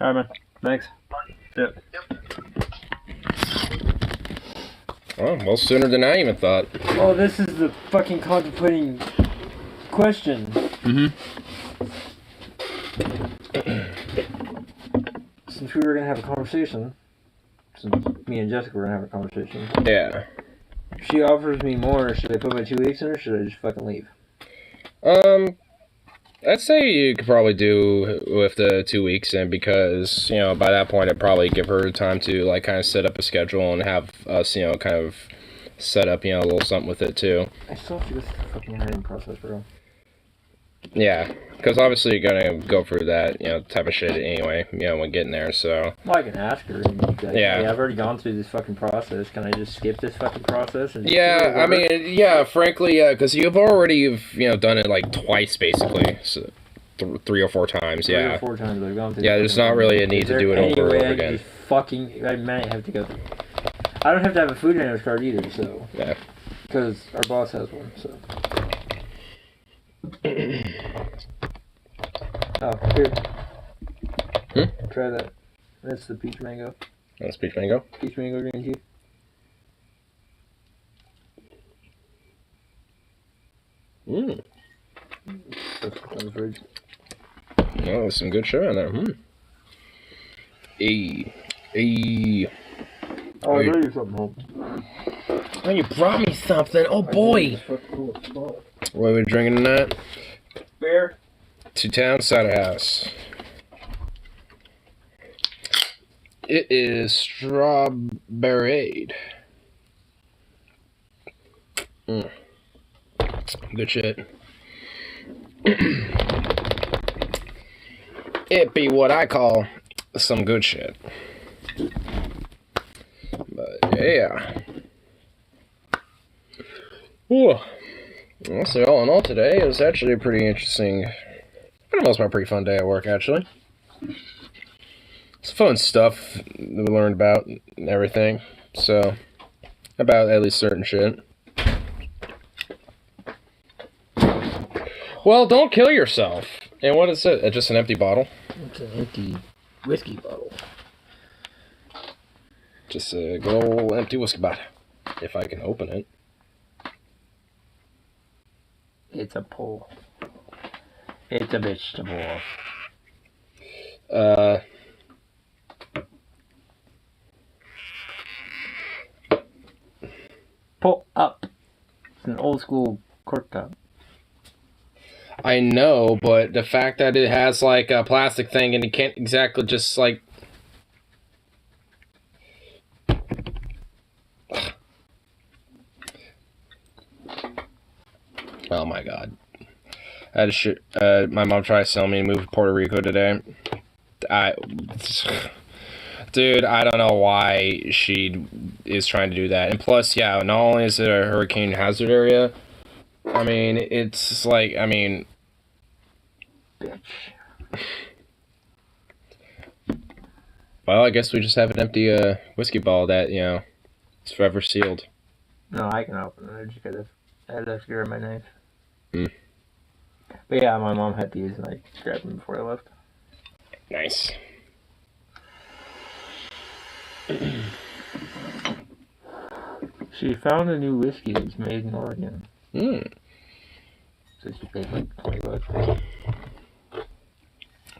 Alright, man. Thanks. Yep. Oh, well, sooner than I even thought. Oh, this is the fucking contemplating question. Since we were gonna have a conversation, since me and Jessica were gonna have a conversation. Yeah. If she offers me more, should I put my 2 weeks in or should I just fucking leave? I'd say you could probably do with the 2 weeks in because, you know, by that point I'd probably give her time to, like, kind of set up a schedule and have us, you know, kind of set up, you know, a little something with it, too. I still have to go through the fucking hiring process, bro. Yeah, because obviously you're going to go through that, you know, type of shit anyway, you know, when getting there, so... Well, I can ask her. And like, yeah. Hey, I've already gone through this fucking process. Can I just skip this fucking process? And yeah, I mean, yeah, frankly, yeah, because you've already, you know, done it, like, twice, basically, so 3 or 4 times, yeah. 3 or 4 times I've gone through. Yeah, there's not really a need to do it over and over again. I might have to go through. I don't have to have a food handler's card either, so... Yeah. Because our boss has one, so... Oh, here. Try that. That's the peach mango. That's peach mango? Peach mango green tea. That's on the fridge. Oh, there's some good shit on there. Oh, I brought you something home. Oh, you brought me something. Oh, boy. What are we drinking tonight? Beer. 2 Town Cider House. It is strawberry. Good shit. It be what I call some good shit. But yeah. Ooh. Well, so all in all today, it was actually a pretty interesting, for the most part, pretty fun day at work, actually. It's fun stuff that we learned about and everything. So, about at least certain shit. Well, don't kill yourself. And what is it? Just an empty bottle? It's an empty whiskey bottle. Just a good old empty whiskey bottle. If I can open it. It's a pull. It's a vegetable. Pull up. It's an old school cork top. I know, but the fact that it has like a plastic thing and you can't exactly just like... Oh my god. I had to my mom tried to sell me to move to Puerto Rico today. Dude, I don't know why she is trying to do that. And plus, yeah, not only is it a hurricane hazard area, I mean, it's like, I mean... Bitch. Well, I guess we just have an empty whiskey bottle that, you know, it's forever sealed. No, I can open it. I just gotta... I had to grab my knife. But yeah, my mom had these and I grabbed them before I left. Nice. She found a new whiskey that's made in Oregon. So she paid like $20.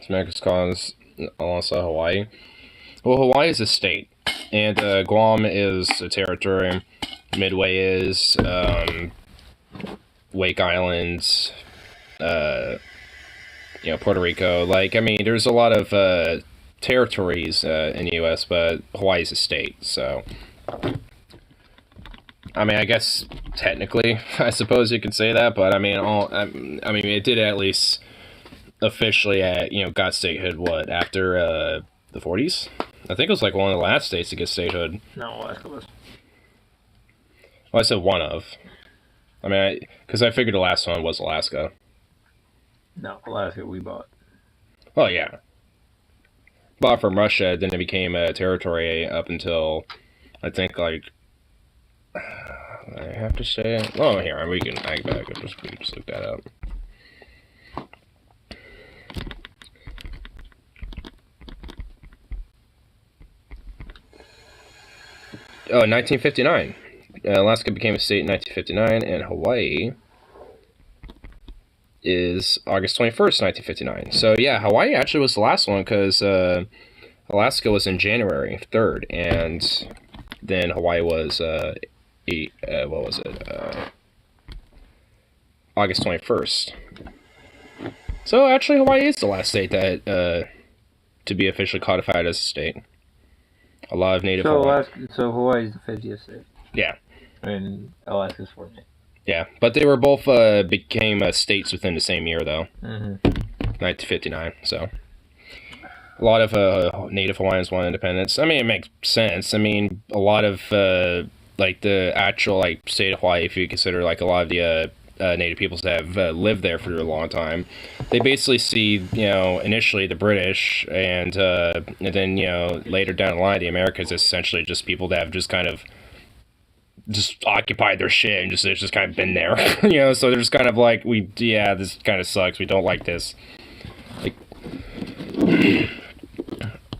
America's cause alongside Hawaii. Well, Hawaii is a state, and Guam is a territory. Midway is Wake Islands, you know, Puerto Rico. Like, I mean, there's a lot of territories in the U.S., but Hawaii is a state, so. I mean, I guess technically, I suppose you could say that, but I mean, I mean, it did at least officially, you know, got statehood. What, after the 40s? I think it was like one of the last states to get statehood. No, Alaska was. Well, I said one of. I mean, because I figured the last one was Alaska. No, Alaska we bought. Oh yeah, bought from Russia. Then it became a territory up until I think like. I have to say. Oh, here we can. I can just look that up. Oh, 1959. Alaska became a state in 1959, and Hawaii is August 21st, 1959. So yeah, Hawaii actually was the last one because Alaska was in January 3rd, and then Hawaii was August 21st. So actually, Hawaii is the last state that to be officially codified as a state. A lot of native Hawaiian. So Hawaii's the 50th state. Yeah. And Alaska's 40th. Yeah, but they were both became states within the same year, though. 1959, so. A lot of native Hawaiians want independence. I mean, it makes sense. I mean, a lot of, like, the actual, like, state of Hawaii, if you consider, like, a lot of the native peoples that have lived there for a long time, they basically see, you know, initially the British, and then, you know, later down the line, the Americans, essentially just people that have just kind of just occupied their shit and just kind of been there, you know, so they're just kind of like, this kind of sucks, we don't like this. Like,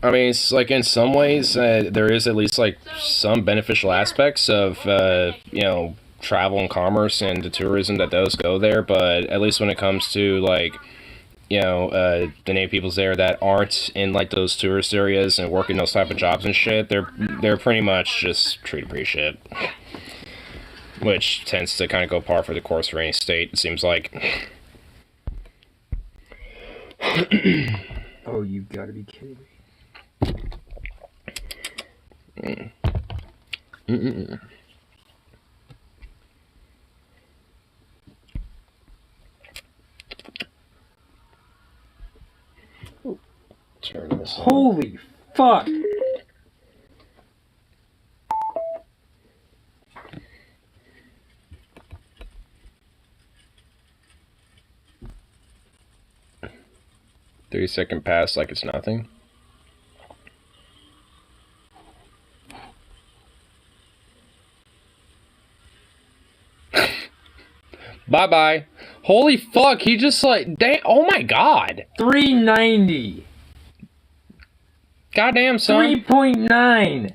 I mean, it's like in some ways, there is at least like some beneficial aspects of, you know, travel and commerce and the tourism that does go there, but at least when it comes to like, you know, the native peoples there that aren't in like those tourist areas and working those type of jobs and shit, they're pretty much just treated pretty shit. Which tends to kind of go par for the course for any state, it seems like. Oh, you gotta be kidding me. Turn this on. Holy fuck! Second pass like it's nothing. Bye-bye. Holy fuck, he just like, damn, oh my god. 390. Goddamn, son. 3.9.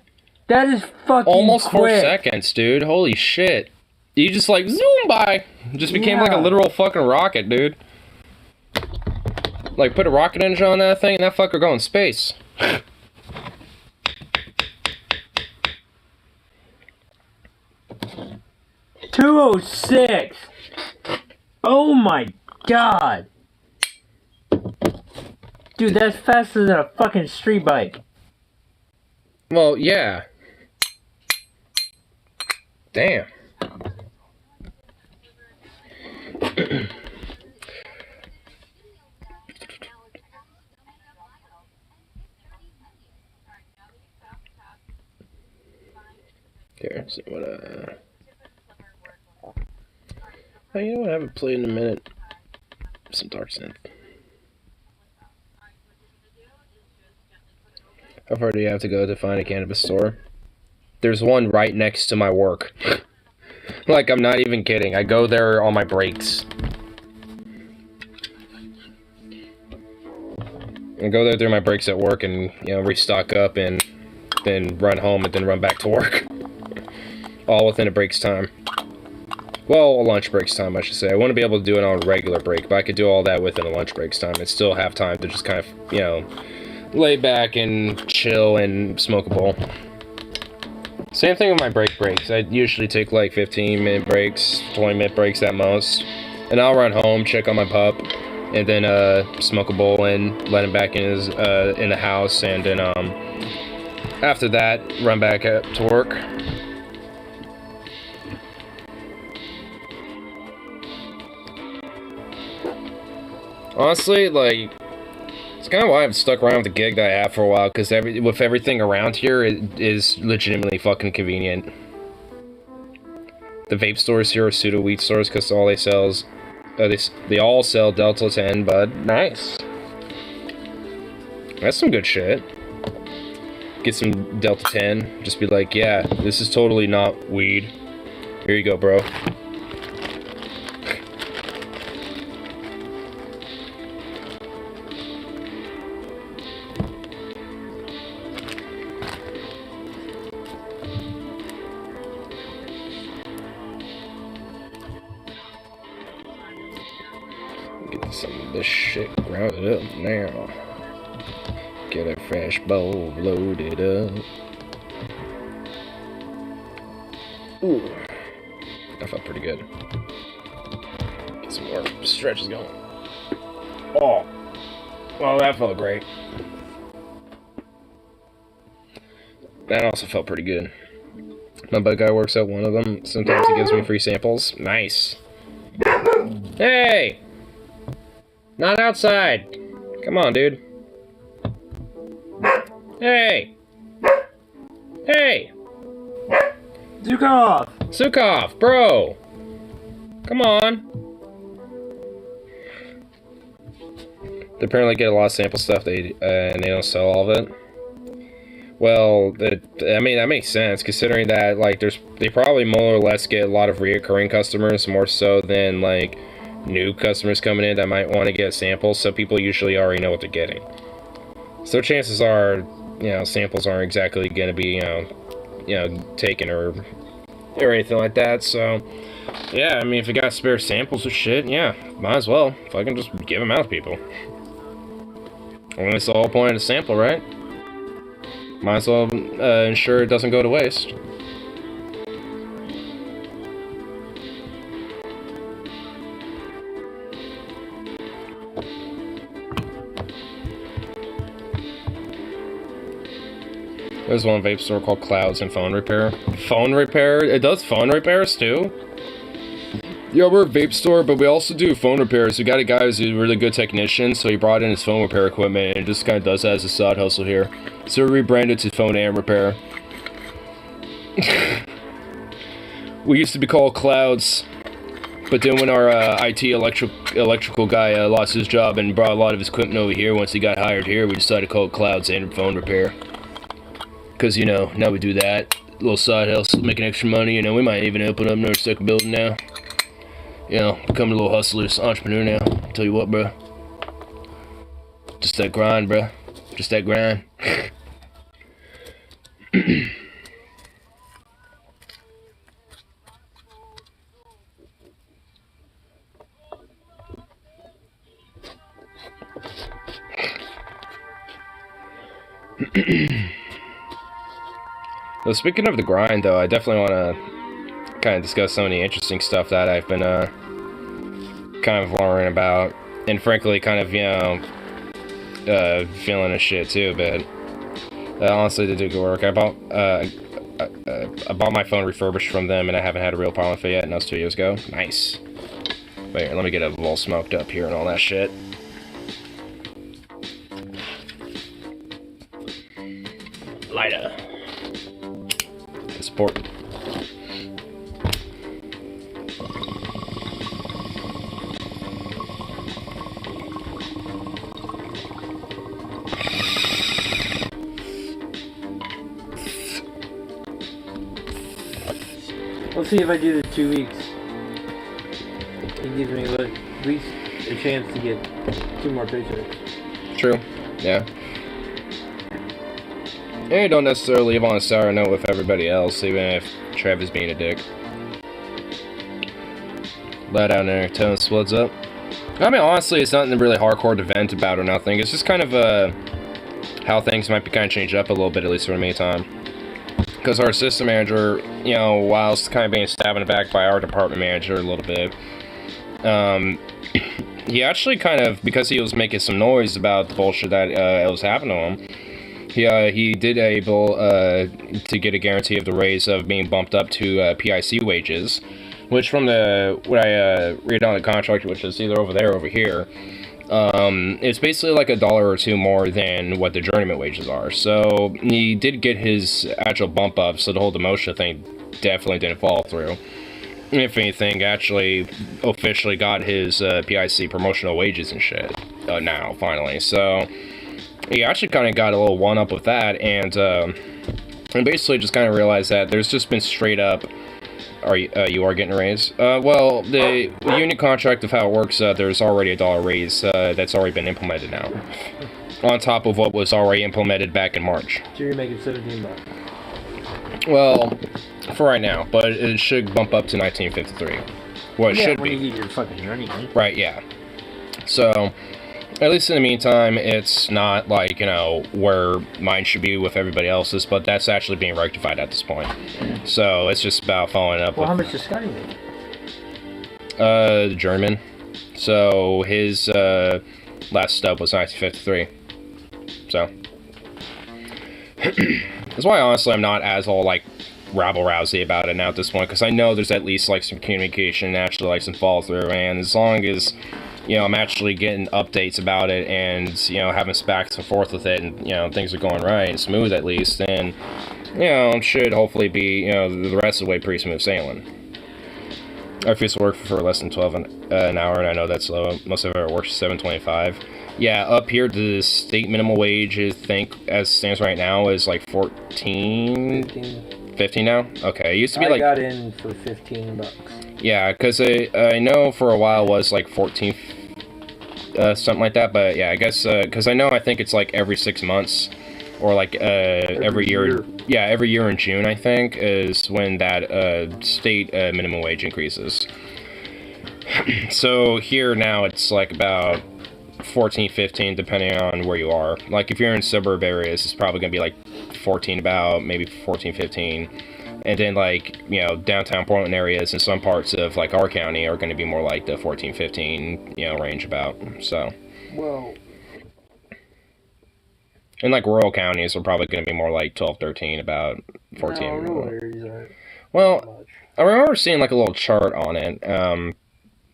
That is fucking almost quick. 4 seconds, dude. Holy shit. You just like, zoom by. Just became like a literal fucking rocket, dude. Like, put a rocket engine on that thing and that fucker go in space. 206. Oh my god. Dude, that's faster than a fucking street bike. Well, yeah. Damn. Here, let's see what, oh, you know what? I haven't played in a minute. Some Dark Synth. How far do you have to go to find a cannabis store? There's one right next to my work. Like, I'm not even kidding. I go there on my breaks. I go there during my breaks at work and, you know, restock up and then run home and then run back to work. All within a break's time. Well, a lunch break's time, I should say. I wouldn't be able to do it on a regular break, but I could do all that within a lunch break's time and still have time to just kind of, you know, lay back and chill and smoke a bowl. Same thing with my breaks. I usually take like 15-minute breaks, 20-minute breaks at most. And I'll run home, check on my pup, and then smoke a bowl and let him back in his in the house, and then after that, run back up to work. Honestly, like, it's kind of why I've stuck around with the gig that I have for a while, because with everything around here, it is legitimately fucking convenient. The vape stores here are pseudo weed stores, because all they sell is, they all sell Delta 10, bud. Nice. That's some good shit. Get some Delta 10, just be like, yeah, this is totally not weed. Here you go, bro. this shit grounded up now. Get a fresh bowl loaded up. Ooh, that felt pretty good. Get some more stretches going. Oh, well, that felt great. That also felt pretty good. My bug guy works at one of them. Sometimes he gives me free samples. Nice. Hey! Not outside. Come on, dude. Hey! Hey! Zukov! Zukov, bro! Come on. They apparently get a lot of sample stuff, and they don't sell all of it. Well, I mean, that makes sense, considering that, like, they probably more or less get a lot of reoccurring customers, more so than, like, new customers coming in that might want to get samples, so people usually already know what they're getting. So chances are, you know, samples aren't exactly going to be, you know, taken or anything like that, so, yeah, I mean, if you got spare samples or shit, yeah, might as well. Fucking just give them out to people. I mean, that's the whole point of the sample, right? Might as well ensure it doesn't go to waste. There's one vape store called Clouds and Phone Repair. Phone repair? It does phone repairs too? Yeah, we're a vape store, but we also do phone repairs. We got a guy who's a really good technician, so he brought in his phone repair equipment and just kind of does that as a side hustle here. So we rebranded to Phone and Repair. We used to be called Clouds, but then when our IT electrical guy lost his job and brought a lot of his equipment over here, once he got hired here, we decided to call it Clouds and Phone Repair. Because, you know, now we do that. A little side hustle, making extra money, you know, we might even open up another second building now. You know, become a little hustlers, entrepreneur now. Tell you what, bro. Just that grind, bro. Just that grind. Well, speaking of the grind, though, I definitely want to kind of discuss some of the interesting stuff that I've been kind of learning about, and frankly, kind of, you know, feeling a shit too. But honestly, they do good work. I bought my phone refurbished from them, and I haven't had a real problem with it yet. And that was 2 years ago. Nice. Wait, let me get it all smoked up here and all that shit. Lighter. It's important. We'll see if I do the 2 weeks. It gives me at least a chance to get 2 more paychecks. True. Yeah. And you don't necessarily leave on a sour note with everybody else, even if Trev is being a dick. Let out there, telling us what's up. I mean, honestly, it's nothing really hardcore to vent about or nothing. It's just kind of how things might be kind of changed up a little bit, at least for the meantime. Because our assistant manager, you know, whilst kind of being stabbed in the back by our department manager a little bit, he actually kind of, because he was making some noise about the bullshit that was happening to him, he did able to get a guarantee of the raise of being bumped up to PIC wages, which from what I read on the contract, which is either over there or over here, it's basically like $1 or $2 more than what the journeyman wages are. So he did get his actual bump up, so the whole demotion thing definitely didn't fall through. If anything, actually officially got his PIC promotional wages and shit now, finally. So he actually kind of got a little one-up with that, and basically just kind of realized that there's just been straight up, you are getting a raise? Well, the union contract of how it works, there's already a $1 raise that's already been implemented now, on top of what was already implemented back in March. So you're making $17. Well, for right now, but it should bump up to $19.53. Well, it should when be. You get your fucking journeyman. Right, yeah. So, at least in the meantime, it's not like, where mine should be with everybody else's, but that's actually being rectified at this point. So, it's just about following up. Well, how much does Scotty make? The German. So, his last stub was 1953. So, that's why, honestly, I'm not as all, rabble-rousy about it now at this point, because I know there's at least, some communication, actually, some follow-through, and as long as, I'm actually getting updates about it, and, having back and forth with it, and, things are going right, and smooth at least, then, should hopefully be, the rest of the way pretty smooth sailing. I used to work for less than 12 an hour, and I know that's low. Most of it works $7.25. Yeah, up here, the state minimum wage, I think, as it stands right now, is 15 now? Okay, it used to be I got in for $15. Yeah, because I know for a while it was 14, something like that, but yeah, I guess, because I think it's every 6 months, or every year. Yeah, every year in June, I think, is when that state minimum wage increases. So here now it's about 14, 15, depending on where you are. If you're in suburb areas, it's probably going to be 14, about maybe 14, 15. And then downtown Portland areas and some parts of our county are going to be more the 14, 15, range about. So. Well. And rural counties are probably going to be more 12, 13, about 14. No, rural areas aren't. Well, I remember seeing a little chart on it.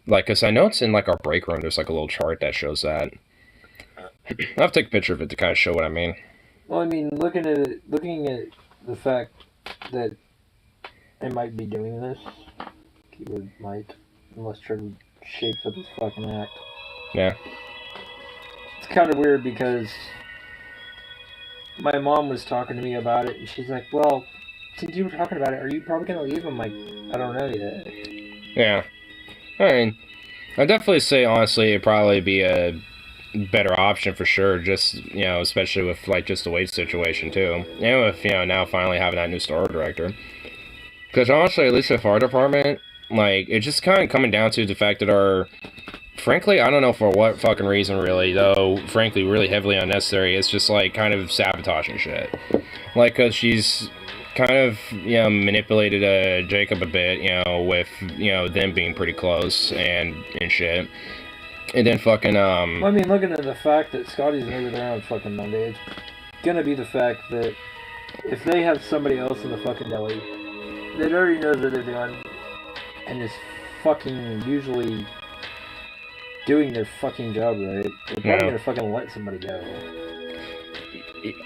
Because I know it's in our break room. There's a little chart that shows that. I'll have to take a picture of it to kind of show what I mean. Well, I mean, looking at the fact that it might be doing this, keyword might, unless Trevor shapes up his fucking act. Yeah. It's kind of weird because my mom was talking to me about it, and she's like, well, since you were talking about it, are you probably going to leave? I'm like, I don't know yet. Yeah. I mean, I'd definitely say, honestly, it'd probably be a better option for sure, just, especially with, just the wage situation, too. And with, now finally having that new store director. Because, honestly, at least with our department, it's just kind of coming down to the fact that frankly, I don't know for what fucking reason, really, though, frankly, really heavily unnecessary, it's just, kind of sabotaging shit. Because she's kind of, manipulated Jacob a bit, with, them being pretty close and shit. And then fucking, Well, I mean, looking at the fact that Scotty's over there on fucking Monday, it's gonna be the fact that if they have somebody else in the fucking deli that already knows what they're doing and is fucking usually doing their fucking job right, they're probably gonna fucking let somebody go.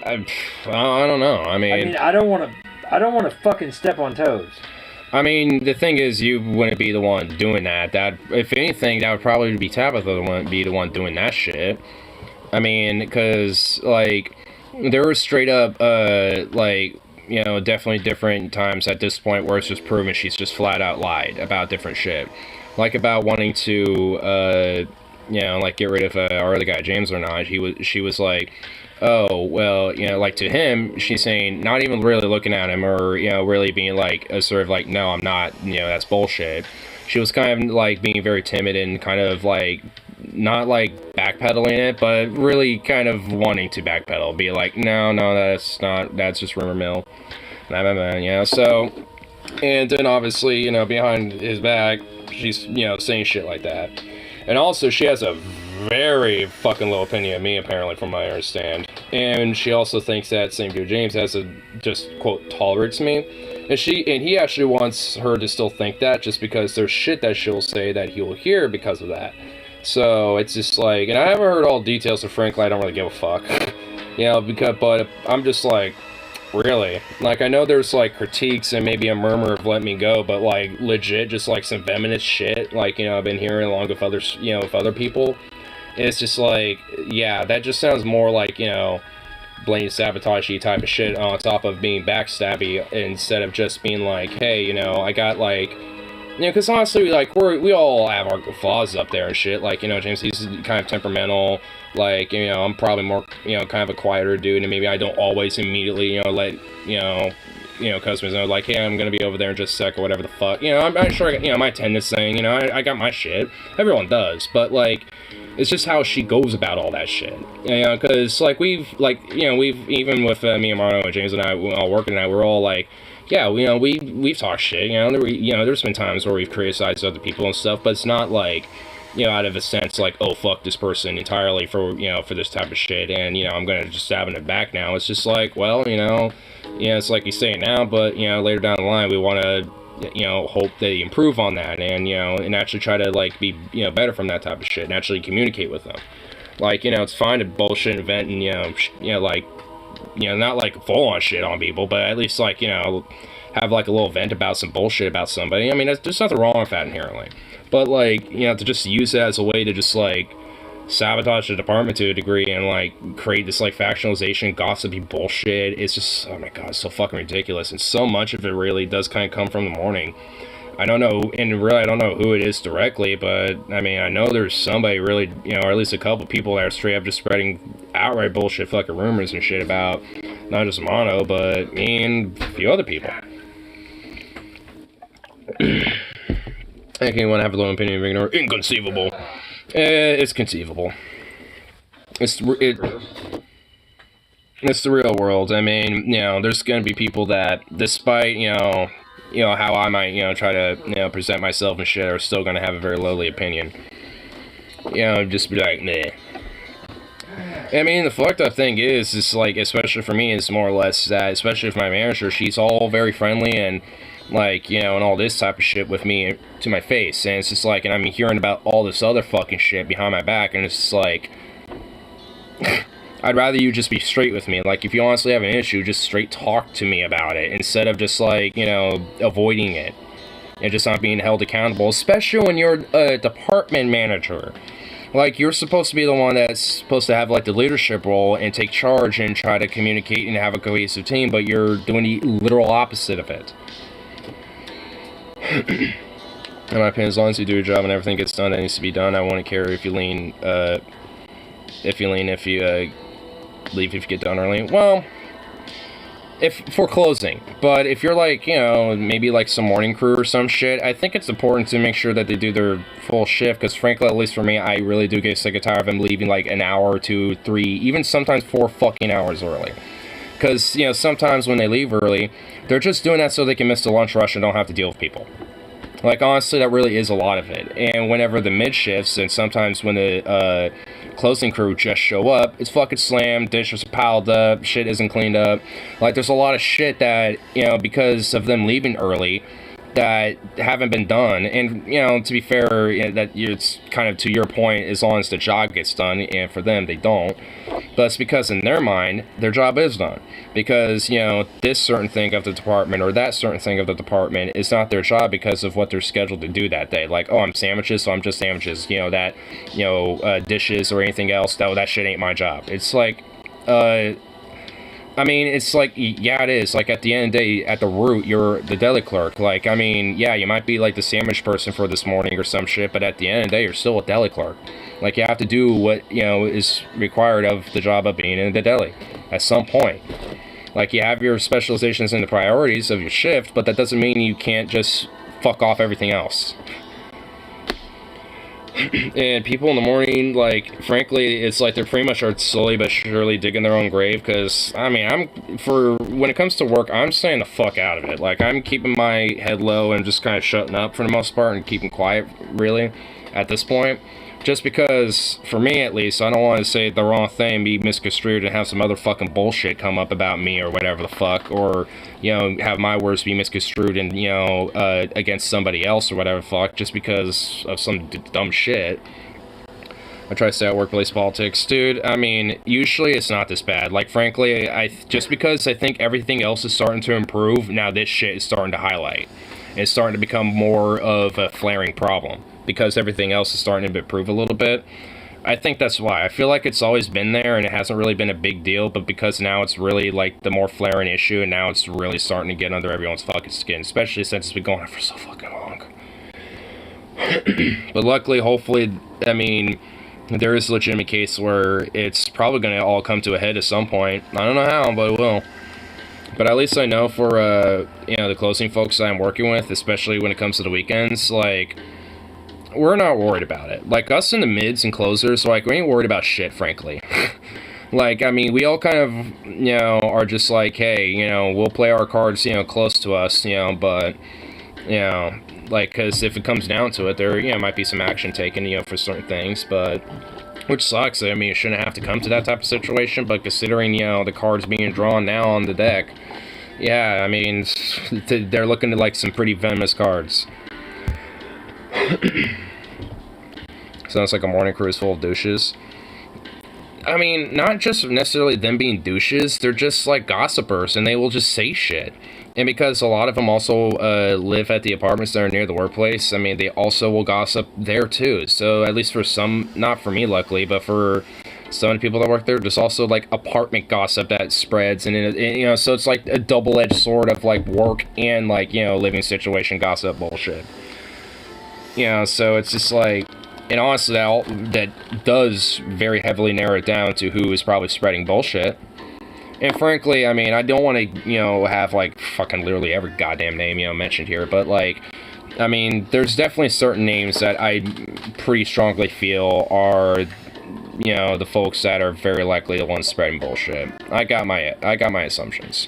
I don't know. I mean, I don't want to fucking step on toes. I mean, the thing is, you wouldn't be the one doing that. That, if anything, that would probably be Tabitha be the one doing that shit. I mean, because, there were straight up, definitely different times at this point where it's just proven she's just flat out lied about different shit. About wanting to, get rid of our other guy, James, or not. She was like, oh, well, to him, she's saying, not even really looking at him or, really being no, I'm not, that's bullshit. She was kind of, being very timid and kind of, not, backpedaling it, but really kind of wanting to backpedal. Be like, no, that's just rumor mill. So, and then obviously, behind his back, she's, saying shit like that. And also, she has a very fucking low opinion of me, apparently, from what I understand. And she also thinks that same dude James has just, quote, tolerates me. And he actually wants her to still think that, just because there's shit that she'll say that he'll hear because of that. So, it's just and I haven't heard all details, so frankly, I don't really give a fuck. But I'm just really? I know there's, critiques and maybe a murmur of let me go, but, legit, just, some feminist shit, I've been hearing along with others, with other people. It's just, yeah, that just sounds more blatant sabotage-y type of shit on top of being backstabby instead of just being hey, I got, because honestly, we all have our flaws up there and shit, James, he's kind of temperamental, I'm probably more, kind of a quieter dude, and maybe I don't always immediately, let, customers know, hey, I'm gonna be over there in just a sec, or whatever the fuck, I'm sure, my attendance thing, I got my shit, everyone does, but, It's just how she goes about all that shit. You know, because, like, we've, even with me and Marno and James and I all working tonight, we're all like, yeah, we've talked shit, there's been times where we've criticized other people and stuff, but it's not like, out of a sense like, oh, fuck this person entirely for this type of shit, and, I'm gonna just stab in it back now. It's just like, well, it's like you say it now, but, later down the line, we want to, hope they improve on that, and, and actually try to, like, be, better from that type of shit, and actually communicate with them. Like, it's fine to bullshit and vent and, like, not like full-on shit on people, but at least, like, have, like, a little vent about some bullshit about somebody. I mean, there's nothing wrong with that inherently. But, like, to just use it as a way to just, like, sabotage the department to a degree and, like, create this, like, factionalization, gossipy bullshit, it's just, oh my god, it's so fucking ridiculous. And so much of it really does kind of come from the morning. I don't know, and really I don't know who it is directly, but, I mean, I know there's somebody really, or at least a couple people that are straight up just spreading outright bullshit fucking rumors and shit about not just Mono, but me and a few other people. I think anyone have a little opinion of ignore. Inconceivable. It's conceivable. It's the real world. I mean, there's gonna be people that, despite, how I might, try to, present myself and shit, are still gonna have a very lowly opinion. Just be like, nah. I mean, the fucked up thing is like, especially for me, is more or less that, especially with my manager, she's all very friendly and, like, and all this type of shit with me to my face, and it's just like, and I'm hearing about all this other fucking shit behind my back, and it's just like, I'd rather you just be straight with me. Like, if you honestly have an issue, just straight talk to me about it, instead of just, like, avoiding it, and just not being held accountable, especially when you're a department manager. Like, you're supposed to be the one that's supposed to have, like, the leadership role and take charge and try to communicate and have a cohesive team, but you're doing the literal opposite of it. In my opinion, as long as you do your job and everything gets done that needs to be done, I won't care if you leave if you get done early. Well, if for closing, but if you're like, maybe like some morning crew or some shit, I think it's important to make sure that they do their full shift, because frankly, at least for me, I really do get sick and tired of them leaving like an hour, 2, 3, even sometimes 4 fucking hours early. Because, sometimes when they leave early, they're just doing that so they can miss the lunch rush and don't have to deal with people. Like, honestly, that really is a lot of it. And whenever the mid-shifts, and sometimes when the closing crew just show up, it's fucking slammed, dishes are piled up, shit isn't cleaned up. Like, there's a lot of shit that, because of them leaving early, that haven't been done. And, to be fair, that it's kind of to your point, as long as the job gets done, and for them, they don't. But it's because in their mind, their job is done. Because, this certain thing of the department or that certain thing of the department is not their job because of what they're scheduled to do that day. Like, oh, I'm sandwiches, so I'm just sandwiches. Dishes or anything else, that shit ain't my job. It's like, I mean, it's like, yeah, it is. Like, at the end of the day, at the root, you're the deli clerk. Like, I mean, yeah, you might be, like, the sandwich person for this morning or some shit, but at the end of the day, you're still a deli clerk. Like, you have to do what, is required of the job of being in the deli at some point. Like, you have your specializations and the priorities of your shift, but that doesn't mean you can't just fuck off everything else. And people in the morning, like, frankly, it's like they're pretty much are slowly but surely digging their own grave, because, I mean, when it comes to work, I'm staying the fuck out of it. Like, I'm keeping my head low and just kind of shutting up for the most part and keeping quiet, really, at this point. Just because, for me at least, I don't want to say the wrong thing, be misconstrued, and have some other fucking bullshit come up about me or whatever the fuck, or, have my words be misconstrued and, against somebody else or whatever the fuck, just because of some dumb shit. I try to stay out workplace politics. Dude, I mean, usually it's not this bad. Like, frankly, just because I think everything else is starting to improve, now this shit is starting to highlight. It's starting to become more of a flaring problem, because everything else is starting to improve a little bit. I think that's why. I feel like it's always been there, and it hasn't really been a big deal, but because now it's really, like, the more flaring issue, and now it's really starting to get under everyone's fucking skin, especially since it's been going on for so fucking long. But luckily, hopefully, I mean, there is a legitimate case where it's probably going to all come to a head at some point. I don't know how, but it will. But at least I know for, the closing folks that I'm working with, especially when it comes to the weekends, like, we're not worried about it. Like, us in the mids and closers, like, we ain't worried about shit, frankly. Like, I mean, we all kind of, you know, are just like, hey, you know, we'll play our cards, you know, close to us, you know, but, you know, like, because if it comes down to it, there, you know, might be some action taken, you know, for certain things, but, which sucks. I mean, it shouldn't have to come to that type of situation, but considering, you know, the cards being drawn now on the deck, yeah, I mean, they're looking at, like, some pretty venomous cards. Sounds like a morning cruise full of douches. I mean, not just necessarily them being douches, they're just, like, gossipers, and they will just say shit. And because a lot of them also live at the apartments that are near the workplace, I mean, they also will gossip there, too. So, at least for some, not for me, luckily, but for some of the people that work there, there's also, like, apartment gossip that spreads, and, you know, so it's, like, a double-edged sword of, like, work and, like, you know, living situation gossip bullshit. You know, so it's just, like... And honestly, that does very heavily narrow it down to who is probably spreading bullshit. And frankly, I mean, I don't want to, you know, have, like, fucking literally every goddamn name, you know, mentioned here. But, like, I mean, there's definitely certain names that I pretty strongly feel are, you know, the folks that are very likely the ones spreading bullshit. I got my assumptions.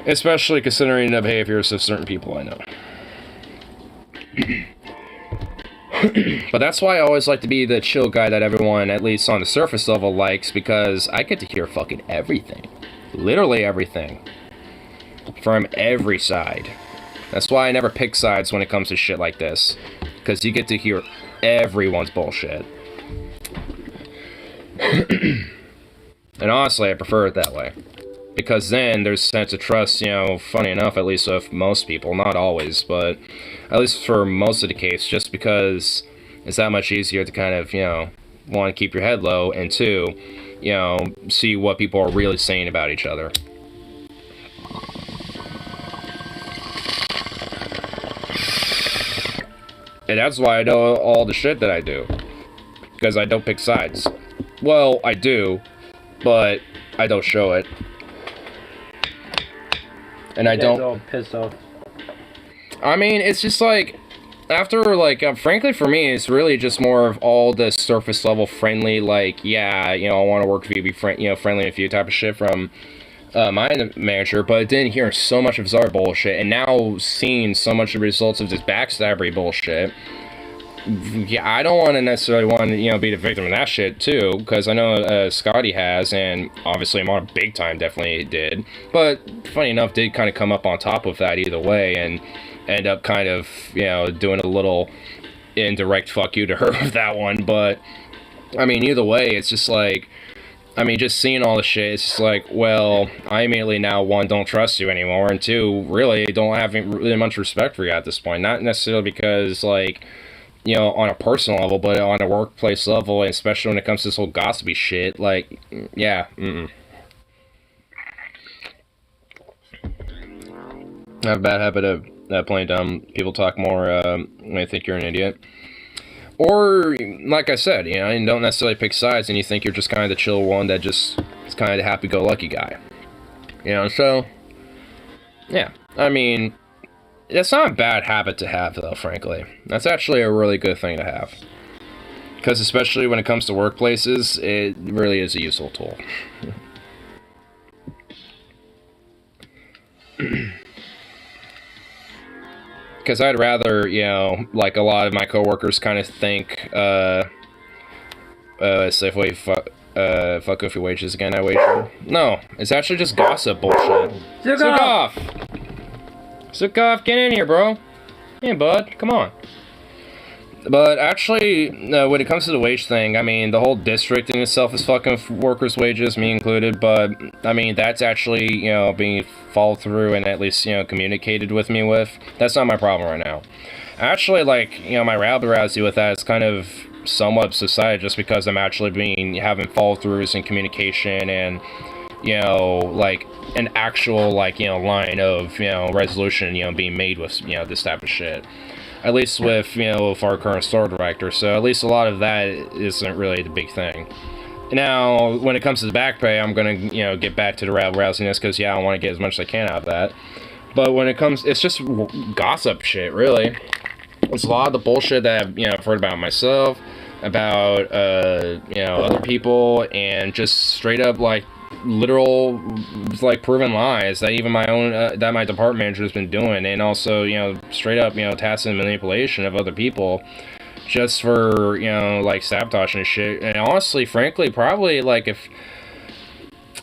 Especially considering the behaviors of certain people I know. But that's why I always like to be the chill guy that everyone, at least on the surface level, likes, because I get to hear fucking everything. Literally everything. From every side. That's why I never pick sides when it comes to shit like this. Because you get to hear everyone's bullshit. And honestly, I prefer it that way. Because then there's a sense of trust, you know, funny enough, at least with most people, not always, but at least for most of the case, just because it's that much easier to kind of, you know, one, keep your head low, and two, you know, see what people are really saying about each other. And that's why I do all the shit that I do. Because I don't pick sides. Well, I do, but I don't show it. And I don't... all pissed off. I mean, it's just like... After, like, frankly for me, it's really just more of all the surface level friendly, like, yeah, you know, I want to work with you, be friendly with you type of shit from my manager, but then hearing so much of his other bullshit, and now seeing so much of the results of this backstabbery bullshit, yeah, I don't want to necessarily want to, you know, be the victim of that shit, too, because I know Scotty has, and obviously I'm on a big time, definitely did, but funny enough, did kind of come up on top of that either way, and end up kind of, you know, doing a little indirect fuck you to her with that one, but, I mean, either way, it's just like, I mean, just seeing all the shit, it's just like, well, I immediately now, one, don't trust you anymore, and two, really don't have really much respect for you at this point, not necessarily because, like, you know, on a personal level, but on a workplace level, and especially when it comes to this whole gossipy shit, like, yeah, I have a bad habit of playing dumb. People talk more when they think you're an idiot. Or, like I said, you know, you don't necessarily pick sides, and you think you're just kind of the chill one that just is kind of the happy-go-lucky guy. You know, so, yeah, I mean... That's not a bad habit to have, though, frankly. That's actually a really good thing to have. Because especially when it comes to workplaces, it really is a useful tool. Because I'd rather, you know, like a lot of my coworkers kind of think, Safeway, fuck off your wages again, I wager. No, it's actually just gossip bullshit. Zook off! Sukov, get in here, bro. Yeah, bud, come on. But actually, when it comes to the wage thing, I mean, the whole district in itself is fucking workers' wages, me included, but, I mean, that's actually, you know, being followed through and at least, you know, communicated with me with. That's not my problem right now. Actually, like, you know, my rabble-rousey with that is kind of somewhat subsided just because I'm actually having follow-throughs and communication and, you know, like, an actual, like, you know, line of, you know, resolution, you know, being made with, you know, this type of shit. At least with, you know, with our current store director, so at least a lot of that isn't really the big thing. Now, when it comes to the back pay, I'm gonna, you know, get back to the rabble-rousiness, because, yeah, I want to get as much as I can out of that. But when it comes, it's just gossip shit, really. it's a lot of the bullshit that I've heard about myself, about other people, and just straight up like literal like proven lies that even my own that my department manager has been doing, and also straight up tacit manipulation of other people just for like sabotaging and shit. And honestly, frankly, probably like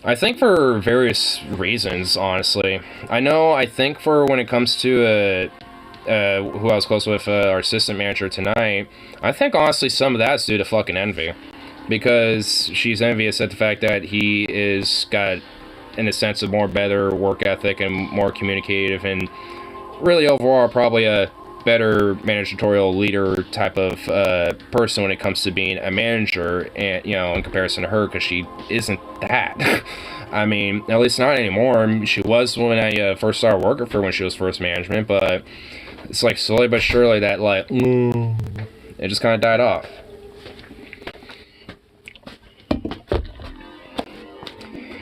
I think for various reasons, honestly. I think for when it comes to who I was close with, our assistant manager tonight, I think honestly some of that's due to fucking envy. Because she's envious at the fact that he is got, in a sense, a more better work ethic and more communicative, and really overall probably a better managerial leader type of person when it comes to being a manager, and in comparison to her, because she isn't that. I mean, at least not anymore. She was when I first started working for her, when she was first management, but it's like slowly but surely that like it just kind of died off.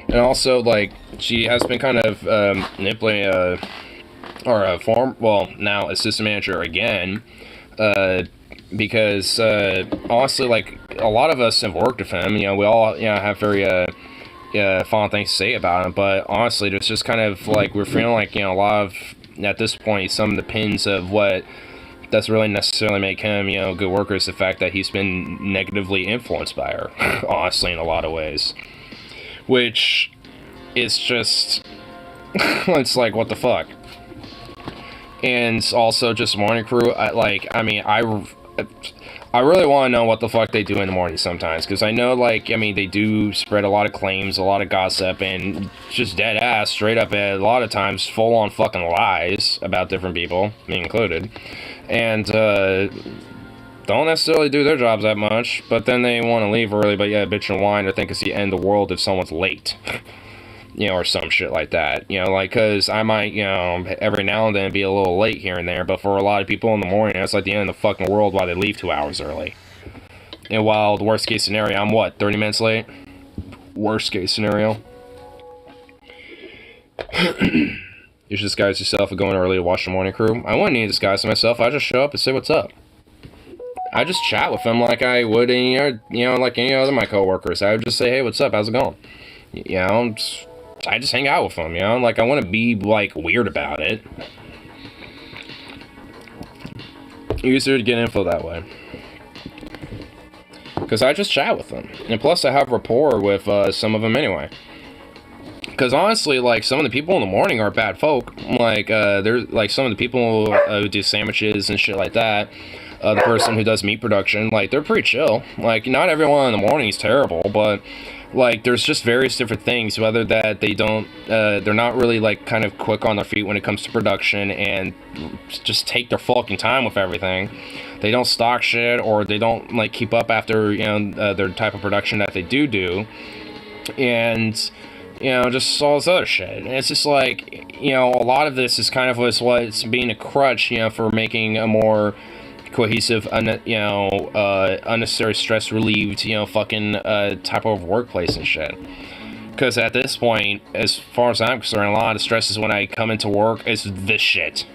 And also, like, she has been kind of manipulating now assistant manager again, because honestly, like, a lot of us have worked with him. We all have very fond things to say about him. But honestly, it's just kind of like we're feeling like a lot of, at this point, some of the pins of what doesn't really necessarily make him a good worker is the fact that he's been negatively influenced by her. Honestly, in a lot of ways. Which is just, it's like, what the fuck? And also just morning crew, I really want to know what the fuck they do in the morning sometimes, because I know, like, they do spread a lot of claims, a lot of gossip, and just dead ass, straight up, a lot of times, full on fucking lies about different people, me included, and, don't necessarily do their jobs that much, but then they want to leave early, but bitch and whine or think it's the end of the world if someone's late. Or some shit like that. Like, because I might, every now and then be a little late here and there, but for a lot of people in the morning, that's like the end of the fucking world while they leave 2 hours early. And while the worst case scenario, I'm 30 minutes late? Worst case scenario. You should disguise yourself and going early to watch the morning crew. I wouldn't need to disguise myself, I just show up and say what's up. I just chat with them like I would any other, like any other of my coworkers. I would just say, hey, what's up? How's it going? I just hang out with them, like I want to be like weird about it. Easier to get info that way. Because I just chat with them. And plus I have rapport with some of them anyway. Because honestly, like, some of the people in the morning are bad folk. Like, there's like some of the people who do sandwiches and shit like that. The person who does meat production, like, they're pretty chill. Like, not everyone in the morning is terrible, but, like, there's just various different things, whether that they don't, they're not really, like, kind of quick on their feet when it comes to production, and just take their fucking time with everything. They don't stock shit, or they don't, like, keep up after, their type of production that they do, and just all this other shit. And it's just like, a lot of this is kind of what's being a crutch, for making a more cohesive, unnecessary stress relieved, fucking type of workplace and shit. Because at this point, as far as I'm concerned, a lot of the stress is when I come into work is this shit.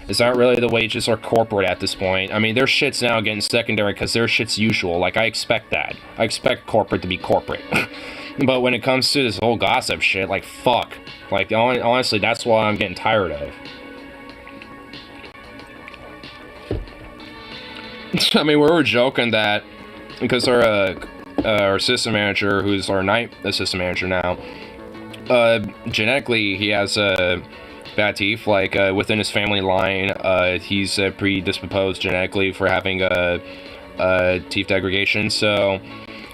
It's not really the wages or corporate at this point. Their shit's now getting secondary because their shit's usual. Like, I expect that. I expect corporate to be corporate. But when it comes to this whole gossip shit, like, fuck. Like, honestly, that's what I'm getting tired of. We were joking that because our assistant manager, who's our night assistant manager now, genetically he has bad teeth. Like, within his family line, he's predisposed genetically for having teeth degradation. So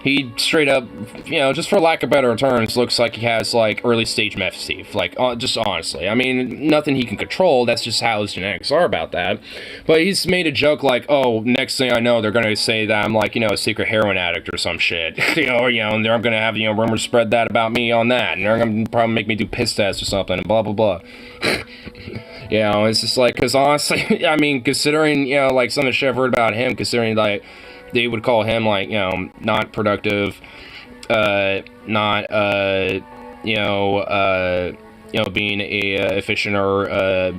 he straight up, just for lack of better terms, looks like he has, like, early stage meth teeth. Like, just honestly. Nothing he can control. That's just how his genetics are about that. But he's made a joke like, oh, next thing I know, they're going to say that I'm, like, a secret heroin addict or some shit. Or, and they're going to have, rumors spread that about me on that. And they're going to probably make me do piss tests or something, and blah, blah, blah. It's just like, because honestly, considering, like, some of the shit I've heard about him, considering, like, they would call him, like, not productive, not, being a efficient or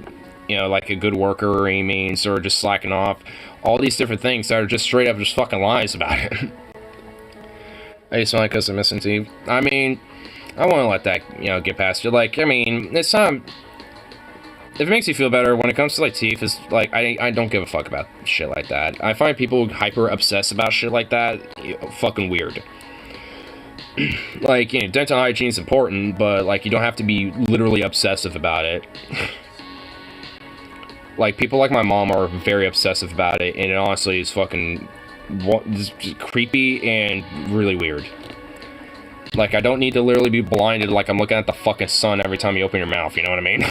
like a good worker or any means, or just slacking off. All these different things that are just straight up just fucking lies about it. I smell like because I'm missing teeth. I mean, I want to let that, get past you. Like, I mean, it's not... If it makes you feel better, when it comes to, like, teeth, it's, like, I don't give a fuck about shit like that. I find people hyper-obsessed about shit like that fucking weird. Like, dental hygiene is important, but, like, you don't have to be literally obsessive about it. Like, people like my mom are very obsessive about it, and it honestly is fucking just creepy and really weird. Like, I don't need to literally be blinded like I'm looking at the fucking sun every time you open your mouth, you know what I mean?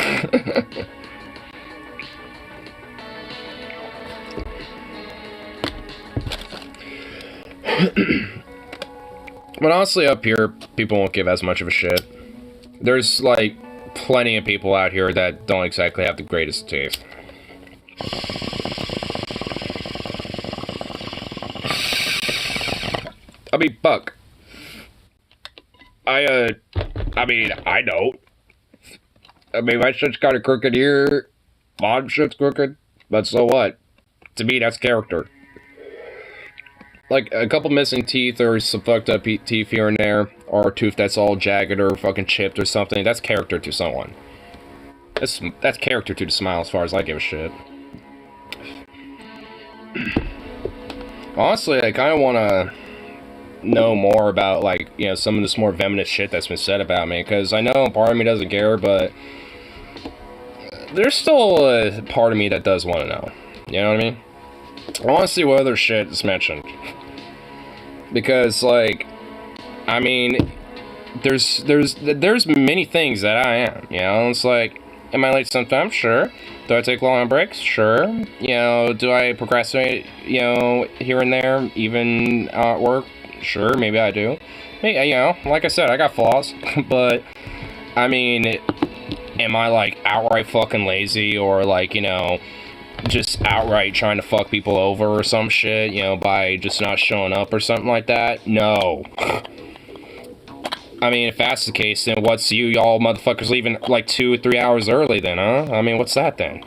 But honestly, up here, people won't give as much of a shit. There's, like, plenty of people out here that don't exactly have the greatest teeth. I mean, fuck. I mean, I don't. I mean, my shit's kind of crooked here. Mom's shit's crooked. But so what? To me, that's character. Like, a couple missing teeth or some fucked up teeth here and there, or a tooth that's all jagged or fucking chipped or something, that's character to someone. That's character to the smile as far as I give a shit. Honestly, I kind of want to know more about, like, some of this more venomous shit that's been said about me, because I know part of me doesn't care, but there's still a part of me that does want to know. You know what I mean? I want to see what other shit is mentioned. Because, like, I mean, there's many things that I am, it's like, am I late sometimes? Sure. Do I take long breaks? Sure. Do I procrastinate, here and there, even at work? Sure, maybe I do. Hey, like I said, I got flaws, but, I mean, am I, like, outright fucking lazy, or, like, just outright trying to fuck people over or some shit, by just not showing up or something like that? No. I mean, if that's the case, then what's y'all motherfuckers leaving, like, 2 or 3 hours early then, huh? I mean, what's that then?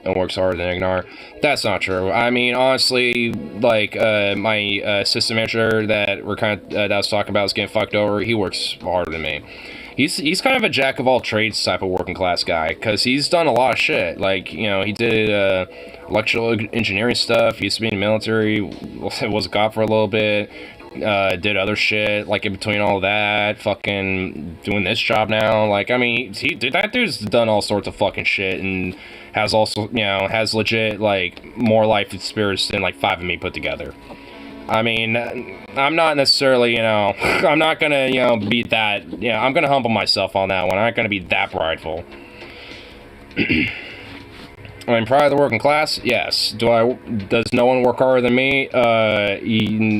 And works harder than ignore. That's not true. I mean, honestly, like, my assistant manager that I was talking about is getting fucked over, he works harder than me. He's kind of a jack of all trades type of working class guy, because he's done a lot of shit. Like, he did electrical engineering stuff. He used to be in the military. Was a cop for a little bit. Did other shit, like, in between all of that. Fucking doing this job now. Like, I mean, that dude's done all sorts of fucking shit, and has also, has legit, like, more life experience than, like, 5 of me put together. I mean, I'm not necessarily, I'm not gonna, be that, I'm gonna humble myself on that one. I'm not gonna be that prideful. I mean, pride of the working class? Yes. Does no one work harder than me?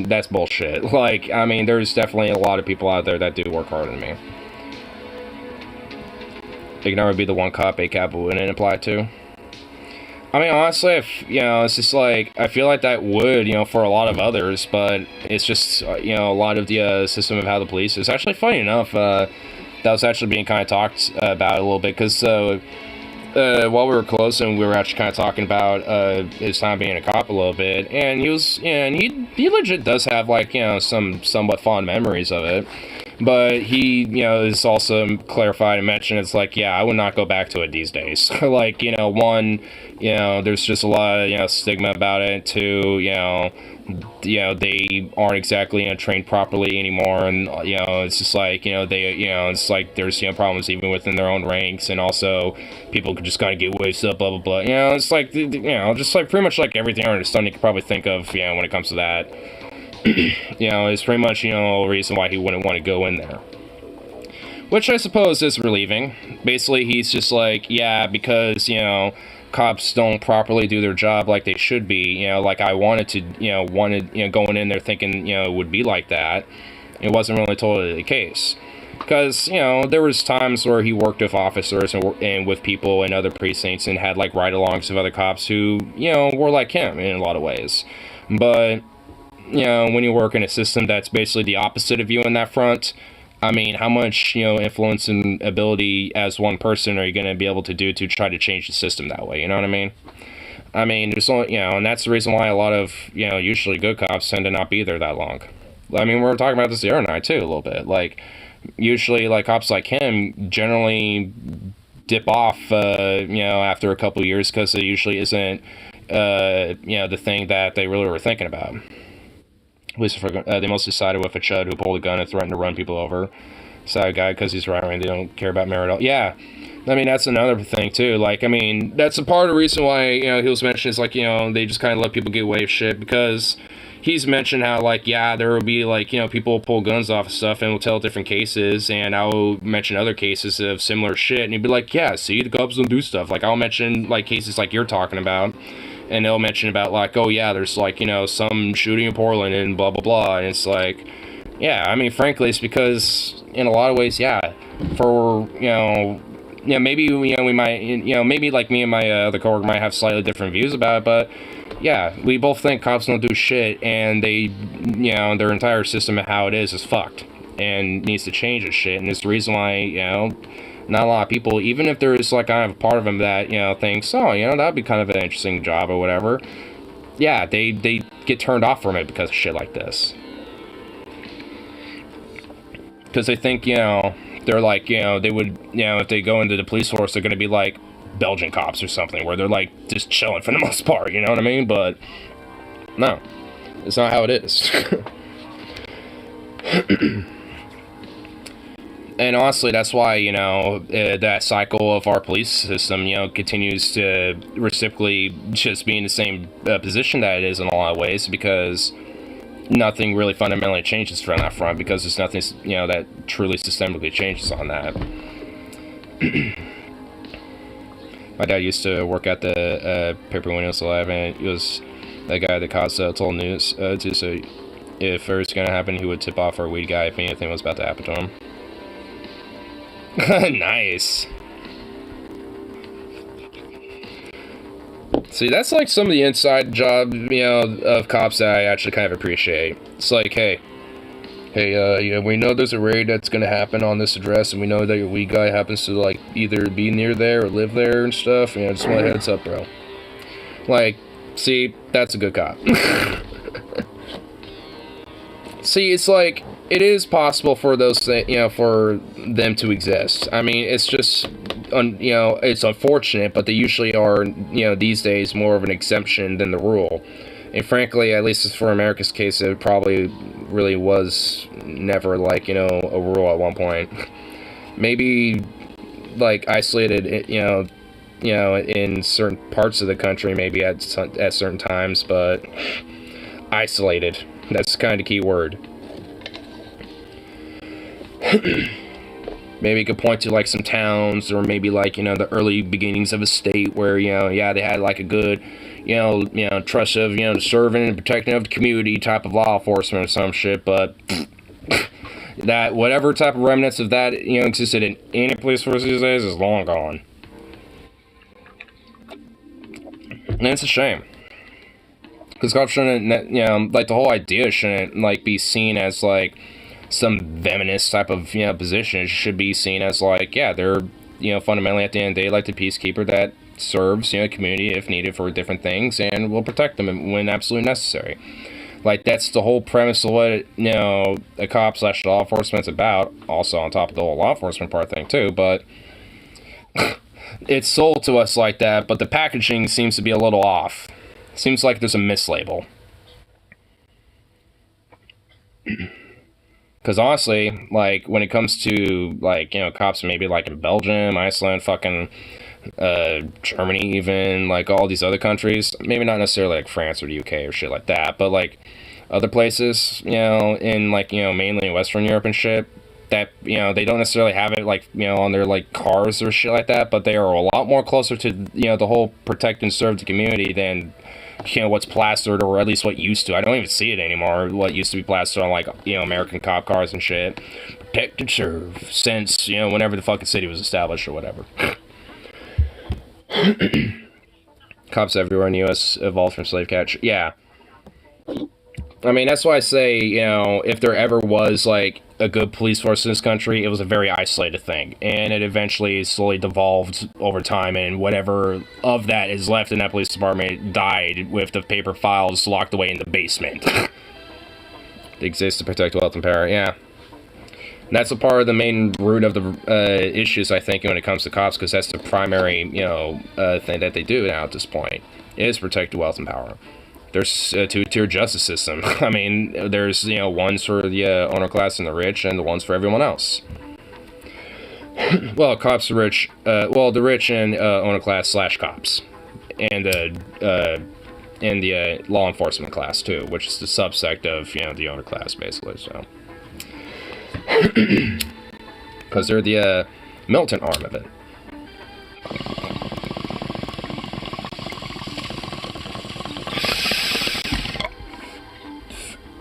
That's bullshit. Like, I mean, there's definitely a lot of people out there that do work harder than me. Ignore would be the one cop ACAB wouldn't apply to. I mean, honestly, it's just like, I feel like that would, for a lot of others, but it's just, a lot of the system of how the police is. Actually, funny enough, that was actually being kind of talked about a little bit, because while we were close, and we were actually kind of talking about his time being a cop a little bit, and he was, and he legit does have, like, some somewhat fond memories of it. But he, is also clarified and mentioned, it's like, yeah, I would not go back to it these days. Like, one, there's just a lot of, stigma about it. Two, they aren't exactly, trained properly anymore. And, it's just like, it's like there's, problems even within their own ranks. And also, people could just kind of get wasted up, blah, blah, blah. It's like, just like pretty much like everything under the sun you could probably think of, when it comes to that. It's pretty much, a reason why he wouldn't want to go in there. Which I suppose is relieving. Basically, he's just like, yeah, because, cops don't properly do their job like they should be, like I wanted to, going in there thinking, it would be like that. It wasn't really totally the case. Because, there was times where he worked with officers and with people in other precincts and had, like, ride-alongs of other cops who, were like him in a lot of ways. But when you work in a system that's basically the opposite of you in that front, I mean, how much, influence and ability as one person are you going to be able to do to try to change the system that way? You know what I mean? I mean, there's only, and that's the reason why a lot of, usually good cops tend to not be there that long. I mean, we were talking about this the other night, too, a little bit. Like, usually, like, cops like him generally dip off, after a couple years because it usually isn't, the thing that they really were thinking about. At least they mostly sided with a chud who pulled a gun and threatened to run people over. Side guy because he's right, they don't care about merit at all. Yeah, I mean, that's another thing, too. Like, I mean, that's a part of the reason why, he was mentioning is, like, they just kind of let people get away with shit because he's mentioned how, like, yeah, there will be, like, people pull guns off of stuff and will tell different cases, and I'll mention other cases of similar shit, and he'd be like, yeah, see, the cops don't do stuff. Like, I'll mention, like, cases like you're talking about, and they'll mention about, like, oh, yeah, there's, like, some shooting in Portland and blah, blah, blah, and it's like, yeah, I mean, frankly, it's because, in a lot of ways, yeah, for, maybe, we might, maybe, like, me and my other coworker might have slightly different views about it, but, yeah, we both think cops don't do shit, and they, their entire system of how it is fucked, and needs to change this shit, and it's the reason why, not a lot of people, even if there is, like, kind of a part of them that, thinks, oh, that'd be kind of an interesting job or whatever, yeah, they get turned off from it because of shit like this. Because they think, they're like, they would, if they go into the police force, they're going to be like Belgian cops or something, where they're like just chilling for the most part, you know what I mean? But no, it's not how it is. And honestly, that's why, that cycle of our police system, continues to reciprocally just be in the same position that it is in a lot of ways, because nothing really fundamentally changes from that front, because there's nothing, that truly systemically changes on that. My dad used to work at the Paper Windows Alive, and he was that guy that caused told news to say if it was going to happen, he would tip off our weed guy if anything was about to happen to him. Nice. See, that's like some of the inside job, of cops that I actually kind of appreciate. It's like, hey, we know there's a raid that's gonna happen on this address, and we know that your weed guy happens to, like, either be near there or live there and stuff, just want a heads up, bro. Like, see, that's a good cop. See, it's like, it is possible for those things, for them to exist. I mean, it's just, it's unfortunate, but they usually are, these days more of an exemption than the rule. And frankly, at least for America's case, it probably really was never, like, a rule at one point. Maybe, like, isolated, in certain parts of the country, maybe at certain times, but isolated. That's kind of key word. Maybe you could point to, like, some towns, or maybe, like, the early beginnings of a state where, yeah, they had, like, a good, trust of, the serving and protecting of the community type of law enforcement or some shit, but that, whatever type of remnants of that, existed in any police force these days is long gone. And it's a shame. Because cops shouldn't, like, the whole idea shouldn't, like, be seen as, like, some venomous type of, position. It should be seen as, like, yeah, they're, fundamentally at the end of the day, like the peacekeeper that serves, community if needed for different things, and will protect them when absolutely necessary. Like, that's the whole premise of what, a cop / law enforcement's about, also on top of the whole law enforcement part thing, too, but it's sold to us like that, but the packaging seems to be a little off. Seems like there's a mislabel. Because honestly, like, when it comes to, like, cops maybe, like, in Belgium, Iceland, fucking, Germany even, like, all these other countries, maybe not necessarily, like, France or the UK or shit like that, but, like, other places, in, like, mainly Western Europe and shit, that, they don't necessarily have it, like, on their, like, cars or shit like that, but they are a lot more closer to, the whole protect and serve the community than, what's plastered, or at least what used to. I don't even see it anymore, what used to be plastered on, like, American cop cars and shit. Protect and serve since, whenever the fucking city was established or whatever. Cops everywhere in the U.S. evolved from slave catch. Yeah. I mean, that's why I say, if there ever was, like, a good police force in this country, it was a very isolated thing, and it eventually slowly devolved over time, and whatever of that is left in that police department died with the paper files locked away in the basement. They exist to protect wealth and power, yeah. And that's a part of the main root of the issues, I think, when it comes to cops, because that's the primary, thing that they do now at this point, is protect wealth and power. There's a two-tier justice system. I mean, there's, ones for the owner class and the rich, and the ones for everyone else. Well, cops are rich. The rich and owner class / cops. And the law enforcement class, too, which is the subsect of, the owner class, basically, so. Because they're the militant arm of it.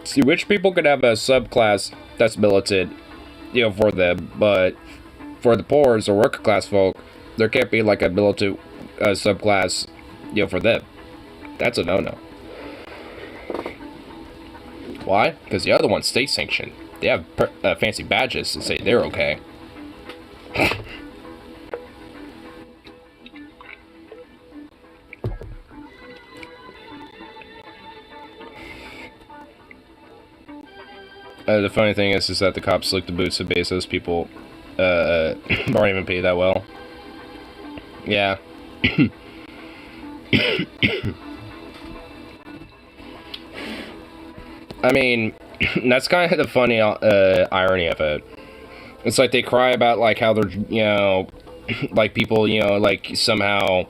See, rich people could have a subclass that's militant, for them, but for the poor or working class folk, there can't be like a militant subclass, for them. That's a no-no. Why? Because the other one's state sanctioned. They have fancy badges to say they're okay. The funny thing is that the cops lick the boots of Bezos people aren't even paid that well. Yeah. I mean, that's kind of the funny irony of it. It's like they cry about like how they're, like people, like somehow,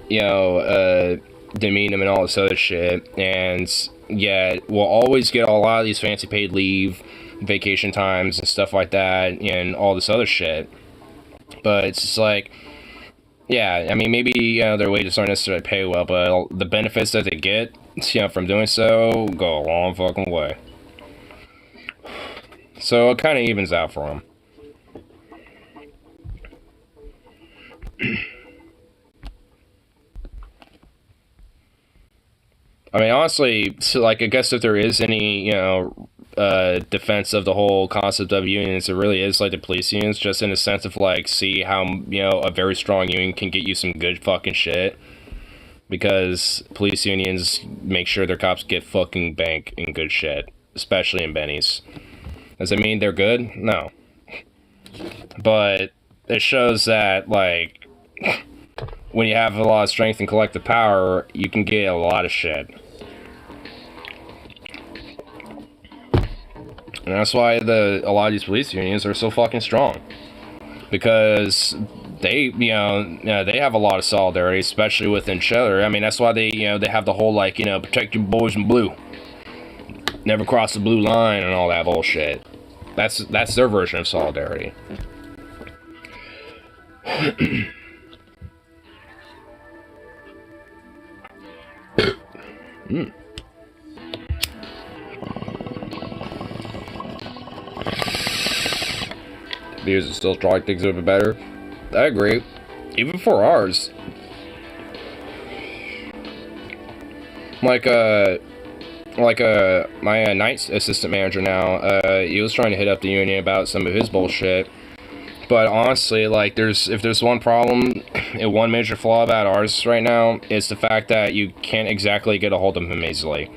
demean them and all this other shit, and yet we'll always get a lot of these fancy paid leave, vacation times and stuff like that, and all this other shit. But it's just like, yeah, I mean, maybe their wages aren't necessarily pay well, but the benefits that they get, from doing so, go a long fucking way. So it kind of evens out for them. I mean, honestly, so like, I guess if there is any, defense of the whole concept of unions, it really is like the police unions, just in the sense of like, see how, a very strong union can get you some good fucking shit. Because police unions make sure their cops get fucking bank and good shit, especially in bennies. Does it mean they're good? No. But it shows that, like, when you have a lot of strength and collective power, you can get a lot of shit. And that's why a lot of these police unions are so fucking strong. Because they, they have a lot of solidarity, especially within each other. I mean, that's why they have the whole, like, protect your boys in blue. Never cross the blue line and all that bullshit. That's their version of solidarity. Beers are still trying things a little bit better. I agree. Even for ours. My night assistant manager now, he was trying to hit up the union about some of his bullshit. But honestly, like, if there's one problem, and one major flaw about ours right now, it's the fact that you can't exactly get a hold of him easily.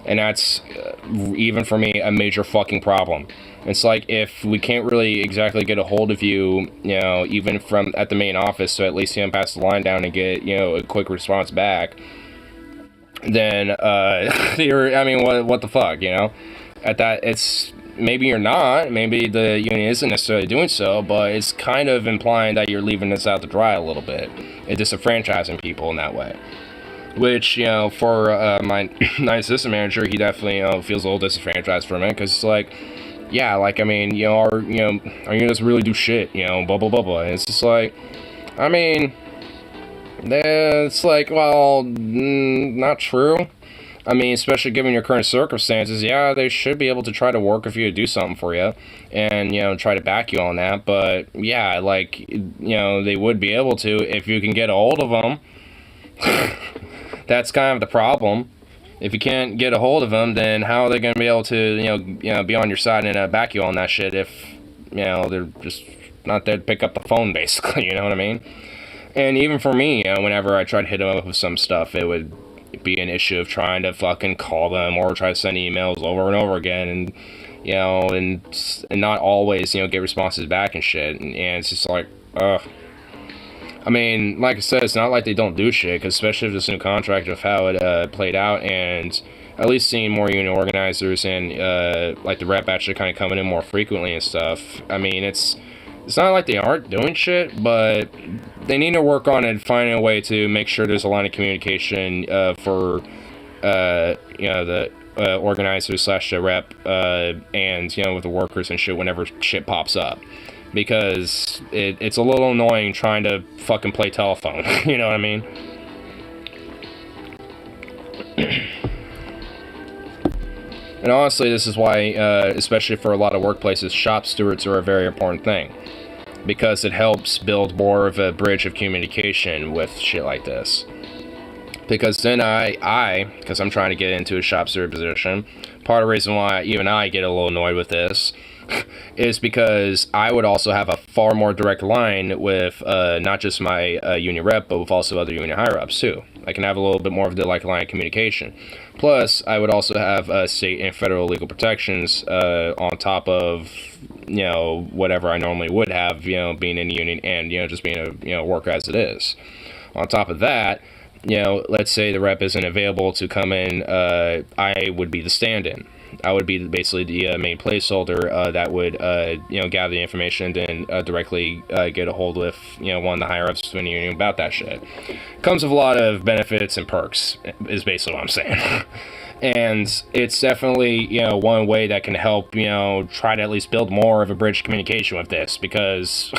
And that's, even for me, a major fucking problem. It's like, if we can't really exactly get a hold of you, even from at the main office, so at least pass the line down and get, a quick response back, then, what the fuck, At that, it's, maybe you're not, maybe the union isn't necessarily doing so, but it's kind of implying that you're leaving us out to dry a little bit, and disenfranchising people in that way. Which, for my night assistant manager, he definitely, feels a little disenfranchised from it, because it's like, yeah, like, I mean, our units really do shit, blah, blah, blah, blah. And it's just like, I mean, it's like, well, not true. I mean, especially given your current circumstances, yeah, they should be able to try to work with you to do something for you and, try to back you on that. But, yeah, like, they would be able to if you can get a hold of them. That's kind of the problem. if you can't get a hold of them, then how are they going to be able to, be on your side and back you on that shit if, they're just not there to pick up the phone, basically, you know what I mean? And even for me, whenever I tried to hit them up with some stuff, it would be an issue of trying to fucking call them or try to send emails over and over again, and, and not always, get responses back and shit, and it's just like, ugh. I mean, like I said, it's not like they don't do shit, cause especially with this new contract of how it played out, and at least seeing more union organizers and like the rep actually kind of coming in more frequently and stuff. I mean, it's not like they aren't doing shit, but they need to work on it, finding a way to make sure there's a line of communication for the organizers slash the rep and with the workers and shit whenever shit pops up. Because it's a little annoying trying to fucking play telephone. You know what I mean? And honestly, this is why, especially for a lot of workplaces, shop stewards are a very important thing. Because it helps build more of a bridge of communication with shit like this. Because then because I'm trying to get into a shop steward position, part of the reason why even I get a little annoyed with this is because I would also have a far more direct line with not just my union rep, but with also other union higher-ups too. I can have a little bit more of the line of communication. Plus, I would also have state and federal legal protections on top of whatever I normally would have, being in the union and just being a worker as it is. On top of that, let's say the rep isn't available to come in, I would be the stand-in. I would be basically the main placeholder that would, gather the information and then directly get a hold with, one of the higher-ups in the union about that shit. Comes with a lot of benefits and perks, is basically what I'm saying. And it's definitely, one way that can help, try to at least build more of a bridge of communication with this, because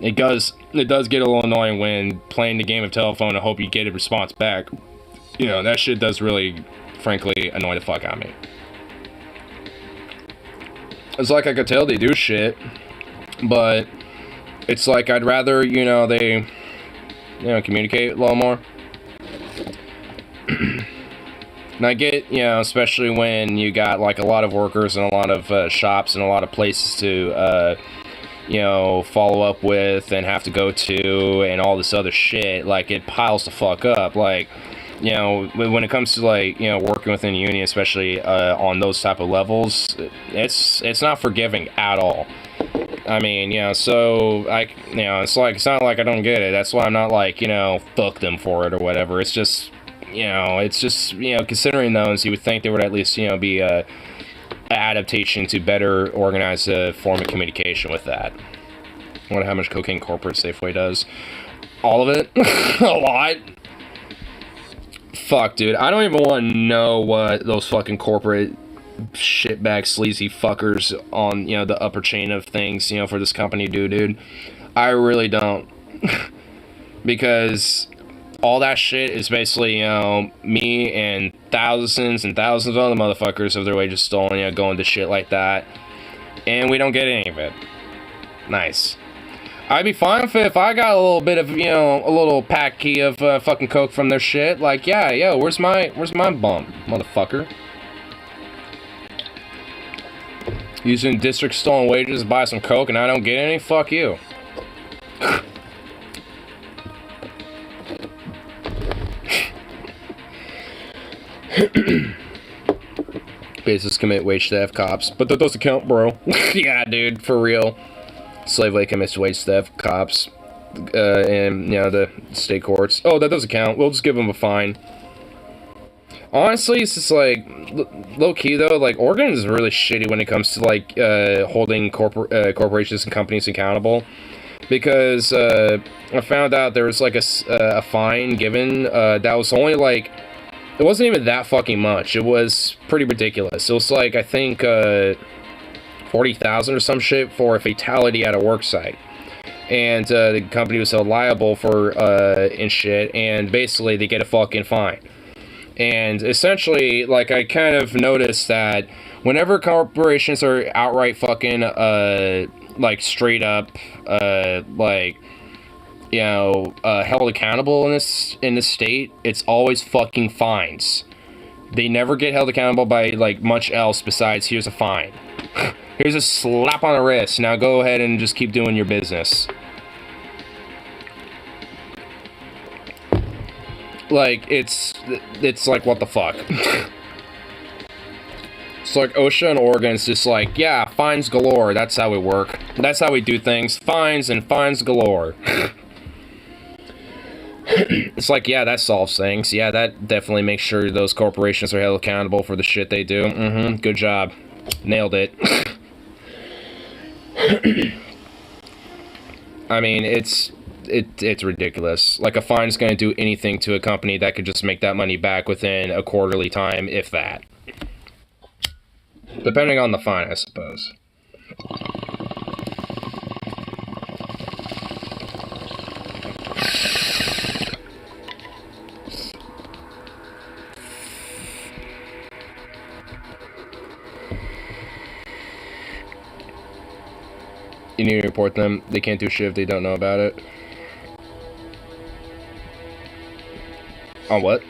it does get a little annoying when playing the game of telephone and hope you get a response back. That shit does really, frankly, annoy the fuck out of me. It's like I could tell they do shit, but it's like I'd rather, they, communicate a little more. And I get, especially when you got, like, a lot of workers and a lot of shops and a lot of places to, follow up with and have to go to and all this other shit, like, it piles the fuck up. Like, when it comes to, like, working within a union, especially on those type of levels, it's not forgiving at all. I mean, so it's not like I don't get it. That's why I'm not like, fuck them for it or whatever. It's just, considering those, you would think there would at least, be a adaptation to better organize a form of communication with that. I wonder how much cocaine corporate Safeway does. All of it? A lot? Fuck, dude. I don't even want to know what those fucking corporate shitbag sleazy fuckers on, the upper chain of things, for this company do, dude. I really don't. Because all that shit is basically, me and thousands of other motherfuckers of their wages stolen, going to shit like that. And we don't get any of it. Nice. I'd be fine if I got a little bit of, a little packy of fucking coke from their shit. Like, yeah, where's my bump, motherfucker? Using district stolen wages to buy some coke and I don't get any? Fuck you. Basis commit wage theft, cops. But that doesn't count, bro. Yeah, dude, for real. Slave labor commits wage theft, cops, and, the state courts. Oh, that doesn't count. We'll just give them a fine. Honestly, it's just, like, low-key, though, like, Oregon is really shitty when it comes to, like, holding corporations and companies accountable. Because, I found out there was, like, a fine given, that was only, like, it wasn't even that fucking much. It was pretty ridiculous. It was, like, I think, $40,000 or some shit for a fatality at a work site. And, the company was held liable for, and shit, and basically they get a fucking fine. And essentially, like, I kind of noticed that whenever corporations are outright fucking, like, straight up, like, held accountable in this state, it's always fucking fines. They never get held accountable by, like, much else besides, here's a fine. Here's a slap on the wrist. Now go ahead and just keep doing your business. Like, it's like, what the fuck? It's like OSHA and Oregon's just like, yeah, fines galore. That's how we work. That's how we do things. Fines and fines galore. It's like, yeah, that solves things. Yeah, that definitely makes sure those corporations are held accountable for the shit they do. Mm-hmm. Good job. Nailed it. I mean, it's ridiculous. Like, a fine's gonna do anything to a company that could just make that money back within a quarterly time, if that. Depending on the fine, I suppose. You need to report them. They can't do shit if they don't know about it. On what?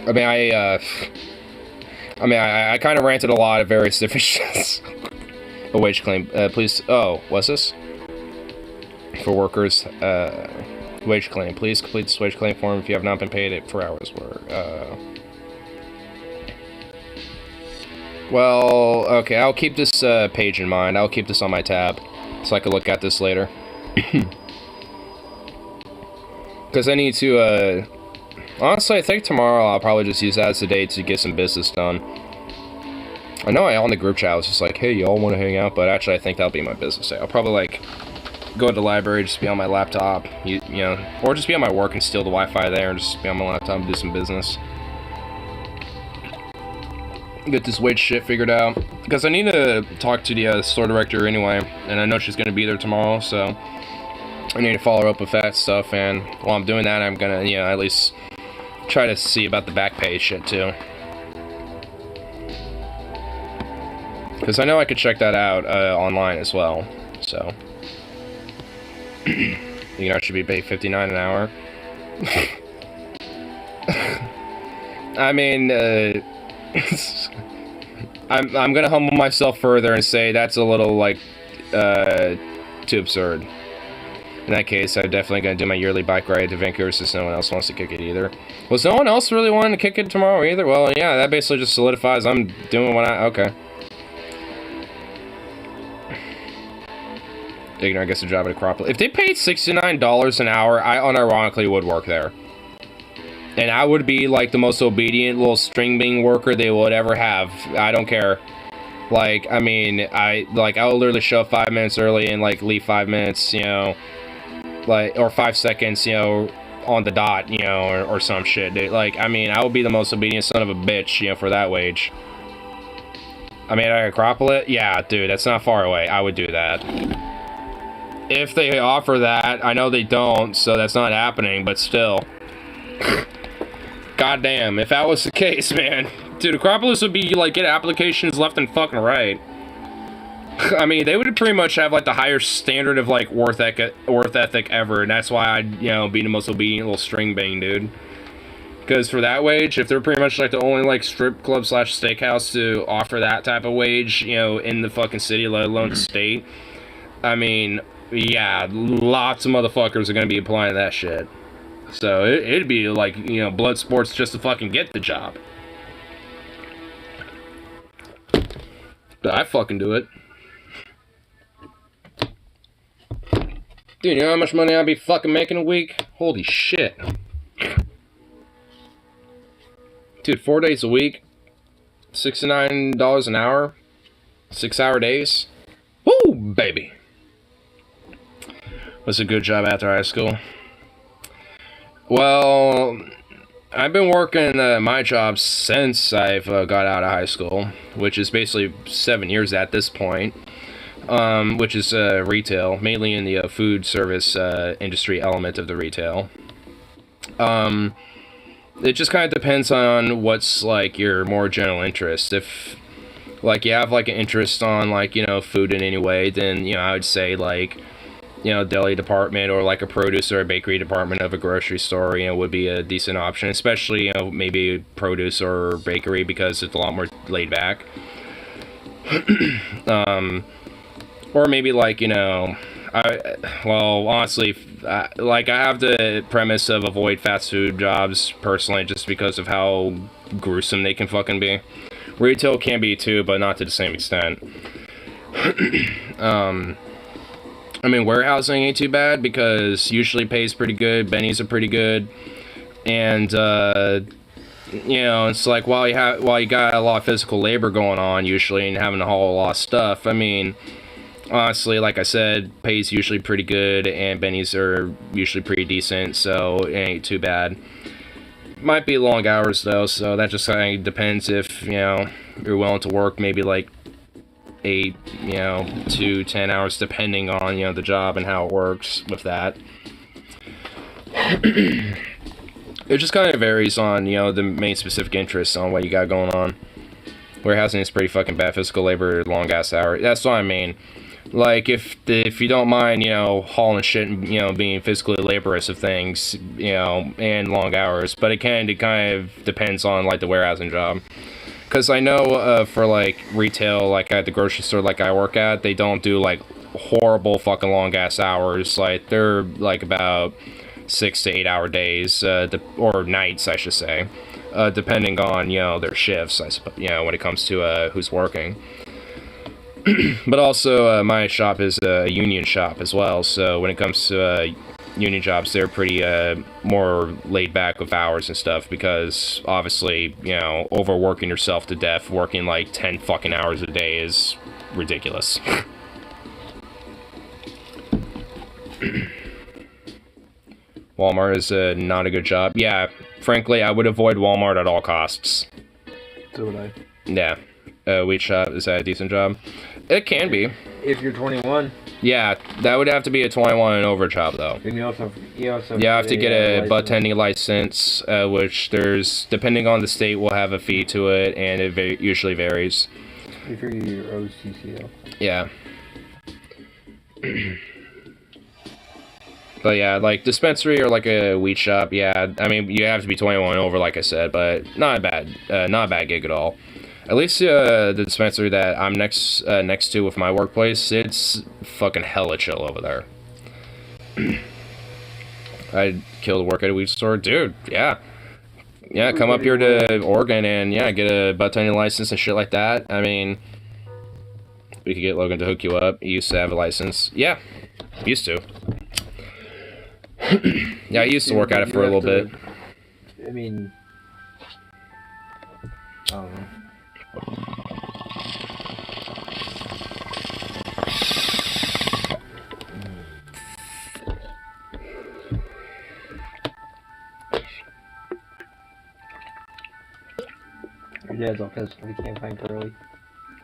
I mean, I kind of ranted a lot at various different shits. A wage claim. Please. Oh, what's this? For workers. Wage claim. Please complete this wage claim form if you have not been paid it for hours work. Well, okay, I'll keep this page in mind. I'll keep this on my tab so I can look at this later. Because I need to, honestly, I think tomorrow I'll probably just use that as a day to get some business done. I know on the group chat I was just like, hey, y'all want to hang out? But actually, I think that'll be my business day. I'll probably, like, go to the library, just be on my laptop, you know, or just be on my work and steal the Wi-Fi there and just be on my laptop and do some business. Get this wage shit figured out. Because I need to talk to the store director anyway, and I know she's going to be there tomorrow, so I need to follow up with that stuff, and while I'm doing that, I'm going to, you know, at least try to see about the back pay shit, too. Because I know I could check that out online as well, so. You know, I should be paid $59 an hour. I mean, I'm gonna humble myself further and say that's a little, like, too absurd. In that case, I'm definitely gonna do my yearly bike ride to Vancouver since no one else wants to kick it either. Was no one else really wanting to kick it tomorrow either? Well, yeah, that basically just solidifies I'm doing what I... Okay. I guess a job at Acropolis. If they paid $69 an hour, I unironically would work there. And I would be, like, the most obedient little string bean worker they would ever have. I don't care. Like, I mean, I'll literally show up 5 minutes early and, like, leave 5 minutes, you know, like, or 5 seconds, you know, on the dot, you know, or some shit, dude. Like, I mean, I would be the most obedient son of a bitch, you know, for that wage. I mean, at Acropolis? Yeah, dude, that's not far away. I would do that. If they offer that, I know they don't, so that's not happening, but still. Goddamn, if that was the case, man. Dude, Acropolis would be, like, get applications left and fucking right. I mean, they would pretty much have, like, the higher standard of, like, worth ethic ever, and that's why I'd, you know, be the most obedient little string bang, dude. Because for that wage, if they're pretty much, like, the only, like, strip club slash steakhouse to offer that type of wage, you know, in the fucking city, let alone the state, I mean, yeah, lots of motherfuckers are gonna be applying that shit. So it'd be like, you know, blood sports just to fucking get the job. But I fucking do it. Dude, you know how much money I'd be fucking making a week? Holy shit. Dude, 4 days a week, $69 an hour, 6-hour days. Woo, baby. Was a good job after high school. Well, I've been working my job since I've got out of high school, which is basically 7 years at this point, which is retail, mainly in the food service industry element of the retail. It just kind of depends on what's, like, your more general interest. If, like, you have, like, an interest on, like, you know, food in any way, then, you know, I would say, like, deli department or like a produce or a bakery department of a grocery store, would be a decent option, especially, maybe produce or bakery because it's a lot more laid back. Or maybe like, honestly, like I have the premise of avoid fast food jobs personally just because of how gruesome they can fucking be. Retail can be too, but not to the same extent. I mean, warehousing ain't too bad because usually pays pretty good. Bennies are pretty good, and it's like while you got a lot of physical labor going on usually and having to haul a lot of stuff. I mean, honestly, like I said, pays usually pretty good, and bennies are usually pretty decent, so it ain't too bad. Might be long hours though, so that just kind of depends if you're willing to work maybe like 8 to 10 hours depending on the job and how it works with that. It just kind of varies on the main specific interests on what you got going on. Warehousing is pretty fucking bad. Physical labor, long ass hours. That's what I mean. Like if you don't mind hauling shit and being physically laborious of things and long hours, but it kind of depends on like the warehousing job. Because I know for like retail, like at the grocery store like I work at, they don't do like horrible fucking long ass hours. Like they're like about 6 to 8 hour days, or nights I should say, depending on their shifts. I suppose when it comes to who's working. But also my shop is a union shop as well, so when it comes to union jobs, they're pretty more laid back with hours and stuff because obviously overworking yourself to death, working like 10 fucking hours a day is ridiculous. Walmart is not a good job. Yeah, frankly, I would avoid Walmart at all costs. So would I. Yeah. Wheat shop, is that a decent job? It can be. If you're 21. Yeah, that would have to be a 21 and over job, though. And you also have to get a butt tending license, which there's, depending on the state, will have a fee to it, and it usually varies. If you're your OCCL. Yeah. But yeah, like dispensary or like a wheat shop, yeah, I mean, you have to be 21 and over, like I said, but not a bad gig at all. At least the dispensary that I'm next to with my workplace, it's fucking hella chill over there. I'd kill to work at a weed store, dude. Yeah, come up here to Oregon and get a butt tending license and shit like that. I mean, we could get Logan to hook you up. He used to have a license. Yeah, used to. Yeah, I used to work at it for a little bit. I mean, I don't know. Your dad's all pissed off he can't find Curly.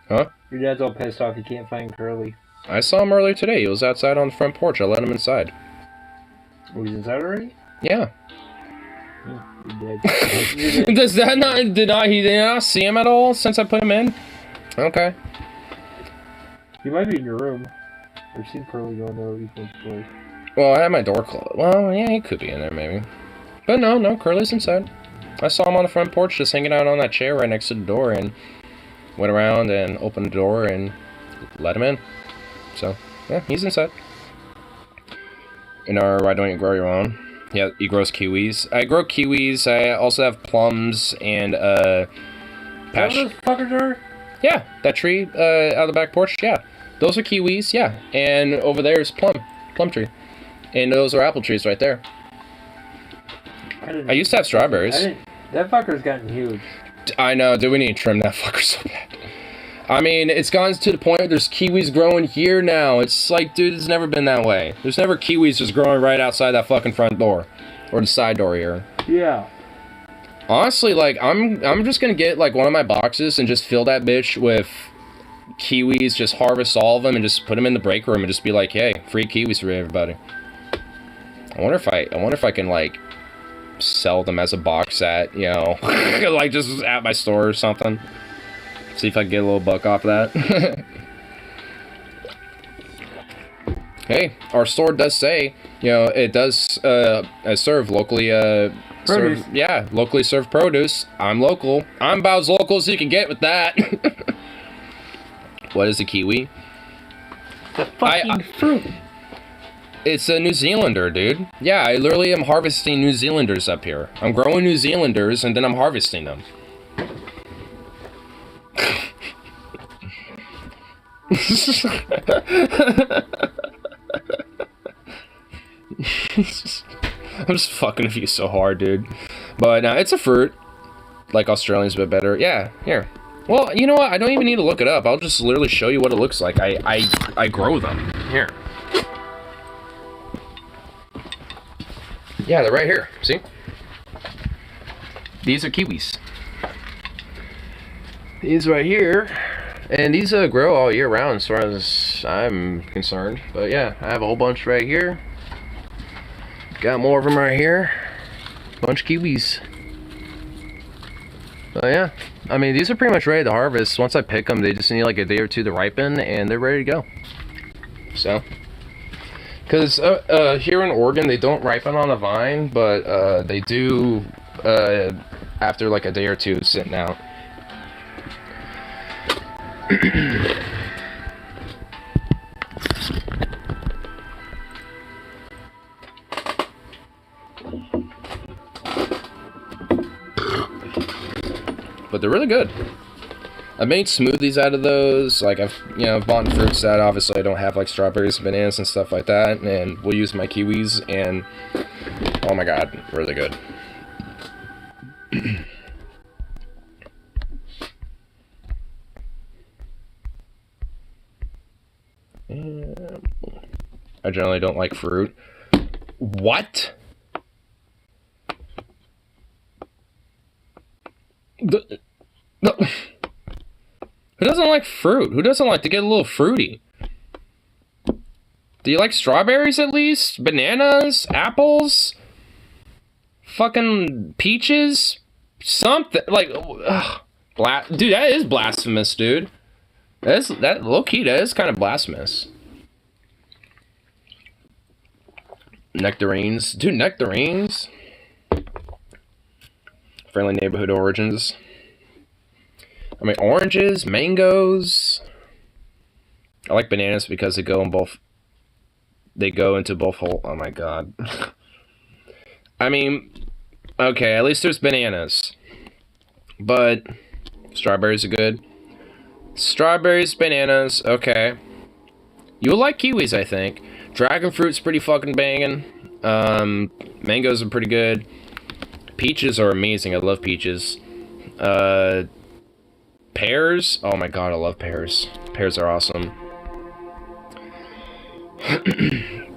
Huh? Your dad's all pissed off he can't find Curly. I saw him earlier today. He was outside on the front porch. I let him inside. Oh, he's inside already? Yeah. He Does that not? Did not see him at all since I put him in? Okay. He might be in your room. I've seen Curly going there Ethan's place. Well, I had my door closed. Well, yeah, he could be in there maybe. But no, Curly's inside. I saw him on the front porch just hanging out on that chair right next to the door and went around and opened the door and let him in. So, yeah, he's inside. Why don't you grow your own? Yeah, he grows kiwis. I grow kiwis. I also have plums and passion. Those fuckers are? Yeah, that tree out of the back porch. Yeah, those are kiwis. Yeah, and over there is plum tree, and those are apple trees right there. I used to have strawberries. That fucker's gotten huge. I know. Do we need to trim that fucker so bad? I mean, it's gotten to the point where there's kiwis growing here now. It's like, dude, it's never been that way. There's never kiwis just growing right outside that fucking front door. Or the side door here. Yeah. Honestly, like, I'm just gonna get, like, one of my boxes and just fill that bitch with kiwis, just harvest all of them and just put them in the break room and just be like, hey, free kiwis for everybody. I wonder if I can, like, sell them as a box at, like, just at my store or something. See if I can get a little buck off that. Hey, our store does say, you know, it does serve locally, locally served produce. I'm local. I'm about as local as you can get with that. What is a kiwi? It's a fucking fruit. It's a New Zealander, dude. Yeah, I literally am harvesting New Zealanders up here. I'm growing New Zealanders, and then I'm harvesting them. I'm just fucking with you so hard, dude. But it's a fruit. Like Australian's a bit better. Yeah, here. Well, you know what? I don't even need to look it up. I'll just literally show you what it looks like. I grow them. Here. Yeah, they're right here. See? These are kiwis. These right here. And these grow all year round as far as I'm concerned. But yeah, I have a whole bunch right here. Got more of them right here. Bunch of kiwis. So yeah, I mean, these are pretty much ready to harvest. Once I pick them, they just need like a day or two to ripen, and they're ready to go. So, because here in Oregon, they don't ripen on a vine, but they do after like a day or two sitting out. But they're really good. I made smoothies out of those. Like I've bought fruits that obviously I don't have, like strawberries, bananas, and stuff like that. And we'll use my kiwis, and oh my god, really good. I generally don't like fruit. What? No. Who doesn't like fruit? Who doesn't like to get a little fruity? Do you like strawberries at least? Bananas? Apples? Fucking peaches? Something like, dude, that is blasphemous, dude. That low key, that is kind of blasphemous. Nectarines, dude, nectarines. Friendly neighborhood origins. I mean, oranges, mangoes. I like bananas because they go in both. They go into both whole. Oh my god. I mean, okay, at least there's bananas. But strawberries are good. Strawberries, bananas, okay. You'll like kiwis, I think. Dragon fruit's pretty fucking banging. Mangoes are pretty good. Peaches are amazing. I love peaches. Pears. Oh my god, I love pears. Pears are awesome.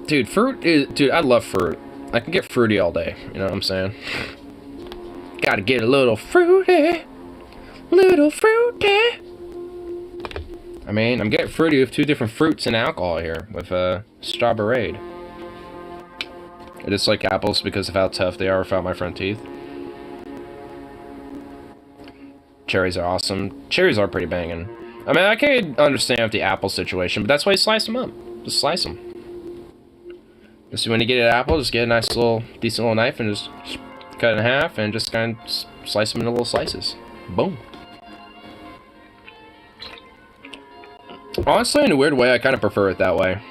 Dude, fruit is... Dude, I love fruit. I can get fruity all day. You know what I'm saying? Gotta get a little fruity. Little fruity. I mean, I'm getting fruity with two different fruits and alcohol here. With strawberry. I just like apples because of how tough they are without my front teeth. Cherries are awesome. Cherries are pretty banging. I mean, I can understand with the apple situation, but that's why you slice them up. Just slice them. Just when you get an apple, just get a nice little, decent little knife and just cut it in half and just kind of slice them into little slices. Boom. Honestly, in a weird way, I kind of prefer it that way.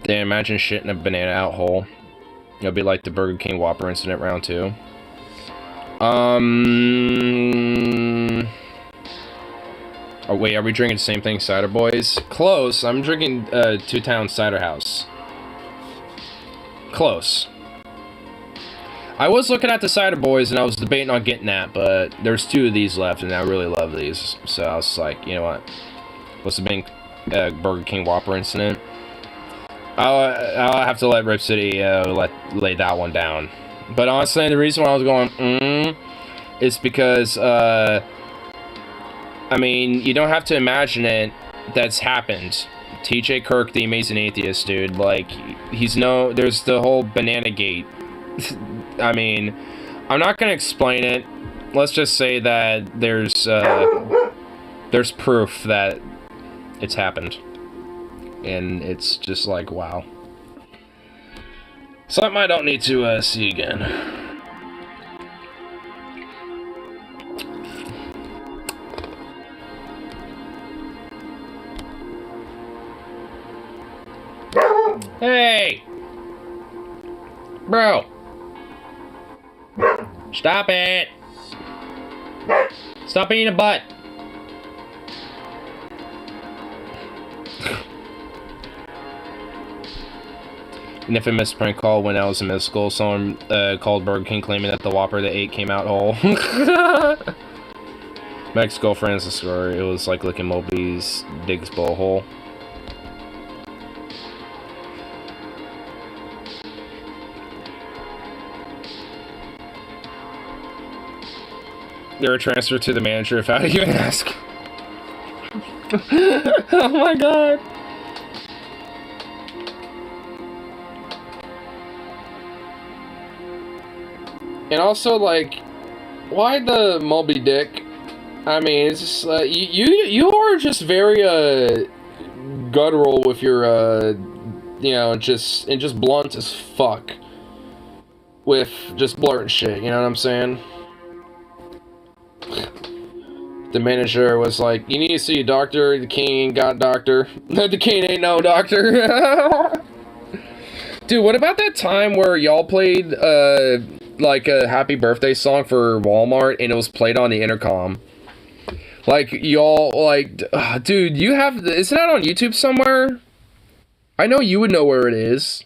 Then imagine shitting a banana out whole. It'll be like the Burger King Whopper incident round 2. Oh wait, are we drinking the same thing, Cider Boys? Close. I'm drinking Two Town Cider House. Close. I was looking at the Cider Boys and I was debating on getting that, but there's 2 of these left and I really love these. So I was like, you know what? What's the big Burger King Whopper incident? I'll have to let Rip City lay that one down. But honestly, the reason why I was going, is because, I mean, you don't have to imagine it. That's happened. TJ Kirk, the Amazing Atheist, dude, like, there's the whole banana gate. I mean, I'm not gonna explain it. Let's just say that there's proof that it's happened. and it's just like, wow. Something I don't need to see again. Hey! Bro! Stop it! Stop eating a butt! An infamous prank call when I was in middle school. Someone called Burger King claiming that the Whopper they ate came out whole. My ex-girlfriend's the story. It was like licking Moby's Diggs blowhole. They were transferred to the manager without even asking. Oh my god. And also, like, why the Moby Dick? I mean, it's just, you are just very, guttural with your, you know, just blunt as fuck. With just blurting shit, you know what I'm saying? The manager was like, you need to see a doctor, the king ain't got a doctor. The king ain't no doctor. Dude, what about that time where y'all played, like a happy birthday song for Walmart and it was played on the intercom? Like, y'all, like, dude, you have, isn't that on YouTube somewhere? I know you would know where it is.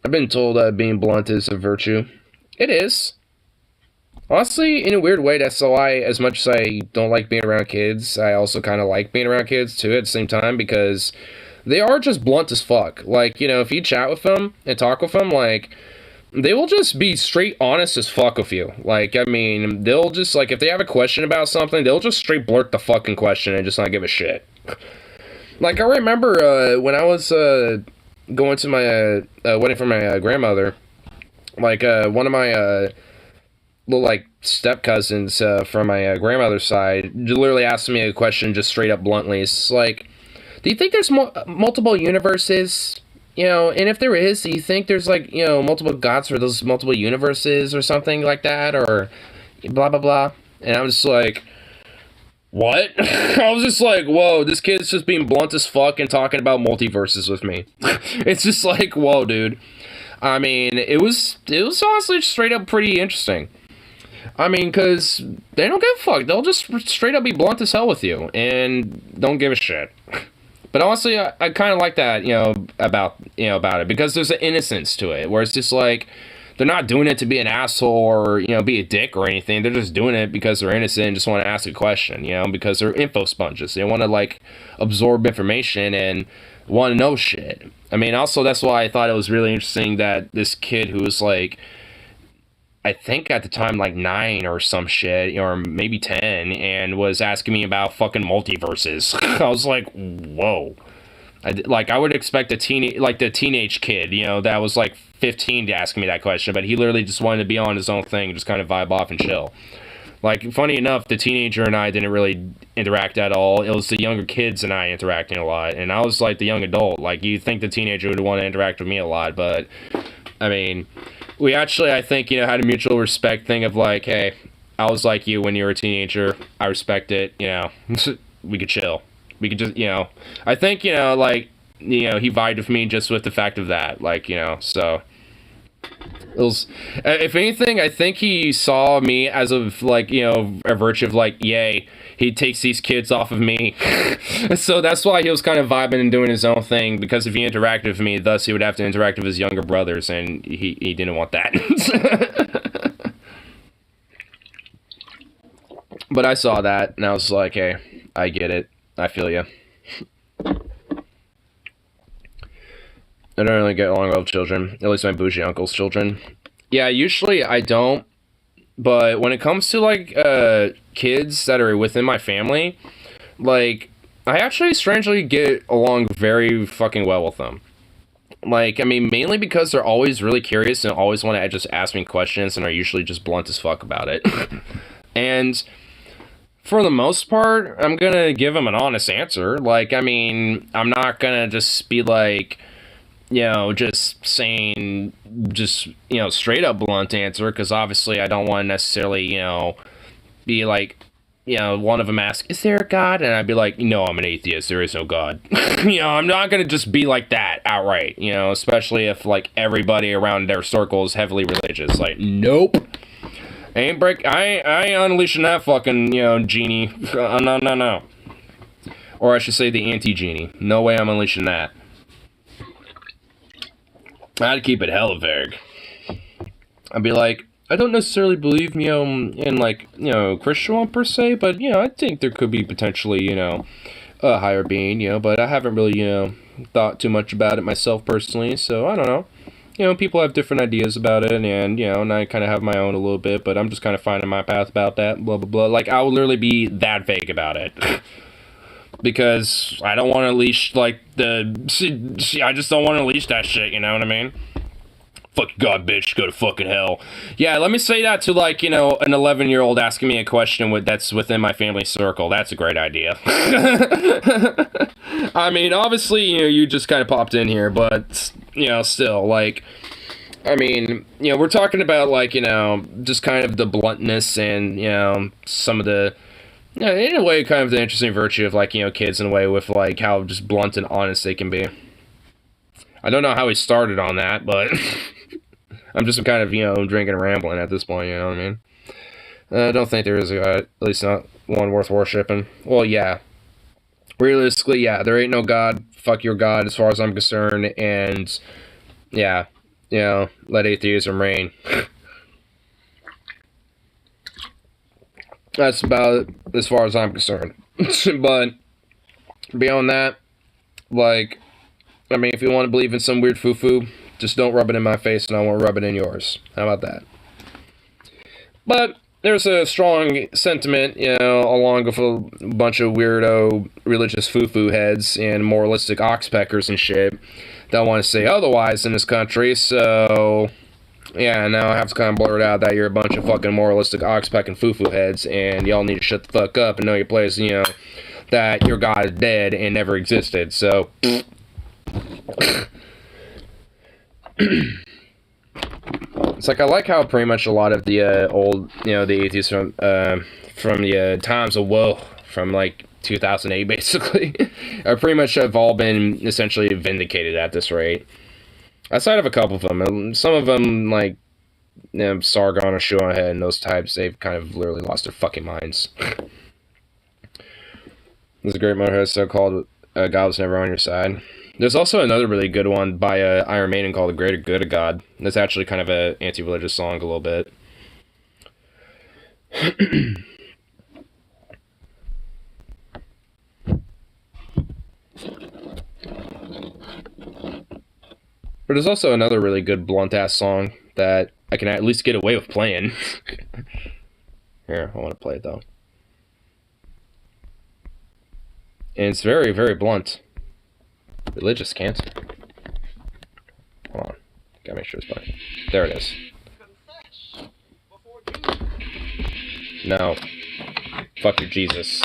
I've been told that being blunt is a virtue. It is. Honestly, in a weird way, that's why, as much as I don't like being around kids, I also kind of like being around kids, too, at the same time, because they are just blunt as fuck. Like, you know, if you chat with them and talk with them, like, they will just be straight honest as fuck with you. Like, I mean, they'll just, like, if they have a question about something, they'll just straight blurt the fucking question and just not give a shit. Like, I remember, when I was, going to my, wedding for my, grandmother, like, one of my, little, like, step cousins from my grandmother's side literally asked me a question just straight up bluntly. It's like, do you think there's multiple universes? You know, and if there is, do you think there's, like, you know, multiple gods for those multiple universes or something like that? Or blah, blah, blah. And I was just like, what? I was just like, whoa, this kid's just being blunt as fuck and talking about multiverses with me. It's just like, whoa, dude. I mean, it was honestly straight up pretty interesting. I mean, because they don't give a fuck. They'll just straight up be blunt as hell with you and don't give a shit. But honestly, I kind of like that, about it, because there's an innocence to it, where it's just like, they're not doing it to be an asshole or, be a dick or anything. They're just doing it because they're innocent and just want to ask a question, because they're info sponges. They want to, like, absorb information and want to know shit. I mean, also, that's why I thought it was really interesting that this kid who was, like, I think at the time, like, 9 or some shit, or maybe 10, and was asking me about fucking multiverses. I was like, whoa. I would expect the teenage kid, that was, like, 15 to ask me that question, but he literally just wanted to be on his own thing and just kind of vibe off and chill. Like, funny enough, the teenager and I didn't really interact at all. It was the younger kids and I interacting a lot, and I was, like, the young adult. Like, you'd think the teenager would want to interact with me a lot, but, I mean, we actually, I think, had a mutual respect thing of, like, hey, I was like you when you were a teenager. I respect it, we could chill. We could just, I think, he vibed with me just with the fact of that, like, so. It was, if anything, I think he saw me as of, like, a virtue of, like, yay, he takes these kids off of me. So that's why he was kind of vibing and doing his own thing, because if he interacted with me, thus he would have to interact with his younger brothers, and he didn't want that. But I saw that, and I was like, hey, I get it. I feel you. I don't really get along with children, at least my bougie uncle's children. Yeah, usually I don't, but when it comes to, like, kids that are within my family, like, I actually strangely get along very fucking well with them. Like, I mean, mainly because they're always really curious and always want to just ask me questions and are usually just blunt as fuck about it. And For the most part, I'm gonna give him an honest answer. Like, I mean, I'm not gonna just be like, just saying, straight up blunt answer, because obviously I don't want to necessarily, be like, one of them ask, is there a God? And I'd be like, no, I'm an atheist. There is no God. I'm not going to just be like that outright, especially if, like, everybody around their circle is heavily religious. Like, nope. I ain't unleashing that fucking, genie. No. Or I should say the anti-genie. No way I'm unleashing that. I'd keep it hella vague. I'd be like, I don't necessarily believe, in, like, Christian one per se, but, I think there could be potentially, a higher being, but I haven't really, thought too much about it myself personally, so I don't know. People have different ideas about it, and, and I kind of have my own a little bit, but I'm just kind of finding my path about that, blah, blah, blah. Like, I would literally be that vague about it. Because I don't want to unleash, like, I just don't want to unleash that shit, you know what I mean? Fuck God, bitch, go to fucking hell. Yeah, let me say that to, like, an 11-year-old asking me a question that's within my family circle. That's a great idea. I mean, obviously, you just kind of popped in here, but, still, like, I mean, we're talking about, like, just kind of the bluntness and, some of the, in a way, kind of the interesting virtue of, like, kids in a way with, like, how just blunt and honest they can be. I don't know how he started on that, but I'm just kind of, drinking and rambling at this point, you know what I mean? I don't think there is a God, at least not one worth worshipping. Well, yeah. Realistically, yeah, there ain't no God. Fuck your God, as far as I'm concerned, and, yeah, let atheism reign. That's about it, as far as I'm concerned. But, beyond that, like, I mean, if you want to believe in some weird foo-foo, just don't rub it in my face and I won't rub it in yours. How about that? But there's a strong sentiment, along with a bunch of weirdo religious foo-foo heads and moralistic oxpeckers and shit that want to say otherwise in this country, so yeah, now I have to kind of blurt out that you're a bunch of fucking moralistic oxpecking foo-foo heads and y'all need to shut the fuck up and know your place, that your God is dead and never existed, so it's like I like how pretty much a lot of the old, the atheists from the times of woe from like 2008 basically are pretty much have all been essentially vindicated at this rate. Outside of a couple of them, some of them like Sargon or Shuahead and those types, they've kind of literally lost their fucking minds. There's a great Motorhead so called God Was Never On Your Side. There's also another really good one by Iron Maiden called The Greater Good of God. That's actually kind of an anti-religious song a little bit. But there's also another really good blunt-ass song that I can at least get away with playing. Here, I want to play it though. And it's very, very blunt. Religious cancer. Hold on. Gotta make sure it's fine. There it is. No. Fuck your Jesus.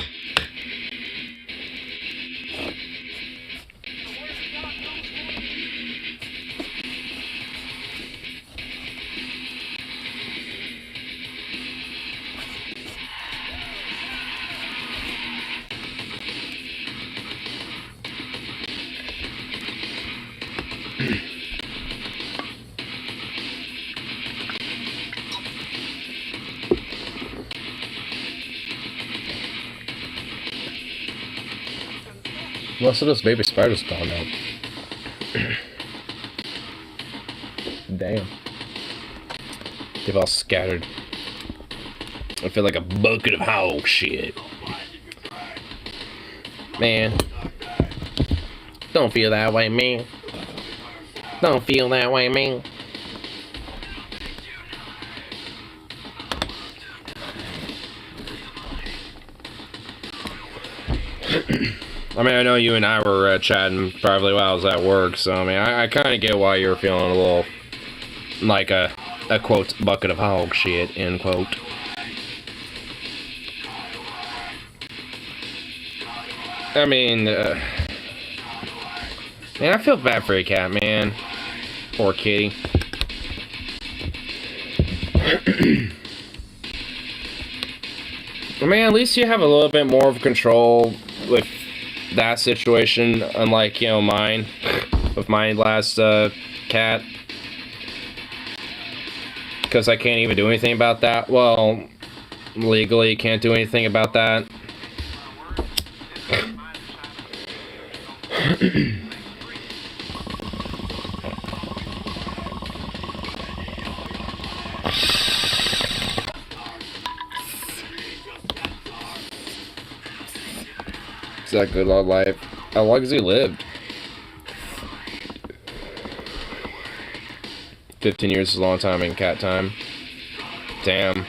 Most of those baby spiders gone now. Damn. They've all scattered. I feel like a bucket of hog shit. Man. Don't feel that way, man. Don't feel that way, man. I mean, I know you and I were chatting probably while I was at work, so I mean, I kind of get why you were feeling a little like a quote bucket of hog shit, end quote. I mean, man, I feel bad for your cat, man. Poor kitty. I mean, at least you have a little bit more of control with that situation, unlike, you know, mine. With my last cat. Because I can't even do anything about that. Well, legally can't do anything about that. Is that good old life? How long has he lived? 15 years is a long time in cat time. Damn.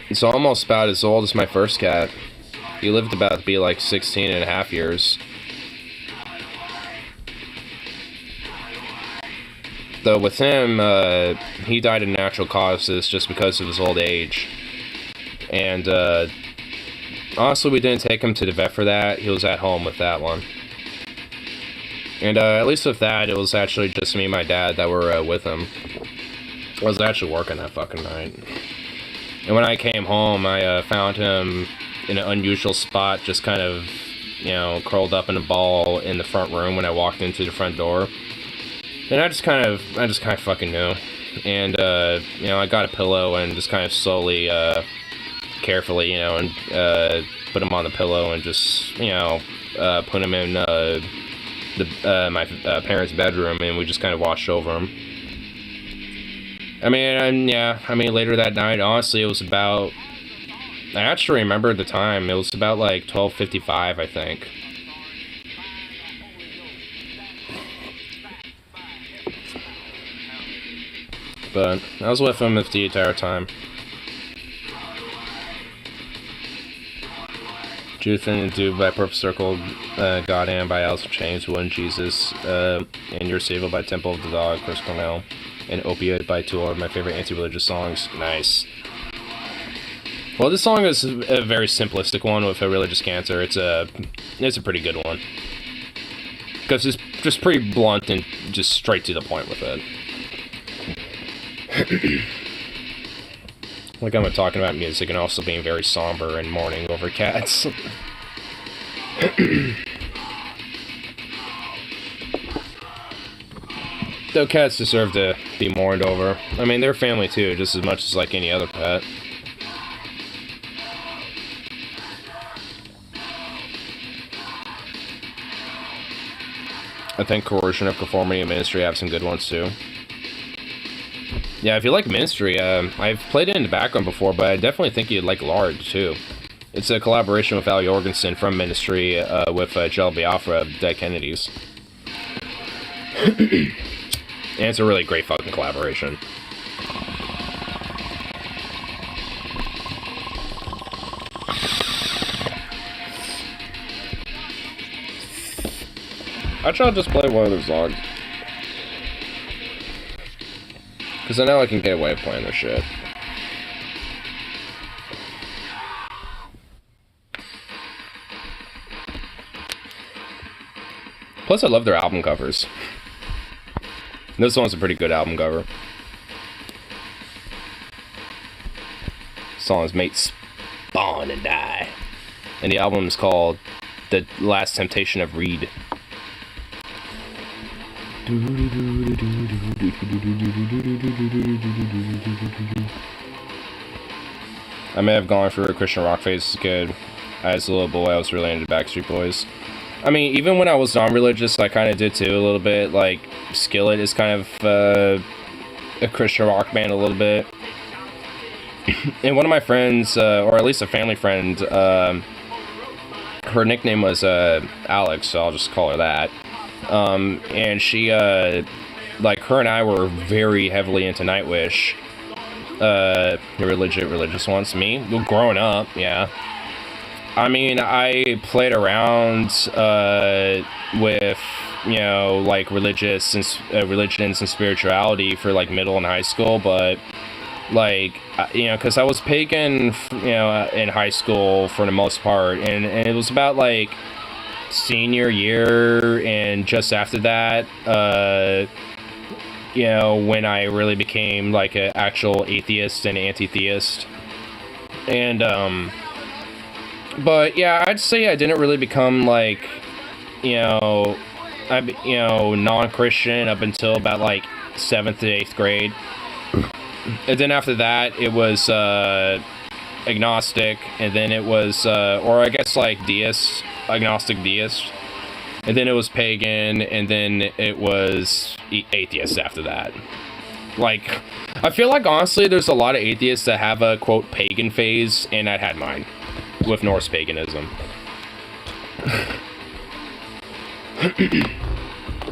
It's almost about as old as my first cat. He lived about to be like 16 and a half years. Though with him, he died of natural causes just because of his old age. And honestly, we didn't take him to the vet for that. He was at home with that one. And at least with that, it was actually just me and my dad that were with him. I was actually working that fucking night. And when I came home, I found him in an unusual spot, just kind of, you know, curled up in a ball in the front room when I walked into the front door. And I just kind of fucking knew. And, you know, I got a pillow and just kind of slowly, carefully, you know, and put him on the pillow and just, you know, put him in my parents' bedroom, and we just kind of watched over him. I mean, yeah, I mean, later that night, honestly, it was about, I actually remember the time, it was about like 12:55, I think. But I was with him the entire time. Truth and Do by Perfect Circle, God Am by Alice in Chains, One Jesus, and You're Saved by Temple of the Dog, Chris Cornell, and Opioid by Tool are my favorite anti-religious songs. Nice. Well, this song is a very simplistic one with a religious cancer. It's a pretty good one. Because it's just pretty blunt and just straight to the point with it. Like I'm talking about music and also being very somber and mourning over cats. Though cats deserve to be mourned over. I mean, they're family too, just as much as like any other pet. I think Coercion of Conformity and Ministry have some good ones too. Yeah, if you like Ministry, I've played it in the background before, but I definitely think you'd like Large, too. It's a collaboration with Al Jorgensen from Ministry with Jell Biafra of Dead Kennedys. And it's a really great fucking collaboration. I try to just play one of their songs. Because I know I can get away with playing this shit. Plus, I love their album covers. This one's a pretty good album cover. The song is Mate Spawn and Die. And the album is called The Last Temptation of Reed. I may have gone through a Christian rock phase as a kid. As a little boy, I was really into Backstreet Boys. I mean, even when I was non-religious, I kind of did too, a little bit. Like, Skillet is kind of a Christian rock band a little bit. And one of my friends, or at least a family friend, her nickname was Alex, so I'll just call her that. And she, like, her and I were very heavily into Nightwish. Religious ones. Me, growing up, yeah. I mean, I played around, with, you know, like, religions and spirituality for, like, middle and high school, but Like, you know, because I was pagan, you know, in high school for the most part, and it was about like senior year and just after that, you know, when I really became like an actual atheist and anti-theist. And but yeah, I'd say I didn't really become like, you know, non-Christian up until about like 7th to 8th grade. And then after that, it was agnostic, and then it was, or I guess like deist, agnostic deist. And then it was pagan, and then it was atheist after that. Like, I feel like honestly, there's a lot of atheists that have a quote pagan phase, and I had mine with Norse paganism.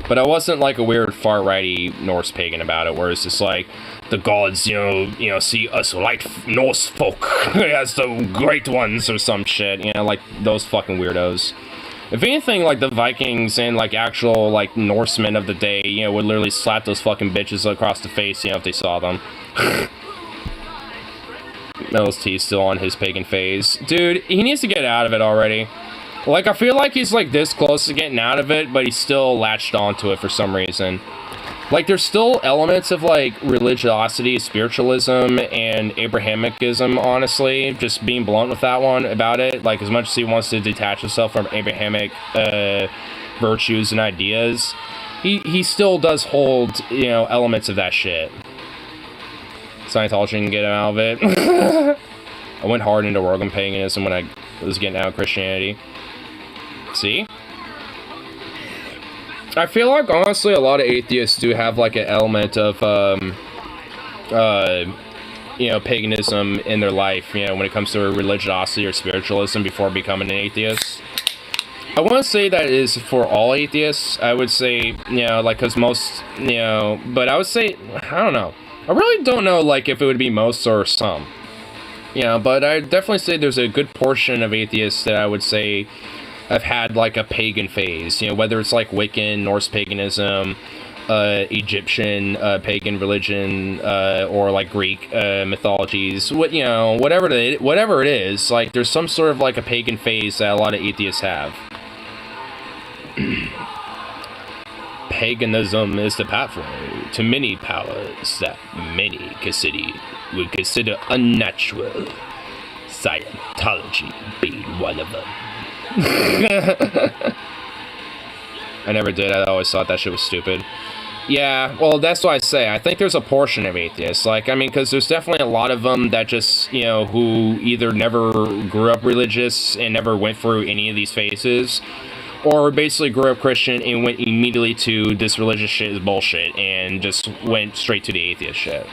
But I wasn't like a weird far-righty Norse pagan about it, where it's just like, the gods, you know, see us light Norse folk as the great ones or some shit, you know, like those fucking weirdos. If anything, like the Vikings and like actual like Norsemen of the day, you know, would literally slap those fucking bitches across the face, you know, if they saw them. Mills T still on his pagan phase. Dude, he needs to get out of it already. Like, I feel like he's like this close to getting out of it, but he's still latched onto it for some reason. Like, there's still elements of, like, religiosity, spiritualism, and Abrahamicism, honestly. Just being blunt with that one about it. Like, as much as he wants to detach himself from Abrahamic virtues and ideas, he still does hold, you know, elements of that shit. Scientology can get him out of it. I went hard into Rogan paganism when I was getting out of Christianity. See? I feel like, honestly, a lot of atheists do have, like, an element of, you know, paganism in their life, you know, when it comes to religiosity or spiritualism before becoming an atheist. I wouldn't say that is for all atheists. I would say, you know, like, because most, you know, but I would say, I don't know. I really don't know, like, if it would be most or some. You know, but I'd definitely say there's a good portion of atheists that I would say I've had like a pagan phase, you know, whether it's like Wiccan, Norse paganism, Egyptian pagan religion, or like Greek mythologies, you know, whatever it is, like there's some sort of like a pagan phase that a lot of atheists have. Paganism is the pathway to many powers that many would consider unnatural, Scientology being one of them. I never did. I always thought that shit was stupid. Yeah, well, that's what I say. I think there's a portion of atheists. Like, I mean, because there's definitely a lot of them that just, you know, who either never grew up religious and never went through any of these phases, or basically grew up Christian and went immediately to this religious shit is bullshit and just went straight to the atheist shit.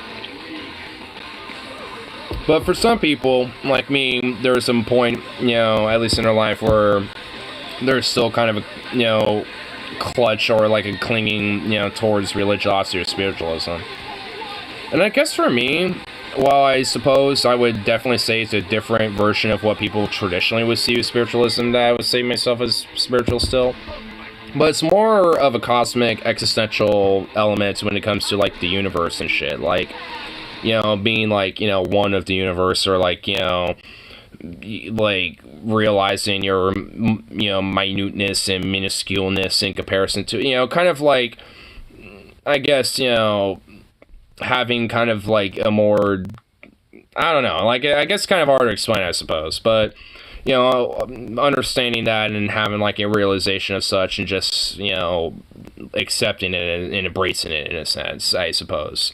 But for some people, like me, there's some point, you know, at least in their life, where there's still kind of a, you know, clutch or like a clinging, you know, towards religiosity or spiritualism. And I guess for me, while I suppose I would definitely say it's a different version of what people traditionally would see as spiritualism, that I would say myself as spiritual still. But it's more of a cosmic, existential element when it comes to, like, the universe and shit. Like, you know, being, like, you know, one of the universe, or, like, you know, like, realizing your, you know, minuteness and minusculeness in comparison to, you know, kind of like, I guess, you know, having kind of, like, a more, I don't know, like, I guess kind of hard to explain, I suppose, but, you know, understanding that and having, like, a realization of such and just, you know, accepting it and embracing it in a sense, I suppose.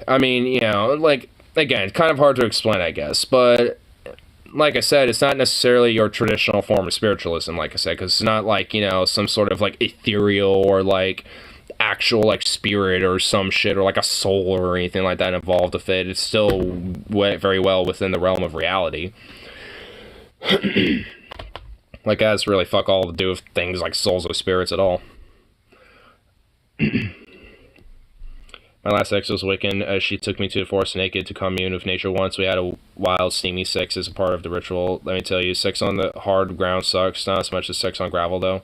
I mean, you know, like, again, it's kind of hard to explain, I guess, but like I said, it's not necessarily your traditional form of spiritualism, like I said, because it's not like, you know, some sort of, like, ethereal or, like, actual, like, spirit or some shit, or, like, a soul or anything like that involved with it. It's still very well within the realm of reality. Like, that has really fuck all to do with things like souls or spirits at all. My last ex was Wiccan. She took me to the forest naked to commune with nature once. We had a wild, steamy sex as a part of the ritual. Let me tell you, sex on the hard ground sucks. Not as much as sex on gravel, though.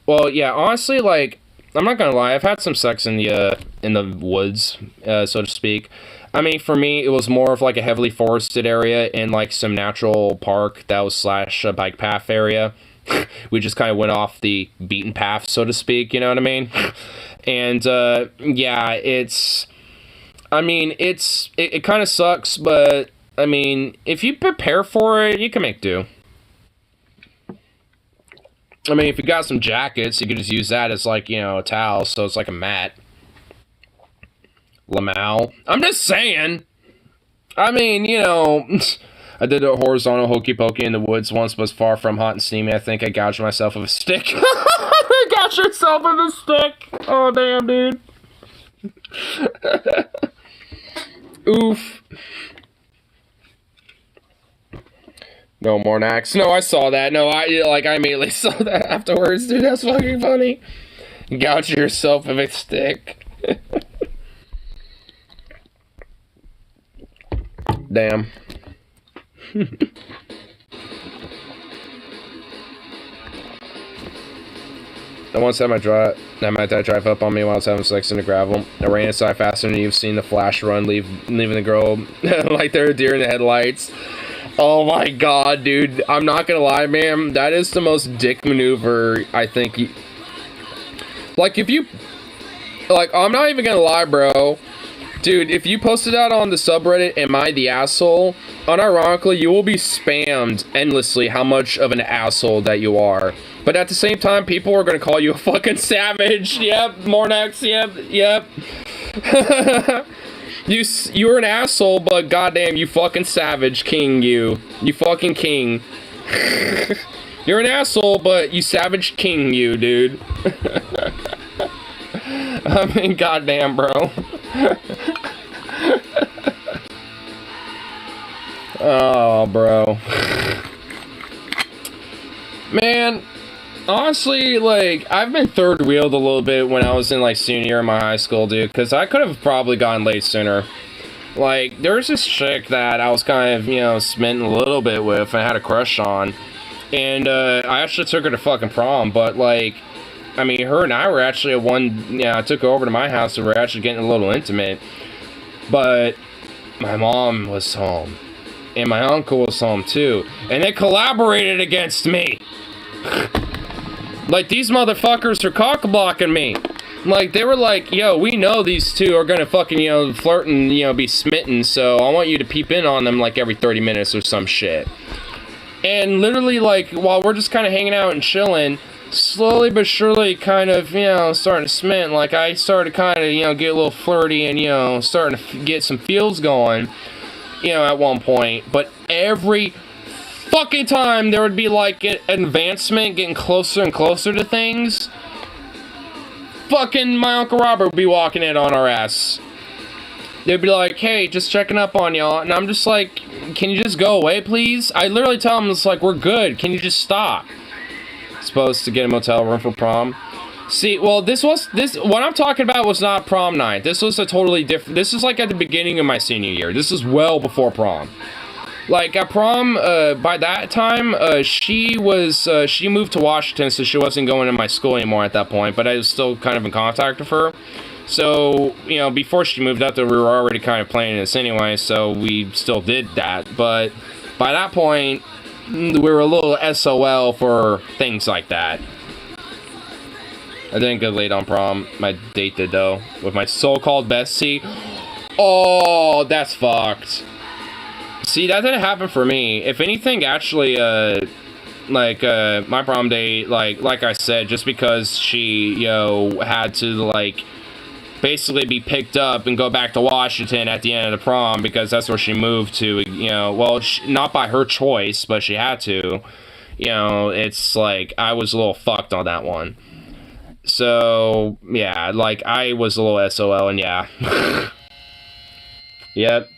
Well, yeah, honestly, like, I'm not gonna lie. I've had some sex in the woods, so to speak. I mean, for me, it was more of like a heavily forested area in like some natural park that was slash a bike path area. We just kind of went off the beaten path, so to speak, you know what I mean? And yeah, it kind of sucks, but I mean, if you prepare for it, you can make do. I mean, if you got some jackets, you could just use that as like, you know, a towel, so it's like a mat. Lamau. I'm just saying. I mean, you know, I did a horizontal hokey pokey in the woods once, but it's far from hot and steamy. I think I gouged myself with a stick. You got yourself with a stick. Oh, damn, dude. Oof. No more Nax. No, I saw that. No, I immediately saw that afterwards, dude. That's fucking funny. Gouge yourself with a stick. Damn. I once had my dad drive up on me while I was having sex in the gravel. I ran inside faster than you've seen the Flash run, leaving the girl like they're a deer in the headlights. Oh my god, dude. I'm not gonna lie, man. That is the most dick maneuver, I think. Like, if you... Like, I'm not even gonna lie, bro. Dude, if you posted that on the subreddit, Am I the Asshole? Unironically, you will be spammed endlessly how much of an asshole that you are. But at the same time, people are gonna call you a fucking savage. Yep, Mornex, yep. You're an asshole, but goddamn, you fucking savage king, you fucking king. You're an asshole, but you savage king, you, dude. I mean, goddamn, bro. Oh, bro. Man, honestly, like, I've been third wheeled a little bit when I was in, like, senior year in my high school, dude, because I could have probably gotten laid sooner. Like, there's this chick that I was kind of, you know, smitten a little bit with and I had a crush on, and I actually took her to fucking prom, but, like, I mean, her and I were actually I took her over to my house and we were actually getting a little intimate, but my mom was home, and my uncle was home too, and they collaborated against me. Like, these motherfuckers are cock-blocking me. Like, they were like, yo, we know these two are gonna fucking, you know, flirt and, you know, be smitten, so I want you to peep in on them, like, every 30 minutes or some shit. And literally, like, while we're just kind of hanging out and chilling, slowly but surely kind of, you know, starting to smitten. Like, I started to kind of, you know, get a little flirty and, you know, starting to get some feels going, you know, at one point. But every fucking time there would be, like, an advancement getting closer and closer to things, fucking my Uncle Robert would be walking in on our ass. They'd be like, hey, just checking up on y'all. And I'm just like, can you just go away, please? I literally tell them, it's like, we're good. Can you just stop? Supposed to get a motel room for prom. See, well, what I'm talking about was not prom night. This was a totally different, this is like at the beginning of my senior year. This is well before prom. Like, at prom, by that time, she moved to Washington, so she wasn't going to my school anymore at that point, but I was still kind of in contact with her. So, you know, before she moved out there, we were already kind of planning this anyway, so we still did that. But by that point, we were a little SOL for things like that. I didn't get laid on prom. My date did, though, with my so-called bestie. Oh, that's fucked. See, that didn't happen for me. If anything, actually, my prom date, like I said, just because she, you know, had to, like, basically be picked up and go back to Washington at the end of the prom because that's where she moved to, you know, well, not by her choice, but she had to, you know, it's like, I was a little fucked on that one. So, yeah, like, I was a little SOL, and yeah. Yep.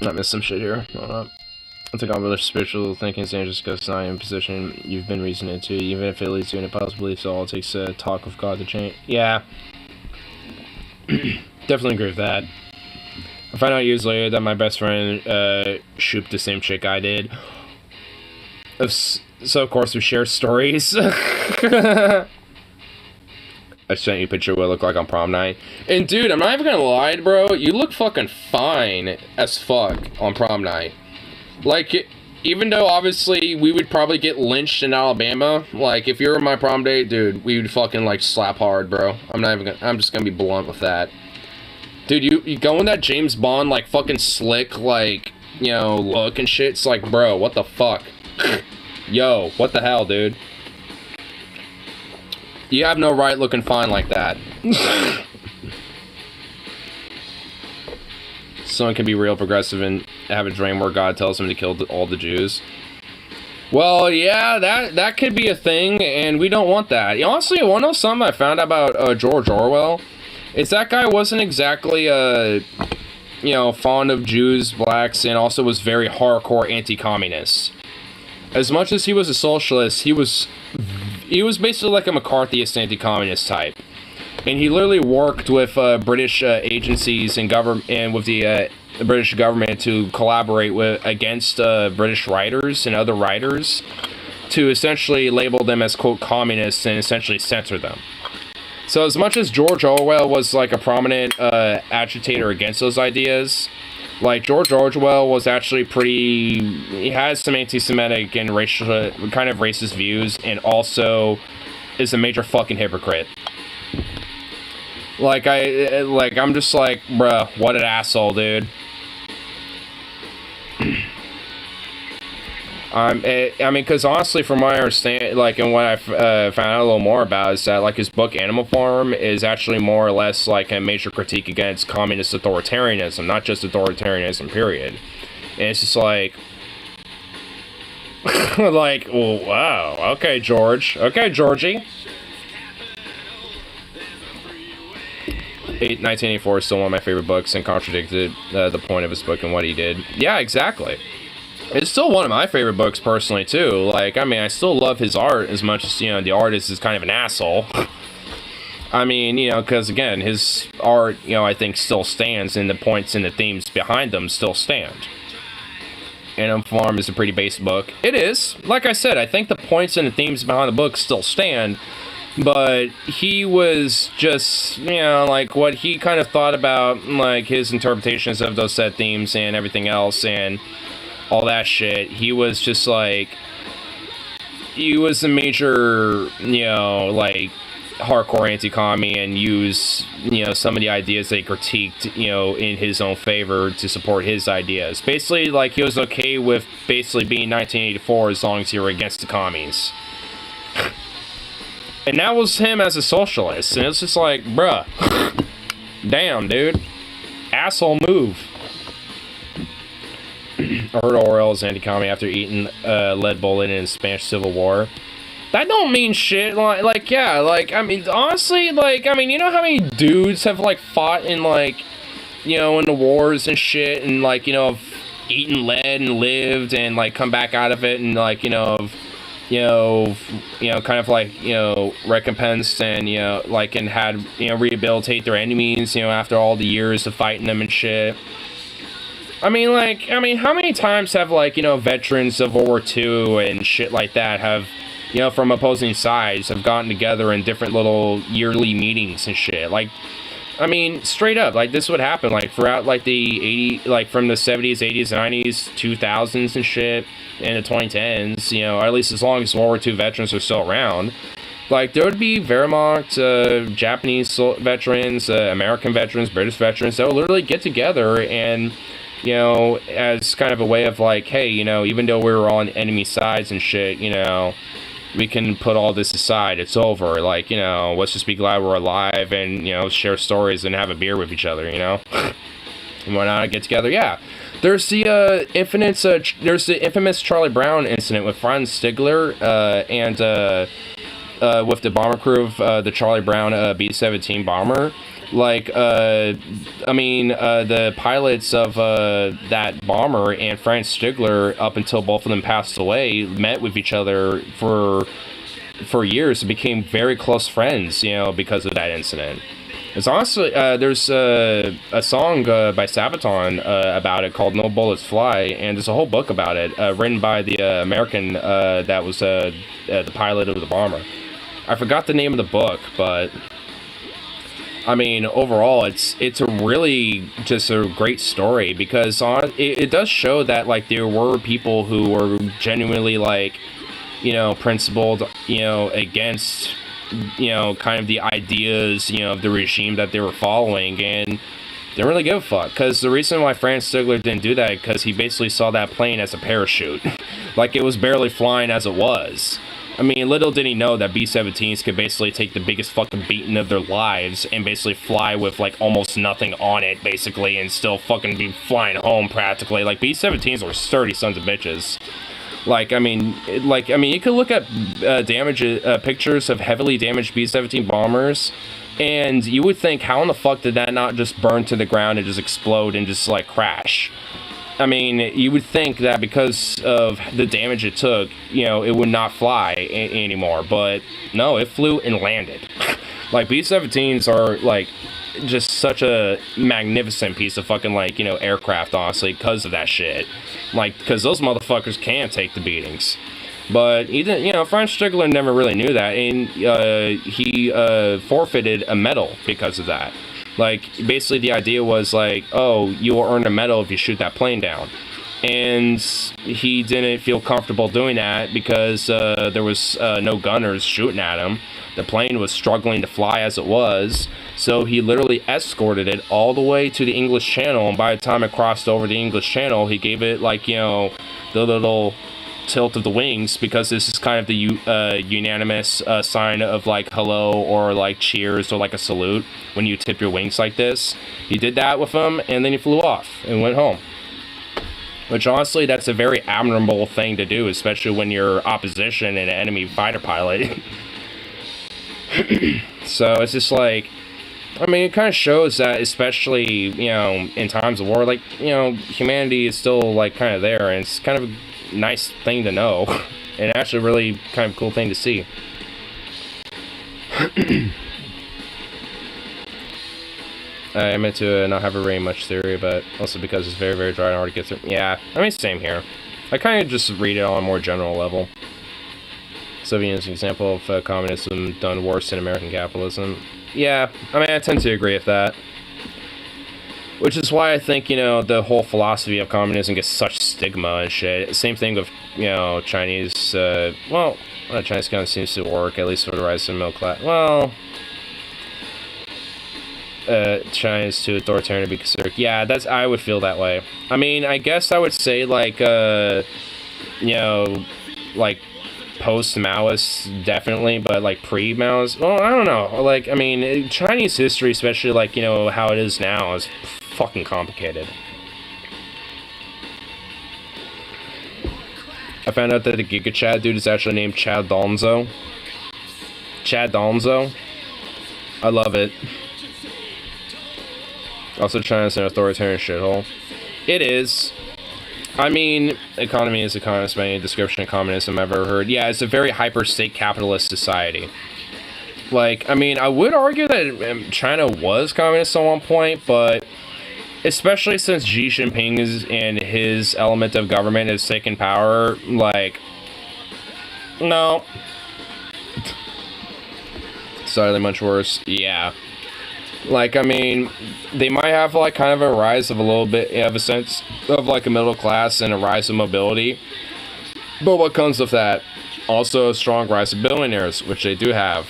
I missed some shit here. Hold up. I think I'm really spiritual thinking is dangerous because it's not in a position you've been reasoning to, even if it leads to an impossible belief, so all it takes to talk with God to change. Yeah. Definitely agree with that. I found out years later that my best friend shooped the same chick I did. So, of course, we share stories. I sent you a picture of what it looked like on prom night. And dude, I'm not even gonna lie, bro. You look fucking fine as fuck on prom night. Like, even though obviously we would probably get lynched in Alabama, like if you're on my prom date, dude, we would fucking like slap hard, bro. I'm just gonna be blunt with that. Dude, you go in that James Bond like fucking slick like, you know, look and shit. It's like, bro, what the fuck? Yo, what the hell, dude? You have no right looking fine like that. Someone can be real progressive and have a dream where God tells him to kill all the Jews. Well, yeah, that could be a thing, and we don't want that. Honestly, you want to know something I found out about George Orwell? It's that guy wasn't exactly, you know, fond of Jews, blacks, and also was very hardcore anti-communist. As much as he was a socialist, he was basically like a McCarthyist anti-communist type. And he literally worked with British agencies and with the British government to collaborate against British writers and other writers to essentially label them as, quote, communists and essentially censor them. So as much as George Orwell was like a prominent agitator against those ideas, like George Orwell was actually he has some anti-Semitic and racial, kind of racist views, and also is a major fucking hypocrite. I'm just like, bruh, what an asshole, dude. I mean, because honestly, from my understanding, like, and what I found out a little more about is that, like, his book Animal Farm is actually more or less like a major critique against communist authoritarianism, not just authoritarianism, period. And it's just like, like, well, wow, okay, George, okay, Georgie. 1984 is still one of my favorite books and contradicted the point of his book and what he did. Yeah, exactly. It's still one of my favorite books personally too. Like, I mean, I still love his art as much as, you know, the artist is kind of an asshole. I mean, you know, because again, his art, you know, I think still stands, and the points and the themes behind them still stand. Animal Farm is a pretty basic book. It is. Like I said, I think the points and the themes behind the book still stand. But he was just, you know, like what he kind of thought about, like his interpretations of those set themes and everything else and all that shit. He was just like, he was a major, you know, like hardcore anti-commie and used, you know, some of the ideas they critiqued, you know, in his own favor to support his ideas. Basically, like, he was okay with basically being 1984 as long as you were against the commies. And that was him as a socialist. And it's just like, bruh. Damn, dude. Asshole move. I heard Orwell is anti-commie after eating lead bullet in the Spanish Civil War. That don't mean shit. Like, yeah, like, I mean, honestly, like, I mean, you know how many dudes have, like, fought in, like, you know, in the wars and shit, and, like, you know, have eaten lead and lived and, like, come back out of it and, like, you know, kind of like, you know, recompensed and, you know, like, and had, you know, rehabilitate their enemies, you know, after all the years of fighting them and shit. I mean, how many times have, like, you know, veterans of World War II and shit like that have, you know, from opposing sides have gotten together in different little yearly meetings and shit. Like, I mean, straight up, like, this would happen, like, throughout, like, the 80s, like, from the 70s, 80s, 90s, 2000s and shit, and the 2010s, you know, or at least as long as World War II veterans are still around. Like, there would be Wehrmacht, Japanese veterans, American veterans, British veterans that would literally get together and, you know, as kind of a way of, like, hey, you know, even though we were on enemy sides and shit, you know, we can put all this aside. It's over. Like, you know, let's just be glad we're alive and, you know, share stories and have a beer with each other, you know? And why not get together? Yeah. There's the infamous Charlie Brown incident with Franz Stigler and with the bomber crew of the Charlie Brown B-17 bomber. Like, I mean, the pilots of that bomber and Franz Stigler, up until both of them passed away, met with each other for years and became very close friends, you know, because of that incident. It's honestly, there's a song by Sabaton about it called No Bullets Fly, and there's a whole book about it, written by the American that was the pilot of the bomber. I forgot the name of the book, but I mean, overall, it's a really just a great story because it does show that like there were people who were genuinely like, principled, against, kind of the ideas, of the regime that they were following, and didn't really give a fuck. Because the reason why Franz Stigler didn't do that, because he basically saw that plane as a parachute, like it was barely flying as it was. I mean, little did he know that B-17s could basically take the biggest fucking beating of their lives and basically fly with, like, almost nothing on it, basically, and still fucking be flying home, practically. Like, B-17s were sturdy sons of bitches. Like, I mean, you could look at pictures of heavily damaged B-17 bombers, and you would think, how in the fuck did that not just burn to the ground and just explode and just, like, crash? I mean, you would think that because of the damage it took, it would not fly anymore. But no, it flew and landed. Like, B-17s are, like, just such a magnificent piece of fucking, like, aircraft, honestly, because of that shit. Like, because those motherfuckers can take the beatings. But he didn't, Franz Stigler never really knew that, and he forfeited a medal because of that. Like, basically the idea was like, oh, you will earn a medal if you shoot that plane down. And he didn't feel comfortable doing that because there was no gunners shooting at him. The plane was struggling to fly as it was, so he literally escorted it all the way to the English Channel, and by the time it crossed over the English Channel, he gave it, like, the little tilt of the wings, because this is kind of the unanimous sign of, like, hello or, like, cheers or, like, a salute when you tip your wings like this. He did that with him, and then he flew off and went home. Which, honestly, that's a very admirable thing to do, especially when you're opposition and an enemy fighter pilot. So, it's just like, I mean, it kind of shows that, especially, in times of war, like, humanity is still, like, kind of there, and it's kind of a nice thing to know, and actually really kind of cool thing to see. I meant to not have very much theory, but also because it's very, very dry and hard to get through. Yeah, I mean, same here. I kind of just read it on a more general level. Soviet is an example of communism done worse than American capitalism. Yeah, I mean, I tend to agree with that. Which is why I think, the whole philosophy of communism gets such stigma and shit. Same thing with, Chinese, Chinese kind of seems to work, at least for the rise of the middle class. Well, Chinese too authoritarian to be considered. Yeah, I would feel that way. I mean, I guess I would say, like, like, post-Maoist, definitely, but, like, pre-Maoist, well, I don't know. Like, I mean, Chinese history, especially, like, how it is now, is fucking complicated. I found out that the Giga Chad dude is actually named Chad Donzo. Chad Donzo. I love it. Also, China's an authoritarian shithole. It is. I mean, economy is economist by any description of communism I've ever heard. Yeah, it's a very hyper-state capitalist society. Like, I mean, I would argue that China was communist at one point, but especially since Xi Jinping and his element of government has taken power, like, no. Slightly much worse, yeah. Like, I mean, they might have, like, kind of a rise of a little bit of a sense of, like, a middle class and a rise of mobility. But what comes with that? Also a strong rise of billionaires, which they do have.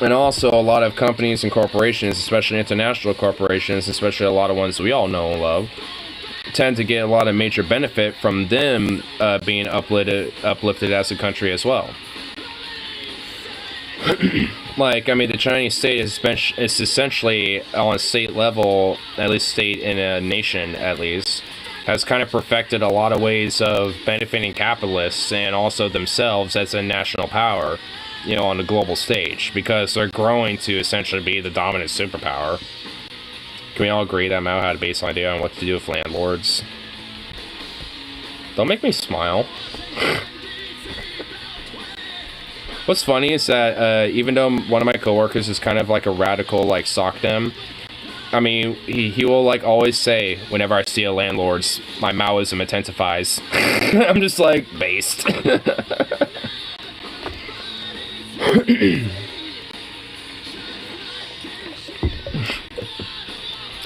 And also a lot of companies and corporations, especially international corporations, especially a lot of ones we all know and love, tend to get a lot of major benefit from them being uplifted as a country as well. Like, I mean, the Chinese state is essentially, on a state level, at least state in a nation at least, has kind of perfected a lot of ways of benefiting capitalists and also themselves as a national power, on the global stage, because they're growing to essentially be the dominant superpower. Can we all agree that Mao had a baseline idea on what to do with landlords? Don't make me smile. What's funny is that even though one of my coworkers is kind of like a radical, like, sockdem, I mean, he will, like, always say, whenever I see a landlord's, my Maoism intensifies. I'm just like, based.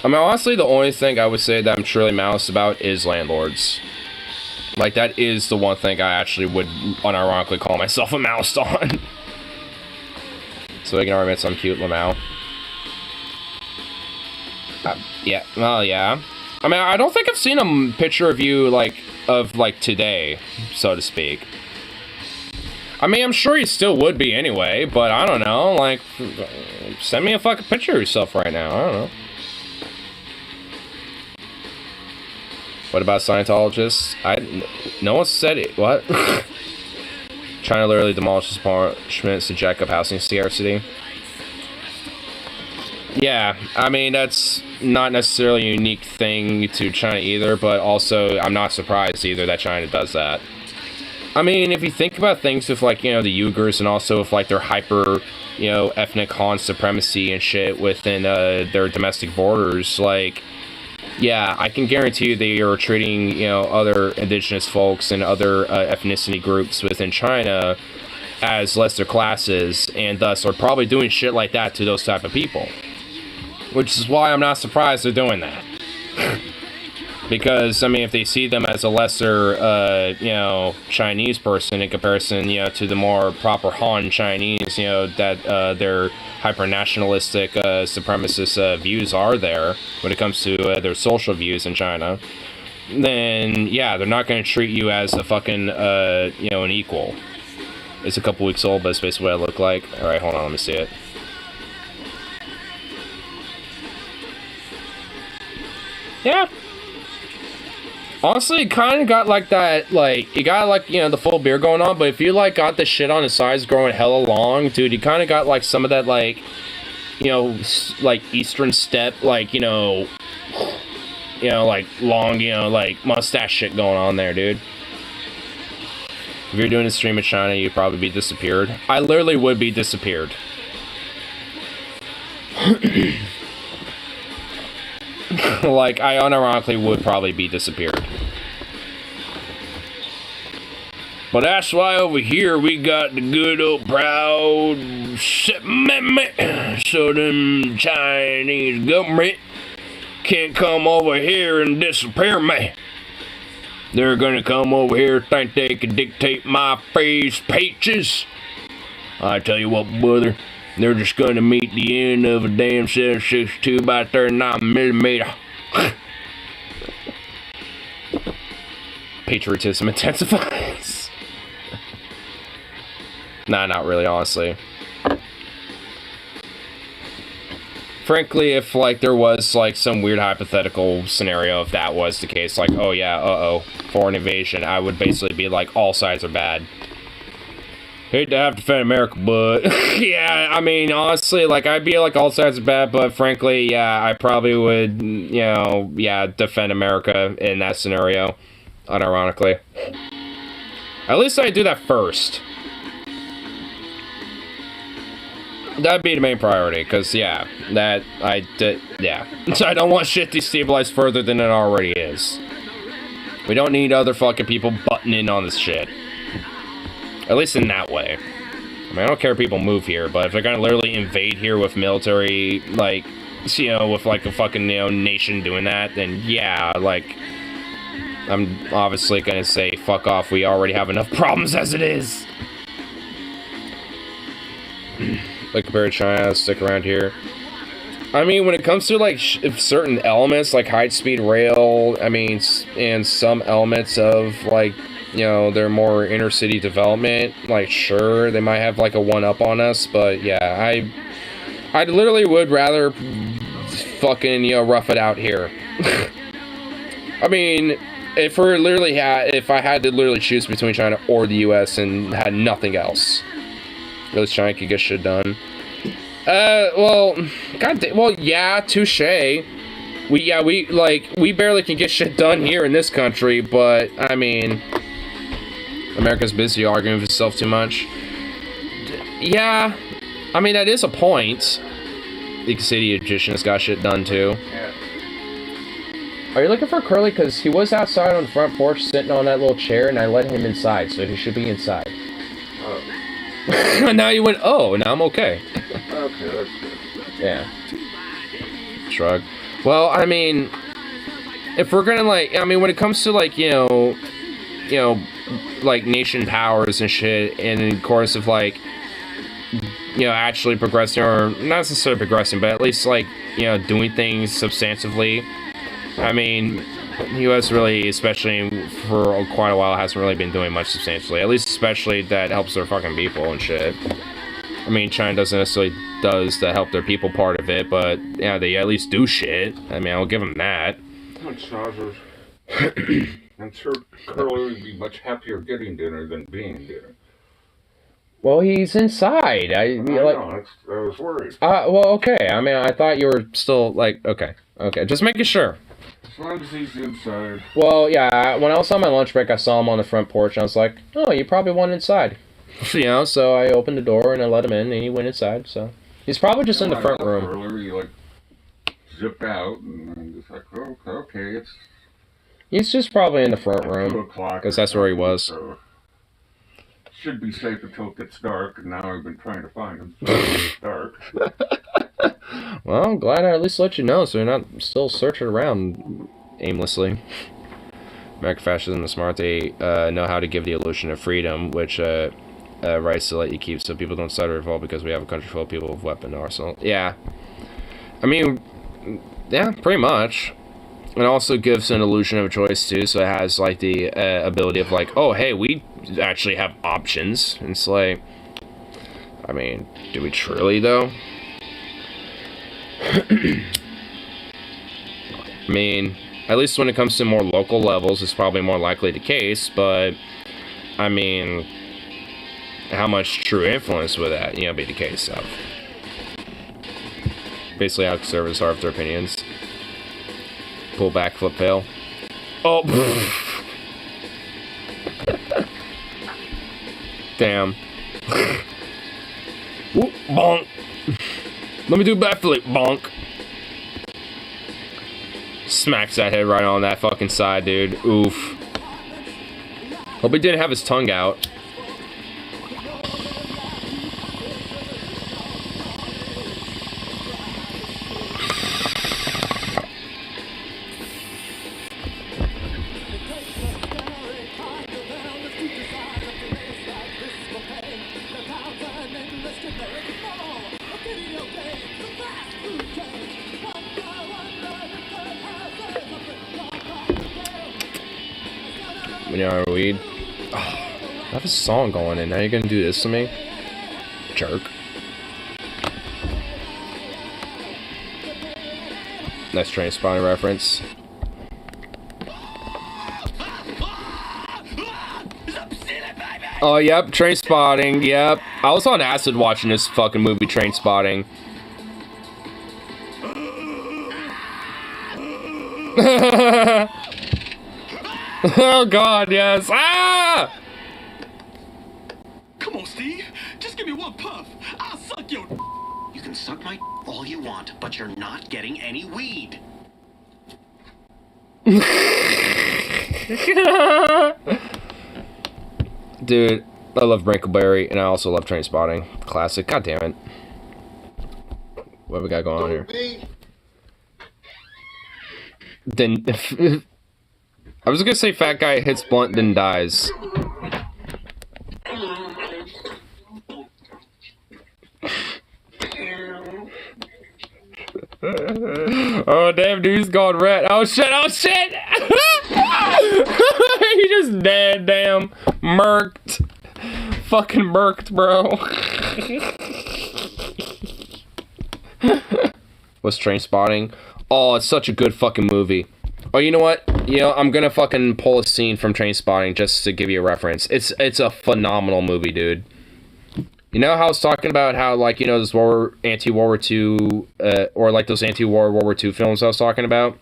I mean, honestly, the only thing I would say that I'm truly mouse about is landlords. Like, that is the one thing I actually would unironically call myself a mouse on. So ignore me, some cute Lamau. Yeah, well, yeah. I mean, I don't think I've seen a picture of you, of today, so to speak. I mean, I'm sure you still would be anyway, but I don't know, like, send me a fucking picture of yourself right now, I don't know. What about Scientologists? No one said it. What? China literally demolishes punishments to jack up housing scarcity. Yeah, I mean, that's not necessarily a unique thing to China either, but also, I'm not surprised either that China does that. I mean, if you think about things with, like, you know, the Uyghurs and also with, like, their hyper, you know, ethnic Han supremacy and shit within their domestic borders, like, yeah, I can guarantee you they are treating, you know, other indigenous folks and other ethnicity groups within China as lesser classes, and thus are probably doing shit like that to those type of people. Which is why I'm not surprised they're doing that. Because, I mean, if they see them as a lesser, you know, Chinese person in comparison, you know, to the more proper Han Chinese, you know, that their hyper-nationalistic, supremacist views are there when it comes to their social views in China, then, yeah, they're not going to treat you as a fucking, you know, an equal. It's a couple weeks old, but it's basically what I look like. Alright, hold on, let me see it. Yeah. Honestly, it kind of got like that, like, you got, like, you know, the full beard going on, but if you, like, got the shit on the sides growing hella long, dude, you kind of got, like, some of that, like, you know, like, Eastern steppe, like, you know, like, long, you know, like, mustache shit going on there, dude. If you're doing a stream in China, you'd probably be disappeared. I literally would be disappeared. Like, I unironically would probably be disappeared. But that's why over here we got the good old proud amendment, so them Chinese government can't come over here and disappear me. They're gonna come over here, think they can dictate my face pages. I tell you what, brother. They're just gonna meet the end of a damn 7.62 by 39mm. Patriotism intensifies. Nah, not really, honestly. Frankly, if, like, there was, like, some weird hypothetical scenario, if that was the case, like, oh yeah, uh-oh, foreign invasion, I would basically be like, all sides are bad. Hate to have to defend America, but yeah, I mean, honestly, like, I'd be like, all sides are bad, but frankly, yeah, I probably would, you know, yeah, defend America in that scenario, unironically. At least I'd do that first. That'd be the main priority, because, yeah, yeah. I don't want shit destabilized further than it already is. We don't need other fucking people butting in on this shit. At least in that way. I mean, I don't care if people move here, but if they're gonna literally invade here with military, like, you know, with, like, a fucking, you know, nation doing that, then, yeah, like, I'm obviously gonna say, fuck off, we already have enough problems as it is. Like, compared to China, stick around here. I mean, when it comes to, like, certain elements, like high-speed rail, I mean, and some elements of, like, you know, their more inner-city development, like, sure, they might have, like, a one-up on us, but, yeah, I literally would rather fucking, you know, rough it out here. I mean, if I had to literally choose between China or the U.S. and had nothing else, at least China could get shit done. Well, yeah, touche. We barely can get shit done here in this country, but, I mean, America's busy arguing with itself too much. Yeah, I mean, that is a point. The city magician's got shit done, too. Yeah. Are you looking for Curly? Because he was outside on the front porch sitting on that little chair, and I let him inside, so he should be inside. Oh. Now you went, oh, now I'm okay. Okay, that's good. Yeah. Shrug. Well, I mean, if we're gonna, like, I mean, when it comes to, like, you know, like, nation powers and shit, and in course of, like, you know, actually progressing, or not necessarily progressing, but at least, like, you know, doing things substantively, I mean, the U.S. really, especially for quite a while, hasn't really been doing much substantially. At least, especially that helps their fucking people and shit. I mean, China doesn't necessarily does the help their people part of it, but yeah, they at least do shit. I mean, I'll give them that. I'm sure Curly would be much happier getting dinner than being dinner. Well, he's inside. I was worried. Well, okay. I mean, I thought you were still, like, okay. Just making sure. As long as he's inside. Well, yeah, when I was on my lunch break, I saw him on the front porch, and I was like, oh, you probably went inside. You know, so I opened the door, and I let him in, and he went inside, so. He's probably just in the front room. Earlier, he, like, zipped out, and I'm just like, oh, okay, it's... He's just probably in the front room. 2 o'clock. Because that's where he was. So should be safe until it gets dark, and now I've been trying to find him. It's dark. Well, I'm glad I at least let you know, so you're not still searching around aimlessly. American fascism is smart. They know how to give the illusion of freedom, which rights to let you keep, so people don't start a revolt because we have a country full of people with weapon arsenal. Yeah. I mean, yeah, pretty much. It also gives an illusion of choice, too, so it has, like, the ability of, like, oh, hey, we actually have options. And it's like, I mean, do we truly, though? I mean, at least when it comes to more local levels, it's probably more likely the case, but, I mean, how much true influence would that, be the case of? Basically how conservatives are with their opinions. Pull back, flip, fail. Oh! Damn. Ooh, bonk! Let me do a backflip, bonk! Smacks that head right on that fucking side, dude. Oof. Hope he didn't have his tongue out. When you're on weed. Oh, I have a song going and now you're gonna do this to me? Jerk. Nice train spotting reference. Oh, yep, train spotting, yep. I was on acid watching this fucking movie, Train Spotting. Oh god, yes. Ah! Come on, Steve. Just give me one puff. I'll suck your... You can suck my all you want, but you're not getting any weed. Dude, I love Brinkleberry, and I also love Train Spotting. Classic. God damn it. What we got going on here? Then... I was gonna say fat guy hits blunt, then dies. Oh damn, dude, he's gone red. Oh shit, oh shit! He just dead, damn. Murked. Fucking murked, bro. What's Train Spotting? Oh, it's such a good fucking movie. Oh, you know what? I'm gonna fucking pull a scene from Train Spotting just to give you a reference. It's a phenomenal movie, dude. You know how I was talking about how, like, those anti-World War II, or like those anti-war World War II films I was talking about?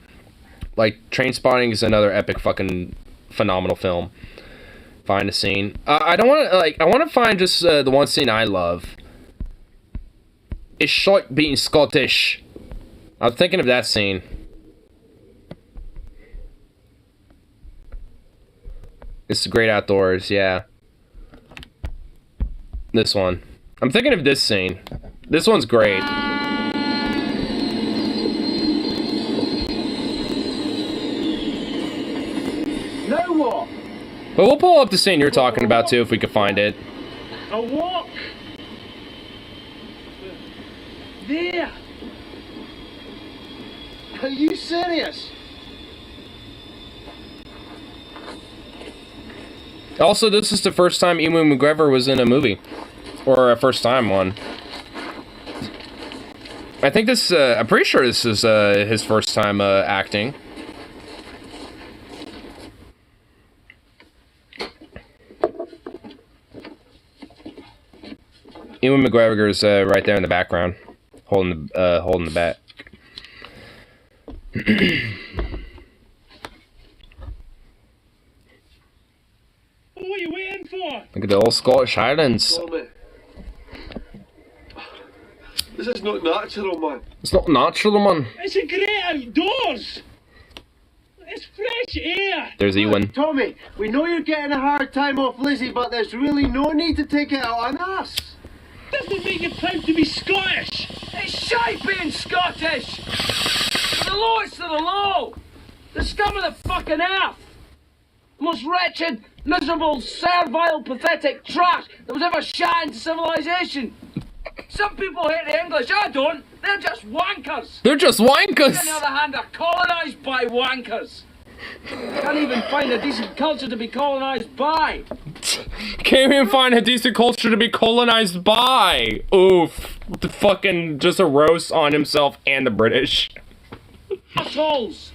Like, Train Spotting is another epic fucking phenomenal film. Find a scene. I want to find just the one scene I love. It's short being Scottish. I was thinking of that scene. It's the Great Outdoors, yeah. This one. I'm thinking of this scene. This one's great. Now what? But we'll pull up the scene you're talking about too if we can find it. A walk. There. Are you serious? Also, this is the first time Ewan McGregor was in a movie. Or a first time one. I think this, I'm pretty sure this is his first time acting. Ewan McGregor's right there in the background, holding the bat. What are you waiting for? Look at the old Scottish Highlands. Tommy. This is not natural, man. It's not natural, man. It's a great outdoors. It's fresh air. There's Ewan. Tommy, we know you're getting a hard time off Lizzie, but there's really no need to take it out on us. Doesn't make you proud to be Scottish. It's shite being Scottish! The lowest of the low! The scum of the fucking earth! The most wretched, miserable, servile, pathetic trash that was ever shot into civilization! Some people hate the English, I don't! They're just wankers! They're just wankers! On the other hand, are colonised by wankers! Can't even find a decent culture to be colonised by! Can't even find a decent culture to be colonized by! Oof. The fucking, just a roast on himself and the British. Assholes!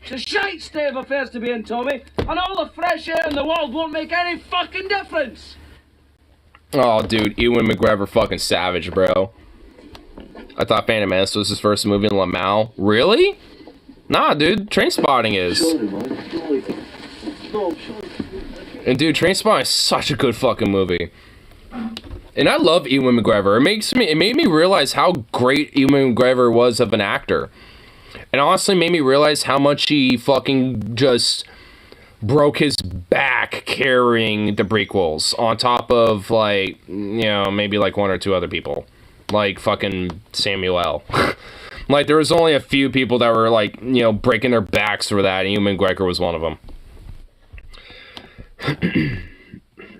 It's a shite state of affairs to be in, Tommy, and all the fresh air in the world won't make any fucking difference! Oh, dude, Ewan McGregor fucking savage, bro. I thought Phantom Menace was his first movie in Lamau. Really? Nah, dude, Trainspotting is. And dude, Trainspotting is such a good fucking movie. And I love Ewan McGregor. It made me realize how great Ewan McGregor was of an actor. And honestly made me realize how much he fucking just broke his back carrying the prequels on top of, like, you know, maybe like one or two other people. Like fucking Samuel L. Like, there was only a few people that were, like, you know, breaking their backs for that, and Ewan McGregor was one of them.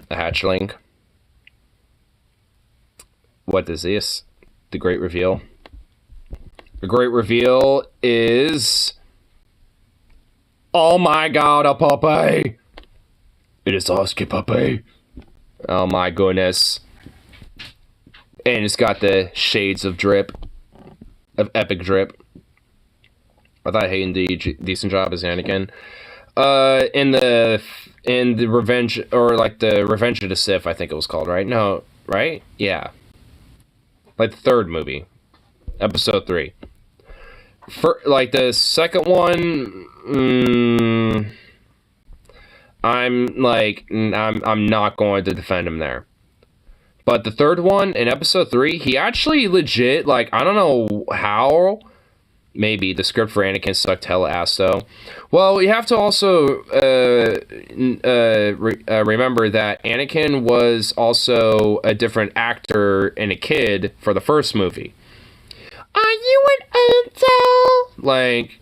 The hatchling. What is this? The great reveal. The great reveal is... Oh my god, a puppy! It is a husky puppy. Oh my goodness. And it's got the shades of drip. Of epic drip. I thought Hayden did a decent job as Anakin. In the Revenge, or like the Revenge of the Sith, I think it was called, right? No, right? Yeah. Like the third movie. Episode 3. For, like the second one, I'm not going to defend him there. But the third one, in episode 3, he actually legit, like, I don't know how, maybe the script for Anakin sucked hella ass, though. Well, you have to also remember that Anakin was also a different actor and a kid for the first movie. Are you an angel? Like,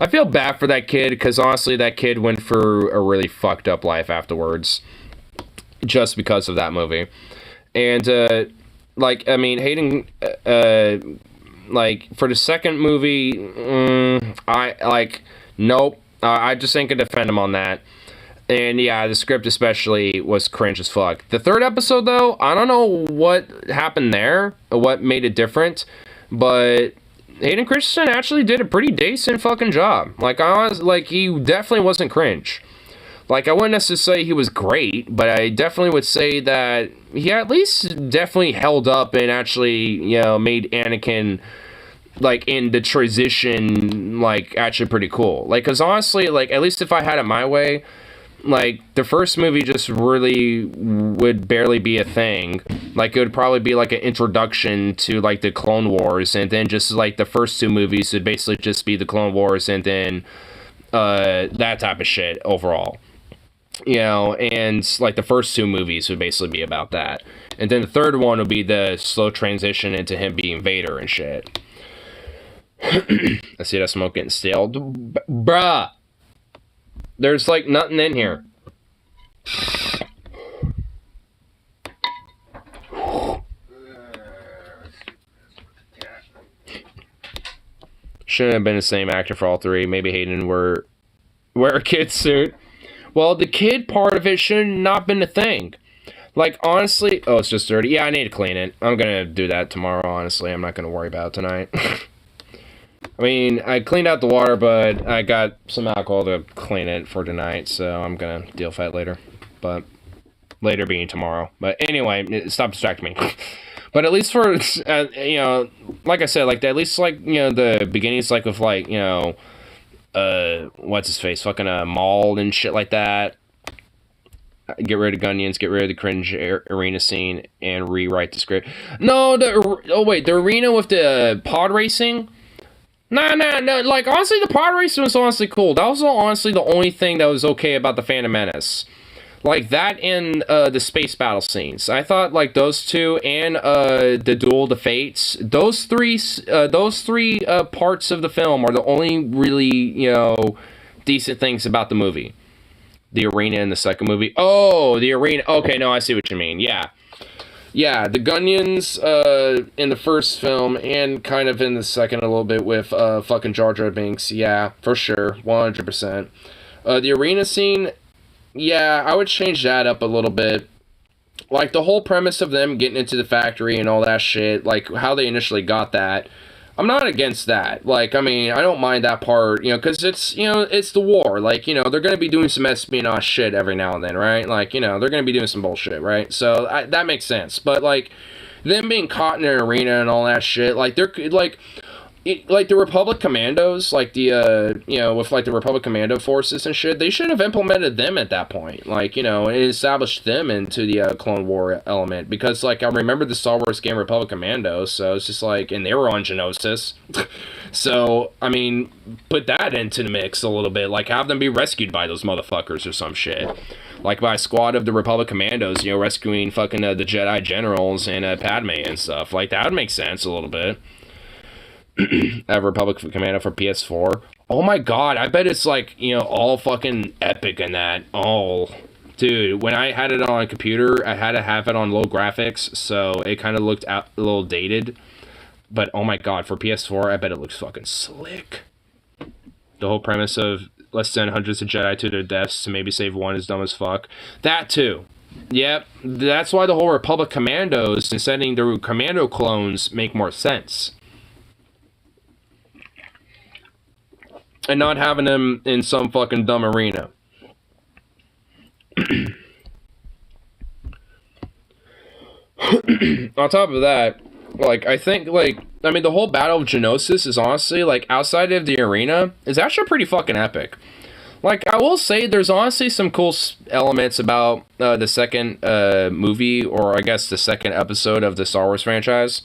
I feel bad for that kid, because honestly, that kid went through a really fucked up life afterwards. Just because of that movie. And, like, I mean, Hayden, like, for the second movie, nope. I just ain't gonna defend him on that. And, yeah, the script especially was cringe as fuck. The third episode, though, I don't know what happened there, or what made it different, but Hayden Christensen actually did a pretty decent fucking job. Like, he definitely wasn't cringe. Like, I wouldn't necessarily say he was great, but I definitely would say that he at least definitely held up and actually, you know, made Anakin, like, in the transition, like, actually pretty cool. Like, because honestly, like, at least if I had it my way, like, the first movie just really would barely be a thing. Like, it would probably be, like, an introduction to, like, the Clone Wars, and then just, like, the first two movies would basically just be the Clone Wars, and then, that type of shit overall. You know, and like the first 2 movies would basically be about that. And then the third one would be the slow transition into him being Vader and shit. I see that smoke getting stale. Bruh! There's like nothing in here. Shouldn't have been the same actor for all 3. Maybe Hayden wear a kid suit. Well, the kid part of it should not been a thing. Like, honestly... Oh, it's just dirty. Yeah, I need to clean it. I'm gonna do that tomorrow, honestly. I'm not gonna worry about it tonight. I mean, I cleaned out the water, but I got some alcohol to clean it for tonight, so I'm gonna deal with that later. But... Later being tomorrow. But anyway, stop distracting me. But at least for, you know... Like I said, like, at least, like, you know, the beginnings, like, with, like, you know... what's his face? Fucking, Maul and shit like that. Get rid of Gunions, get rid of the cringe arena scene, and rewrite the script. No, the arena with the pod racing? Nah, like, honestly, the pod racing was honestly cool. That was honestly the only thing that was okay about the Phantom Menace. Like, that and, the space battle scenes. I thought, like, those 2 and, the Duel of the Fates, those three parts of the film are the only really, you know, decent things about the movie. The arena in the second movie. Oh, the arena. Okay, no, I see what you mean. Yeah. Yeah, the Gunions in the first film and kind of in the second a little bit with fucking Jar Jar Binks. Yeah, for sure. 100%. The arena scene, yeah, I would change that up a little bit. Like, the whole premise of them getting into the factory and all that shit, like, how they initially got that. I'm not against that. Like, I mean, I don't mind that part, you know, because it's, you know, it's the war. Like, you know, they're going to be doing some espionage shit every now and then, right? Like, you know, they're going to be doing some bullshit, right? So, that makes sense. But, like, them being caught in an arena and all that shit, like, they're, like the Republic Commandos, like the, you know, with like the Republic Commando forces and shit, they should have implemented them at that point. Like, you know, and established them into the Clone War element. Because, like, I remember the Star Wars game Republic Commandos, so it's just like, and they were on Geonosis. So, I mean, put that into the mix a little bit. Like, have them be rescued by those motherfuckers or some shit. Like, by a squad of the Republic Commandos, you know, rescuing fucking the Jedi Generals and Padme and stuff. Like, that would make sense a little bit. A Republic Commando for PS4. Oh my god, I bet it's like, you know, all fucking epic in that. Oh, dude, when I had it on a computer, I had to have it on low graphics, so it kind of looked a little dated. But oh my god, for PS4, I bet it looks fucking slick. The whole premise of let's send hundreds of Jedi to their deaths to maybe save one is dumb as fuck. That too. Yep, that's why the whole Republic Commandos and sending their commando clones make more sense. And not having them in some fucking dumb arena. On top of that, like, I think, like, I mean, the whole Battle of Geonosis is honestly, like, outside of the arena, is actually pretty fucking epic. Like, I will say there's honestly some cool elements about the second movie, or I guess the second episode of the Star Wars franchise.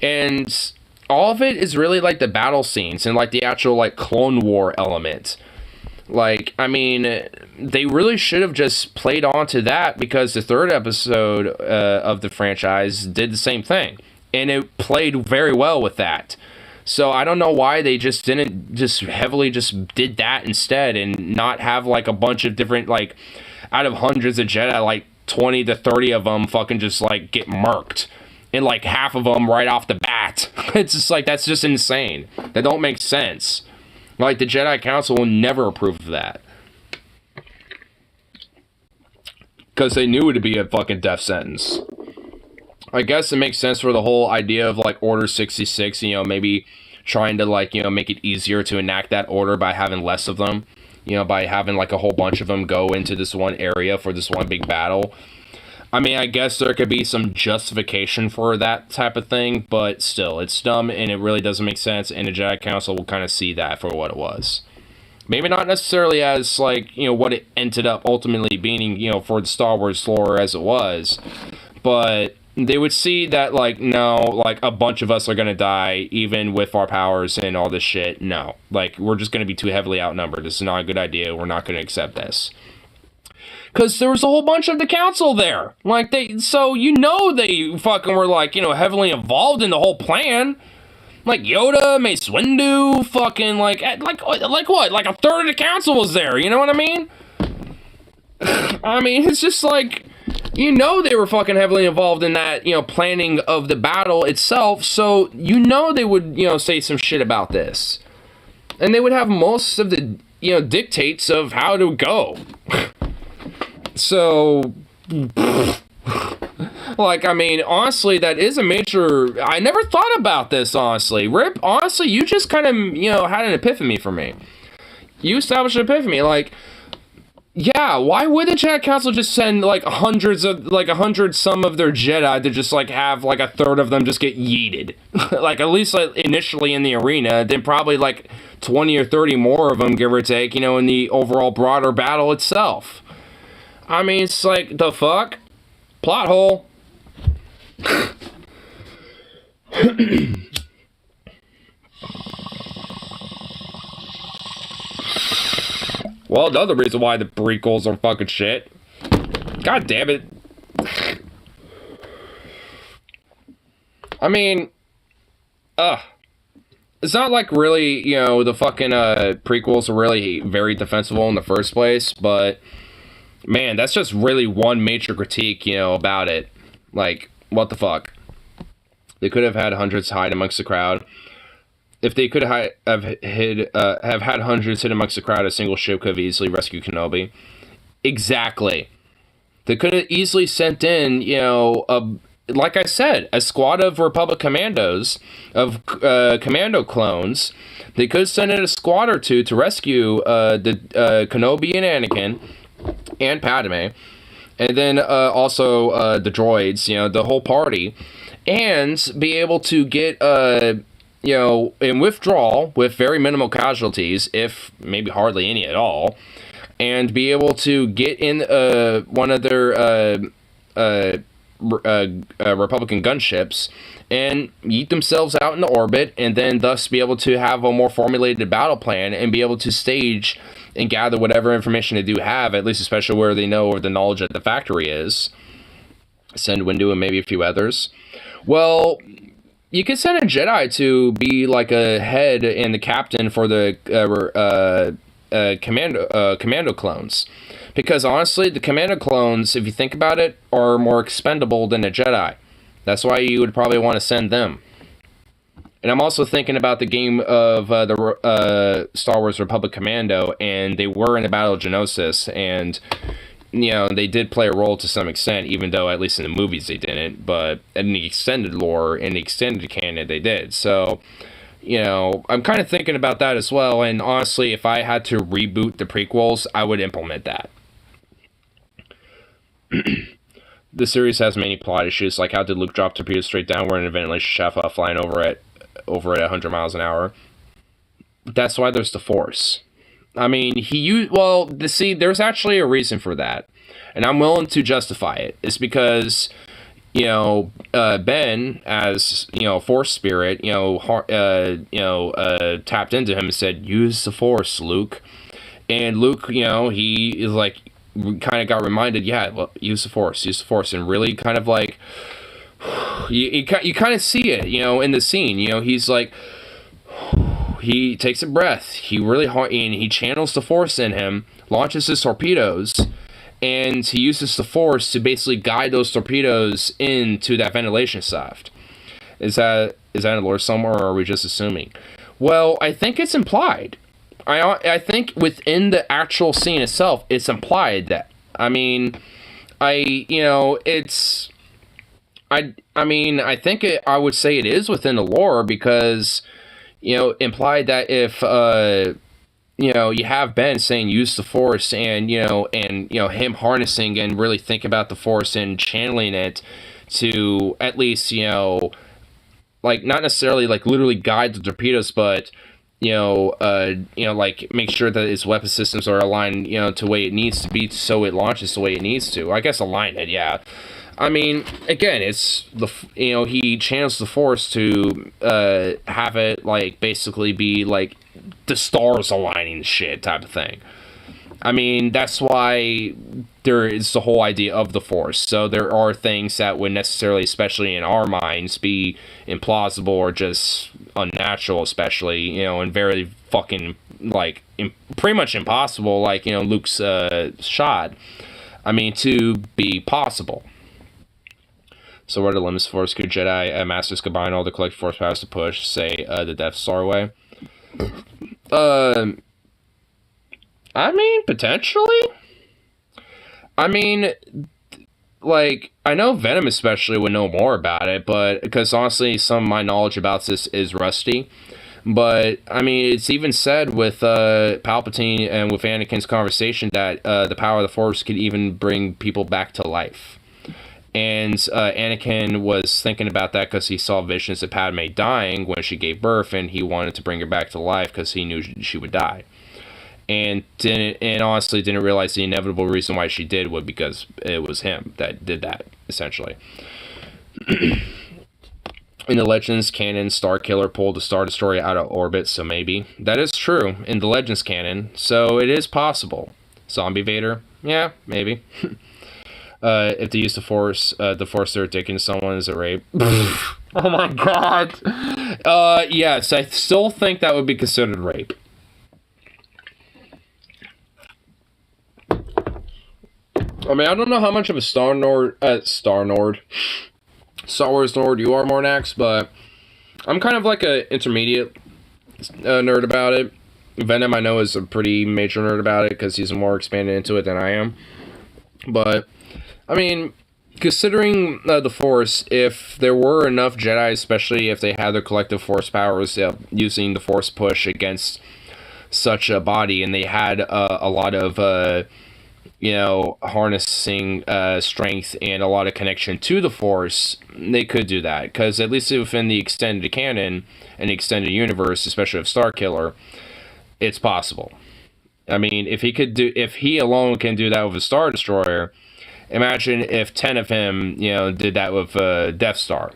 And all of it is really like the battle scenes and like the actual like Clone War element. Like, I mean, they really should have just played on to that, because the third episode of the franchise did the same thing. And it played very well with that. So I don't know why they just didn't just heavily just did that instead, and not have like a bunch of different, like, out of hundreds of Jedi, like 20 to 30 of them fucking just like get murked. And like half of them right off the bat. It's just like, that's just insane. That don't make sense. Like, the Jedi Council will never approve of that. Because they knew it would be a fucking death sentence. I guess it makes sense for the whole idea of like Order 66, you know, maybe trying to like, you know, make it easier to enact that order by having less of them. You know, by having like a whole bunch of them go into this one area for this one big battle. I mean, I guess there could be some justification for that type of thing, but still, it's dumb and it really doesn't make sense, and the Jedi Council will kind of see that for what it was. Maybe not necessarily as, like, you know, what it ended up ultimately being, you know, for the Star Wars lore as it was, but they would see that, like, no, like, a bunch of us are going to die, even with our powers and all this shit. No. Like, we're just going to be too heavily outnumbered. This is not a good idea. We're not going to accept this. because there was a whole bunch of the council there. Like, so you know they fucking were, like, you know, heavily involved in the whole plan. Like, Yoda, Mace Windu, fucking, like what? Like, a third of the council was there, you know what I mean? I mean, it's just like, you know they were fucking heavily involved in that, you know, planning of the battle itself, so you know they would, you know, say some shit about this. And they would have most of the, you know, dictates of how to go. So, like, I mean, honestly, that is a major... I never thought about this, honestly. Rip, honestly, you just kind of, you know, had an epiphany for me. You established an epiphany, like... Yeah, why would the Jedi Council just send, like, hundred some of their Jedi to just, like, have, like, a third of them just get yeeted? Like, at least, like, initially in the arena, then probably, like, 20 or 30 more of them, give or take, you know, in the overall broader battle itself. I mean, it's like, the fuck? Plot hole. Well, another reason why the prequels are fucking shit. God damn it. I mean, it's not like really, you know, the fucking prequels are really very defensible in the first place, but man, that's just really one major critique, you know, about it. Like, what the fuck? They could have had hundreds hide amongst the crowd. If they could have had hundreds hid amongst the crowd, a single ship could have easily rescued Kenobi. Exactly. They could have easily sent in, you know, like I said, a squad of Republic commandos, of commando clones. They could send in a squad or two to rescue the Kenobi and Anakin and Padme, and then also the droids, you know, the whole party, and be able to get you know, in withdrawal with very minimal casualties, if maybe hardly any at all, and be able to get in one of their Republican gunships and yeet themselves out into orbit, and then thus be able to have a more formulated battle plan and be able to stage and gather whatever information they do have, at least especially where they know where the knowledge at the factory is. Send Windu and maybe a few others. Well, you could send a Jedi to be like a head and the captain for the commando clones. Because honestly, the commando clones, if you think about it, are more expendable than a Jedi. That's why you would probably want to send them. And I'm also thinking about the game of the Star Wars Republic Commando, and they were in the Battle of Geonosis, and you know, they did play a role to some extent, even though at least in the movies they didn't, but in the extended lore, in the extended canon, they did. So, you know, I'm kind of thinking about that as well, and honestly, if I had to reboot the prequels, I would implement that. The series has many plot issues, like how did Luke drop torpedoes straight downward in a ventilation shaft while flying over at 100 miles an hour? That's why there's the Force. I mean, there's actually a reason for that, and I'm willing to justify it. It's because, you know, Ben, as, you know, Force spirit, tapped into him and said, "Use the Force, Luke." And Luke, you know, he is like, kind of got reminded, yeah, well, use the Force, and really kind of like, you kind of see it, you know, in the scene. You know, he's like, he takes a breath, he really hard, and he channels the Force in him, launches his torpedoes, and he uses the Force to basically guide those torpedoes into that ventilation shaft. Is that in the lore somewhere, or are we just assuming? Well, I think it's implied. I think within the actual scene itself, it's implied that. I mean, I think I would say it is within the lore, because, you know, implied that if, you know, you have Ben saying use the Force, and him harnessing and really think about the Force and channeling it to at least, you know, like not necessarily like literally guide the torpedoes, but like make sure that its weapon systems are aligned, you know, to the way it needs to be, so it launches the way it needs to. I guess align it, yeah. I mean, again, it's he channels the Force to have it like basically be like the stars aligning shit type of thing. I mean, that's why there is the whole idea of the Force. So there are things that would necessarily, especially in our minds, be implausible or just unnatural, especially, you know, and very fucking, like, pretty much impossible, like, you know, Luke's shot. I mean, to be possible. So what are the limits for Force? Could Jedi Masters combine all the collective Force powers to push, say, the Death Star away? I mean, potentially. I mean, like, I know Venom especially would know more about it, but because honestly, some of my knowledge about this is rusty. But, I mean, it's even said with Palpatine and with Anakin's conversation that the power of the Force could even bring people back to life. And Anakin was thinking about that because he saw visions of Padme dying when she gave birth, and he wanted to bring her back to life because he knew she would die. And honestly didn't realize the inevitable reason why she did was because it was him that did that, essentially. In the Legends canon, Starkiller pulled the Star Destroyer out of orbit, so maybe. That is true in the Legends canon, so it is possible. Zombie Vader? Yeah, maybe. If they use the Force they're taking someone as a rape. Oh my god. Yes, I still think that would be considered rape. I mean, I don't know how much of a Star Wars Nord you are, Mornax, but I'm kind of like a intermediate nerd about it. Venom, I know, is a pretty major nerd about it because he's more expanded into it than I am. But, I mean, considering the Force, if there were enough Jedi, especially if they had their collective Force powers using the Force push against such a body, and they had a lot of you know, harnessing strength and a lot of connection to the Force, they could do that. Because at least within the extended canon and the extended universe, especially of Starkiller, it's possible. I mean, if he alone can do that with a Star Destroyer, imagine if 10 of him, you know, did that with Death Star.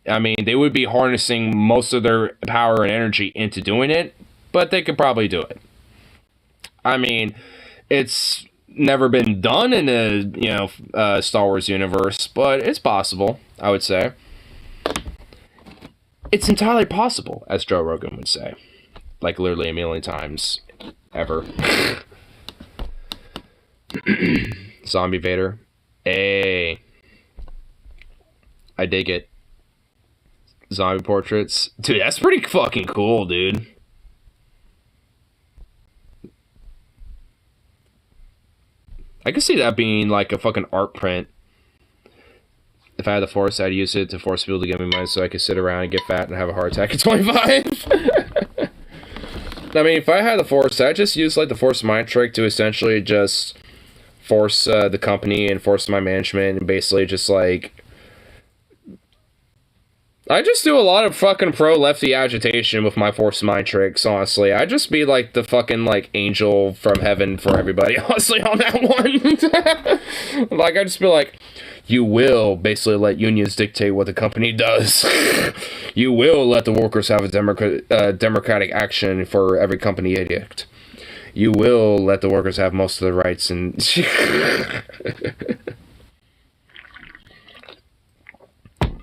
I mean, they would be harnessing most of their power and energy into doing it, but they could probably do it. I mean, it's never been done in the, you know, Star Wars universe, but it's possible, I would say. It's entirely possible, as Joe Rogan would say. Like, literally a million times ever. Zombie Vader. Hey. I dig it. Zombie portraits. Dude, that's pretty fucking cool, dude. I could see that being like a fucking art print. If I had the Force, I'd use it to force people to give me money so I could sit around and get fat and have a heart attack at 25. I mean, if I had the Force, I'd just use like the Force mind trick to essentially just force the company and force my management and basically just like... I just do a lot of fucking pro-lefty agitation with my Force mind tricks, honestly. I just be like the fucking, like, angel from heaven for everybody, honestly, on that one. Like, I just be like, you will basically let unions dictate what the company does. You will let the workers have a democratic action for every company edict. You will let the workers have most of the rights and...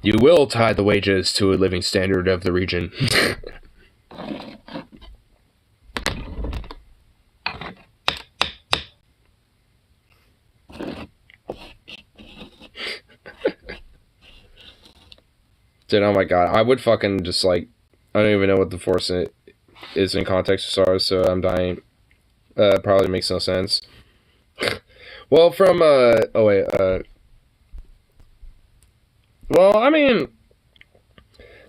You will tie the wages to a living standard of the region. Dude, oh my god. I would fucking just like... I don't even know what the Force is in context of Star Wars, so I'm dying. Probably makes no sense. Well, from, well, I mean,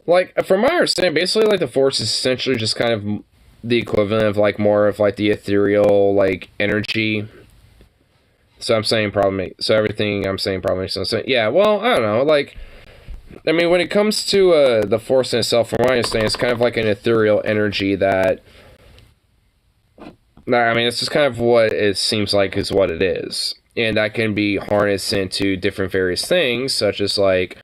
like, from my understanding, basically, like, the Force is essentially just kind of the equivalent of, like, more of, like, the ethereal, like, energy. So I'm saying so everything I'm saying probably makes no sense. Yeah, well, I don't know, like, I mean, when it comes to the Force in itself, from my understanding, it's kind of like an ethereal energy that, I mean, it's just kind of what it seems like is what it is. And that can be harnessed into different various things, such as, like,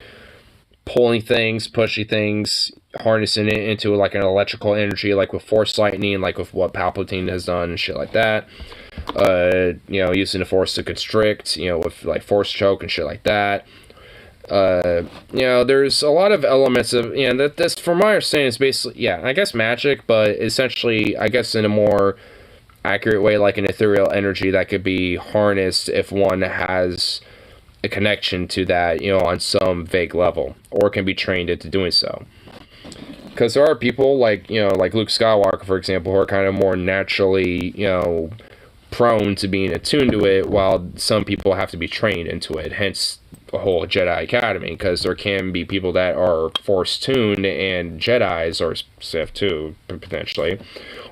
pulling things, pushing things, harnessing it into, like, an electrical energy, like with Force Lightning, like with what Palpatine has done and shit like that. using the Force to constrict, with like Force choke and shit like that. There's a lot of elements of, that this, from my understanding, is basically, I guess magic, but essentially, I guess in a more accurate way, like an ethereal energy that could be harnessed if one has a connection to that, on some vague level, or can be trained into doing so. Because there are people like Luke Skywalker, for example, who are kind of more naturally, prone to being attuned to it, while some people have to be trained into it, hence the whole Jedi Academy, because there can be people that are Force-tuned and Jedis, or Sith too, potentially,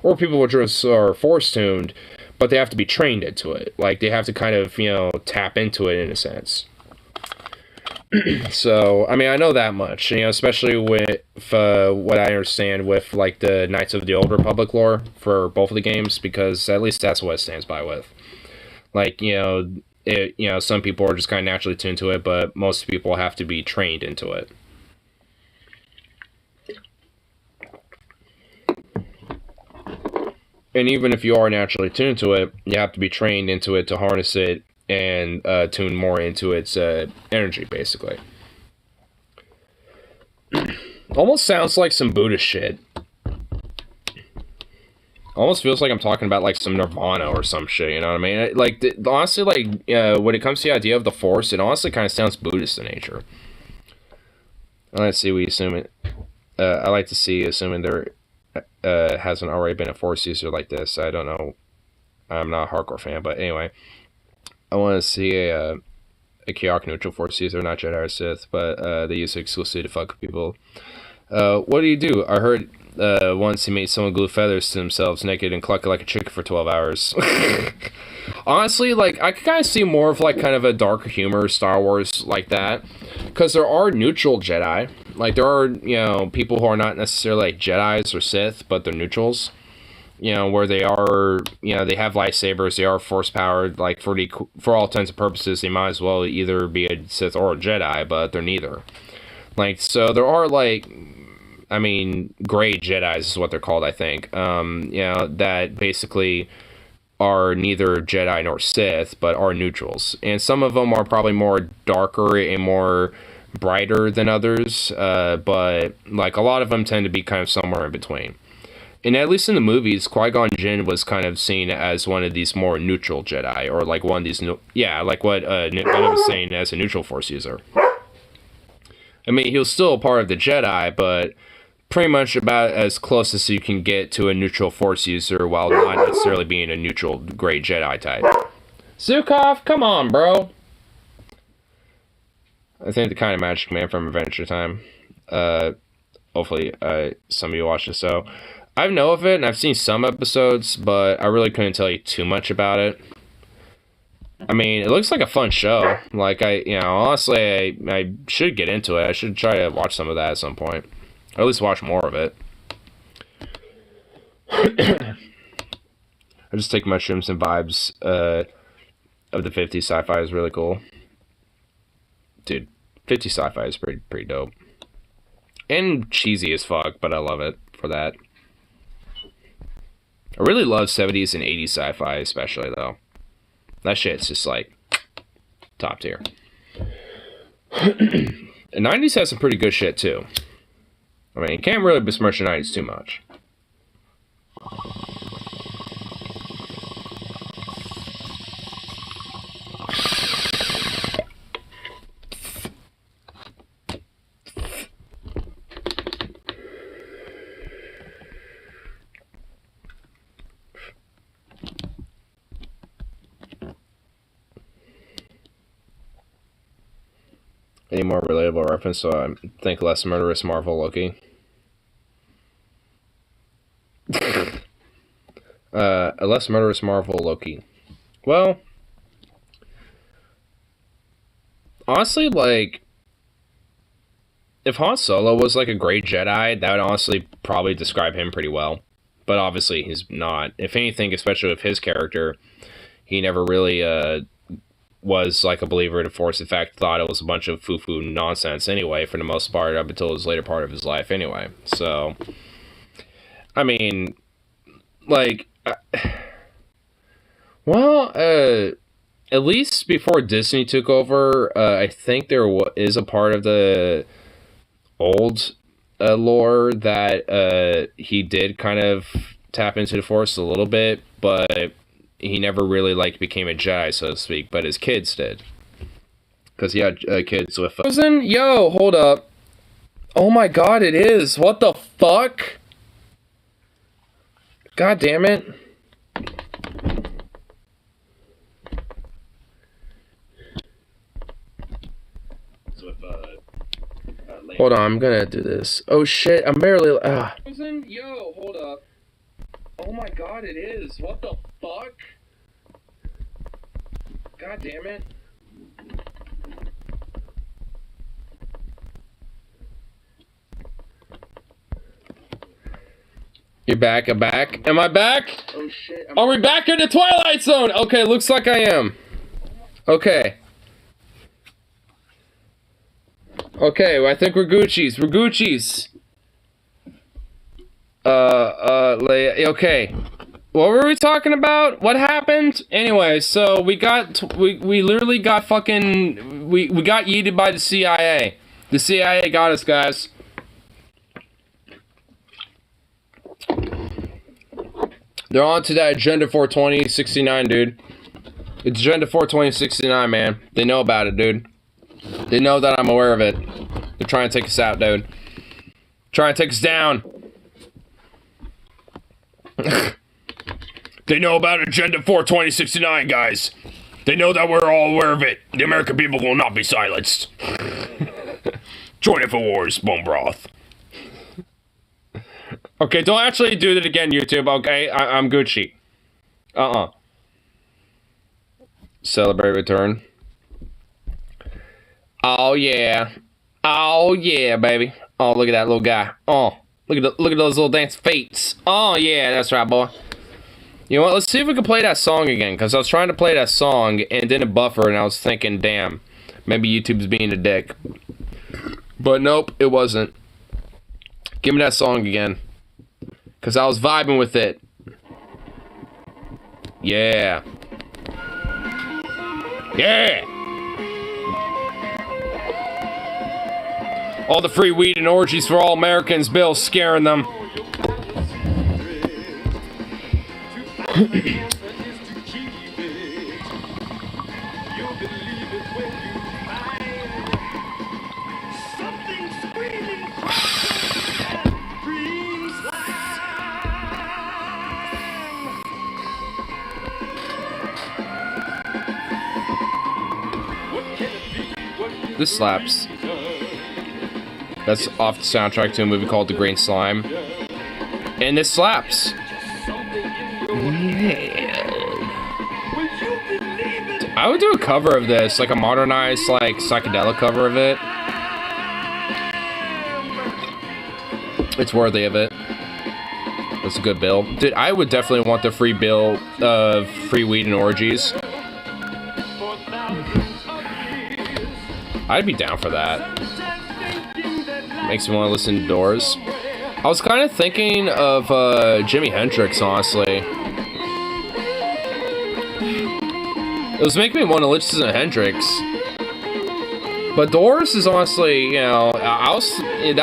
or people which are Force-tuned, but they have to be trained into it. Like, they have to kind of, tap into it in a sense. So, I mean, I know that much, especially with what I understand with, like, the Knights of the Old Republic lore for both of the games, because at least that's what it stands by with. Like, some people are just kind of naturally tuned to it, but most people have to be trained into it. And even if you are naturally tuned to it, you have to be trained into it to harness it and tune more into its energy, basically. Almost sounds like some Buddhist shit. Almost feels like I'm talking about like some Nirvana or some shit, you know what I mean? Like, honestly, like, when it comes to the idea of the Force, it honestly kind of sounds Buddhist in nature. Let's see, we assume it. I like to see, assuming there hasn't already been a Force user like this. I don't know. I'm not a hardcore fan, but anyway. I want to see a chaotic neutral Force user, not Jedi or Sith, but they use it exclusively to fuck with people. What do you do? I heard once he made someone glue feathers to themselves naked and cluck like a chicken for 12 hours. Honestly, like, I could kind of see more of, like, kind of a dark humor Star Wars like that. Because there are neutral Jedi. Like, there are, people who are not necessarily, like, Jedis or Sith, but they're neutrals. Where they are, they have lightsabers, they are Force-powered. Like, for all intents and purposes, they might as well either be a Sith or a Jedi, but they're neither. Like, so there are, like, I mean, gray Jedis is what they're called, I think. That basically are neither Jedi nor Sith, but are neutrals. And some of them are probably more darker and more brighter than others, but, like, a lot of them tend to be kind of somewhere in between. And at least in the movies, Qui-Gon Jinn was kind of seen as one of these more neutral Jedi, or like one of these, like what Nick was saying, as a neutral Force user. I mean, he was still a part of the Jedi, but pretty much about as close as you can get to a neutral Force user while not necessarily being a neutral gray Jedi type. Zukov, come on, bro! I think the kind of Magic Man from Adventure Time. Hopefully, some of you watch this, so... I know of it, and I've seen some episodes, but I really couldn't tell you too much about it. I mean, it looks like a fun show. Like, honestly, I should get into it. I should try to watch some of that at some point. Or at least watch more of it. I just take mushrooms and vibes of the 50s sci-fi is really cool. Dude, 50s sci-fi is pretty dope. And cheesy as fuck, but I love it for that. I really love 70s and 80s sci-fi, especially, though. That shit's just, like, top tier. The 90s has some pretty good shit, too. I mean, you can't really besmirch the 90s too much. Any more relatable reference? So I think less murderous Marvel Loki. A less murderous Marvel Loki. Well, honestly, like, if Han Solo was like a great Jedi, that would honestly probably describe him pretty well. But obviously, he's not. If anything, especially with his character, he never really was like a believer in the Force. In fact, thought it was a bunch of foo-foo nonsense anyway, for the most part, up until his later part of his life anyway. So, I mean, like, Well, at least before Disney took over, I think there is a part of the old lore that he did kind of tap into the Force a little bit, but he never really like became a Jedi, so to speak. But his kids did, because he had kids with. Yo, hold up! Oh my God, it is! What the fuck? God damn it! Hold on, I'm gonna do this. Oh shit, I'm barely. Yo, hold up. Oh my God, it is. What the fuck? God damn it. You're back, I'm back. Am I back? Oh shit. Are we back in the Twilight Zone? Okay, looks like I am. Okay. Okay, I think we're Gucci's. We're Gucci's. Okay. What were we talking about? What happened? Anyway, so we literally got fucking, we got yeeted by the CIA. The CIA got us, guys. They're on to that Agenda 42069, dude. It's Agenda 42069, man. They know about it, dude. They know that I'm aware of it. They're trying to take us out, dude. Trying to take us down. They know about Agenda 42069, guys. They know that we're all aware of it. The American people will not be silenced. Join InfoWars, bone broth. Okay, don't actually do that again, YouTube, okay? I'm Gucci. Celebrate return. Oh yeah. Oh yeah, baby. Oh, look at that little guy. Oh, look at those little dance feet. Oh yeah, that's right, boy. You know what? Let's see if we can play that song again, because I was trying to play that song and it didn't buffer, and I was thinking, damn, maybe YouTube's being a dick. But nope, it wasn't. Give me that song again, because I was vibing with it. Yeah. Yeah. All the free weed and orgies for all Americans, Bill scaring them. This slaps. That's off the soundtrack to a movie called The Green Slime. And this slaps. I would do a cover of this, like a modernized, like, psychedelic cover of it. It's worthy of it. That's a good bill. Dude, I would definitely want the free bill of free weed and orgies. I'd be down for that. Makes me want to listen to Doors. I was kind of thinking of Jimi Hendrix, honestly. It was making me want to listen to Hendrix. But Doors is honestly, you know, that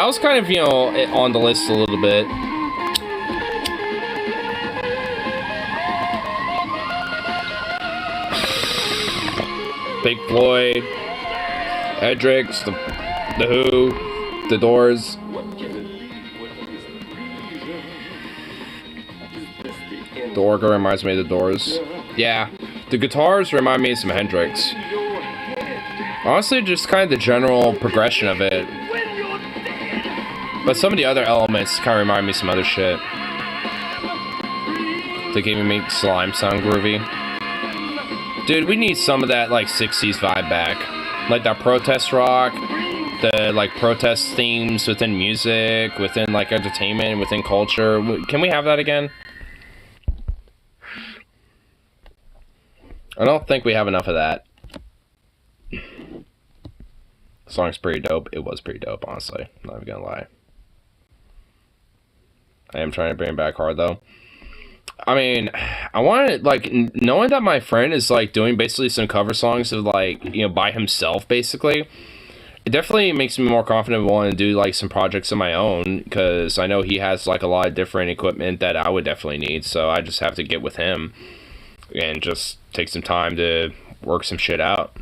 was kind of, you know, on the list a little bit. Pink Floyd, Hendrix, the Who, the Doors. The organ reminds me of the Doors. Yeah, the guitars remind me of some Hendrix. Honestly, just kind of the general progression of it. But some of the other elements kind of remind me of some other shit. They even make Slime sound groovy. Dude, we need some of that, like, 60s vibe back. Like that protest rock, the, like, protest themes within music, within, like, entertainment, within culture. Can we have that again? I don't think we have enough of that. The song's pretty dope. It was pretty dope, honestly. I'm not even gonna lie. I am trying to bring it back hard, though. I mean, I wanted, like, knowing that my friend is, like, doing basically some cover songs of, like, you know, by himself, basically, it definitely makes me more confident wanting to do, like, some projects of my own, because I know he has, like, a lot of different equipment that I would definitely need, so I just have to get with him and just take some time to work some shit out.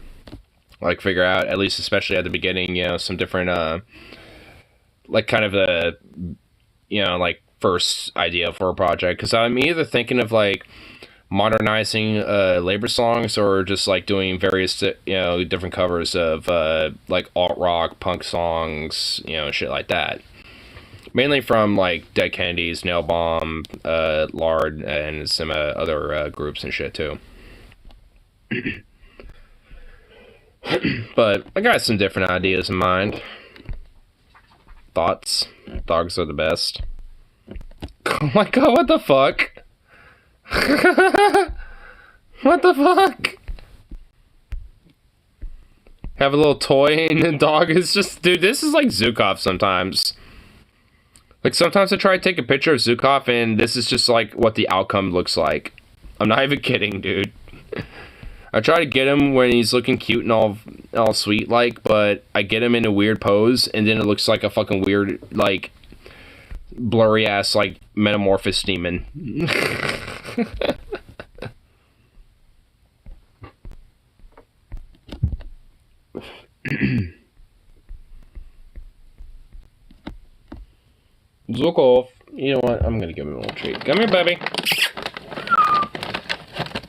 Like, figure out, at least especially at the beginning, you know, some different, like, kind of a, you know, like, first idea for a project, because I'm either thinking of, like, modernizing labor songs or just, like, doing various, you know, different covers of, like, alt-rock, punk songs, you know, shit like that. Mainly from, like, Dead Kennedys, Nail Bomb, Lard, and some other groups and shit, too. But I got some different ideas in mind. Thoughts. Dogs are the best. Oh my god, what the fuck? What the fuck? Have a little toy and the dog is just... Dude, this is like Zukov sometimes. Like, sometimes I try to take a picture of Zukov and this is just like what the outcome looks like. I'm not even kidding, dude. I try to get him when he's looking cute and all sweet like, but I get him in a weird pose and then it looks like a fucking weird, like, blurry ass, like, metamorphosis demon. Zukov, you know what? I'm gonna give him a little treat. Come here, baby.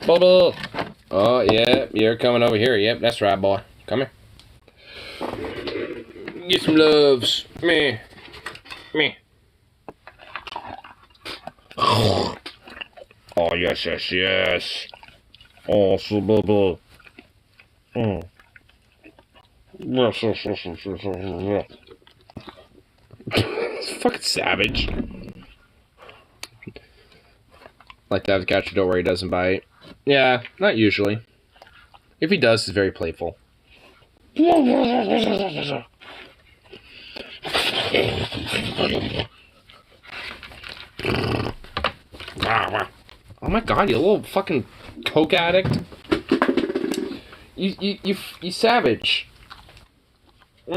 Bubble. Oh, yeah, you're coming over here. Yep, that's right, boy. Come here. Get some loves. Me. Oh, yes, yes, yes. Oh, so bubble. Oh. Yes, yes, yes, yes, yes, yes. It's fucking savage. Like that with Catcher Door where he doesn't bite. Yeah, not usually. If he does, it's very playful. Oh my god, you little fucking coke addict. You savage. You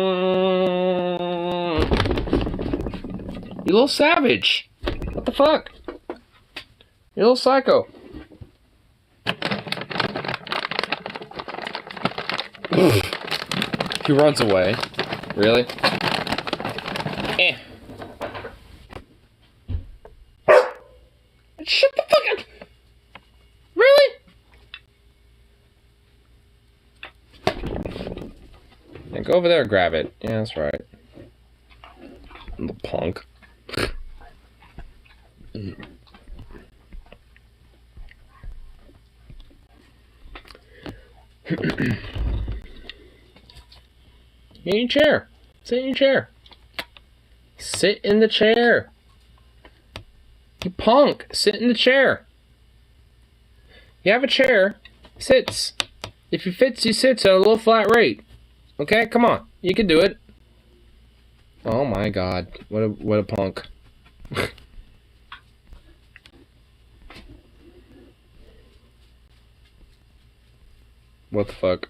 little savage. What the fuck? You little psycho. He runs away. Really? Eh. Shut the fuck up! Really? Yeah, go over there and grab it. Yeah, that's right. Little punk. Get in your chair. Sit in your chair. Sit in the chair. You punk. Sit in the chair. You have a chair. Sits. If he fits, he sits at a low flat rate. Okay, come on. You can do it. Oh my god. What a punk. What the fuck?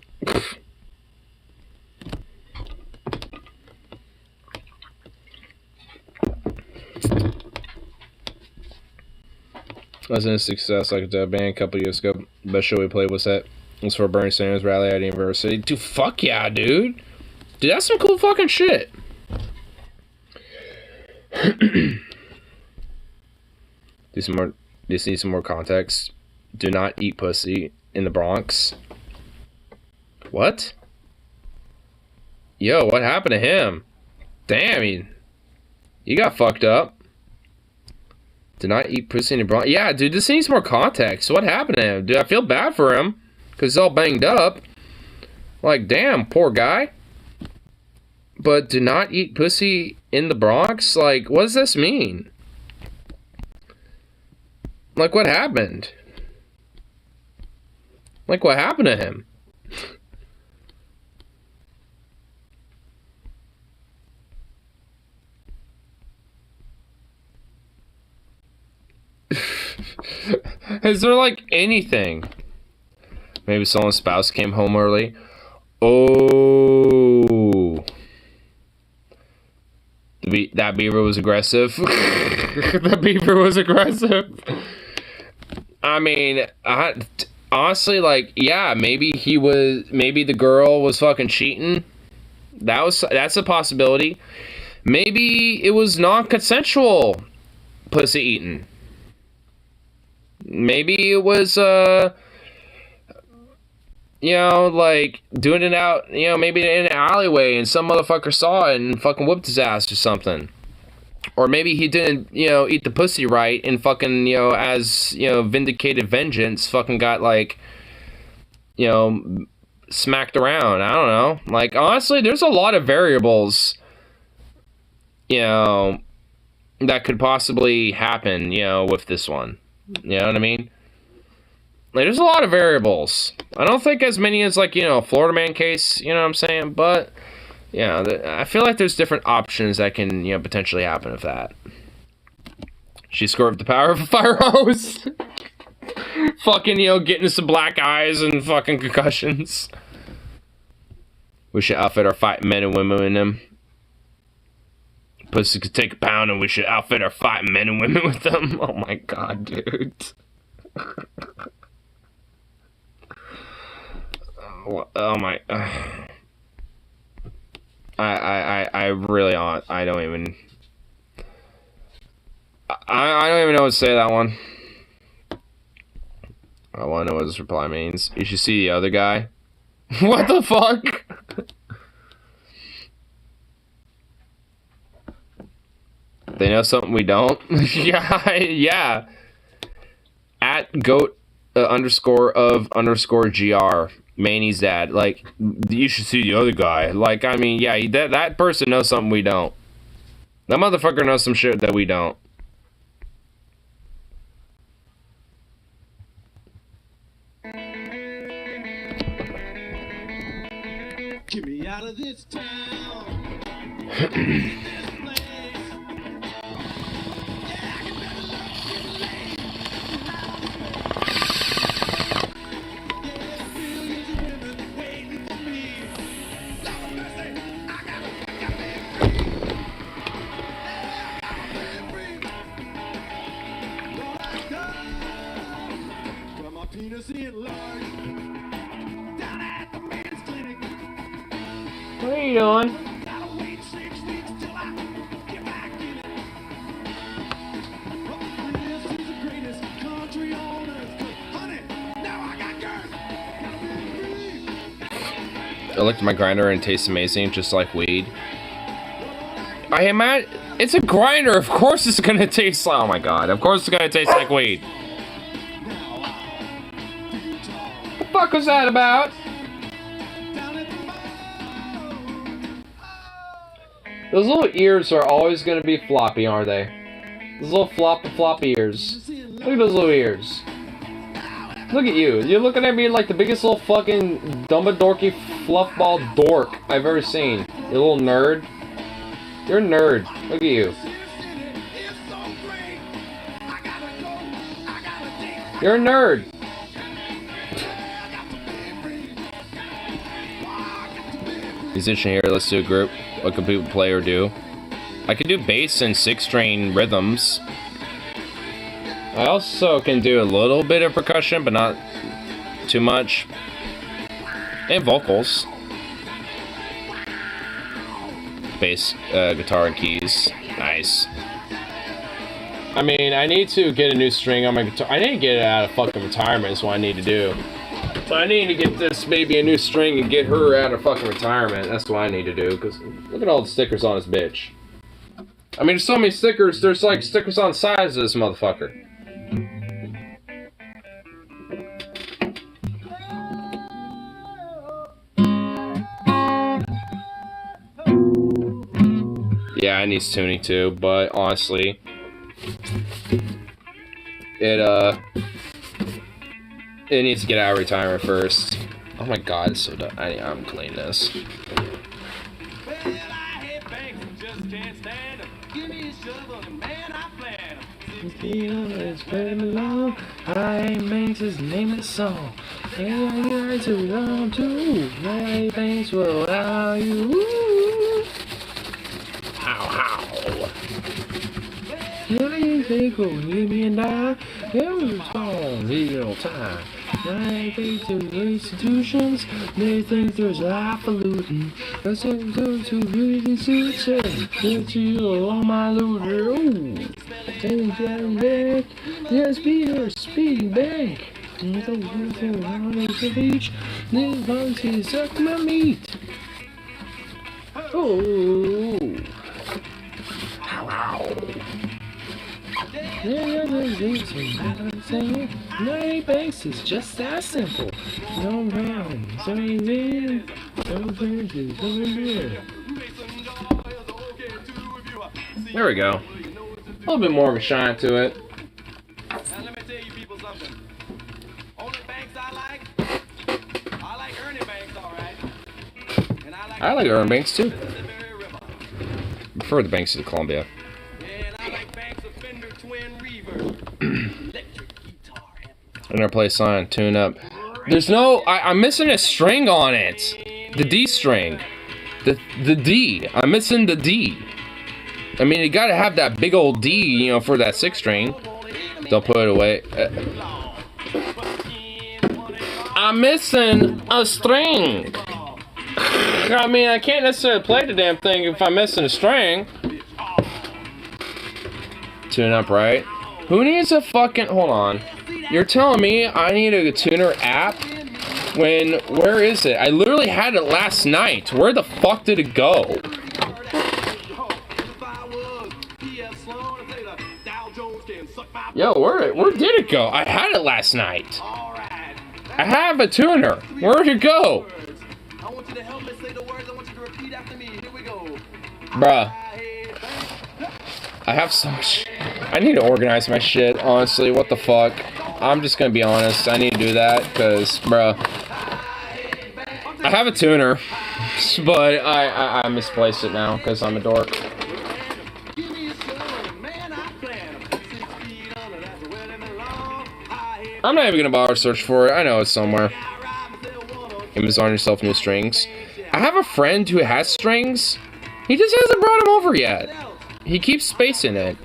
Wasn't a success like a band a couple years ago. Best show we played was that. It was for Bernie Sanders rally at University. Dude, fuck yeah, dude. Dude, that's some cool fucking shit. Just need some more context. Do not eat pussy in the Bronx. What? Yo, what happened to him? Damn, he got fucked up. Did not eat pussy in the Bronx. Yeah, dude, this needs more context. What happened to him? Dude, I feel bad for him. Because he's all banged up. Like, damn, poor guy. But do not eat pussy in the Bronx? Like, what does this mean? Like, what happened? Like, what happened to him? Is there like anything? Maybe someone's spouse came home early. Oh. That beaver was aggressive. That beaver was aggressive. I mean, honestly, like, yeah, maybe the girl was fucking cheating. That's a possibility. Maybe it was non-consensual pussy eating. Maybe it was, you know, like, doing it out, you know, maybe in an alleyway and some motherfucker saw it and fucking whooped his ass or something. Or maybe he didn't, you know, eat the pussy right and fucking, you know, as, you know, vindicated vengeance, fucking got, like, you know, smacked around. I don't know. Like, honestly, there's a lot of variables, you know, that could possibly happen, you know, with this one. You know what I mean? Like, there's a lot of variables. I don't think as many as, like, you know, Florida Man case, you know what I'm saying? But, yeah, I feel like there's different options that can, you know, potentially happen with that. She scored with the power of a fire hose. Fucking, you know, getting some black eyes and fucking concussions. We should outfit our fighting men and women in them. Pussy could take a pound and we should outfit our fighting men and women with them. Oh my god, dude. Oh my. I really I don't even. I don't even know what to say to that one. I want to know what this reply means. You should see the other guy. What the fuck? They know something we don't? yeah. At goat _of _gr. Manny's dad. Like, you should see the other guy. Like, I mean, yeah, that person knows something we don't. That motherfucker knows some shit that we don't. Get me out of this town. What are you doing? I looked at my grinder and it tastes amazing, just like weed. I am at. It's a grinder. Of course it's gonna taste. Oh my god. Of course it's gonna taste like weed. What the fuck was that about? Those little ears are always gonna be floppy, aren't they? Those little floppy ears. Look at those little ears. Look at you. You're looking at me like the biggest little fucking dorky fluffball dork I've ever seen. You little nerd. You're a nerd. Look at you. You're a nerd. Musician here, let's do a group. What can people play or do? I can do bass and 6-string rhythms. I also can do a little bit of percussion, but not too much. And vocals. Bass, guitar, and keys. Nice. I mean, I need to get a new string on my guitar. I need to get it out of fucking retirement is what I need to do. So I need to get this baby a new string and get her out of fucking retirement. That's what I need to do, because look at all the stickers on this bitch. I mean, there's so many stickers, there's like stickers on the sides of this motherfucker. Yeah, it needs tuning too, but honestly, it needs to get out of retirement first. Oh my god, it's so dumb. I'm cleaning this. It's better along. I makes his name a song. And I got to run too. My thanks will allow you. Ow, ow. They go, give me and I. Every song, zero time. I think to institutions, they think there's highfalutin. I said go to beauty suits and get you on my looter. Ooh, take that back. Yes, Peter, speeding back. On the beach, this monkey suck my meat. Oh, ow. Money banks is just that simple. No round, so easy. No chances, there we go. A little bit more of a shine to it. Now let me tell you people something. Only banks I like Ernie Banks, alright. And I like Ernie Banks too. Mississippi River. I prefer the Banks of the Columbia. And I like Banks of Fender Twin Reverb. Electric guitar. I'm gonna play sign, tune up. There's no, I'm missing a string on it. The D string. The D. I'm missing the D. I mean, you gotta have that big old D, you know, for that 6th string. Don't put it away. I'm missing a string. I mean, I can't necessarily play the damn thing if I'm missing a string. Tune up, right? Who needs a fucking... Hold on. You're telling me I need a tuner app? When... Where is it? I literally had it last night. Where the fuck did it go? Yo, where did it go? I had it last night. I have a tuner. Where'd it go? I want you to help me say the words. I want you to repeat after me. Here we go. Bruh. I have so much. I need to organize my shit, honestly. What the fuck? I'm just gonna be honest. I need to do that, because, bruh. I have a tuner, but I misplaced it now, because I'm a dork. I'm not even gonna bother to search for it. I know it's somewhere. Amazon yourself new strings. I have a friend who has strings. He just hasn't brought them over yet. He keeps spacing it.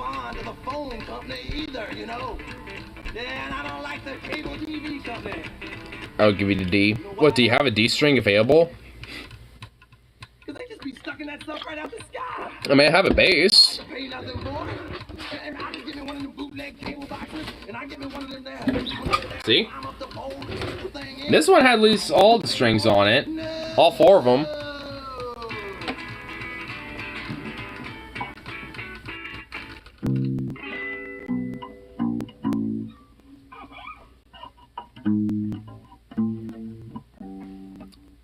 I'll give you the D. What, do you have a D string available? I mean, I have a bass. See? This one had at least all the strings on it. All 4 of them.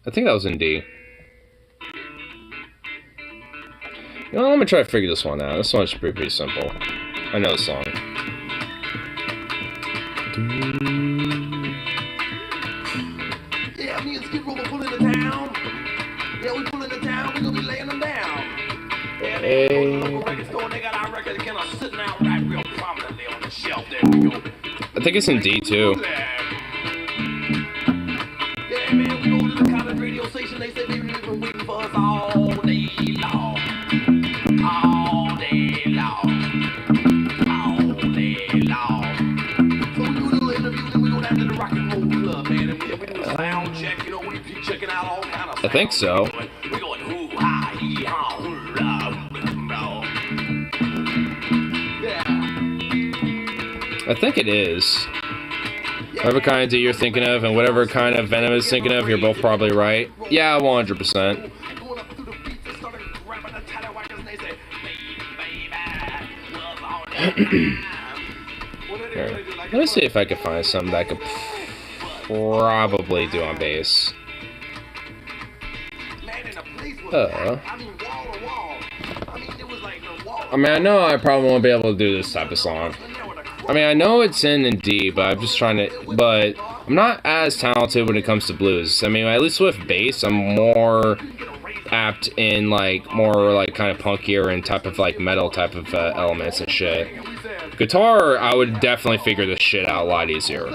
I think that was in D. You know, let me try to figure this one out. This one should be pretty simple. I know the song. Yeah, me and Skid Row pulling the town. Yeah, we pulling the town. We gonna be laying them down. Yeah, they go to the local record store. They got our record kind of sitting out right real prominently on the shelf. There we go. I think it's in D too. Yeah, man, we go to the college radio station. They say they've been waiting for us all day long. All day long. All day long. So we do a little interview, then we go down to the rock and roll club, man, and we do a sound check. You know, we keep checking out all kind of sounds. I think so. We going hoo ha hee ha hoorah. I think it is. Whatever kind of D you're thinking of, and whatever kind of Venom is thinking of, you're both probably right. Yeah, 100%. Here. Let me see if I can find something that I could probably do on bass. I mean, I know I probably won't be able to do this type of song. I mean, I know it's in D, but I'm just trying to... But I'm not as talented when it comes to blues. I mean, at least with bass, I'm more apt in, like, more, like, kind of punkier and type of, like, metal type of elements and shit. Guitar, I would definitely figure this shit out a lot easier.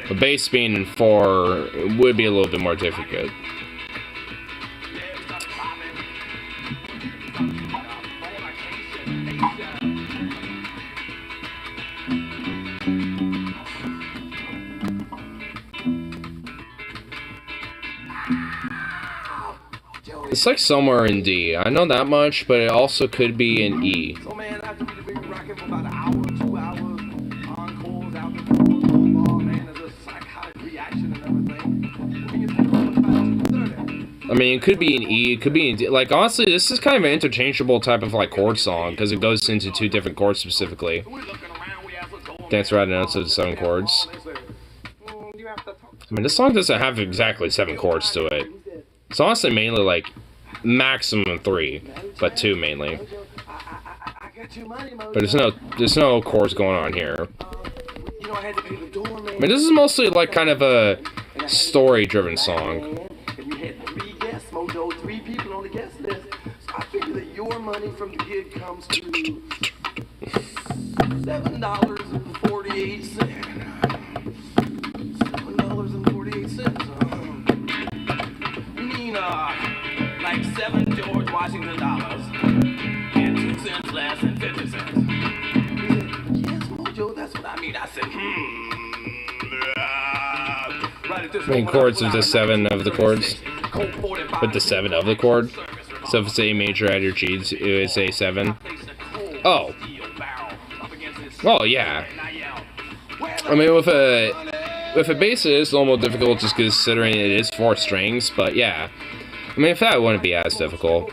But bass being in 4 would be a little bit more difficult. It's like somewhere in D. I know that much, but it also could be in E. So man, after we been rocking for about an hour, 2 hours, encores out the ball, man, there's a psychotic reaction and everything. When you think about 2:30. I mean, it could be in E, it could be in D. Like, honestly, this is kind of an interchangeable type of, like, chord song, because it goes into 2 different chords specifically. Dance around notes of the 7 chords. I mean, this song doesn't have exactly 7 chords to it. It's honestly mainly, like, maximum 3, but 2 mainly. But there's no chords going on here. I mean, this is mostly, like, kind of a story-driven song. Three people on the guest list. So I figure that your money from the gig comes to $7.48. $7.48. You mean like 7 George Washington dollars and 2 cents less than 50 cents. He said, yes, Mojo, that's what I mean. I said, right at this Main chords of the 7 of the chords. With the 7 of the chord. So if it's A major, add your G, it's A7. Oh. Oh, yeah. I mean, with a bass, it is a little more difficult just considering it is 4 strings, but yeah. I mean, if that wouldn't be as difficult.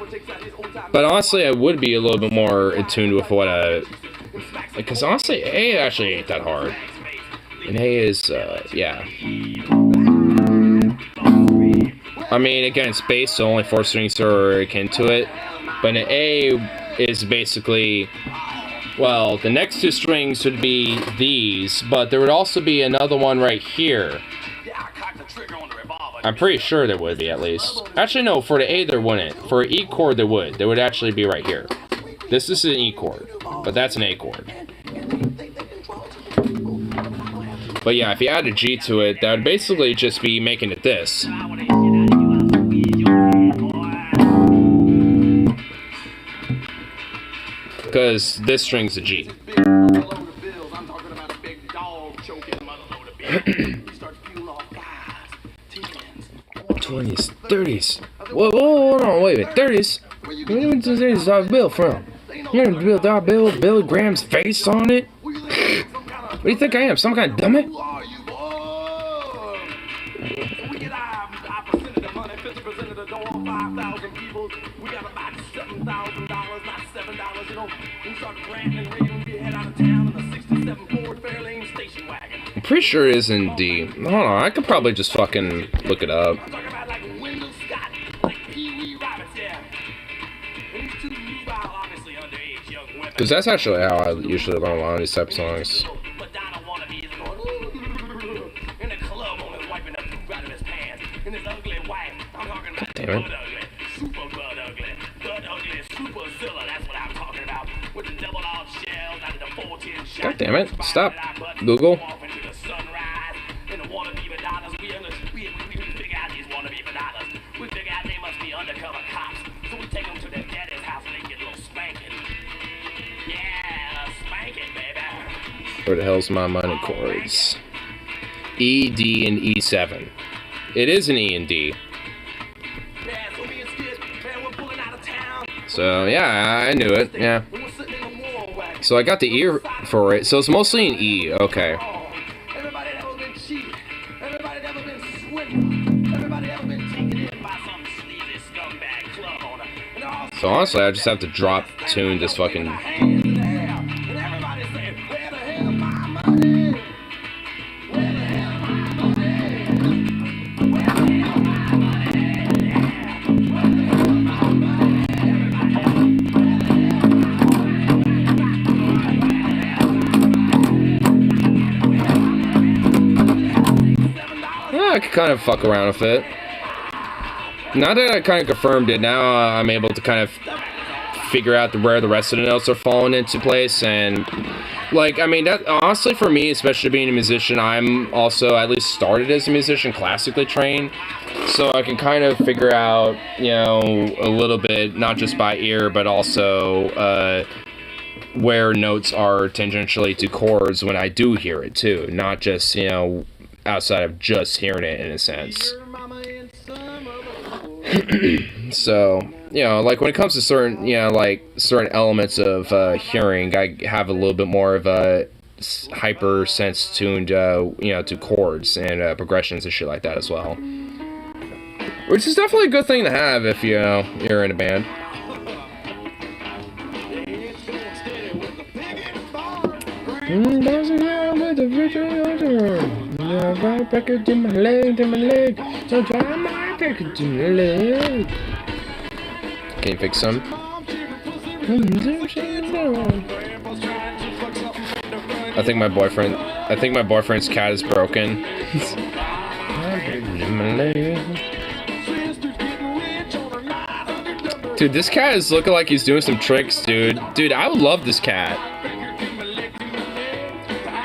But honestly, I would be a little bit more attuned with what because honestly, A actually ain't that hard. And A is, yeah. I mean, again, it's bass, so only 4 strings are akin to it. But an A is basically, well, the next 2 strings would be these, but there would also be another one right here. I'm pretty sure there would be, at least. Actually, no, for the A there wouldn't. For an E chord, there would. There would actually be right here. This is an E chord, but that's an A chord. But yeah, if you add a G to it, that would basically just be making it this. Because this string's a G. 20s, 30s. Whoa, hold on, wait a minute. 30s? Where did this dollar bill from? You're gonna dollar bill with Billy Graham's face on it? What do you think I am? Some kind of dummy? I'm pretty sure it is in D. Hold on, I could probably just fucking look it up. Because that's actually how I usually learn a lot of these type of songs. God damn it. God damn it. Stop. Google. Where the hell's my minor chords? E, D, and E7. It is an E and D. So, yeah, I knew it, yeah. So I got the ear for it, so it's mostly an E, okay. So honestly, I just have to drop tune this fucking... I could kind of fuck around with it. Now that I kind of confirmed it, now I'm able to kind of figure out where the rest of the notes are falling into place, and like, I mean, that honestly for me, especially being a musician, I'm also at least started as a musician, classically trained, so I can kind of figure out, you know, a little bit, not just by ear, but also where notes are tangentially to chords when I do hear it too, not just, you know, outside of just hearing it in a sense. So, you know, like when it comes to certain, you know, like certain elements of hearing, I have a little bit more of a hyper sense tuned, you know, to chords and progressions and shit like that as well. Which is definitely a good thing to have if, you know, you're in a band. Can you fix some? I think my boyfriend's cat is broken. Dude, this cat is looking like he's doing some tricks, dude. Dude, I would love this cat.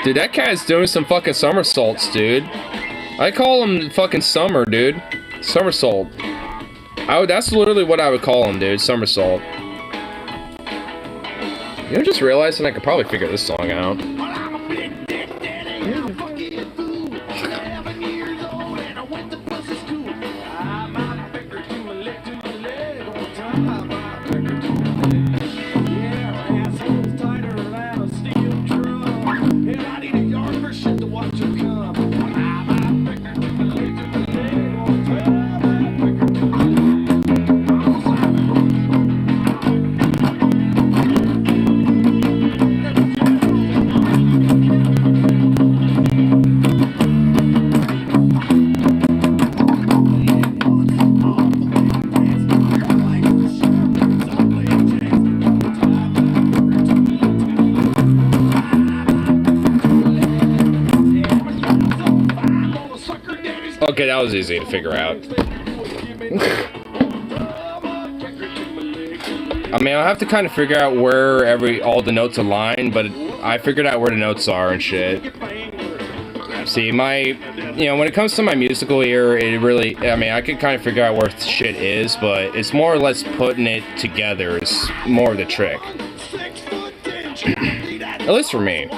Dude, that cat is doing some fucking somersaults, dude. I call him fucking Summer, dude. Somersault. That's literally what I would call him, dude. Somersault. You know, just realizing I could probably figure this song out. Okay, that was easy to figure out. I mean, I'll have to kind of figure out where all the notes align, but I figured out where the notes are and shit. See, you know, when it comes to my musical ear, it really, I mean, I can kind of figure out where shit is, but it's more or less putting it together is more of the trick. At least for me.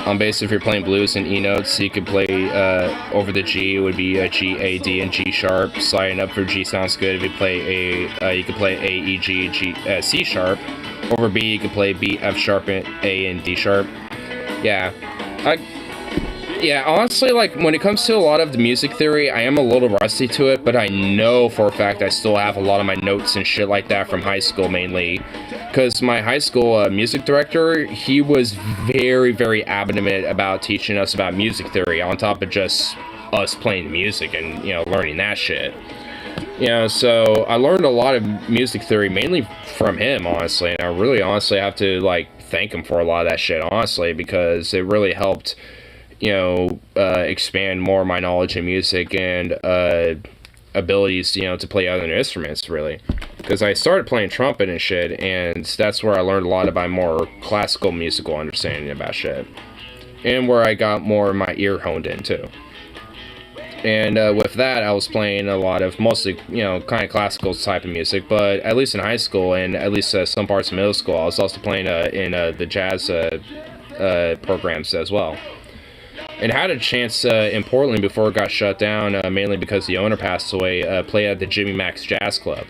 On bass, if you're playing blues and E notes, you could play over the G. It would be G, A, D, and G sharp. Sliding up for G sounds good. If you play A, you could play A, E, G, C sharp. Over B, you could play B, F sharp, and A, and D sharp. Yeah, honestly, like, when it comes to a lot of the music theory, I am a little rusty to it, but I know for a fact I still have a lot of my notes and shit like that from high school, mainly. Because my high school music director, he was very, very adamant about teaching us about music theory, on top of just us playing music and, you know, learning that shit. You know, so I learned a lot of music theory, mainly from him, honestly, and I really honestly have to, like, thank him for a lot of that shit, honestly, because it really helped, you know, expand more of my knowledge in music and abilities, you know, to play other instruments, really. Because I started playing trumpet and shit, and that's where I learned a lot about more classical musical understanding about shit. And where I got more of my ear honed in, too. And with that, I was playing a lot of mostly, you know, kind of classical type of music, but at least in high school and at least some parts of middle school, I was also playing in the jazz programs as well. And had a chance in Portland before it got shut down, mainly because the owner passed away, play at the Jimmy Mac's Jazz Club,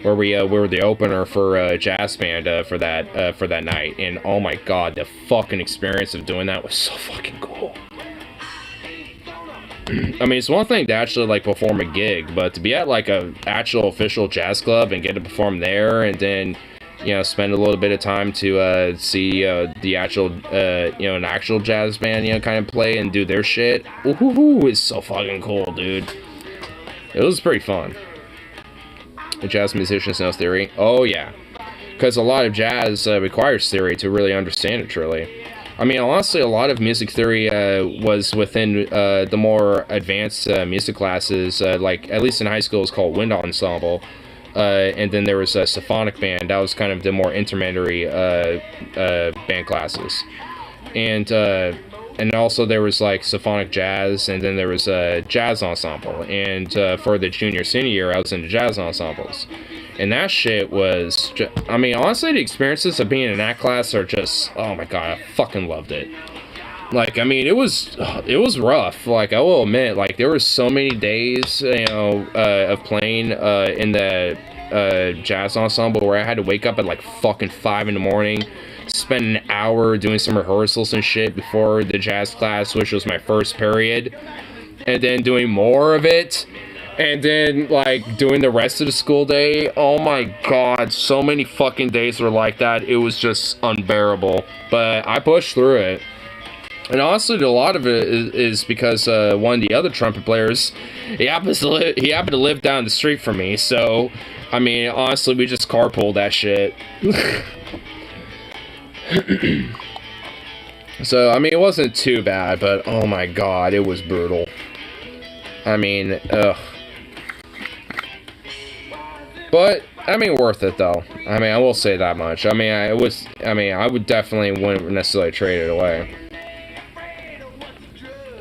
where we were the opener for a jazz band for that night. And oh my god, the fucking experience of doing that was so fucking cool. I mean, it's one thing to actually, like, perform a gig, but to be at, like, a actual official jazz club and get to perform there, and then, you know, spend a little bit of time to see the actual, you know, an actual jazz band, you know, kind of play and do their shit. Ooh, it's so fucking cool, dude. It was pretty fun. The jazz musicians know theory. Oh, yeah. Because a lot of jazz requires theory to really understand it, truly. I mean, honestly, a lot of music theory was within the more advanced music classes, like, at least in high school, it's called wind ensemble. and then there was a symphonic band. That was kind of the more intermediary band classes, and also there was like symphonic jazz, and then there was a jazz ensemble. And for the junior senior year, I was into jazz ensembles, and that shit was I mean, honestly, the experiences of being in that class are just, oh my god, I fucking loved it. Like, I mean, it was rough. Like, I will admit, like, there were so many days, you know, of playing in the jazz ensemble where I had to wake up at like fucking 5 in the morning, spend an hour doing some rehearsals and shit before the jazz class, which was my first period, and then doing more of it, and then like doing the rest of the school day. Oh my god, so many fucking days were like that. It was just unbearable, but I pushed through it. And honestly, a lot of it is because one of the other trumpet players, he happened to live down the street from me. So, I mean, honestly, we just carpooled that shit. So, I mean, it wasn't too bad, but oh my god, it was brutal. I mean, ugh. But I mean, worth it though. I mean, I will say that much. I mean, I would definitely wouldn't necessarily trade it away.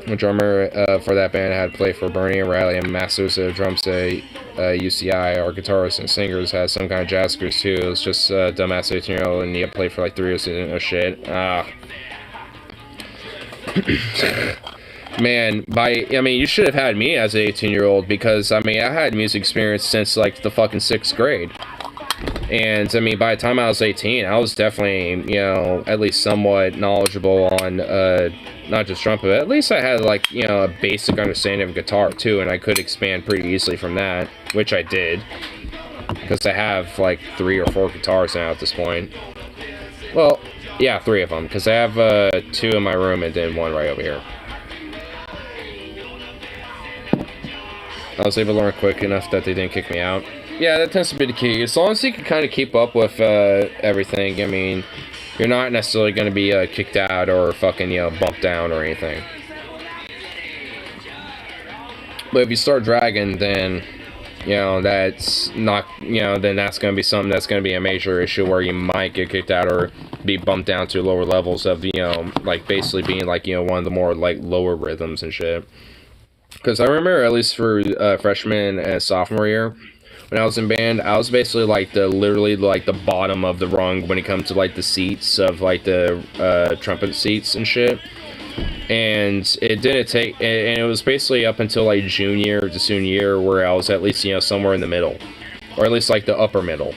The drummer for that band had played for Bernie O'Reilly and Masters of Drums at UCI. Our guitarists and singers had some kind of jazz cruise too. It was just dumbass 18-year-old, and he had played for like 3 years and didn't know shit. Man, I mean, you should have had me as an 18-year-old, because, I mean, I had music experience since, like, the fucking 6th grade. And, I mean, by the time I was 18, I was definitely, you know, at least somewhat knowledgeable on, not just trumpet, but at least I had, like, you know, a basic understanding of guitar, too, and I could expand pretty easily from that, which I did. Because I have, like, 3 or 4 guitars now at this point. Well, yeah, 3 of them, because I have 2 in my room and then 1 right over here. I was able to learn quick enough that they didn't kick me out. Yeah, that tends to be the key. As long as you can kind of keep up with everything, I mean, you're not necessarily going to be kicked out or fucking, you know, bumped down or anything. But if you start dragging, then, you know, that's not, you know, then that's going to be something that's going to be a major issue where you might get kicked out or be bumped down to lower levels of, you know, like basically being like, you know, one of the more like lower rhythms and shit. Because I remember, at least for freshman and sophomore year, when I was in band, I was basically like literally like the bottom of the rung when it comes to like the seats of like the trumpet seats and shit. And it didn't take, and it was basically up until like junior to senior year where I was at least, you know, somewhere in the middle, or at least like the upper middle,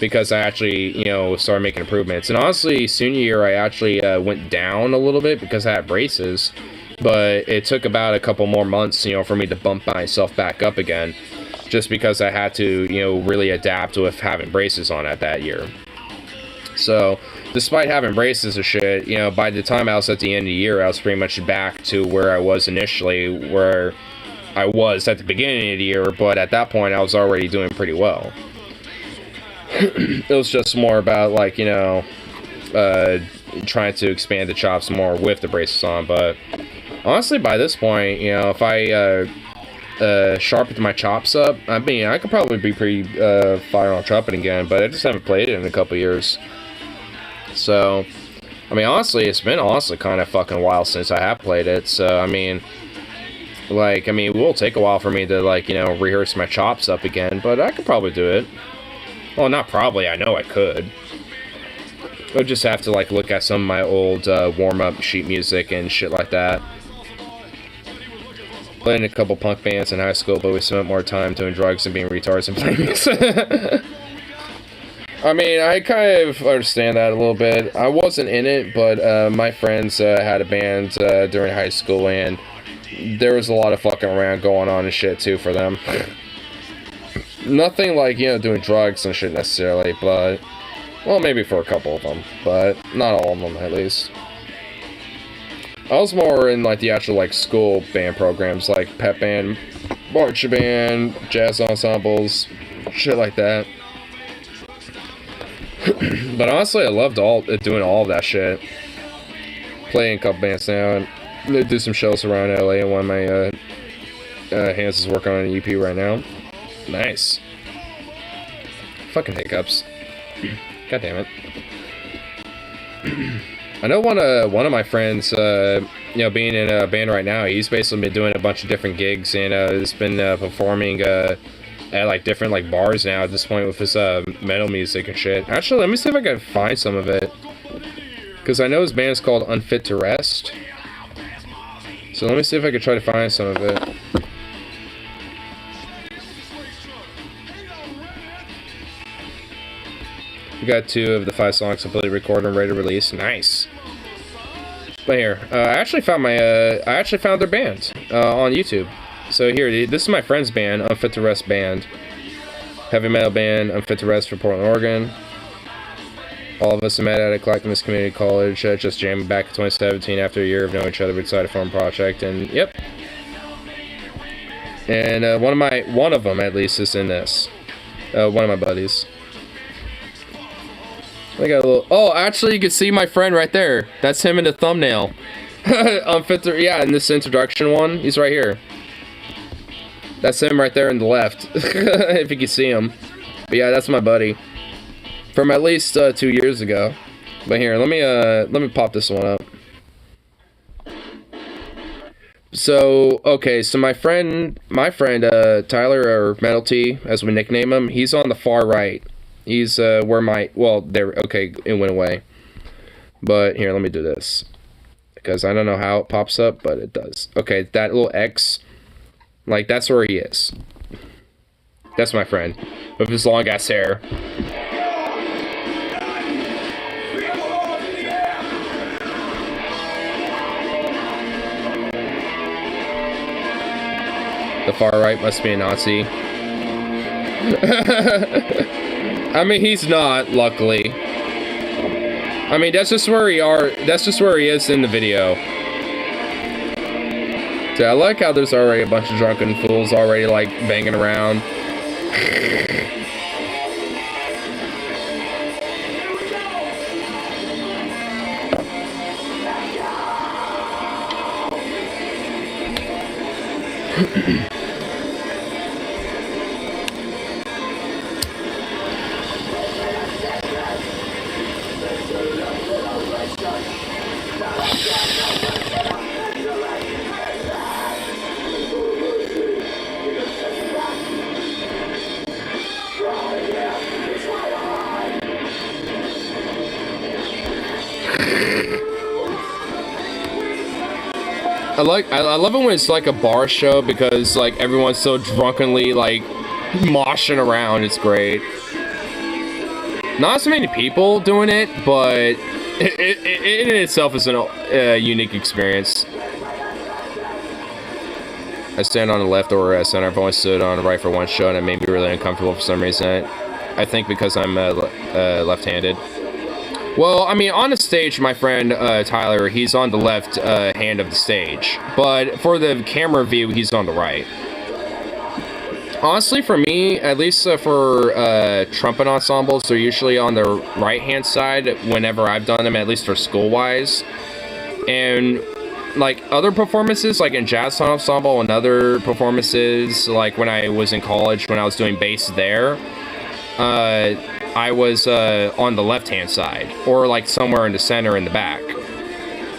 because I actually, you know, started making improvements. And honestly, senior year I actually went down a little bit because I had braces. But it took about a couple more months, you know, for me to bump myself back up again, just because I had to, you know, really adapt with having braces on at that year. So, despite having braces and shit, you know, by the time I was at the end of the year, I was pretty much back to where I was initially, where I was at the beginning of the year, but at that point, I was already doing pretty well. It was just more about, like, you know, trying to expand the chops more with the braces on, but honestly, by this point, you know, if I sharpened my chops up, I mean, I could probably be pretty fire on trumpet again, but I just haven't played it in a couple years. So, I mean, honestly, it's been kind of fucking a while since I have played it, so, I mean, like, it will take a while for me to, like, you know, rehearse my chops up again, but I could probably do it. Well, not probably, I know I could. I would just have to, like, look at some of my old warm-up sheet music and shit like that. Played in a couple punk bands in high school, but we spent more time doing drugs and being retards and playing music. I mean, I kind of understand that a little bit. I wasn't in it, but my friends had a band during high school, and there was a lot of fucking around going on and shit, too, for them. Nothing like, you know, doing drugs and shit necessarily, but, well, maybe for a couple of them, but not all of them, at least. I was more in, like, the actual, like, school band programs, like pep band, marching band, jazz ensembles, shit like that. But honestly, I loved doing all of that shit. Playing a couple bands now, and do some shows around LA, and one of my hands is working on an EP right now. Nice. fucking hiccups. God damn it. I know one of my friends, you know, being in a band right now, he's basically been doing a bunch of different gigs and has been performing at like different like bars now at this point with his metal music and shit. Actually, let me see if I can find some of it, because I know his band is called Unfit to Rest. So let me see if I can try to find some of it. We got 2 of the 5 songs completely recorded and ready to release. Nice. But here, I actually found their band on YouTube. So here, this is my friend's band, Unfit to Rest band, heavy metal band, Unfit to Rest from Portland, Oregon. All of us met at a Clackamas Community College, just jamming back in 2017 after a year of knowing each other. We decided to form a project, and yep. And one of them at least is in this. One of my buddies. I got a little. Oh, actually, you can see my friend right there. That's him in the thumbnail. Yeah, in this introduction one, he's right here. That's him right there in the left, if you can see him. But yeah, that's my buddy from at least 2 years ago. But here, let me pop this one up. So okay, so my friend Tyler, or Metal T, as we nickname him, he's on the far right. He's where my, well, there, okay, it went away. But here, let me do this, because I don't know how it pops up, but it does. Okay, that little X, like, that's where he is. That's my friend with his long ass hair. The far right must be a Nazi. I mean, he's not, luckily. I mean, that's just where he is in the video. So I like how there's already a bunch of drunken fools already, like, banging around. I love it when it's like a bar show, because like everyone's so drunkenly like moshing around. It's great. Not so many people doing it, but it in itself is a unique experience. I stand on the left or center. I've only stood on the right for one show, and it made me really uncomfortable for some reason. I think because I'm left-handed. Well, I mean, on the stage, my friend Tyler, he's on the left hand of the stage. But for the camera view, he's on the right. Honestly, for me, at least for trumpet ensembles, they're usually on the right-hand side whenever I've done them, at least for school-wise. And, like, other performances, like in jazz ensemble and other performances, like when I was in college, when I was doing bass there, I was on the left-hand side, or like somewhere in the center in the back.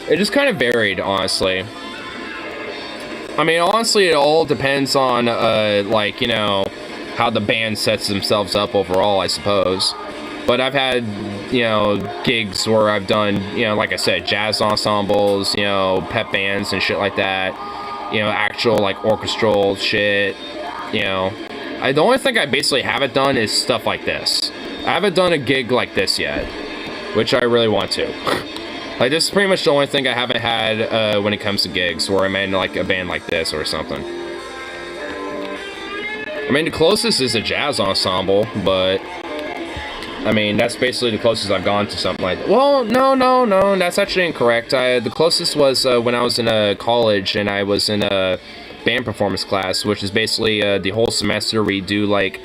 It just kind of varied, honestly. I mean, honestly, it all depends on, like, you know, how the band sets themselves up overall, I suppose. But I've had, you know, gigs where I've done, you know, like I said, jazz ensembles, you know, pep bands and shit like that. You know, actual, like, orchestral shit, you know. The only thing I basically haven't done is stuff like this. I haven't done a gig like this yet, which I really want to. Like, this is pretty much the only thing I haven't had when it comes to gigs, where I'm in, like, a band like this or something. I mean, the closest is a jazz ensemble, but, I mean, that's basically the closest I've gone to something like that. Well, no, that's actually incorrect. The closest was when I was in college, and I was in a band performance class, which is basically the whole semester we do, like,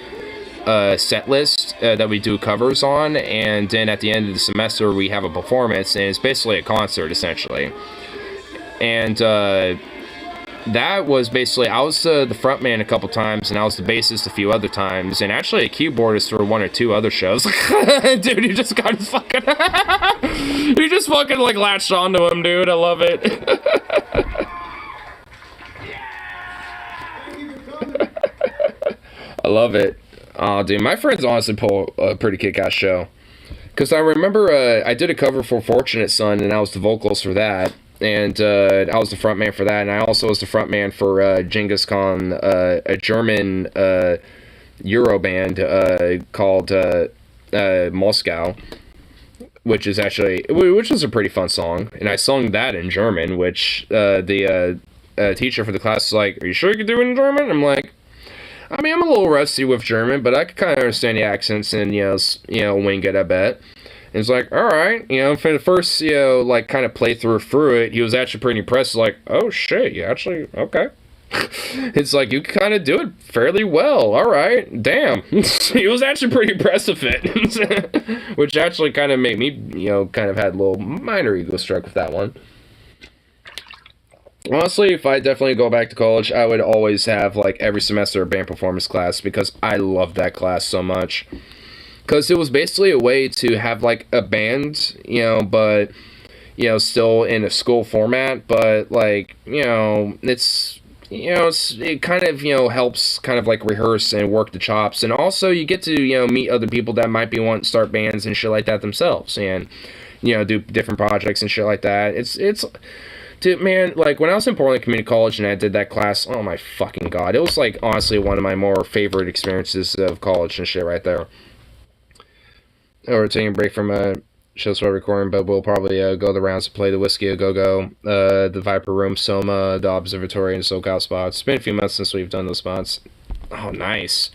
set list that we do covers on, and then at the end of the semester we have a performance, and it's basically a concert essentially. And that was basically, I was the front man a couple times, and I was the bassist a few other times, and actually a keyboardist for one or two other shows. Dude, you just got fucking... you just fucking, like, latched onto him, dude. I love it. I love it. Oh, dude, my friends honestly pull a pretty kick-ass show. Because I remember I did a cover for Fortunate Son, and I was the vocals for that. And I was the front man for that, and I also was the front man for Genghis Khan, a German Euro band called Moscow, which is a pretty fun song. And I sung that in German, which the teacher for the class was like, "Are you sure you can do it in German?" I'm like, I mean, I'm a little rusty with German, but I can kind of understand the accents and wing it a bit. And it's like, all right, for the first, like, kind of playthrough through it, he was actually pretty impressed. Like, oh, shit, you actually, okay. It's like, you kind of do it fairly well. All right, damn. He was actually pretty impressed with it. Which actually kind of made me, kind of had a little minor ego stroke with that one. Honestly, if I definitely go back to college, I would always have, like, every semester a band performance class because I love that class so much. Because it was basically a way to have, like, a band, but, still in a school format. But, like, it kind of, helps kind of, like, rehearse and work the chops. And also, you get to, meet other people that might be wanting to start bands and shit like that themselves. And, do different projects and shit like that. Dude, man, like, when I was in Portland Community College and I did that class, oh my fucking god. It was, like, honestly one of my more favorite experiences of college and shit right there. We're taking a break from shows for recording, but we'll probably go the rounds to play the Whiskey A Go-Go, the Viper Room, Soma, the Observatory, and SoCal spots. It's been a few months since we've done those spots. Oh, nice.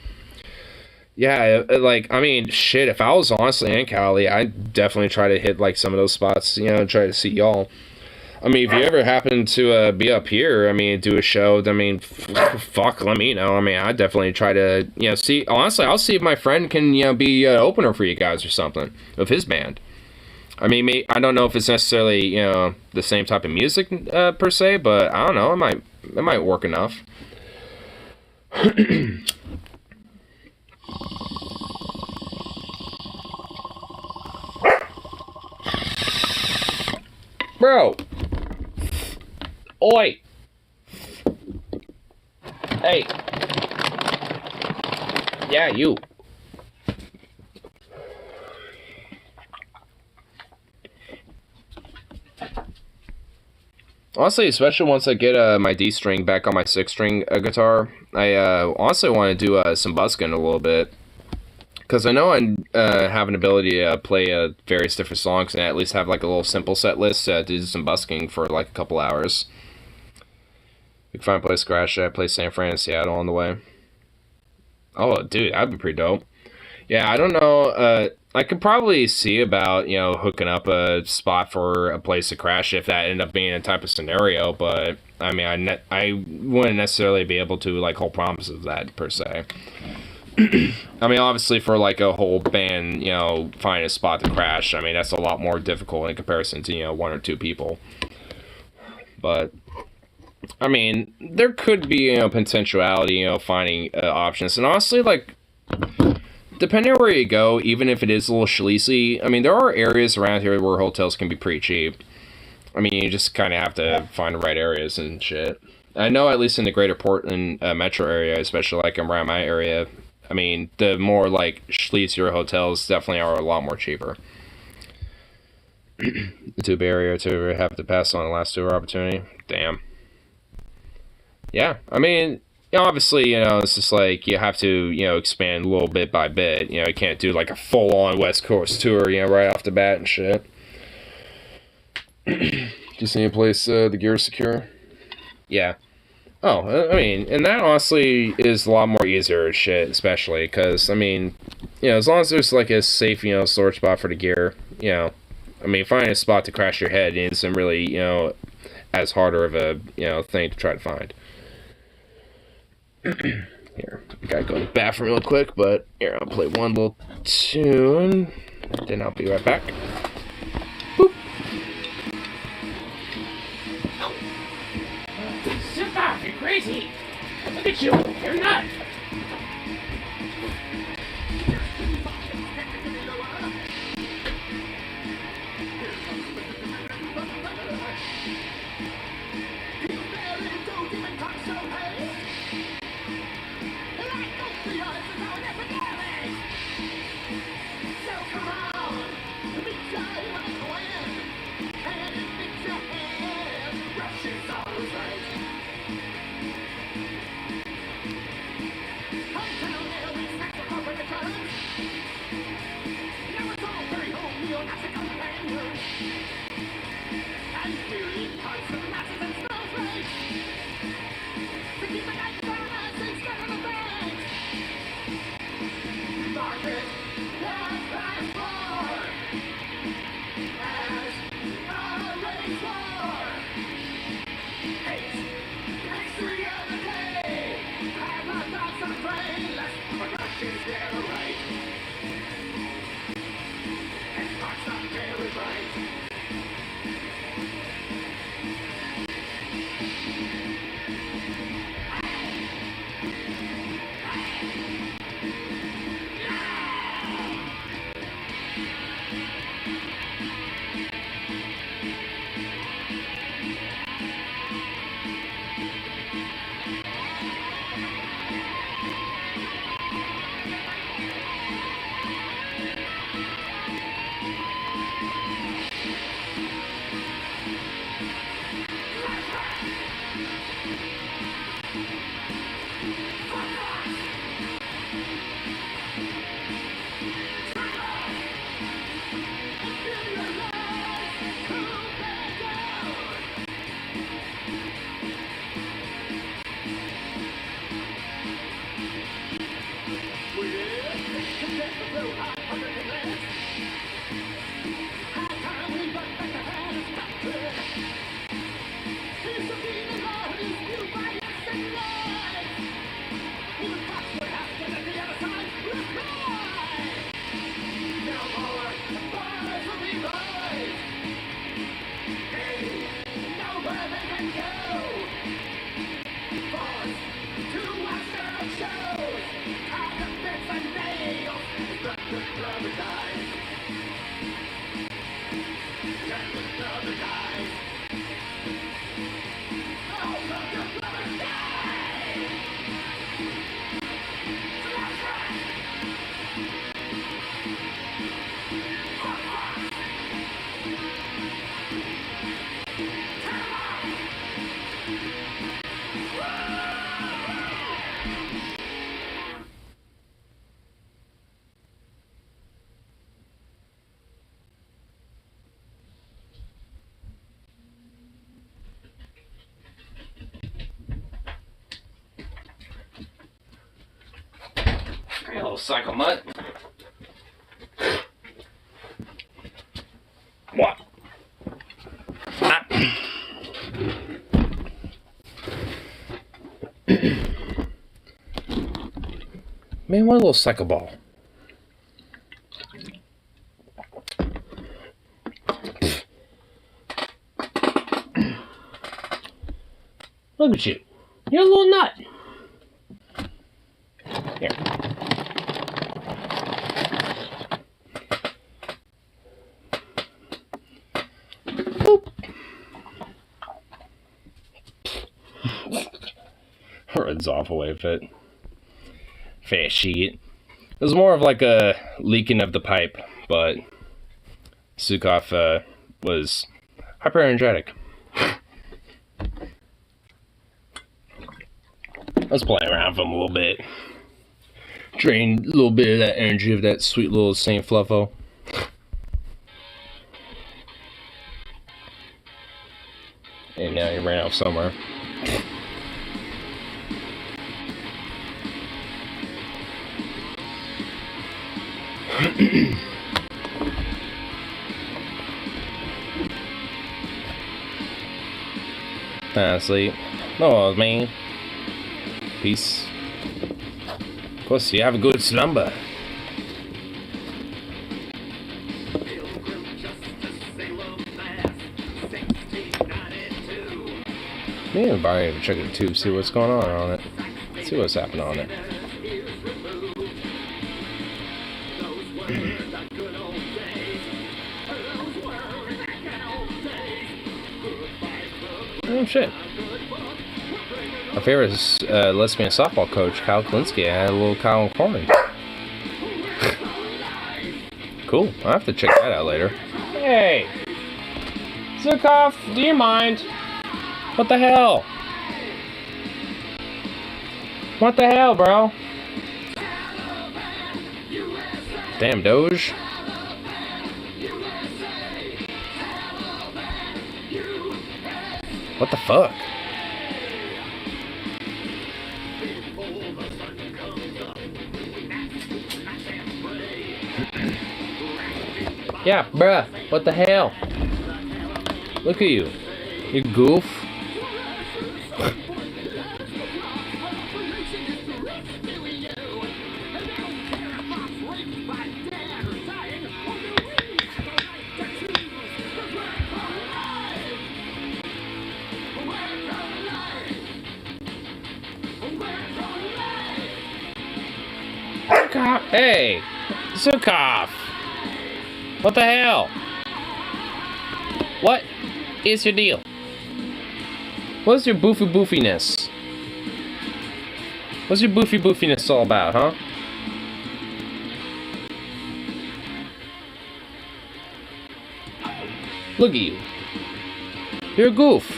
Yeah, like, I mean, shit, if I was honestly in Cali, I'd definitely try to hit, like, some of those spots, try to see y'all. I mean, if you ever happen to be up here, I mean, do a show, I mean, fuck, let me know. I mean, I'd definitely try to, see, honestly, I'll see if my friend can, be an opener for you guys or something of his band. I mean, I don't know if it's necessarily, the same type of music, per se, but I don't know, it might work enough. Bro. Oi! Hey! Yeah, you. Honestly, especially once I get my D string back on my 6-string guitar, I honestly want to do some busking a little bit. Because I know I have an ability to play various different songs and at least have like a little simple set list to do some busking for like a couple hours. We can find a place to crash at, play San Fran and Seattle on the way. Oh, dude, that'd be pretty dope. Yeah, I don't know. I could probably see about, hooking up a spot for a place to crash if that ended up being a type of scenario. But, I mean, I wouldn't necessarily be able to, like, hold promises of that, per se. I mean, obviously, for, like, a whole band, finding a spot to crash, I mean, that's a lot more difficult in comparison to, one or two people. But... I mean, there could be, potentiality, finding options. And honestly, like, depending on where you go, even if it is a little sleazy, I mean, there are areas around here where hotels can be pretty cheap. I mean, you just kind of have to find the right areas and shit. I know at least in the greater Portland metro area, especially, like, around my area, I mean, the more, like, sleazier hotels definitely are a lot more cheaper. The tube area to have to pass on the last tour opportunity. Damn. Yeah, I mean, obviously, it's just like you have to, expand a little bit by bit. You can't do like a full-on West Coast tour, right off the bat and shit. Just need a place the gear is secure. Yeah. Oh, I mean, and that honestly is a lot more easier as shit, especially because, I mean, as long as there's like a safe, storage spot for the gear, I mean, finding a spot to crash your head isn't really, as harder of a, thing to try to find. Here, I gotta go to the bathroom real quick, but here, I'll play one little tune, then I'll be right back. Boop. Sit back. crazy. Look at you. You're nuts. Hey, little psycho mutt. What? Ah. Man, what a little psycho ball. Look at you. You're a little nut. Here. Boop. Runs off away with it. Fat shit. It was more of like a leaking of the pipe, but Sukov was hyper energetic. I was playing around with him a little bit. Drained a little bit of that energy of that sweet little Saint Fluffo. And now he ran off somewhere. Sleep. No, man. Peace. Of course, you have a good slumber. Me and Barney have to check it too, see what's going on it. See what's happening on it. Oh shit. Our favorite lesbian softball coach, Kyle Klinsky, had a little Kyle Corman. Cool. I'll have to check that out later. Hey! Zukov, do you mind? What the hell? What the hell, bro? Damn, Doge. What the fuck? Yeah, bruh. What the hell? Look at you. You goof. Zukov. Hey! Zukov! What the hell? What is your deal? What's your boofiness? What's your boofiness all about, huh? Look at you. You're a goof.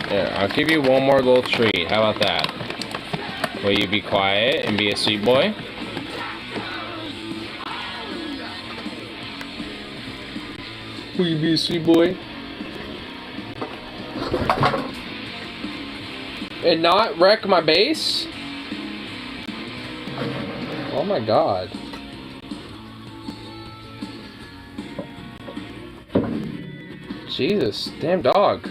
Here, I'll give you one more little treat. How about that? Will you be quiet and be a sweet boy? Will you be a sweet boy? And not wreck my base? Oh my god. Jesus, damn dog.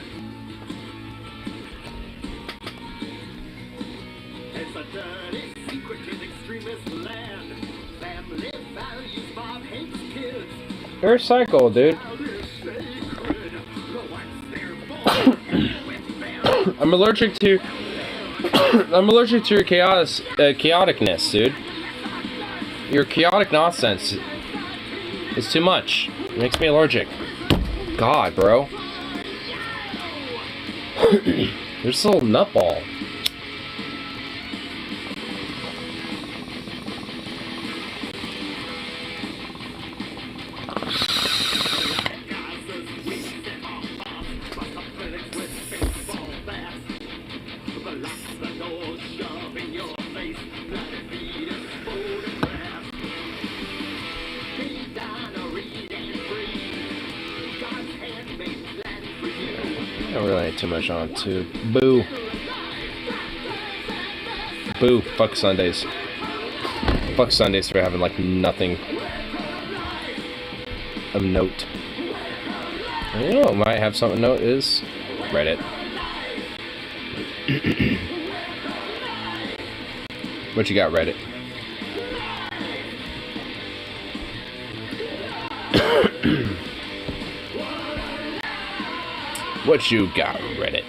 You're a psycho, dude. I'm allergic to your chaoticness, dude. Your chaotic nonsense is too much. It makes me allergic. God, bro. You're just a little nutball. I don't really need too much on too. Boo. Boo. Fuck Sundays. Fuck Sundays for having like nothing of note. And you know what might have something of note is Reddit. What you got, Reddit? What you got, Reddit?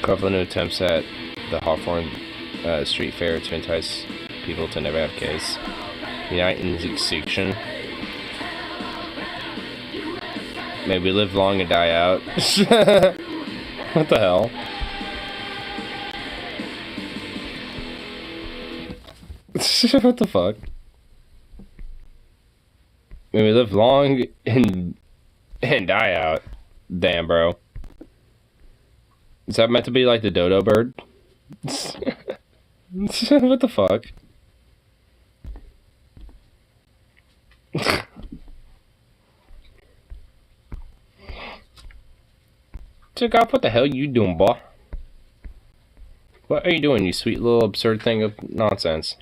Couple of new attempts at the Hawthorne Street Fair to entice people to never have kids. Unite in extinction. May we live long and die out. What the hell? What the fuck? May we live long and die out. Damn, bro. Is that meant to be like the dodo bird? What the fuck? Check out, what the hell you doing, boy? What are you doing, you sweet little absurd thing of nonsense?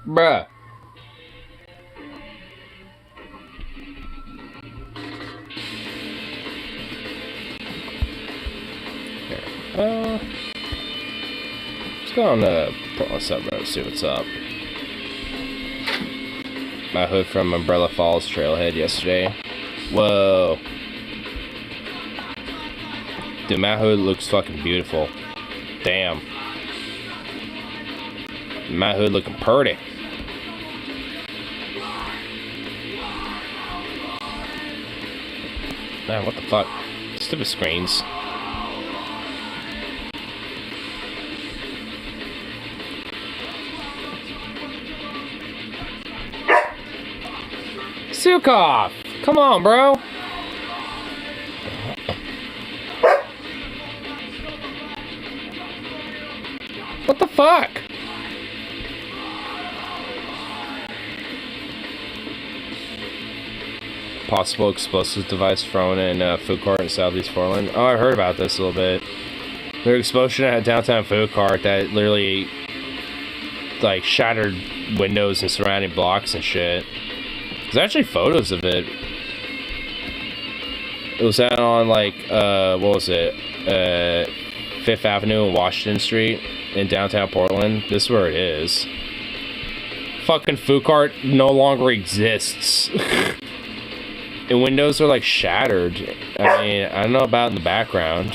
Bruh. Here. Let's go on the subreddit, see what's up. My hood from Umbrella Falls Trailhead yesterday. Whoa. Dude, my hood looks fucking beautiful. Damn. My hood looking pretty. Man, what the fuck? Stupid screens. Sukov! Come on, bro! What the fuck? Possible explosive device thrown in a food court in Southeast Portland. Oh, I heard about this a little bit. There's an explosion at a downtown food court that literally, like, shattered windows and surrounding blocks and shit. There's actually photos of it. It was out on, like, what was it? 5th Avenue and Washington Street in downtown Portland. This is where it is. Fucking food court no longer exists. And windows are, like, shattered. I mean, I don't know about in the background.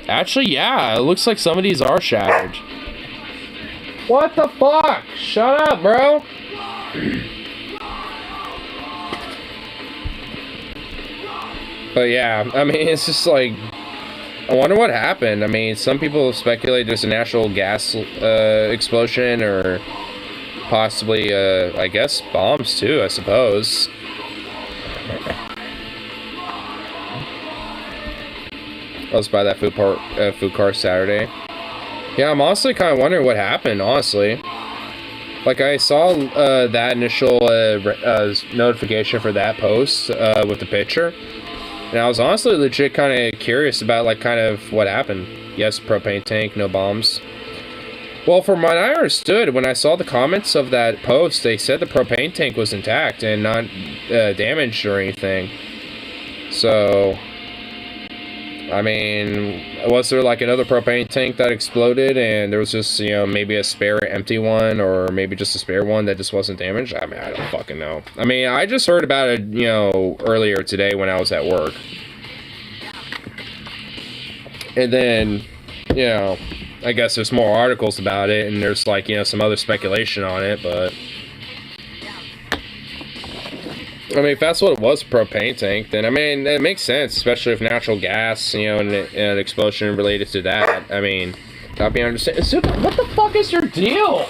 Actually, yeah, it looks like some of these are shattered. What the fuck? Shut up, bro. But yeah, I mean, it's just like, I wonder what happened. I mean, some people speculate there's a natural gas explosion, or possibly, I guess, bombs too, I suppose. I was by that food car Saturday. Yeah, I'm honestly kind of wondering what happened, honestly. Like, I saw that initial notification for that post with the picture. And I was honestly legit kind of curious about, like, kind of what happened. Yes, propane tank, no bombs. Well, from what I understood, when I saw the comments of that post, they said the propane tank was intact and not damaged or anything. So, I mean, was there like another propane tank that exploded and there was just, you know, maybe a spare empty one, or maybe just a spare one that just wasn't damaged? I mean, I don't fucking know. I mean, I just heard about it, you know, earlier today when I was at work. And then, you know, I guess there's more articles about it, and there's, like, you know, some other speculation on it, but I mean, if that's what it was, propane tank, then, I mean, it makes sense, especially if natural gas, you know, and an explosion related to that. I mean, that'd be understandable. What the fuck is your deal?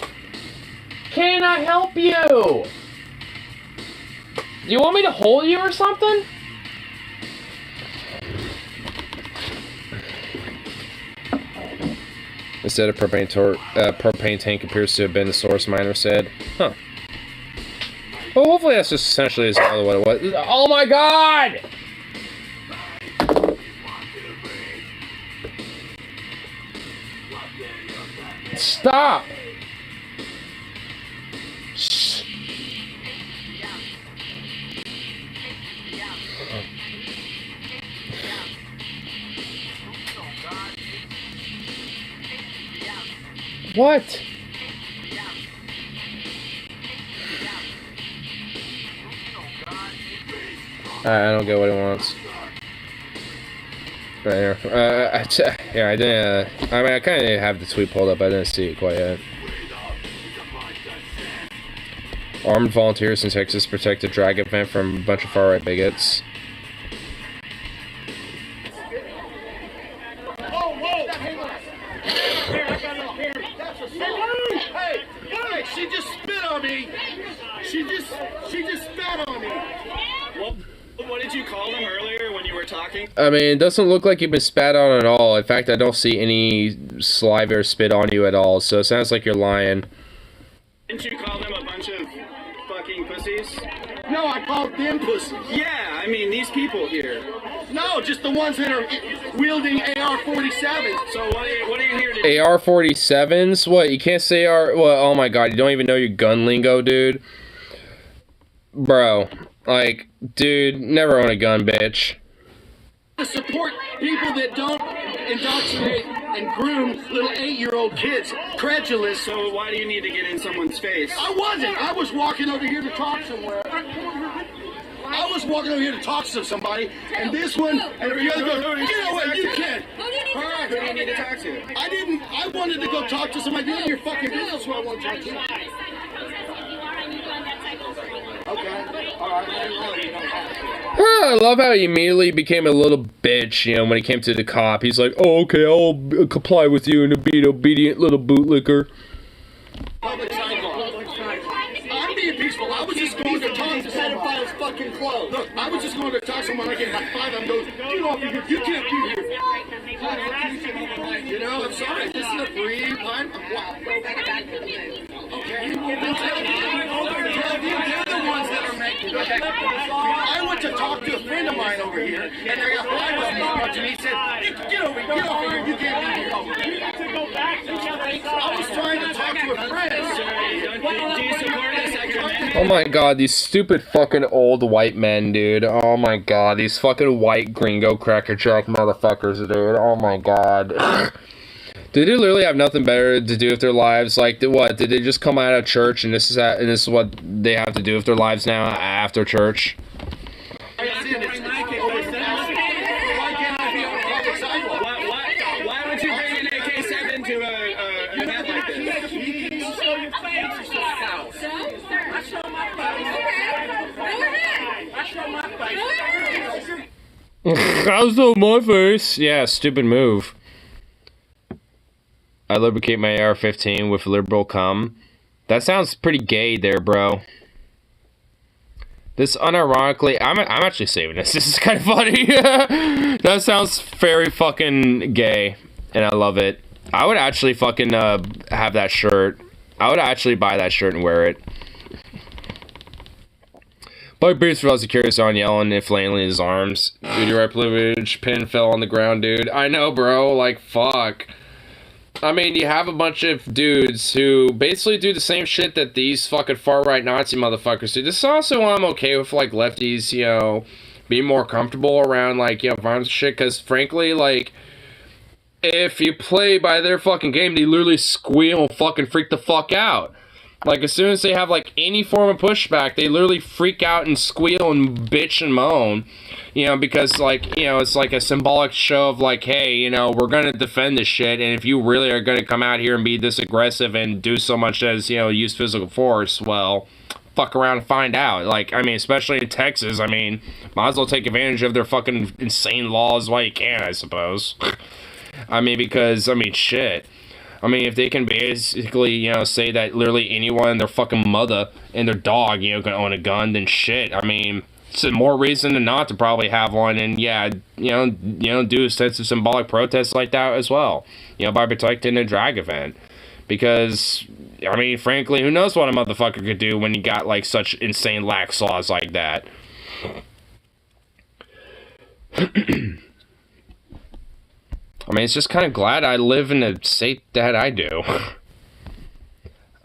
Can I help you? Do you want me to hold you or something? Instead of propane tank appears to have been the source, miner said. Huh. Well, hopefully that's just essentially exactly what it was. Oh my god! Stop! Shh. What? I don't get what he wants. Right here. Yeah, I didn't. I mean, I kind of have the tweet pulled up. I didn't see it quite yet. Armed volunteers in Texas protect a drag event from a bunch of far-right bigots. Hey, she just spit on me. She just spat on me. What did you call them earlier when you were talking? I mean, it doesn't look like you've been spat on at all. In fact, I don't see any saliva or spit on you at all, so it sounds like you're lying. Didn't you call them a bunch of fucking pussies? No, I called them pussies. Yeah, I mean, these people here. No, just the ones that are wielding AR-47s. So what are you here to AR-47s? What, you can't say AR... Well, oh my god, you don't even know your gun lingo, dude? Bro, like, dude, never own a gun, bitch. To support people that don't indoctrinate and groom little 8-year-old kids, credulous. So why do you need to get in someone's face? I wasn't. I was walking over here to talk somewhere. I was walking over here to talk to somebody, and this one and the other goes, you know what, you can't. Alright, who do you need to talk to? I didn't. I wanted to go talk to somebody. None of your fucking business who I want to talk to. Okay. Alright. I love how he immediately became a little bitch, you know, when he came to the cop. He's like, oh, okay, I'll comply with you and be an obedient little bootlicker. Public sidewalk. I'm being peaceful. I was just going to talk to pedophiles fucking clothes. Look, I was just going to talk to someone. I get high five. I'm going, get off of here. You can't be here. You know, I'm sorry. This is a free line. Okay. They're the ones that are making it. I went to talk to a friend of mine over here, and I got five with me, and he said, get over here. You can't be here. I was trying to talk to a friend. Do you support this Oh my god, these stupid fucking old white men, dude. Oh my god, these fucking white gringo cracker jack motherfuckers, dude. Oh my god. Did they literally have nothing better to do with their lives? Like, what? Did they just come out of church and this is what they have to do with their lives now after church? Why would you bring an AK-7 to an event like this? I'll show my face. Yeah, stupid move. I lubricate my AR-15 with liberal cum. That sounds pretty gay there, bro. This unironically, I'm actually saving this. This is kind of funny. That sounds very fucking gay, and I love it. I would actually fucking have that shirt. I would actually buy that shirt and wear it. Bug Boots for also curious on yelling and flailing his arms. Dude, your right privilege pin fell on the ground, dude. I know, bro. Like, fuck. I mean, you have a bunch of dudes who basically do the same shit that these fucking far-right Nazi motherfuckers do. This is also why I'm okay with, like, lefties, you know, being more comfortable around, like, you know, violence shit, because, frankly, like, if you play by their fucking game, they literally squeal and fucking freak the fuck out. Like, as soon as they have, like, any form of pushback, they literally freak out and squeal and bitch and moan. You know, because, like, you know, it's like a symbolic show of, like, hey, you know, we're gonna defend this shit, and if you really are gonna come out here and be this aggressive and do so much as, you know, use physical force, well, fuck around and find out. Like, I mean, especially in Texas, I mean, might as well take advantage of their fucking insane laws while you can, I suppose. I mean, because, I mean, shit. I mean, if they can basically, you know, say that literally anyone, their fucking mother and their dog, you know, can own a gun, then shit. I mean, it's more reason than not to probably have one, and yeah, you know, do a sense of symbolic protest like that as well. You know, by protecting a drag event. Because, I mean, frankly, who knows what a motherfucker could do when you got, like, such insane lax laws like that. I mean, it's just kind of glad I live in the state that I do.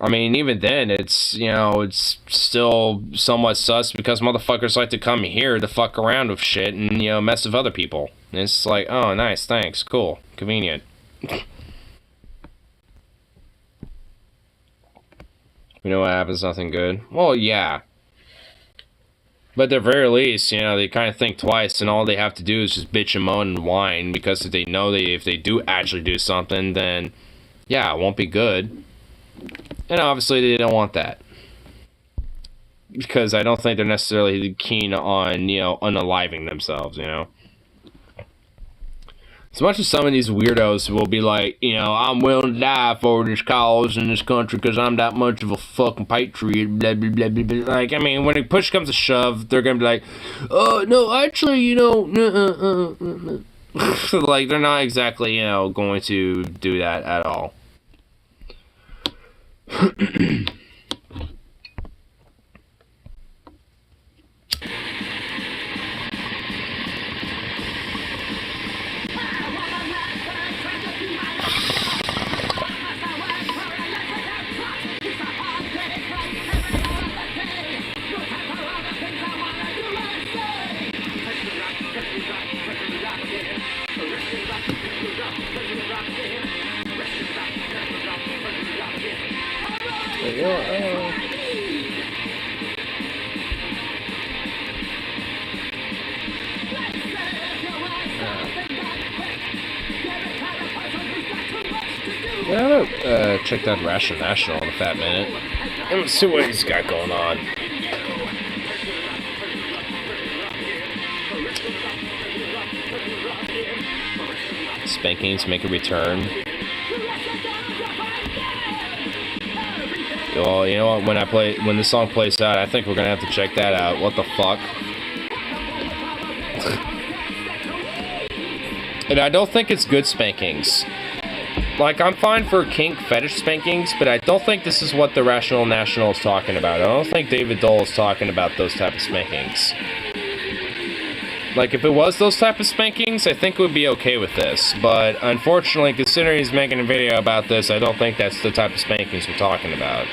I mean, even then, it's, you know, it's still somewhat sus because motherfuckers like to come here to fuck around with shit and, you know, mess with other people. And it's like, oh, nice, thanks, cool, convenient. You know what happens? Nothing good. Well, yeah. But at the very least, you know, they kind of think twice, and all they have to do is just bitch and moan and whine, because if they know if they do actually do something, then, yeah, it won't be good. And obviously, they don't want that. Because I don't think they're necessarily keen on, you know, unaliving themselves, you know. As much as some of these weirdos will be like, you know, I'm willing to die for this cause in this country because I'm that much of a fucking patriot, blah, blah, blah, blah, blah. Like, I mean, when a push comes to shove, they're going to be like, oh, no, actually, you know, like, they're not exactly, you know, going to do that at all. Check that Ration National in a fat minute. Let's see what he's got going on. Spankings make a return. Well, you know what? When this song plays out, I think we're gonna have to check that out. What the fuck? And I don't think it's good spankings. Like, I'm fine for kink fetish spankings, but I don't think this is what the Rational National is talking about. I don't think David Dole is talking about those type of spankings. Like, if it was those type of spankings, I think we'd be okay with this. But, unfortunately, considering he's making a video about this, I don't think that's the type of spankings we're talking about.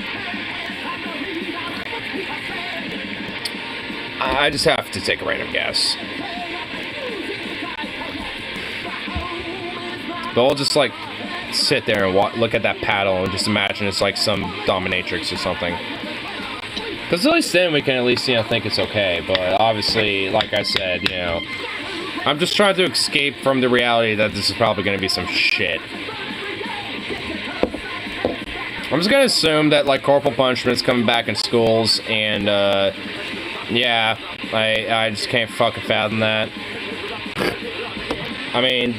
I just have to take a random guess. But I'll just, like, sit there and look at that paddle and just imagine it's like some dominatrix or something. Because at least then we can at least, you know, think it's okay. But obviously, like I said, you know, I'm just trying to escape from the reality that this is probably going to be some shit. I'm just going to assume that, like, corporal punishment's coming back in schools, and, yeah, I just can't fucking fathom that. I mean,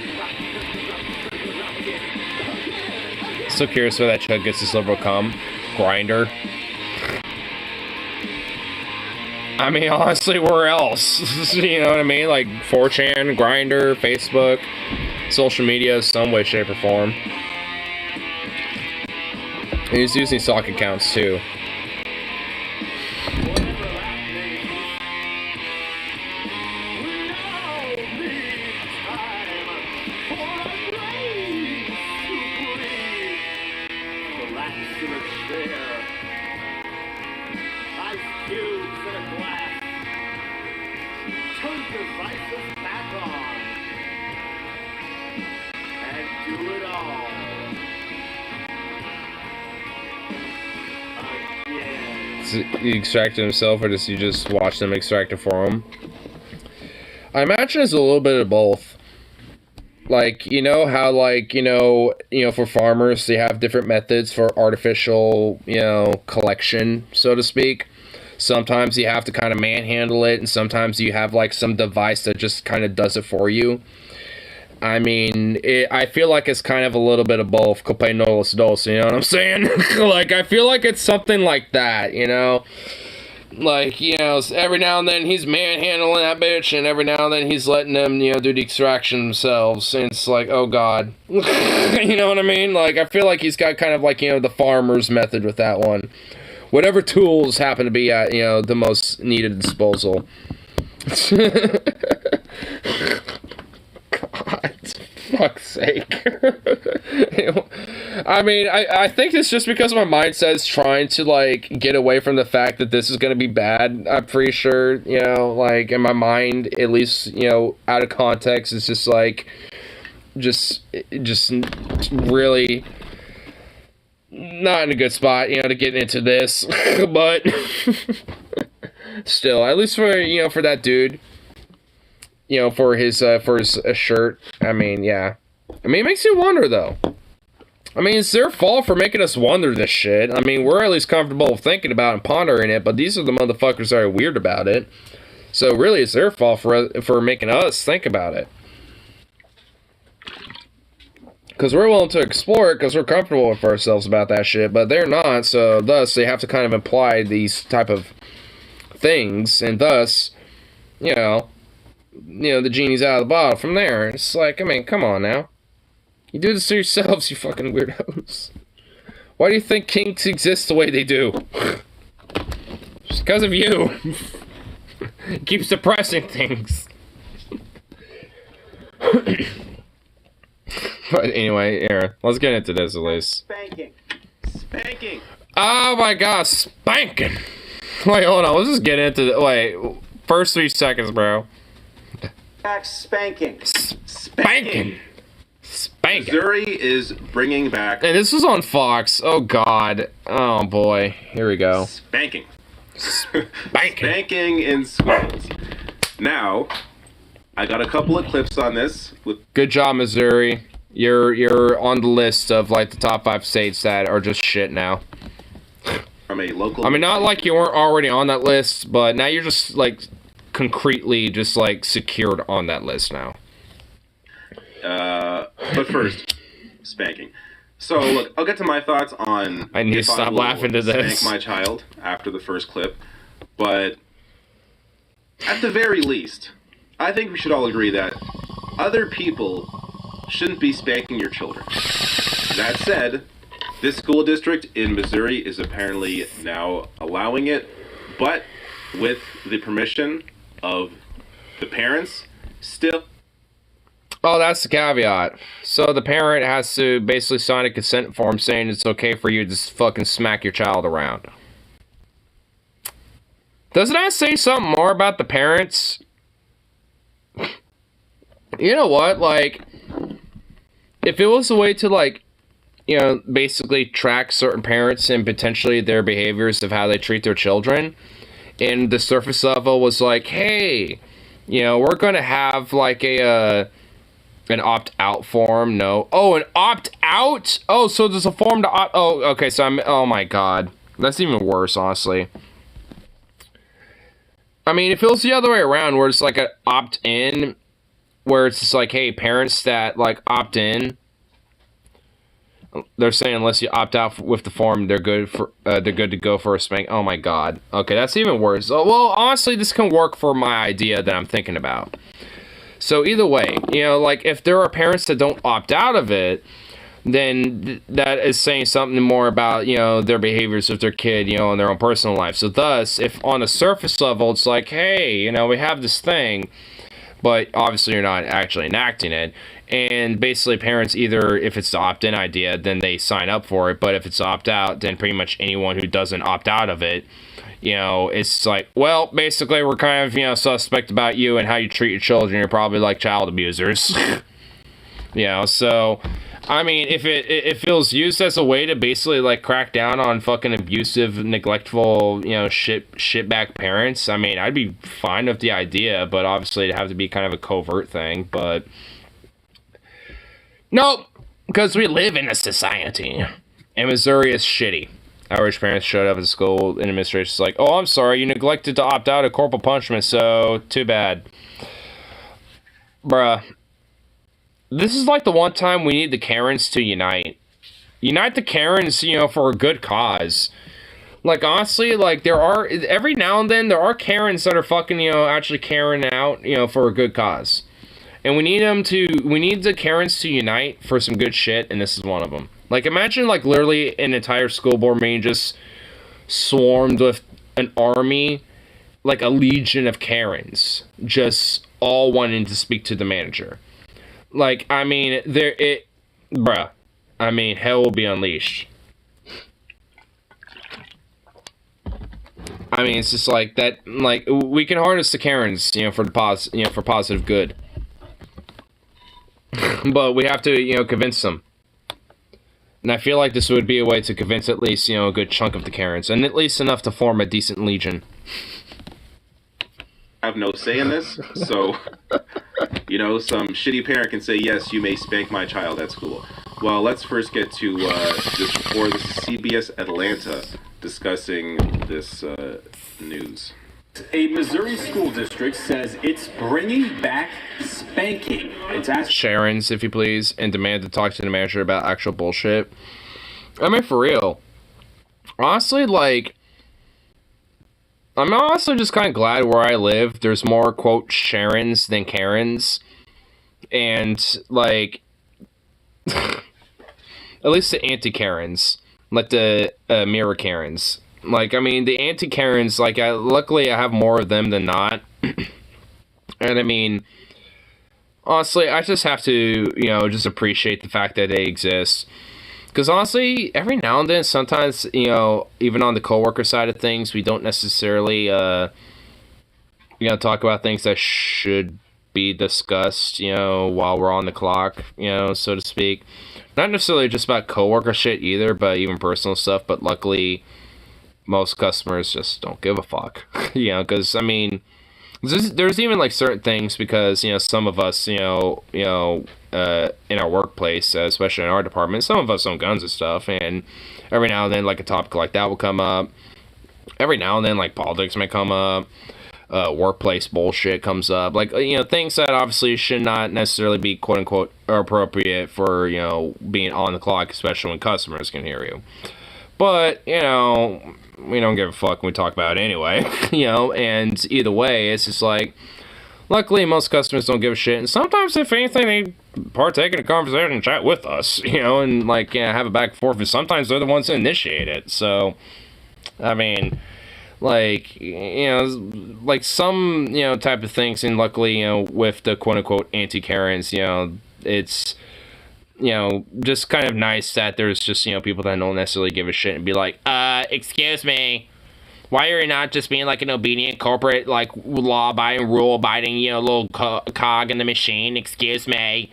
so curious where that chug gets his liberal cum. Grinder. I mean, honestly, where else? You know what I mean? Like 4chan, Grinder, Facebook, social media, some way, shape, or form. And he's using sock accounts too. He extracted himself, or does you just watch them extract it for him? I imagine it's a little bit of both. Like, you know how, like, you know, for farmers, they have different methods for artificial, you know, collection, so to speak. Sometimes you have to kind of manhandle it, and sometimes you have, like, some device that just kind of does it for you. I mean, I feel like it's kind of a little bit of both. Cope no los dos, you know what I'm saying? Like, I feel like it's something like that, you know? Like, you know, every now and then he's manhandling that bitch, and every now and then he's letting them, you know, do the extraction themselves. And it's like, oh god. You know what I mean? Like, I feel like he's got kind of like, you know, the farmer's method with that one. Whatever tools happen to be at, you know, the most needed disposal. God, fuck's sake. I mean, I think it's just because my mindset's trying to, like, get away from the fact that this is going to be bad. I'm pretty sure, you know, like, in my mind, at least, you know, out of context, it's just, like, just really not in a good spot, you know, to get into this. But still, at least for, you know, for that dude. You know, for his shirt. I mean, yeah. I mean, it makes you wonder, though. I mean, it's their fault for making us wonder this shit. I mean, we're at least comfortable thinking about and pondering it, but these are the motherfuckers that are weird about it. So, really, it's their fault for making us think about it. Because we're willing to explore it because we're comfortable with ourselves about that shit, but they're not, so thus, they have to kind of imply these type of things, and thus, you know, the genie's out of the bottle from there. It's like, I mean, come on now. You do this to yourselves, you fucking weirdos. Why do you think kinks exist the way they do? Just because of you. It keeps suppressing things. But anyway, Aaron, let's get into this at least. Spanking. Spanking. Oh my god, spanking. Wait, hold on, let's just get into the, wait, first 3 seconds, bro. Spanking. Spanking. Spanking. spanking. Missouri is bringing back... And this was on Fox. Oh, God. Oh, boy. Here we go. Spanking. Spanking. Spanking in schools. Now, I got a couple of clips on this. Good job, Missouri. You're on the list of, like, the top 5 states that are just shit now. From a local... I mean, not like you weren't already on that list, but now you're just, like, concretely just, like, secured on that list now. But first, spanking. So, look, I'll get to my thoughts on... I need to stop laughing to this. Spank my child after the first clip. But, at the very least, I think we should all agree that other people shouldn't be spanking your children. That said, this school district in Missouri is apparently now allowing it, but with the permission of the parents, still... Oh, that's the caveat. So the parent has to basically sign a consent form saying it's okay for you to just fucking smack your child around. Doesn't that say something more about the parents? You know what? Like, if it was a way to, like, you know, basically track certain parents and potentially their behaviors of how they treat their children, and the surface level was like, hey, you know, we're going to have, like, an opt-out form. No. Oh, an opt-out? Oh, so there's a form to opt... Oh, okay, so oh my God. That's even worse, honestly. I mean, if it was the other way around, where it's like an opt-in, where it's just like, hey, parents that, like, opt in, they're saying unless you opt out with the form, they're good to go for a spank. Oh my God. Okay, that's even worse. Oh, well, honestly, this can work for my idea that I'm thinking about. So either way, you know, like, if there are parents that don't opt out of it, then that is saying something more about, you know, their behaviors with their kid, you know, in their own personal life. So thus, if on a surface level, it's like, hey, you know, we have this thing, but obviously you're not actually enacting it. And basically parents either, if it's the opt-in idea, then they sign up for it. But if it's opt-out, then pretty much anyone who doesn't opt out of it, you know, it's like, well, basically we're kind of, you know, suspect about you and how you treat your children. You're probably like child abusers. You know, so, I mean, if it feels used as a way to basically, like, crack down on fucking abusive, neglectful, you know, shitbag parents, I mean, I'd be fine with the idea, but obviously it'd have to be kind of a covert thing, but... Nope, because we live in a society, and Missouri is shitty. Irish parents showed up at school, and administration's like, oh, I'm sorry, you neglected to opt out of corporal punishment, so too bad. Bruh. This is like the one time we need the Karens to unite. Unite the Karens, you know, for a good cause. Like, honestly, like, there are, every now and then, there are Karens that are fucking, you know, actually Karen out, you know, for a good cause. And we need the Karens to unite for some good shit, and this is one of them. Like, imagine, like, literally an entire school board meeting just swarmed with an army, like a legion of Karens, just all wanting to speak to the manager. Like, I mean, bruh, I mean, hell will be unleashed. I mean, it's just like that, like, we can harness the Karens, you know, for positive good. But we have to, you know, convince them. And I feel like this would be a way to convince at least, you know, a good chunk of the Karens, and at least enough to form a decent legion. I have no say in this, so, you know, some shitty parent can say, yes, you may spank my child at school. Well, let's first get to this report. This is CBS Atlanta discussing this news. A Missouri school district says it's bringing back spanking. It's asking Sharon's, if you please, and demand to talk to the manager about actual bullshit. I mean, for real. Honestly, like, I'm also just kind of glad where I live, there's more, quote, Sharons than Karens. And, like, at least the anti-Karens. Like the mirror Karens. Like, I mean, the anti-Karens, like, luckily I have more of them than not. And, I mean, honestly, I just have to, you know, just appreciate the fact that they exist. Because, honestly, every now and then, sometimes, you know, even on the coworker side of things, we don't necessarily, you know, talk about things that should be discussed, while we're on the clock, so to speak. Not necessarily just about coworker shit either, but even personal stuff. But luckily, most customers just don't give a fuck, because I mean, there's even like certain things because some of us, in our workplace, especially in our department, some of us own guns and stuff, and every now and then like a topic like that will come up. Every now and then like politics may come up. Workplace bullshit comes up, like things that obviously should not necessarily be quote unquote appropriate for being on the clock, especially when customers can hear you. But we don't give a fuck when we talk about it anyway. And either way, it's just like, luckily most customers don't give a shit, and sometimes if anything they partake in a conversation and chat with us, and like have a back and forth, and sometimes they're the ones that initiate it. So I mean, like like some type of things, and luckily with the quote unquote anti-Karens, it's just kind of nice that there's just people that don't necessarily give a shit and be like, excuse me, why are you not just being like an obedient corporate, like law-abiding, rule-abiding little cog in the machine? Excuse me.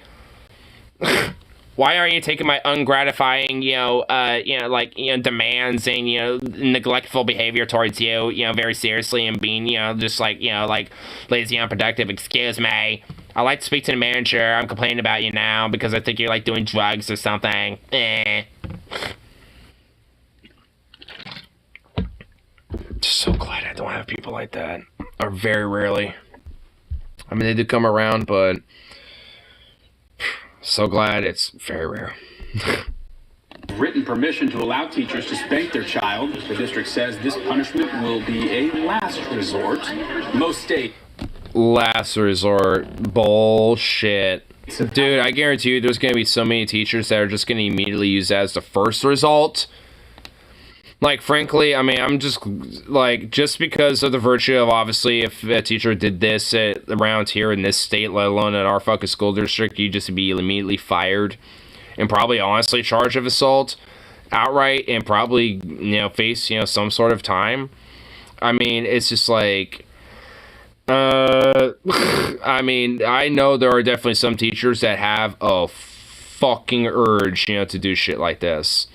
Why are you taking my ungratifying, demands and, neglectful behavior towards you, very seriously, and being, just like, like lazy and unproductive? Excuse me. I'd like to speak to the manager. I'm complaining about you now because I think you're, like, doing drugs or something. So glad I don't have people like that. Or very rarely. I mean, they do come around, but so glad it's very rare. Written permission to allow teachers to spank their child. The district says this punishment will be a last resort. Most states. Last resort. Bullshit. Dude, I guarantee you there's going to be so many teachers that are just going to immediately use that as the first result. Like, frankly, I mean, I'm just, like, just because of the virtue of, obviously, if a teacher did this around here in this state, let alone in our fucking school district, you'd just be immediately fired and probably honestly charged of assault outright and probably, face, some sort of time. I mean, it's just like, I mean, I know there are definitely some teachers that have a fucking urge, to do shit like this.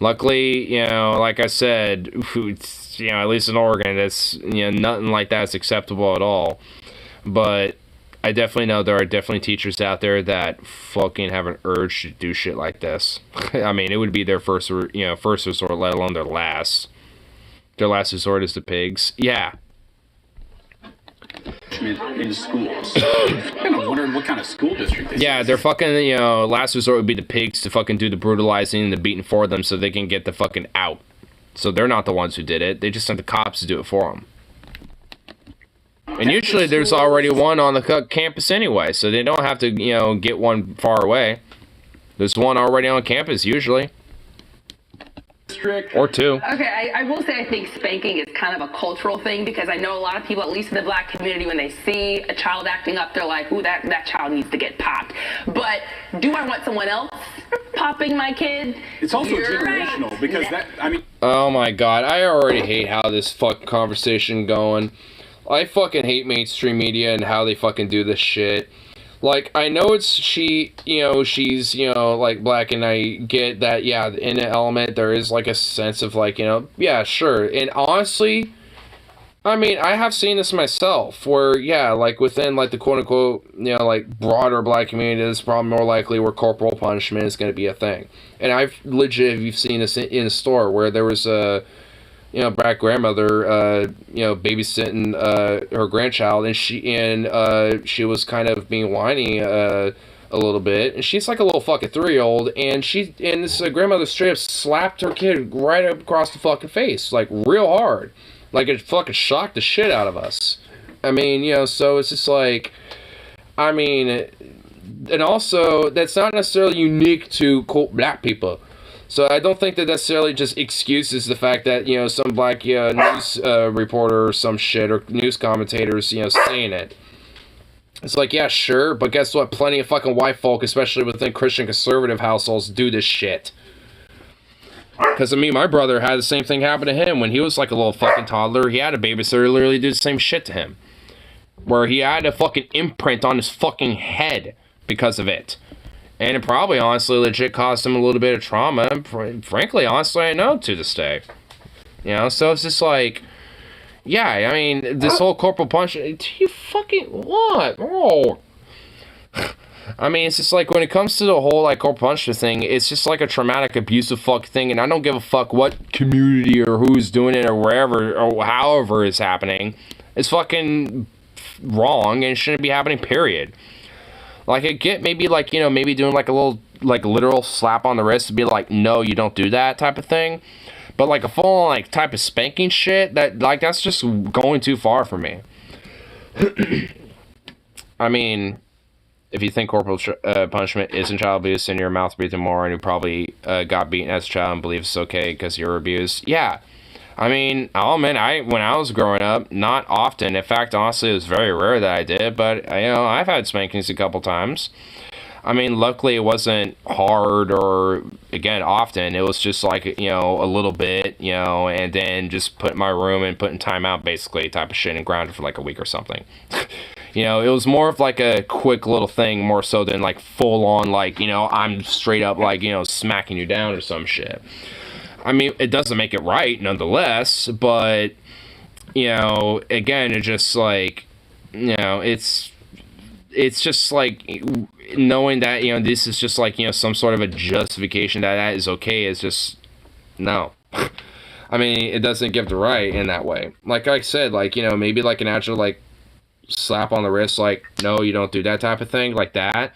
Luckily, like I said, at least in Oregon, it's, nothing like that's acceptable at all. But I definitely know there are definitely teachers out there that fucking have an urge to do shit like this. I mean, it would be their first resort, let alone their last. Their last resort is the pigs. Yeah. In schools. I'm kind of wondering what kind of school district this is. Their fucking, last resort would be the pigs to fucking do the brutalizing and the beating for them so they can get the fucking out. So they're not the ones who did it. They just sent the cops to do it for them. And usually there's already one on the campus anyway, so they don't have to, get one far away. There's one already on campus usually. Or two. Okay, I will say I think spanking is kind of a cultural thing because I know a lot of people, at least in the black community, when they see a child acting up, they're like, ooh, that child needs to get popped. But do I want someone else popping my kid? It's also generational because Oh my god, I already hate how this fucking conversation going. I fucking hate mainstream media and how they fucking do this shit. Like, I know she's, like, black, and I get that, yeah, in an element, there is, like, a sense of, like, yeah, sure. And honestly, I mean, I have seen this myself, where, yeah, like, within, like, the quote-unquote, like, broader black community, it's probably more likely where corporal punishment is going to be a thing. And I've legit seen this in a store, where there was a black grandmother, babysitting her grandchild, and she was kind of being whiny a little bit, and she's like a little fucking 3-year-old, and this grandmother straight up slapped her kid right up across the fucking face, like real hard, like it fucking shocked the shit out of us. I mean, so it's just like, I mean, and also that's not necessarily unique to quote black people. So I don't think that necessarily just excuses the fact that, some black news reporter or some shit, or news commentators, saying it. It's like, yeah, sure, but guess what? Plenty of fucking white folk, especially within Christian conservative households, do this shit. Because, I mean, my brother had the same thing happen to him when he was like a little fucking toddler. He had a babysitter literally do the same shit to him. where he had a fucking imprint on his fucking head because of it. And it probably, honestly, legit caused him a little bit of trauma. Frankly, honestly, I know to this day. You know, so it's just like, yeah, I mean, this whole corporal punishment, you fucking, what? Oh. I mean, it's just like, when it comes to the whole, like, corporal punishment thing, it's just like a traumatic, abusive fuck thing, and I don't give a fuck what community or who's doing it or wherever or however it's happening. It's fucking wrong, and it shouldn't be happening, period. Like, I get maybe, like, you know, maybe doing, like, a little, like, literal slap on the wrist to be like, no, you don't do that type of thing. But, like, a full, like, type of spanking shit, that, like, that's just going too far for me. I mean, if you think corporal punishment isn't child abuse and you're a mouth breathing moron who probably got beaten as a child and believes it's okay because you were abused, yeah. I mean, I'll admit, when I was growing up, not often. In fact, honestly, it was very rare that I did. But, you know, I've had spankings a couple times. I mean, luckily it wasn't hard or, again, often. It was just like, you know, a little bit, you know, and then just put in my room and put in timeout, basically, type of shit, and grounded for like a week or something. You know, it was more of like a quick little thing, more so than like full on, like, you know, I'm straight up like, you know, smacking you down or some shit. I mean, it doesn't make it right, nonetheless, but, you know, again, it's just like, you know, it's just like, knowing that, you know, this is just like, you know, some sort of a justification that is okay is just, no. I mean, it doesn't give the right in that way. Like I said, like, you know, maybe like an actual, like, slap on the wrist, like, no, you don't do that type of thing, like that.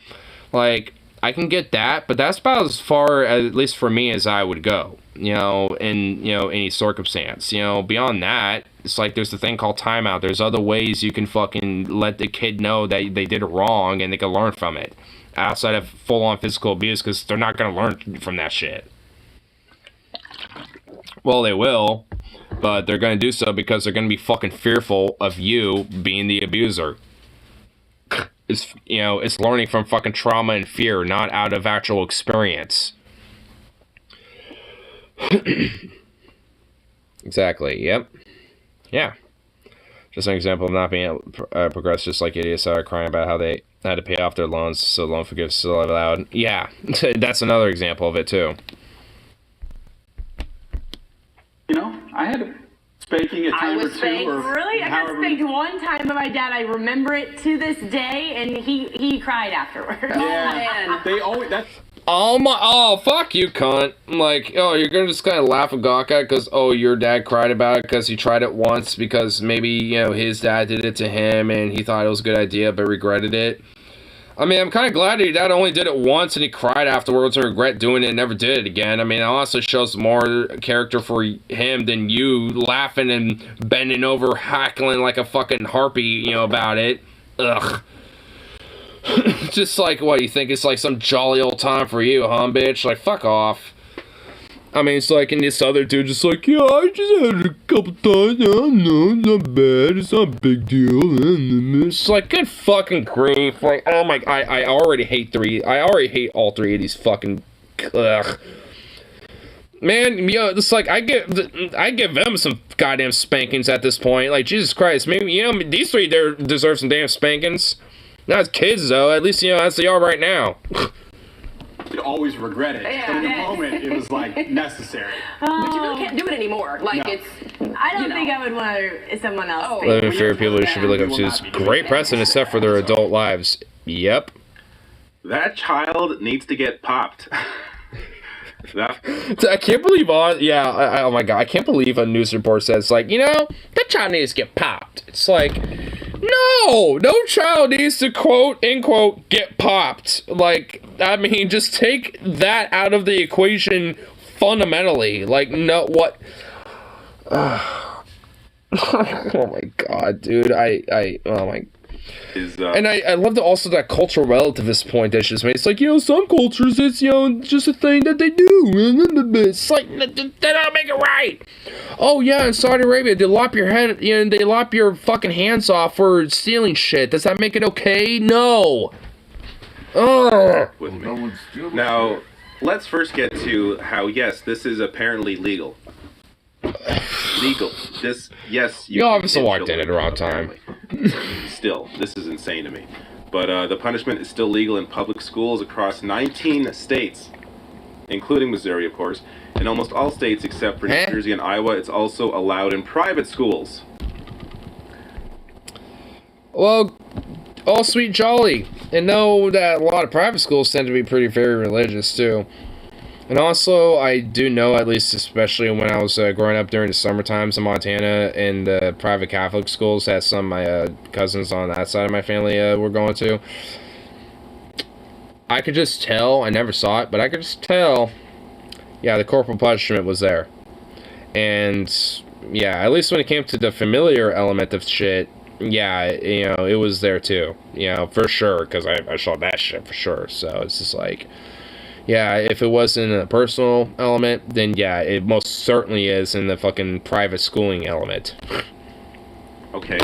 Like, I can get that, but that's about as far, at least for me, as I would go, you know, in, you know, any circumstance. You know, beyond that, it's like there's the thing called timeout. There's other ways you can fucking let the kid know that they did it wrong and they can learn from it outside of full-on physical abuse, because they're not going to learn from that shit. Well, they will, but they're going to do so because they're going to be fucking fearful of you being the abuser. It's, you know, it's learning from fucking trauma and fear, not out of actual experience. Exactly, yep. Yeah. Just an example of not being able to progress, just like idiots are crying about how they had to pay off their loans, so loan forgiveness is still allowed. Yeah, that's another example of it, too. You know, I had a spanking a time or two. Really? I got spanked one time by my dad. I remember it to this day, and he cried afterwards. Yeah, they always, that's... Oh, fuck you, cunt. Like, oh, you're gonna just kind of laugh and gawk at it because, oh, your dad cried about it because he tried it once because maybe, you know, his dad did it to him and he thought it was a good idea but regretted it. I mean, I'm kind of glad that your dad only did it once and he cried afterwards and regret doing it and never did it again. I mean, it honestly shows more character for him than you laughing and bending over, hackling like a fucking harpy, you know, about it. Ugh. Just like, what, you think it's like some jolly old time for you, huh, bitch? Like, fuck off. I mean, it's like, and this other dude just like, yeah, I just had it a couple times, I don't know, it's not bad, it's not a big deal. It's like, good fucking grief. Like, oh my, I already hate all three of these fucking, ugh. Man, you know, it's like, I give them some goddamn spankings at this point. Like, Jesus Christ, maybe, you know, these three deserve some damn spankings. Not as kids, though, at least, you know, as they are right now. You'd always regret it. Yeah. But in the moment, it was, like, necessary. But you really can't do it anymore. Like, No. it's... I don't think I would want someone else. Oh. spank me. Favorite people who should be looking up to is great precedent set for their adult lives. Yep. That child needs to get popped. I can't believe oh my god, I can't believe a news report says, like, you know, that child needs to get popped. It's like, no child needs to, quote, end quote, get popped. Like, I mean, just take that out of the equation fundamentally. Like, no, what? Oh my god, dude, oh my. And I love that cultural relativist point that just made. It's like, you know, some cultures, it's, you know, just a thing that they do. It's like, that don't make it right. Oh yeah, in Saudi Arabia, they lop your head, you know, they lop your fucking hands off for stealing shit. Does that make it okay? No. Ugh. Now, let's first get to how, yes, this is apparently legal. Legal. This, yes. You obviously walked in at the wrong time. Still, this is insane to me. But the punishment is still legal in public schools across 19 states, including Missouri, of course. In almost all states except for New Jersey and Iowa, it's also allowed in private schools. Well, all sweet jolly. And know that a lot of private schools tend to be very religious, too. And also, I do know, at least especially when I was growing up during the summer times in Montana, and private Catholic schools that some of my cousins on that side of my family were going to. I could just tell, I never saw it, but I could just tell, yeah, the corporal punishment was there. And, yeah, at least when it came to the familiar element of shit, yeah, you know, it was there too. You know, for sure, because I saw that shit for sure. So it's just like, yeah, if it wasn't a personal element, then yeah, it most certainly is in the fucking private schooling element. Okay.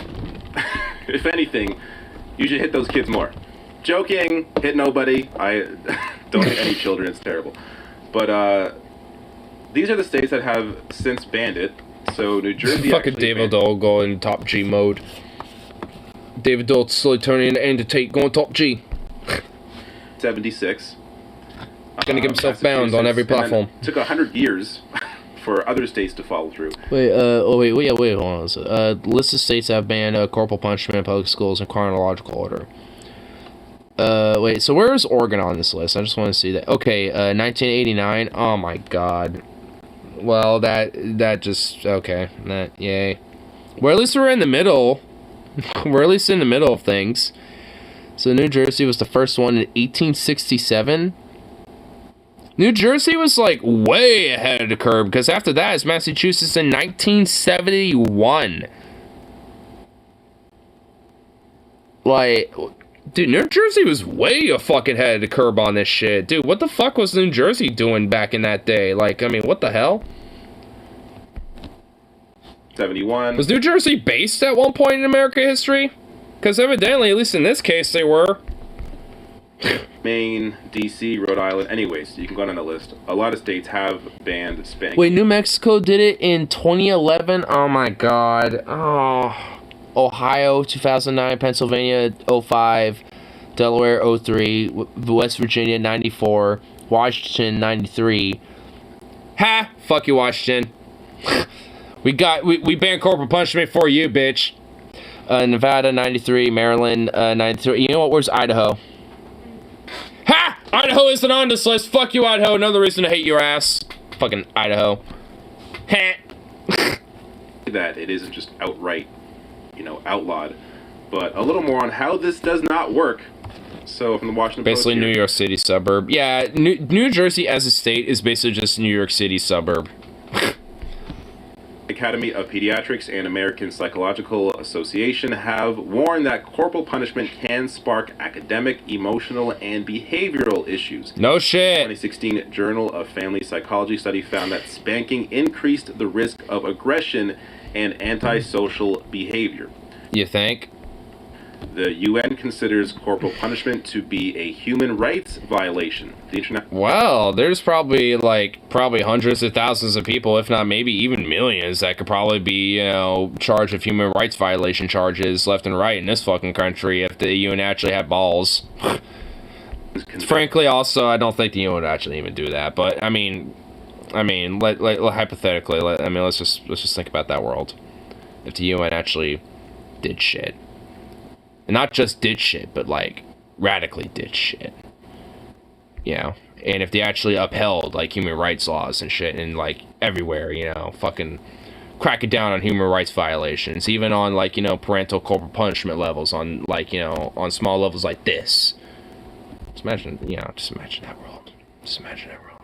If anything, you should hit those kids more. Joking, hit nobody. I don't hit any children, it's terrible. But these are the states that have since banned it. So New Jersey fucking David Dole going top G mode. David Dole slowly turning into Undertake going top G. 76. Gonna get himself bound on every platform. It took 100 years for other states to follow through. Wait, hold on. List of states that have banned corporal punishment in public schools in chronological order. Wait, so where is Oregon on this list? I just want to see that. Okay, 1989. Oh my god. Well, that just, okay. That, yay. Well, at least we're in the middle. We're at least in the middle of things. So New Jersey was the first one in 1867. New Jersey was like way ahead of the curve, because after that is Massachusetts in 1971. Like, dude, New Jersey was way a fucking ahead of the curve on this shit. Dude, what the fuck was New Jersey doing back in that day? Like, I mean, what the hell? 71. Was New Jersey based at one point in American history? Because evidently, at least in this case, they were. Maine, D.C., Rhode Island. Anyways, you can go down the list. A lot of states have banned spanking. Wait, New Mexico did it in 2011? Oh my god. Oh. Ohio, 2009. Pennsylvania, 05. Delaware, 03. West Virginia, 94. Washington, 93. Ha! Fuck you, Washington. We banned corporal punishment for you, bitch. Nevada, 93. Maryland, 93. You know what? Where's Idaho? Ha! Idaho isn't on this list. Fuck you, Idaho. Another reason to hate your ass. Fucking Idaho. Ha! That it isn't just outright, you know, outlawed, but a little more on how this does not work. So from the Washington Post basically, here, New York City suburb. Yeah, New Jersey as a state is basically just New York City suburb. Academy of Pediatrics and American Psychological Association have warned that corporal punishment can spark academic, emotional, and behavioral issues. No shit. A 2016 Journal of Family Psychology study found that spanking increased the risk of aggression and antisocial behavior. You think? The UN considers corporal punishment to be a human rights violation. The internet. Well, there's probably hundreds of thousands of people, if not maybe even millions, that could probably be, you know, charged with human rights violation charges left and right in this fucking country if the UN actually had balls. Frankly, also, I don't think the UN would actually even do that. But I mean, hypothetically, let's just think about that world. If the UN actually did shit. And not just did shit, but like radically did shit. You know, and if they actually upheld like human rights laws and shit, and like everywhere, you know, fucking crack it down on human rights violations, even on like, you know, parental corporal punishment levels, on like, you know, on small levels like this. Just imagine that world. Just imagine that world.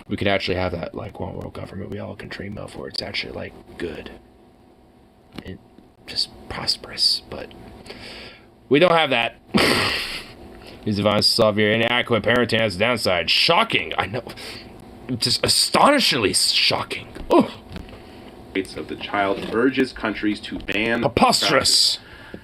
We could actually have that like one world government we all can dream of, where it's actually like good. And just prosperous, but we don't have that. These advances of your inadequate parenting has a downside. Shocking, I know. Just astonishingly shocking. Oh. Rights of the child urges countries to ban. Preposterous.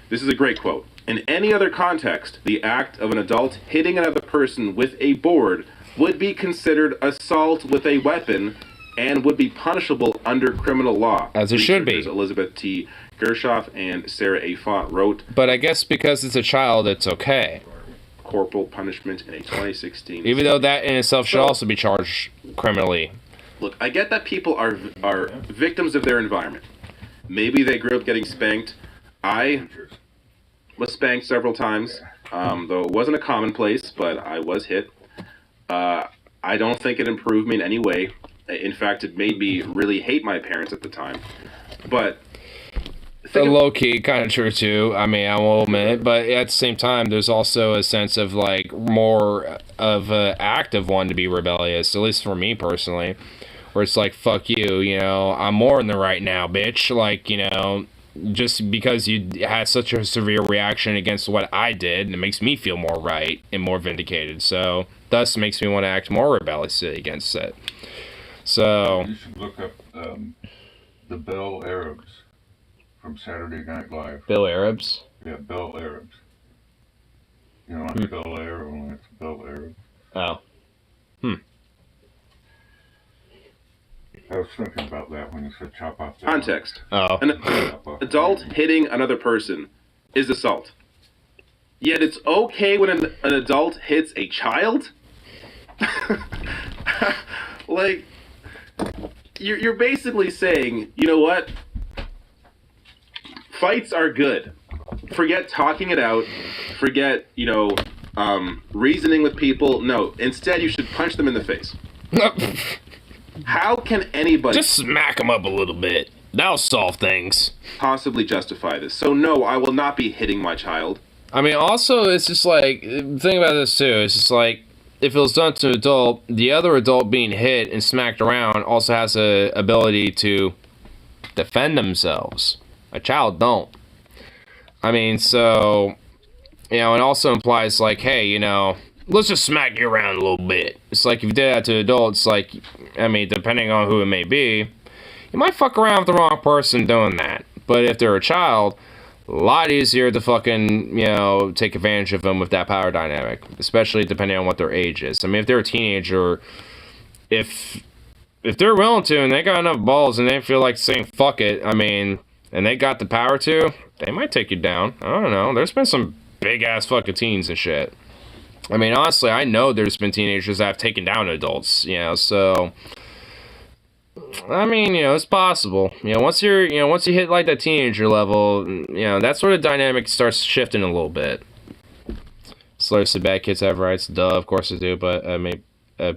This is a great quote. In any other context, the act of an adult hitting another person with a board would be considered assault with a weapon and would be punishable under criminal law. As it should be. Researchers Elizabeth T. Gershoff and Sarah A. Font wrote. But I guess because it's a child, it's okay. Corporal punishment in a 2016. Even though that in itself should also be charged criminally. Look, I get that people are victims of their environment. Maybe they grew up getting spanked. I was spanked several times, though it wasn't a commonplace, but I was hit. I don't think it improved me in any way. In fact, it made me really hate my parents at the time. But low-key, kind of true too. I mean, I will admit, but at the same time, there's also a sense of like more of an active one to be rebellious, at least for me personally, where it's like, fuck you, you know, I'm more in the right now, bitch. Like, you know, just because you had such a severe reaction against what I did, it makes me feel more right and more vindicated. So, thus makes me want to act more rebelliously against it. So you should look up the Bell Arabs from Saturday Night Live. Bill Arabs? Yeah, Bell Arabs. You know, like Bel Air, only it's Bell Arabs. Oh. I was thinking about that when you said chop off the context. Oh. An adult hitting another person is assault. Yet it's okay when an adult hits a child? Like, you're basically saying, you know what? Fights are good. Forget talking it out. Forget, you know, reasoning with people. No, instead you should punch them in the face. How can anybody... Just smack them up a little bit. That'll solve things. ...possibly justify this? So no, I will not be hitting my child. I mean, also, it's just like... The thing about this, too, is just like... If it was done to an adult, the other adult being hit and smacked around also has the ability to defend themselves. A child don't. I mean, so... You know, it also implies, like, hey, you know... Let's just smack you around a little bit. It's like if you did that to adults, like, I mean, depending on who it may be, you might fuck around with the wrong person doing that. But if they're a child, a lot easier to fucking, you know, take advantage of them with that power dynamic, especially depending on what their age is. I mean, if they're a teenager, if they're willing to and they got enough balls and they feel like saying fuck it, I mean, and they got the power to, they might take you down. I don't know. There's been some big ass fucking teens and shit. I mean, honestly, I know there's been teenagers that have taken down adults, you know, so, I mean, you know, it's possible. You know, once you hit, like, that teenager level, you know, that's where the dynamic starts shifting a little bit. Slurs to bad kids have rights, duh, of course they do, but,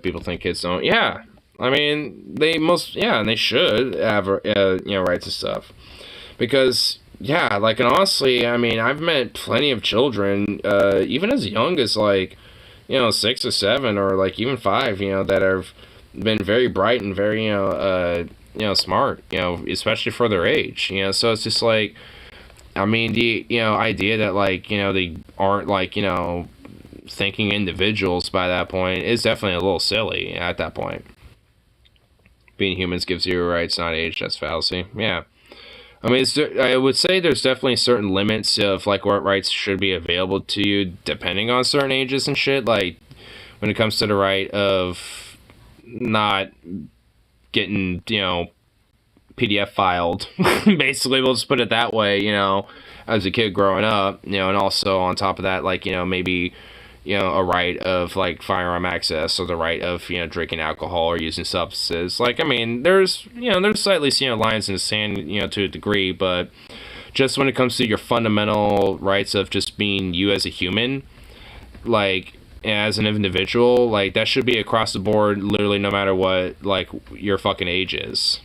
people think kids don't. Yeah, I mean, and they should have, you know, rights and stuff. Because... Yeah, like, and honestly, I mean, I've met plenty of children, even as young as, like, you know, 6 or 7, or, like, even 5, you know, that have been very bright and very, you know, smart, you know, especially for their age, you know, so it's just, like, I mean, the, you know, idea that, like, you know, they aren't, like, you know, thinking individuals by that point is definitely a little silly at that point. Being humans gives you rights, not age, that's fallacy, yeah. I mean, I would say there's definitely certain limits of, like, what rights should be available to you depending on certain ages and shit. Like, when it comes to the right of not getting, you know, PDF filed. Basically, we'll just put it that way, you know, as a kid growing up, you know, and also on top of that, like, you know, maybe... you know, a right of, like, firearm access, or the right of, you know, drinking alcohol or using substances. Like, I mean, there's at least, you know, lines in the sand, you know, to a degree, but just when it comes to your fundamental rights of just being you as a human, like, as an individual, like, that should be across the board, literally no matter what, like, your fucking age is.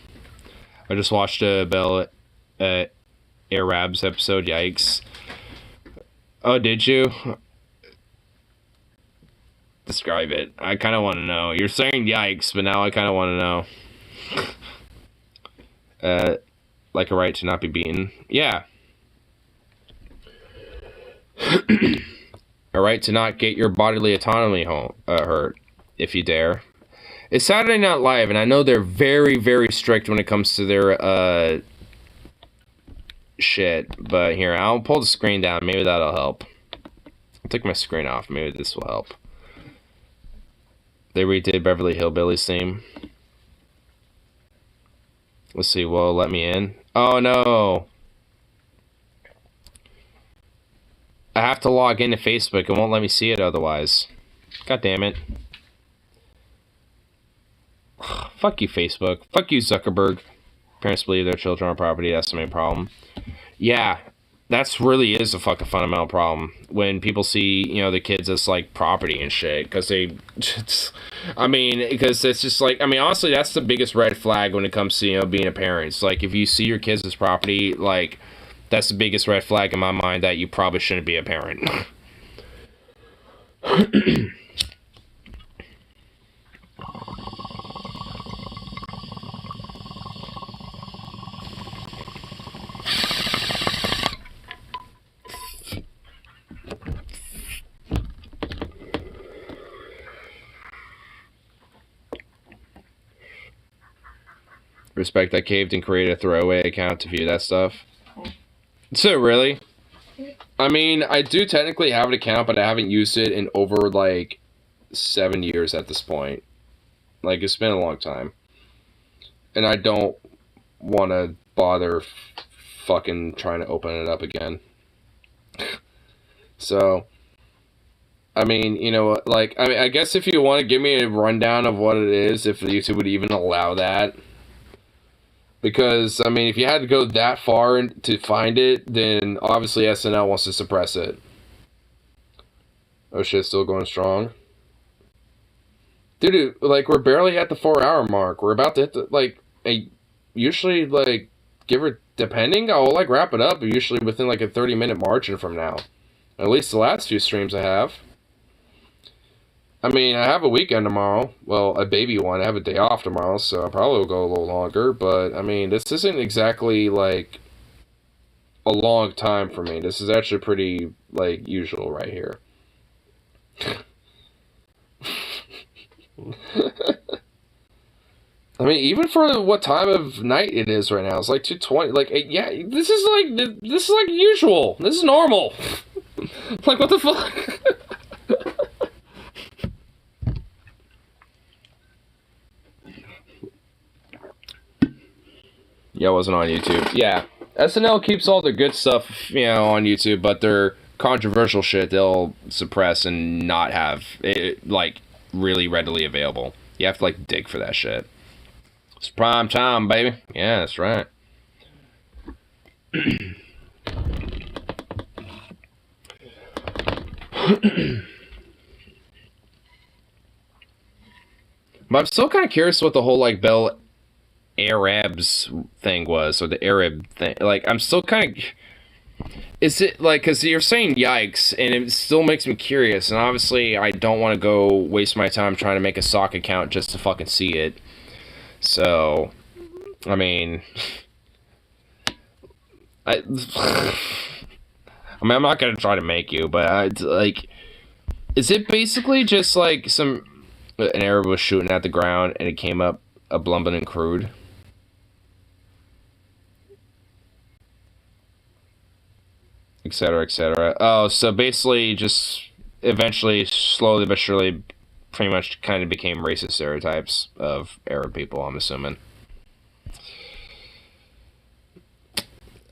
I just watched a Bell Arabs episode, yikes. Oh, did you? Describe it. I kind of want to know. You're saying yikes, but now I kind of want to know. Like a right to not be beaten. Yeah. A right to not get your bodily autonomy hurt, if you dare. It's Saturday Night Live, and I know they're very, very strict when it comes to their shit. But here, I'll pull the screen down. Maybe that'll help. I'll take my screen off. Maybe this will help. They redid Beverly Hillbillies theme. Let's see. Will it let me in? Oh no! I have to log into Facebook. It won't let me see it otherwise. God damn it! Fuck you, Facebook. Fuck you, Zuckerberg. Parents believe their children are property. That's the main problem. Yeah, that's really is a fucking fundamental problem when people see, you know, the kids as like property and shit, because they just, I mean, because it's just like, I mean, honestly, that's the biggest red flag when it comes to, you know, being a parent. It's like, if you see your kids as property, like, that's the biggest red flag in my mind that you probably shouldn't be a parent. Respect, I caved and created a throwaway account to view that stuff. So, really? I mean, I do technically have an account, but I haven't used it in over, like, 7 years at this point. Like, it's been a long time. And I don't want to bother fucking trying to open it up again. So, I mean, you know, like, I mean, I guess if you want to give me a rundown of what it is, if YouTube would even allow that. Because, I mean, if you had to go that far to find it, then obviously SNL wants to suppress it. Oh shit, still going strong? Dude, like, we're barely at the 4-hour mark. We're about to hit the, like, usually, like, give or, depending, I'll, like, wrap it up usually within, like, a 30-minute margin from now. At least the last few streams I have. I mean, I have a weekend tomorrow. Well, a baby one. I have a day off tomorrow, so I probably will go a little longer. But, I mean, this isn't exactly, like, a long time for me. This is actually pretty, like, usual right here. I mean, even for what time of night it is right now, it's like 2:20. Like, yeah, this is like usual. This is normal. Like, what the fuck? Yeah, I wasn't on YouTube. Yeah, SNL keeps all the good stuff, you know, on YouTube, but their controversial shit they'll suppress and not have it, like, really readily available. You have to, like, dig for that shit. It's prime time, baby. Yeah, that's right. But I'm still kind of curious what the whole, like, Bell Arabs thing was, or the Arab thing. Like, I'm still kind of... Is it, like, because you're saying yikes, and it still makes me curious, and obviously I don't want to go waste my time trying to make a sock account just to fucking see it. So, I mean... I mean, I'm not going to try to make you, but, like... Is it basically just, like, an Arab was shooting at the ground, and it came up a blumping and crude? Etc., etc. Oh, so basically just eventually, slowly but surely, pretty much kind of became racist stereotypes of Arab people, I'm assuming.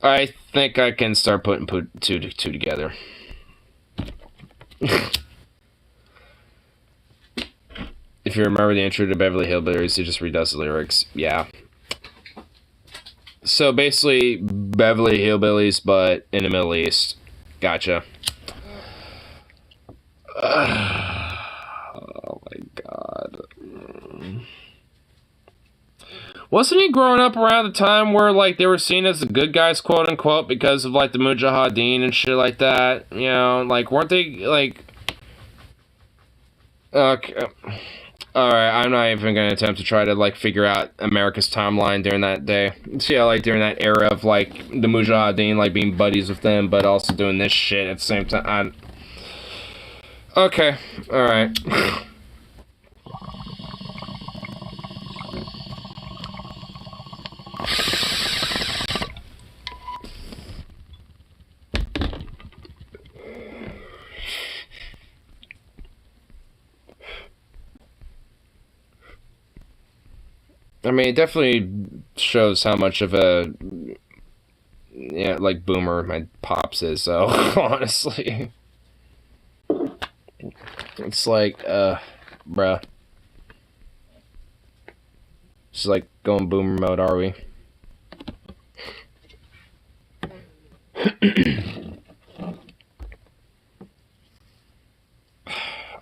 I think I can start putting two together. If you remember the intro to Beverly Hillbillies, he just redoes the lyrics. Yeah. So basically, Beverly Hillbillies, but in the Middle East. Gotcha. Oh my god. Wasn't he growing up around the time where, like, they were seen as the good guys, quote unquote, because of, like, the Mujahideen and shit like that? You know, like, weren't they, like... Okay. Alright, I'm not even going to attempt to try to, like, figure out America's timeline during that day. See how, like, during that era of, like, the Mujahideen, like, being buddies with them, but also doing this shit at the same time. Okay, alright. I mean, it definitely shows how much of a like boomer my pops is. So honestly, it's like bruh, it's like going boomer mode. Are we?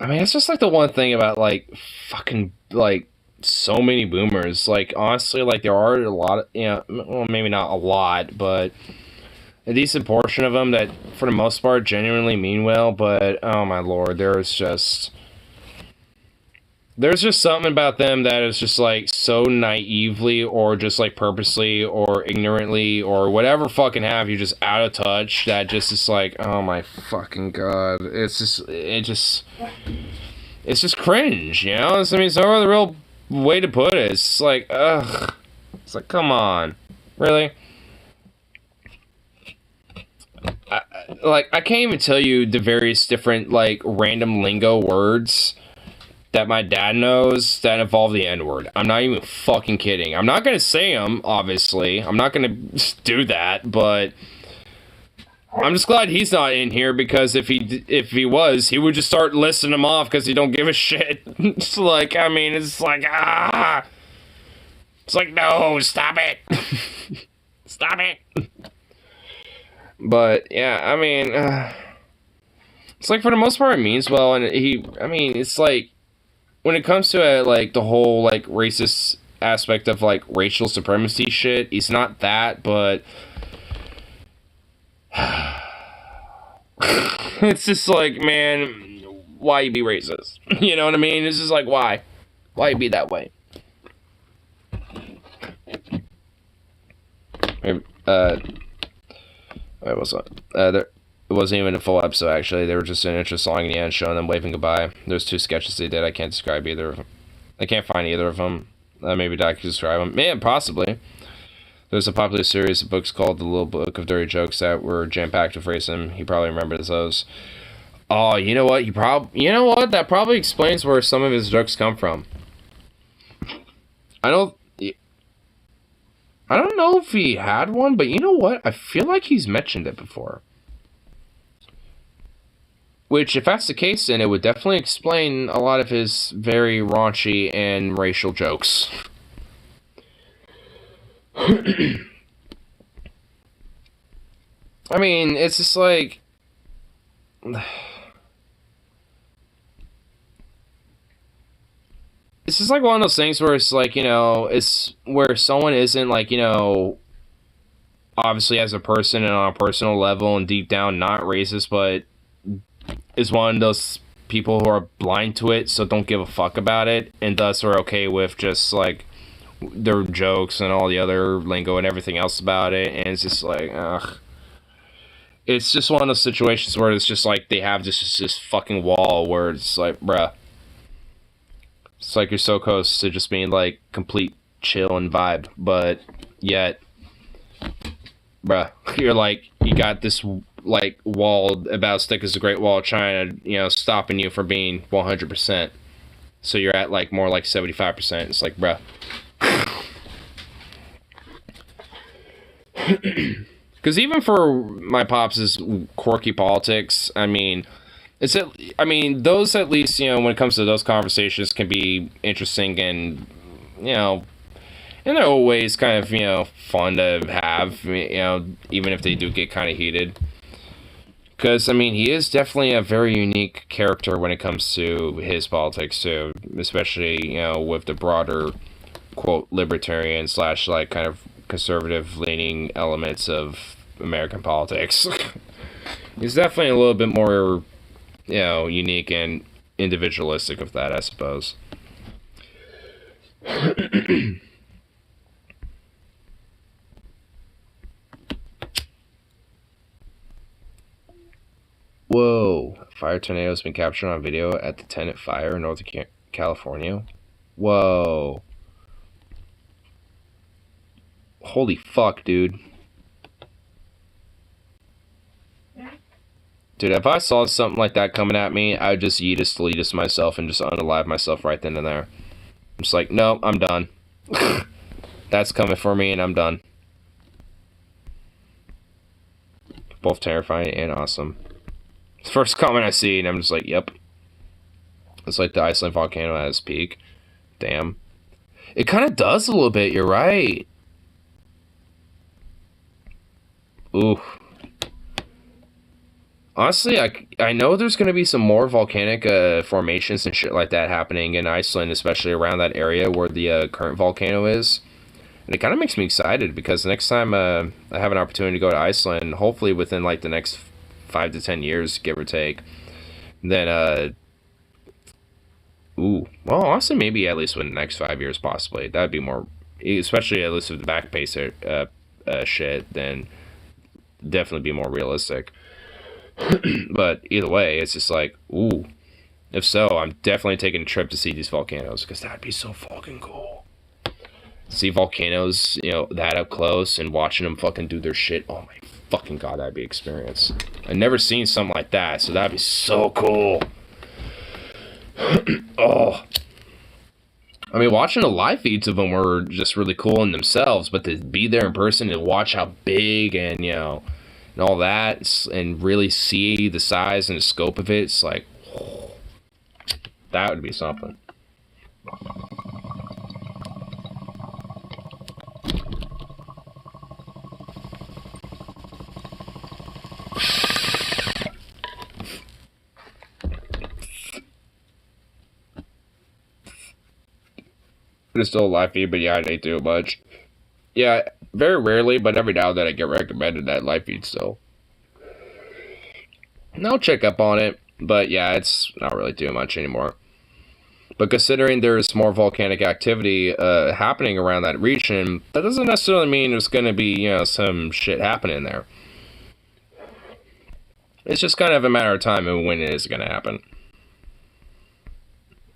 I mean, it's just like the one thing about like fucking like so many boomers. Like honestly, like there are a lot of, well, maybe not a lot, but a decent portion of them that for the most part genuinely mean well. But oh my lord, there's just something about them that is just like so naively or just like purposely or ignorantly or whatever fucking have you, just out of touch, that just is like, oh my fucking god, it's just cringe, you know? I mean, it's no other real way to put it. It's like, ugh, it's like, come on, really? I can't even tell you the various different like random lingo words that my dad knows that involve the N-word. I'm not even fucking kidding. I'm not gonna say them, obviously. I'm not gonna do that, but I'm just glad he's not in here, because if he was, he would just start listing them off because he don't give a shit. It's like, I mean, it's like, it's like, no, stop it. Stop it. But, yeah, I mean, it's like, for the most part, it means well, and it's like, when it comes to like the whole like racist aspect of like racial supremacy shit, he's not that, but it's just like, man, why you be racist? You know what I mean? It's just like, why you be that way? Wait, what's up? It wasn't even a full episode, actually. They were just an intro song in the end, showing them waving goodbye. There's 2 sketches they did. I can't describe either of them. I can't find either of them. Maybe Doc could describe them. Man, possibly. There's a popular series of books called The Little Book of Dirty Jokes that were jam-packed with racism. He probably remembers those. Oh, you know what? That probably explains where some of his jokes come from. I don't know if he had one, but you know what? I feel like he's mentioned it before. Which, if that's the case, then it would definitely explain a lot of his very raunchy and racial jokes. I mean, it's just like... It's just like one of those things where it's like, it's where someone isn't like, obviously as a person and on a personal level and deep down not racist, but is one of those people who are blind to it, so don't give a fuck about it, and thus are okay with just like their jokes and all the other lingo and everything else about it. And it's just like, ugh. It's just one of those situations where it's just like they have this fucking wall where it's like, bruh. It's like you're so close to just being like complete chill and vibe, but yet, bruh, you're like, you got this like wall about as thick as the Great Wall of China, stopping you from being 100%. So you're at like more like 75%. It's like, bruh. Because even for my pops' quirky politics, I mean, those at least, when it comes to those conversations can be interesting and, in their own ways kind of, fun to have, even if they do get kind of heated. Because, he is definitely a very unique character when it comes to his politics, too. Especially, with the broader, quote, libertarian / like, kind of conservative-leaning elements of American politics. He's definitely a little bit more, unique and individualistic of that, I suppose. Whoa. Fire tornado has been captured on video at the Tenant Fire in Northern California. Whoa. Holy fuck, dude. Dude, if I saw something like that coming at me, I would just That's coming for me, and I'm done. Both terrifying and awesome. It's the first comment I see, and I'm just like, yep. It's like the Iceland volcano at its peak. Damn. It kind of does a little bit, you're right. Ooh. Honestly, I know there's going to be some more volcanic formations and shit like that happening in Iceland, especially around that area where the current volcano is. And it kind of makes me excited because the next time I have an opportunity to go to Iceland, hopefully within like the next 5 to 10 years, give or take, then, ooh, well, honestly, maybe at least within the next 5 years, possibly. That would be more, especially at least with the back pace shit, then definitely be more realistic. But either way, it's just like, ooh, if so, I'm definitely taking a trip to see these volcanoes because that'd be so fucking cool. See volcanoes, you know, that up close and watching them fucking do their shit. Oh my fucking god, that'd be experience. I've never seen something like that, so that'd be so cool. Oh. I mean, watching the live feeds of them were just really cool in themselves, but to be there in person and watch how big and, you know, and all that, and really see the size and the scope of it, it's like, oh, that would be something. It's still a live feed, but yeah, I didn't do it much. Yeah, very rarely, but every now and then I get recommended that live feed still. And I'll check up on it, but yeah, it's not really doing much anymore. But considering there's more volcanic activity happening around that region, that doesn't necessarily mean there's going to be, you know, some shit happening there. It's just kind of a matter of time and when it is going to happen.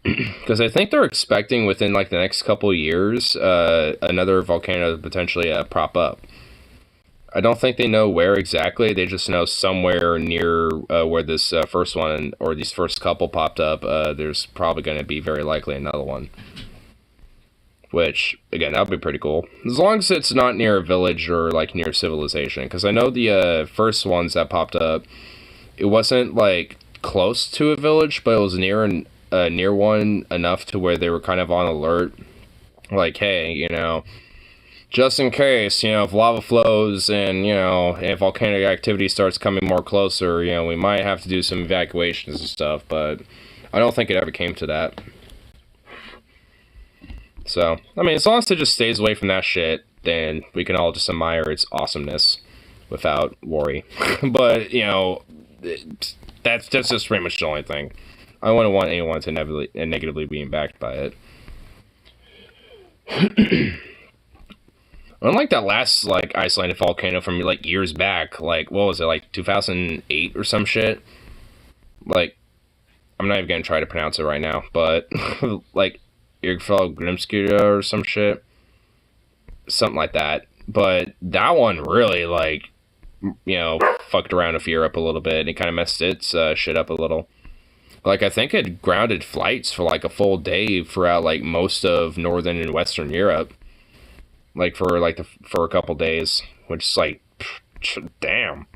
Because I think they're expecting within like the next couple of years another volcano to potentially prop up. I don't think they know where exactly. They just know somewhere near where this first one or these first couple popped up. There's probably going to be very likely another one. Which, again, that would be pretty cool. As long as it's not near a village or like near civilization. Because I know the first ones that popped up, it wasn't like close to a village, but it was near one enough to where they were kind of on alert. Like, hey, you know, just in case, you know, if lava flows and, you know, if volcanic activity starts coming more closer, you know, we might have to do some evacuations and stuff, but I don't think it ever came to that. So, I mean, as long as it just stays away from that shit, then we can all just admire its awesomeness without worry. But, you know, that's just pretty much the only thing. I wouldn't want anyone to negatively be impacted by it. Unlike that last, like, Icelandic volcano from, like, years back, like, what was it, like, 2008 or some shit? Like, I'm not even gonna try to pronounce it right now, but, like, Irgfell Grimskira or some shit. Something like that. But that one really, like, you know, fucked around with Europe a little bit, and it kind of messed its shit up a little. Like, I think it grounded flights for, like, a full day throughout, like, most of Northern and Western Europe. Like, for a couple days. Which is, like, damn.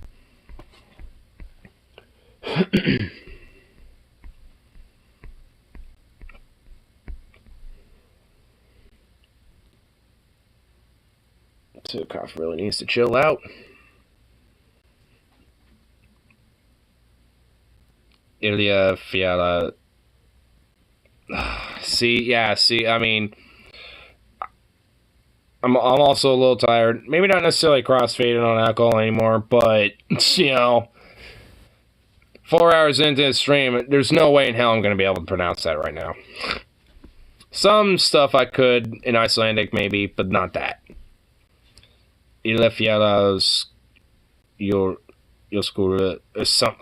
So, cough really needs to chill out. Ilya Fiala. See, I mean, I'm also a little tired. Maybe not necessarily crossfaded on alcohol anymore, but, you know, 4 hours into the stream, there's no way in hell I'm going to be able to pronounce that right now. Some stuff I could in Icelandic, maybe, but not that. Ilya Fiala's your school is some.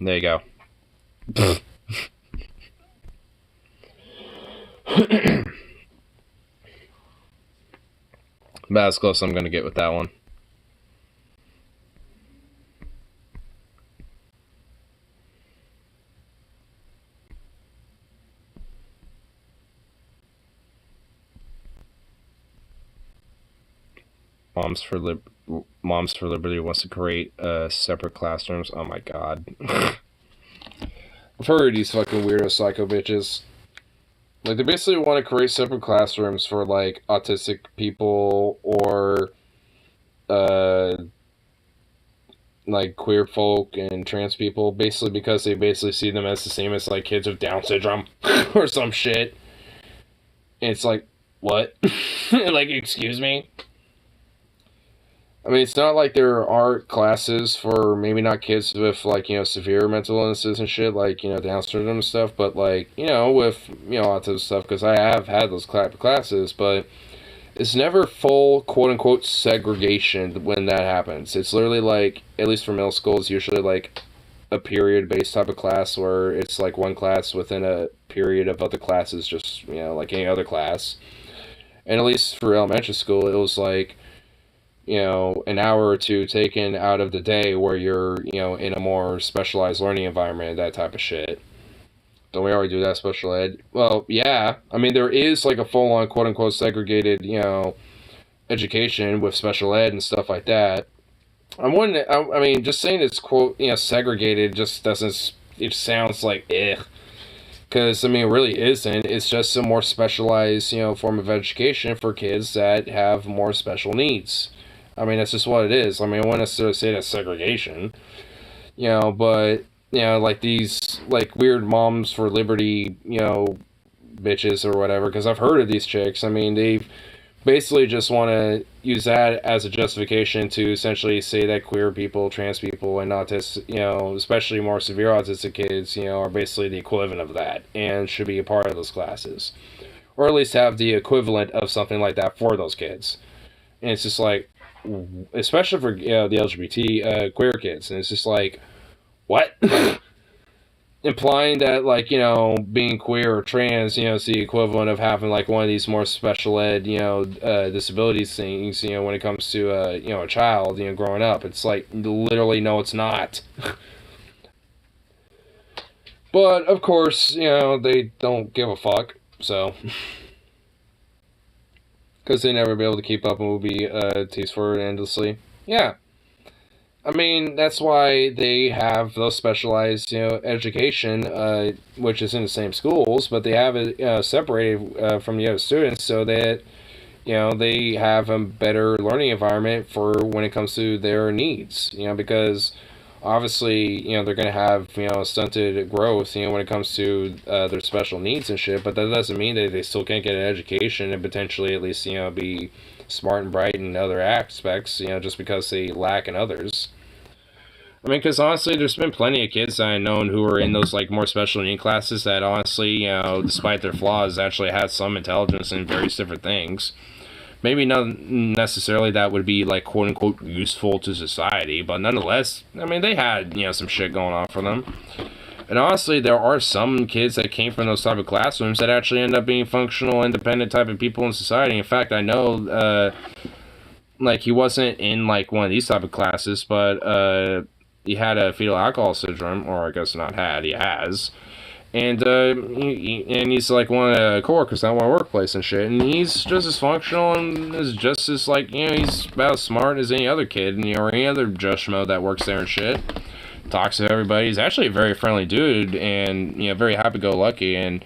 There you go. About as close as I'm gonna get with that one. Moms for Liberty wants to create separate classrooms. Oh my god. I've heard these fucking weirdo psycho bitches. Like, they basically want to create separate classrooms for, like, autistic people or, like, queer folk and trans people, basically because they basically see them as the same as, like, kids with Down syndrome or some shit. And it's like, what? Like, excuse me? I mean, it's not like there are classes for maybe not kids with, like, you know, severe mental illnesses and shit, like, you know, Down syndrome and stuff, but, like, you know, with, you know, autism stuff, because I have had those classes, but it's never full, quote-unquote, segregation when that happens. It's literally, like, at least for middle school, it's usually, like, a period-based type of class where it's, like, one class within a period of other classes, just, you know, like any other class. And at least for elementary school, it was, like, you know, an hour or two taken out of the day where you're, you know, in a more specialized learning environment, that type of shit. Don't we already do that, special ed? Well, yeah. I mean, there is, like, a full-on, quote-unquote, segregated, you know, education with special ed and stuff like that. I mean, just saying it's, quote, you know, segregated just doesn't, it sounds like, because, I mean, it really isn't. It's just a more specialized, you know, form of education for kids that have more special needs. I mean, that's just what it is. I mean, I wouldn't necessarily say that's segregation, you know, but, you know, like these, like, weird moms for liberty, you know, bitches or whatever, because I've heard of these chicks. I mean, they basically just want to use that as a justification to essentially say that queer people, trans people, and autistic, you know, especially more severe autistic kids, you know, are basically the equivalent of that and should be a part of those classes. Or at least have the equivalent of something like that for those kids. And it's just like, especially for, you know, the LGBT queer kids, and it's just like, what? Implying that, like, you know, being queer or trans, you know, is the equivalent of having, like, one of these more special ed, you know, disabilities things, you know, when it comes to, you know, a child, you know, growing up. It's like, literally, no, it's not. But, of course, you know, they don't give a fuck, so... Because they never be able to keep up and will be teased for it endlessly. Yeah. I mean, that's why they have those specialized, you know, education, which is in the same schools, but they have it separated from the other students so that, you know, they have a better learning environment for when it comes to their needs, you know, because obviously, you know, they're going to have, you know, stunted growth, you know, when it comes to their special needs and shit, but that doesn't mean that they still can't get an education and potentially at least, you know, be smart and bright in other aspects, you know, just because they lack in others. I mean, because honestly, there's been plenty of kids that I've known who are in those, like, more special need classes that honestly, you know, despite their flaws, actually have some intelligence in various different things. Maybe not necessarily that would be, like, quote-unquote useful to society, but nonetheless, I mean, they had, you know, some shit going on for them. And honestly, there are some kids that came from those type of classrooms that actually end up being functional, independent type of people in society. In fact, I know, like, he wasn't in, like, one of these type of classes, but, he had a fetal alcohol syndrome, or I guess not had, he has. And he's like one of the coworkers at my workplace and shit, and he's just as functional and is just as, like, you know, he's about as smart as any other kid, you know, or any other Joe Schmo that works there and shit. Talks to everybody. He's actually a very friendly dude, and, you know, very happy-go-lucky, and,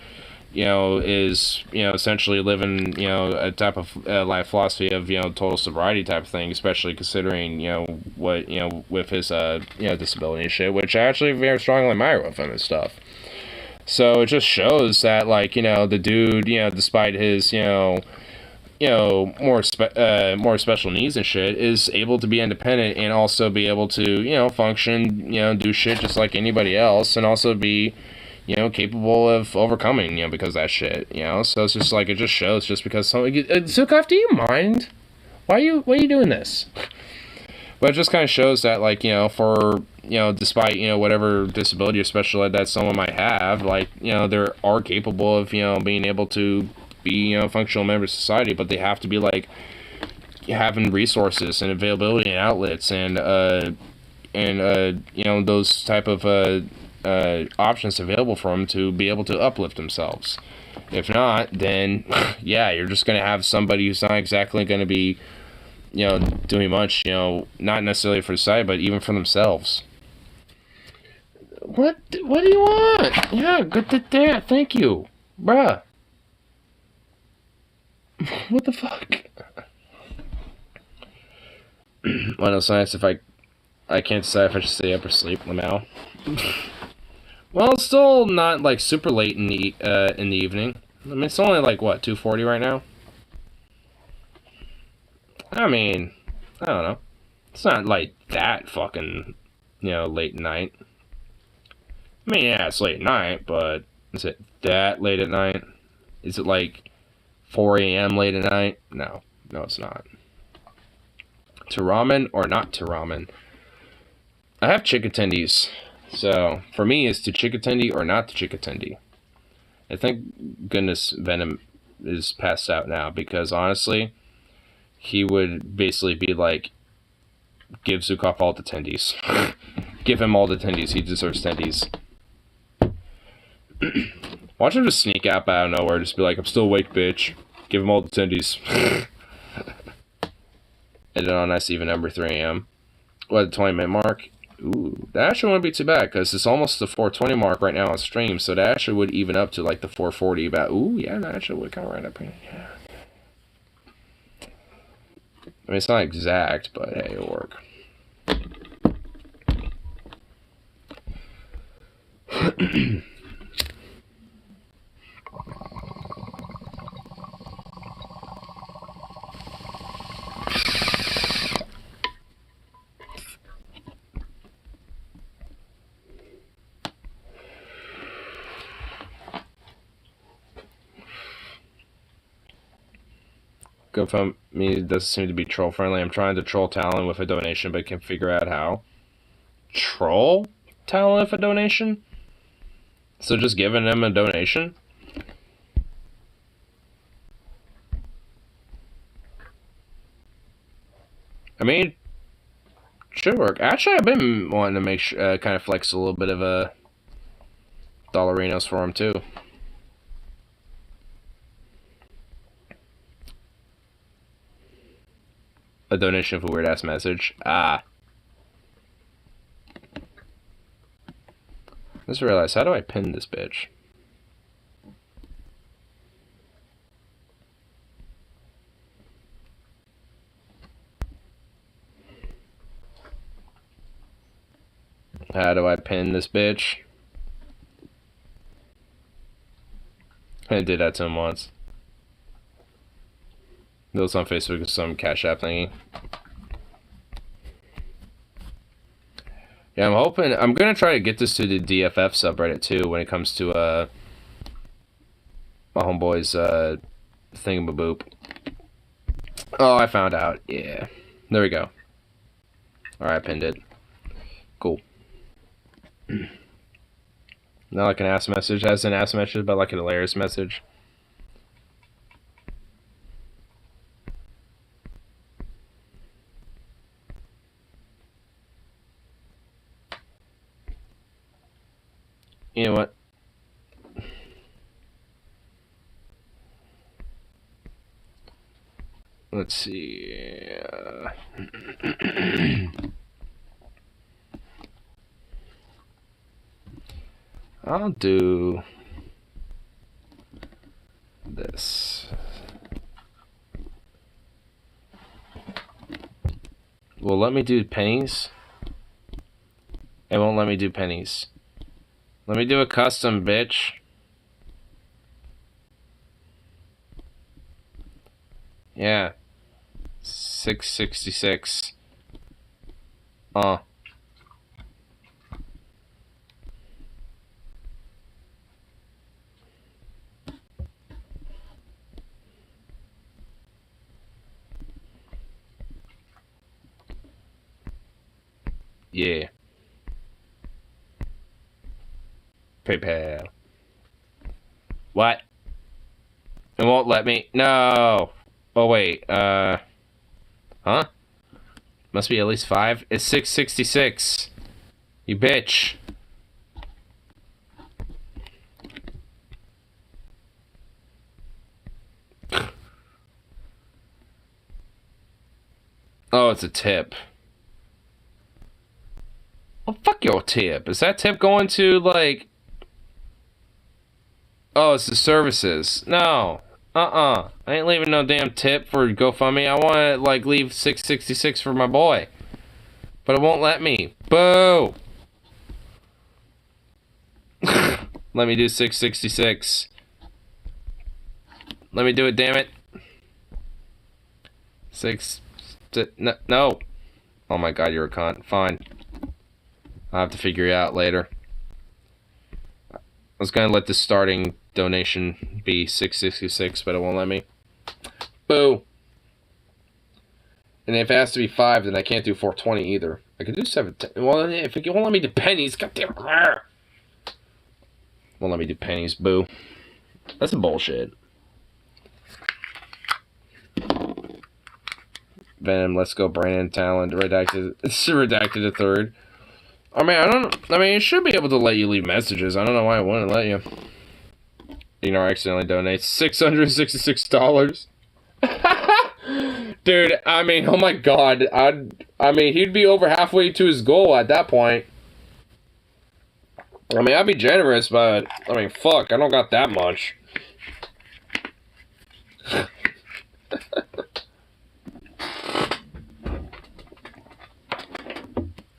you know, is, you know, essentially living, you know, a type of life philosophy of, you know, total sobriety type of thing, especially considering, you know, what, you know, with his, you know, disability and shit, which I actually very strongly admire with him and stuff. So it just shows that, like, you know, the dude, you know, despite his, you know, more special needs and shit, is able to be independent and also be able to, you know, function, you know, do shit just like anybody else, and also be, you know, capable of overcoming, you know, because of that shit, you know. So it's just like, it just shows just because something. Zukov, do you mind? Why are you doing this? But it just kind of shows that, like, you know, for, you know, despite, you know, whatever disability or special ed that someone might have, like, you know, they are capable of, you know, being able to be, you know, functional members of society, but they have to be, like, having resources and availability and outlets and you know, those type of options available for them to be able to uplift themselves. If not, then yeah, you're just going to have somebody who's not exactly going to be, doing much, not necessarily for society, but even for themselves. What do you want? Yeah, good to that. Thank you. Bruh. What the fuck? Well, no science if I can't decide if I should stay up or sleep now. Well, it's still not like super late in the evening. I mean, it's only like what, 2:40 right now. I mean, I don't know. It's not like that fucking, late at night. I mean, yeah, it's late at night, but is it that late at night? Is it like 4 a.m. late at night? No, it's not. To ramen or not to ramen? I have chicken tendies. So, for me, it's to chicken tendy or not to chicken tendy. I think goodness Venom is passed out now because honestly, he would basically be like, give Zukov all the tendies. Give him all the tendies. He deserves tendies. Watch him just sneak out out of nowhere. Just be like, I'm still awake, bitch. Give him all the tendies. And then on nice even number 3 a.m. What, the 20-minute mark? Ooh, that actually wouldn't be too bad because it's almost the 4:20 mark right now on stream, so that actually would even up to like the 4:40 about. Ooh, yeah, that actually would kind of right up here. Yeah. I mean, it's not exact, but hey, it'll work. GoFundMe doesn't seem to be troll friendly. I'm trying to troll Talon with a donation, but can't figure out how. Troll Talon with a donation? So just giving them a donation? I mean, should work. Actually, I've been wanting to make sure, kind of flex a little bit of a dollarinos for him too. A donation of a weird ass message. Ah. Just realized, how do I pin this bitch? How do I pin this bitch? I did that to him once. It was on Facebook with some Cash App thingy. Yeah, I'm hoping... I'm gonna try to get this to the DFF subreddit too when it comes to my homeboy's thingamaboop. Oh, I found out. Yeah. There we go. Alright, I pinned it. Cool. Not like an ass message. As an ass message, but like an hilarious message. You know what? Let's see. I'll do this. Well, let me do pennies. It won't let me do pennies. Let me do a custom, bitch. Yeah. 666. Yeah. PayPal. What? It won't let me. No. Oh wait. Huh? Must be at least 5. It's 666. You bitch. Oh, it's a tip. Well, fuck your tip. Is that tip going to, like... Oh, it's the services. No. I ain't leaving no damn tip for GoFundMe. I want to, like, leave $6.66 for my boy. But it won't let me. Boo! Let me do $6.66. Let me do it, damn it. No. Oh my god, you're a cunt. Fine. I'll have to figure it out later. I was gonna let the starting donation be $6.66, but it won't let me. Boo! And if it has to be 5, then I can't do $4.20 either. I could do 7. Well, if it won't let me do pennies, goddamn. Won't let me do pennies. Boo. That's some bullshit. Venom, let's go, Brandon, Talent, redacted. It's redacted a third. I mean, it should be able to let you leave messages. I don't know why it wouldn't let you. Accidentally donates $666. Dude, I mean, oh my god. I mean, he'd be over halfway to his goal at that point. I mean, I'd be generous, but, I mean, fuck, I don't got that much.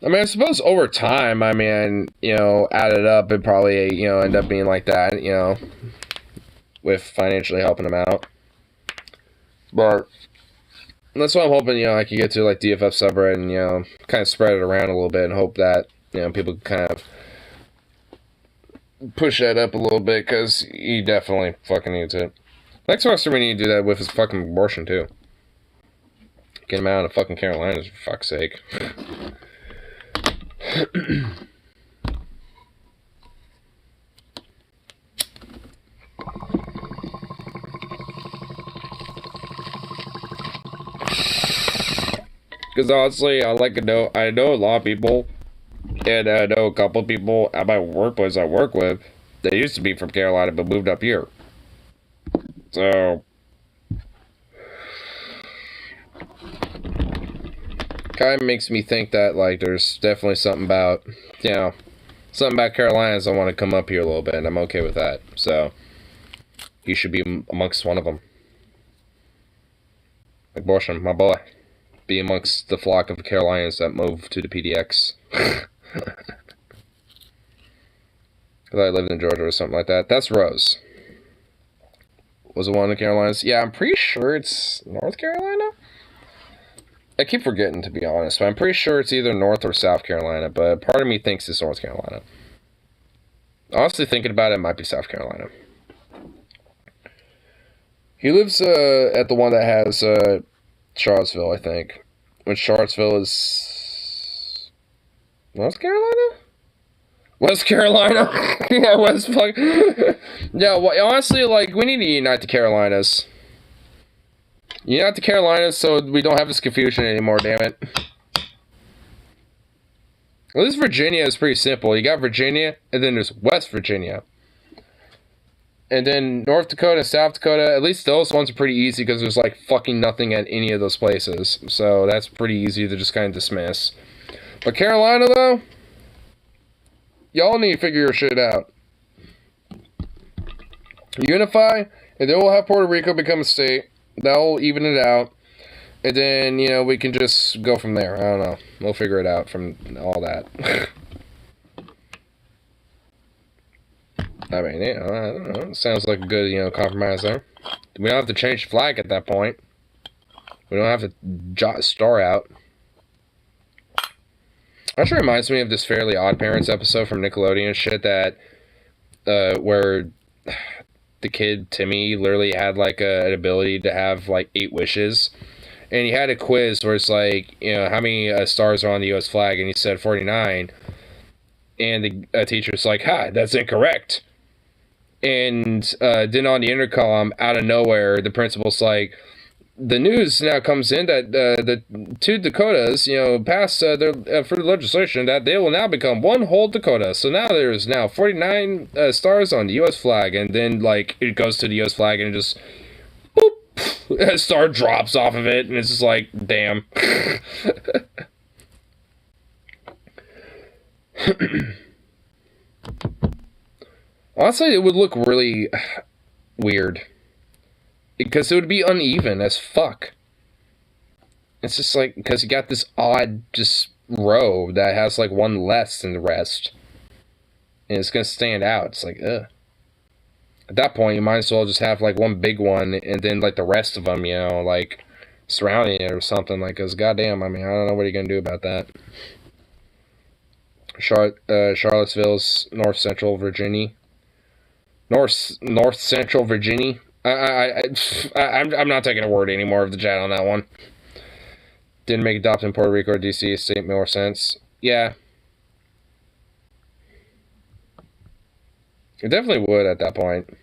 I mean, I suppose over time, I mean, added up, it'd probably, end up being like that, with financially helping them out. But that's what I'm hoping, I could get to, like, DFF subreddit and, kind of spread it around a little bit and hope that, people can kind of push that up a little bit, because he definitely fucking needs it. Next semester we need to do that with his fucking abortion, too. Get him out of fucking Carolinas, for fuck's sake. Because honestly, I know a lot of people, and I know a couple of people at my workplace I work with, they used to be from Carolina but moved up here. So, kind of makes me think that, like, there's definitely something about, something about Carolinas I want to come up here a little bit, and I'm okay with that. So, he should be amongst one of them. Abortion, my boy. Be amongst the flock of Carolinas that move to the PDX. Because I lived in Georgia or something like that. That's Rose. Was it one of the Carolinas? Yeah, I'm pretty sure it's North Carolina? I keep forgetting, to be honest, but I'm pretty sure it's either North or South Carolina, but part of me thinks it's North Carolina. Honestly, thinking about it, it might be South Carolina. He lives at the one that has Charlottesville, I think. Which Charlottesville is North Carolina? West Carolina? Yeah, West fuck. Yeah, well, honestly, like, we need to unite the Carolinas. Unite the Carolinas so we don't have this confusion anymore, damn it. Well, this Virginia is pretty simple. You got Virginia, and then there's West Virginia. And then North Dakota and South Dakota, at least those ones are pretty easy because there's, like, fucking nothing at any of those places. So that's pretty easy to just kind of dismiss. But Carolina, though, y'all need to figure your shit out. Unify, and then we'll have Puerto Rico become a state. That'll even it out. And then, we can just go from there. I don't know. We'll figure it out from all that. I mean, I don't know. Sounds like a good, compromise there. We don't have to change the flag at that point. We don't have to jot a star out. Actually reminds me of this Fairly Odd Parents episode from Nickelodeon shit that, where the kid, Timmy, literally had, like, an ability to have, like, 8 wishes. And he had a quiz where it's like, how many stars are on the U.S. flag? And he said 49. And the teacher's like, that's incorrect. And then on the intercom, out of nowhere, the principal's like, the news now comes in that the 2 Dakotas, passed for the legislation that they will now become one whole Dakota. So now there's 49 stars on the U.S. flag. And then, like, it goes to the U.S. flag and it just, boop, A star drops off of it, and it's just like, damn. Honestly, it would look really weird. Because it would be uneven as fuck. It's just like, because you got this odd just row that has like one less than the rest. And it's going to stand out. It's like, ugh. At that point, you might as well just have like one big one and then like the rest of them, you know, like surrounding it or something. Like, because goddamn, I mean, I don't know what you're going to do about that. Charlottesville's North Central Virginia. North Central Virginia. I'm not taking a word anymore of the chat on that one. Didn't make adopt in Puerto Rico or DC state more sense. Yeah. It definitely would at that point.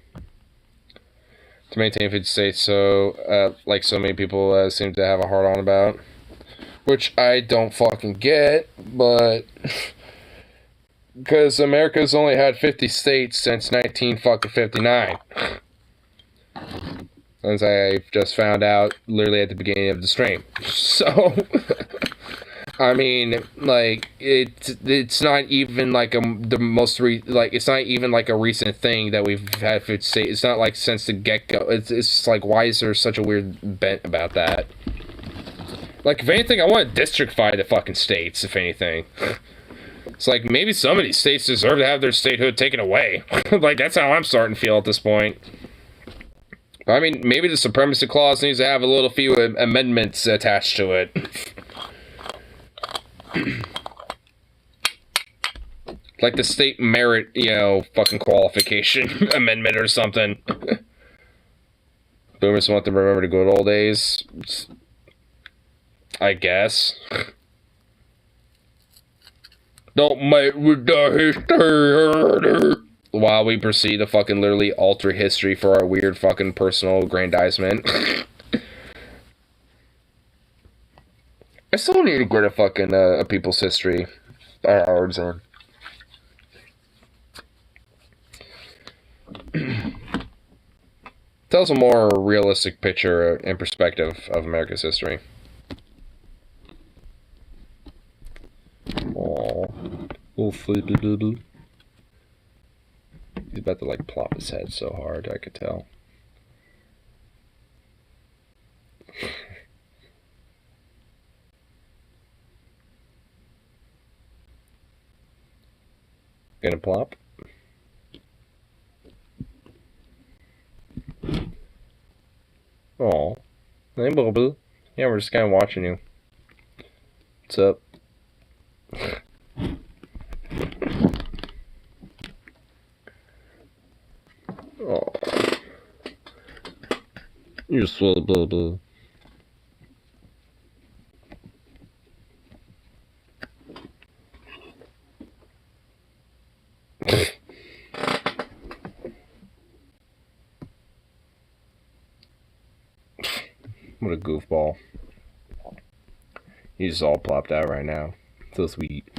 To maintain 50 states, so, like so many people seem to have a hard on about. Which I don't fucking get, but... Because America's only had 50 states since 1959. As I just found out literally at the beginning of the stream. So, I mean, like, it's not even like it's not even like a recent thing that we've had 50 states. It's not like since the get-go. It's like, why is there such a weird bent about that? Like, if anything, I want to districtify the fucking states, if anything. It's like, maybe some of these states deserve to have their statehood taken away. Like, that's how I'm starting to feel at this point. I mean, maybe the Supremacy Clause needs to have a little few amendments attached to it. Like the state merit, you know, fucking qualification amendment or something. Boomers want to remember the good old days. I guess. Don't make with the history. While we proceed to fucking literally alter history for our weird fucking personal aggrandizement. I still need to get a fucking a people's history. Ours in. Tells a more realistic picture and perspective of America's history. Aww. Oh, flippy doodle. He's about to like plop his head so hard, I could tell. Gonna plop? Aw. Hey, Bubble. Yeah, we're just kind of watching you. What's up? Oh, you're so blah blah. What a goofball. He's all plopped out right now. So sweet.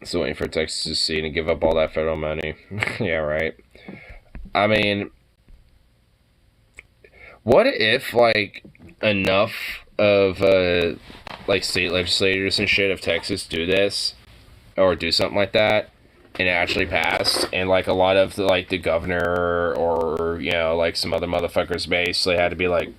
Still waiting for Texas to see and give up all that federal money. Yeah, right. I mean, what if, like, enough of, like, state legislators and shit of Texas do this, or do something like that, and it actually passed, and, like, a lot of, the governor, or, you know, like, some other motherfuckers basically had to be like,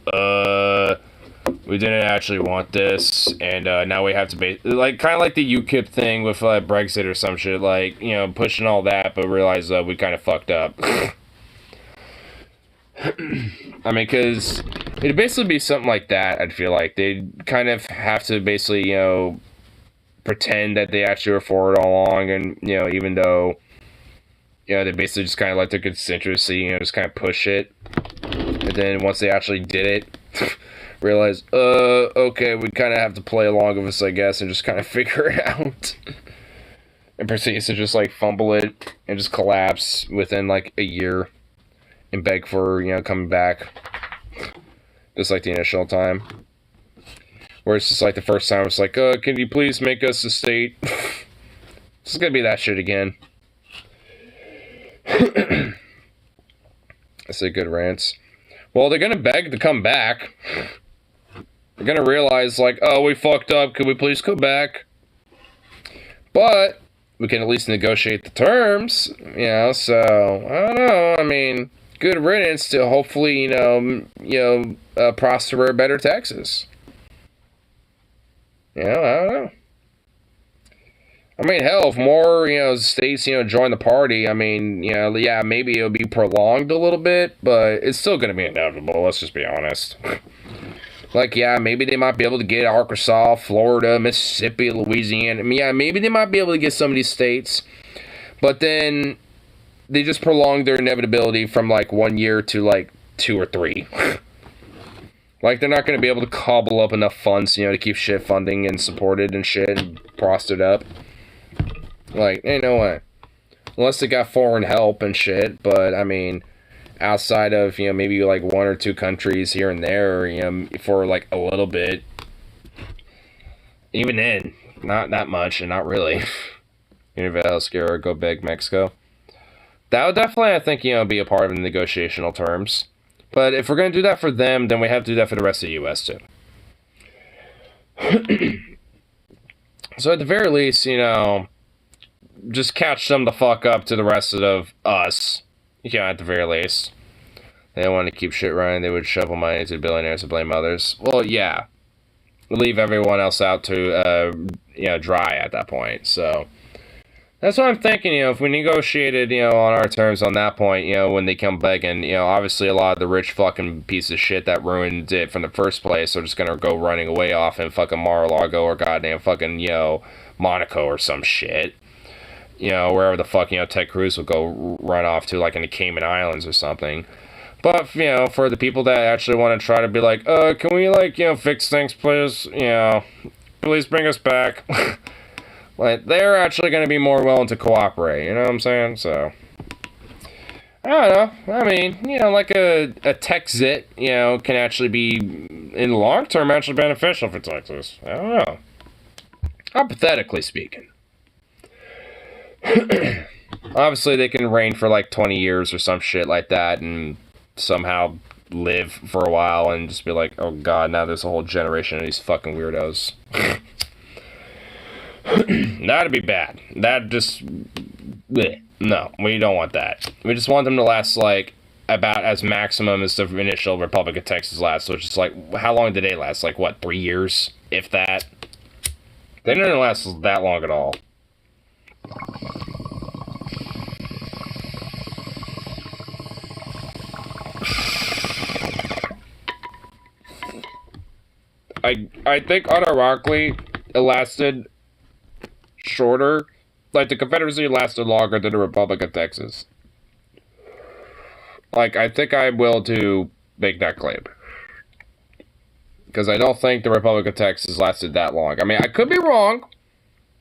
we didn't actually want this, and now we have to like, kind of like the UKIP thing with Brexit or some shit, like, you know, pushing all that, but realize we kind of fucked up. I mean, because it'd basically be something like that, I'd feel like. They'd kind of have to basically, you know, pretend that they actually were for it all along, and, you know, even though, you know, they basically just kind of let their constituency, you know, just kind of push it, and then once they actually did it, realize, okay, we kind of have to play along with this, I guess, and just kind of figure it out. And proceeds to just, like, fumble it and just collapse within, like, a year and beg for, you know, coming back. Just like the initial time. Where it's just like the first time, it's like, can you please make us a state? It's gonna be that shit again. It's say good riddance. Well, they're gonna beg to come back. They're gonna realize, like, oh, we fucked up, could we please come back? But we can at least negotiate the terms, you know, so, I don't know, I mean, good riddance to hopefully, prosper better Texas. You know, I don't know. I mean, hell, if more, states, join the party, I mean, yeah, maybe it'll be prolonged a little bit, but it's still gonna be inevitable, let's just be honest. Like, yeah, maybe they might be able to get Arkansas, Florida, Mississippi, Louisiana. I mean, yeah, maybe they might be able to get some of these states. But then they just prolong their inevitability from, like, 1 year to, like, 2 or 3. Like, they're not going to be able to cobble up enough funds, to keep shit funding and supported and shit and prospered up. Like, ain't no way. Unless they got foreign help and shit, but, I mean... outside of, maybe like 1 or 2 countries here and there, for like a little bit. Even then, not that much, and not really. Universal go big Mexico. That would definitely, I think, be a part of the negotiational terms. But if we're going to do that for them, then we have to do that for the rest of the U.S. too. So at the very least, just catch them the fuck up to the rest of us. At the very least. They want to keep shit running, they would shovel money to billionaires and blame others. Well, yeah. Leave everyone else out to, dry at that point. So, that's what I'm thinking, if we negotiated, on our terms on that point, when they come begging, obviously a lot of the rich fucking pieces of shit that ruined it from the first place are just gonna go running away off in fucking Mar-a-Lago or goddamn fucking, Monaco or some shit. Wherever the fuck, Ted Cruz will go run off to, like in the Cayman Islands or something. But, for the people that actually want to try to be like, can we, like, fix things, please? Please bring us back. Like, they're actually going to be more willing to cooperate, you know what I'm saying? So, I don't know. I mean, like a Texit, can actually be, in the long term, actually beneficial for Texas. I don't know. Hypothetically speaking. Obviously they can reign for like 20 years or some shit like that and somehow live for a while and just be like, oh god, now there's a whole generation of these fucking weirdos. That'd be bad. That just... bleh. No, we don't want that. We just want them to last like about as maximum as the initial Republic of Texas lasts, which is like, how long did they last? Like what, 3 years? If that? They didn't last that long at all. I think unironically it lasted shorter. Like the Confederacy lasted longer than the Republic of Texas. Like I think I'm willing to make that claim. Because I don't think the Republic of Texas lasted that long. I mean, I could be wrong.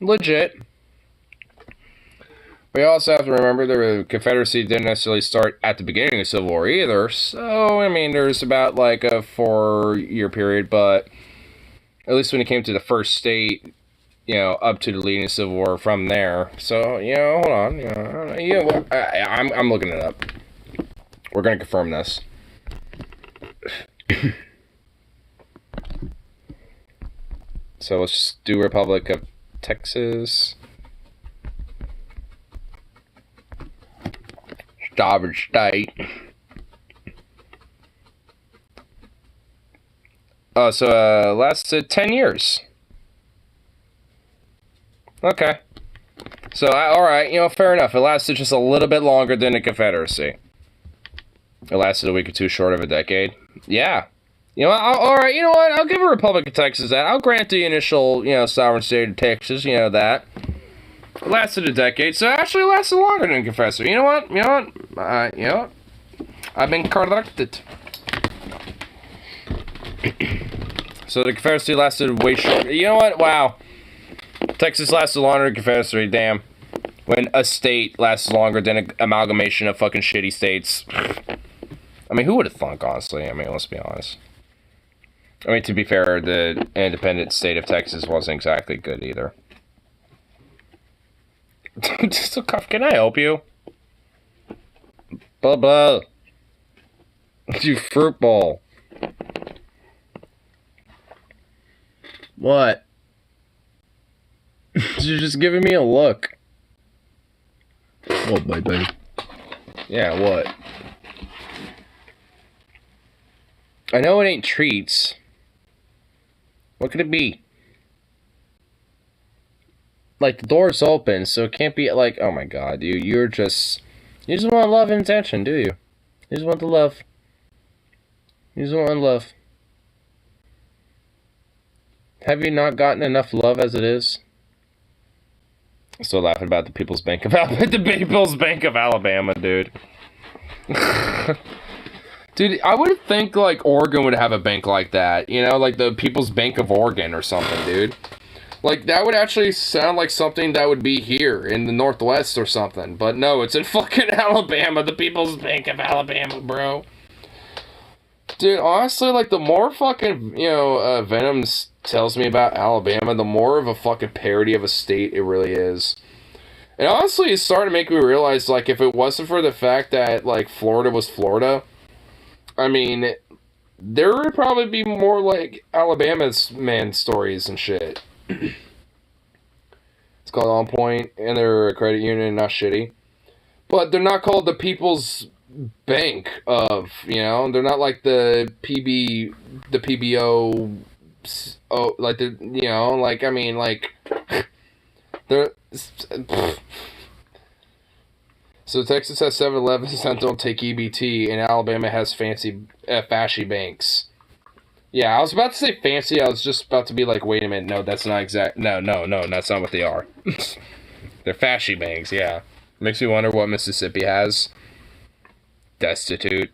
Legit. We also have to remember the Confederacy didn't necessarily start at the beginning of the Civil War either. So, I mean, there's about like a 4-year period, but at least when it came to the first state, up to the leading Civil War from there. So, hold on. I'm looking it up. We're going to confirm this. So let's just do Republic of Texas. Sovereign state. So lasted 10 years. Okay. So, alright, fair enough. It lasted just a little bit longer than the Confederacy. It lasted a week or two short of a decade. Yeah. Alright, you know what? I'll give a Republic of Texas that. I'll grant the initial, sovereign state of Texas, that. It lasted a decade, so it actually lasted longer than Confederacy. You know what? I've been corrected. So the Confederacy lasted way shorter. You know what? Wow. Texas lasted longer than Confederacy, damn. When a state lasts longer than an amalgamation of fucking shitty states. I mean, who would have thunk, honestly? I mean, let's be honest. I mean, to be fair, the independent state of Texas wasn't exactly good either. Can I help you? Blah, blah. You fruit bowl. What? You're just giving me a look. Oh, baby. Yeah, what? I know it ain't treats. What could it be? Like, the door's open, so it can't be like, oh my god, dude, you just want love and attention, do you? You just want the love. You just want love. Have you not gotten enough love as it is? I'm still laughing about the People's Bank of Alabama, dude. Dude, I would think, like, Oregon would have a bank like that. You know, like the People's Bank of Oregon or something, dude. Like, that would actually sound like something that would be here in the Northwest or something. But no, it's in fucking Alabama, the People's Bank of Alabama, bro. Dude, honestly, like, the more fucking, Venoms tells me about Alabama, the more of a fucking parody of a state it really is. And honestly, it's starting to make me realize, like, if it wasn't for the fact that, like, Florida was Florida, I mean, there would probably be more, like, Alabama's man stories and shit. It's called On Point, and they're a credit union, not shitty. But they're not called the People's Bank of, they're not like the PBO, like the, like, I mean, like, they're, so Texas has 7-Elevens that don't take EBT, and Alabama has fancy, fashy banks. Yeah, I was about to say fancy, I was just about to be like, wait a minute, no, that's not exact, no, that's not what they are. They're fashy banks, yeah. Makes me wonder what Mississippi has. Destitute.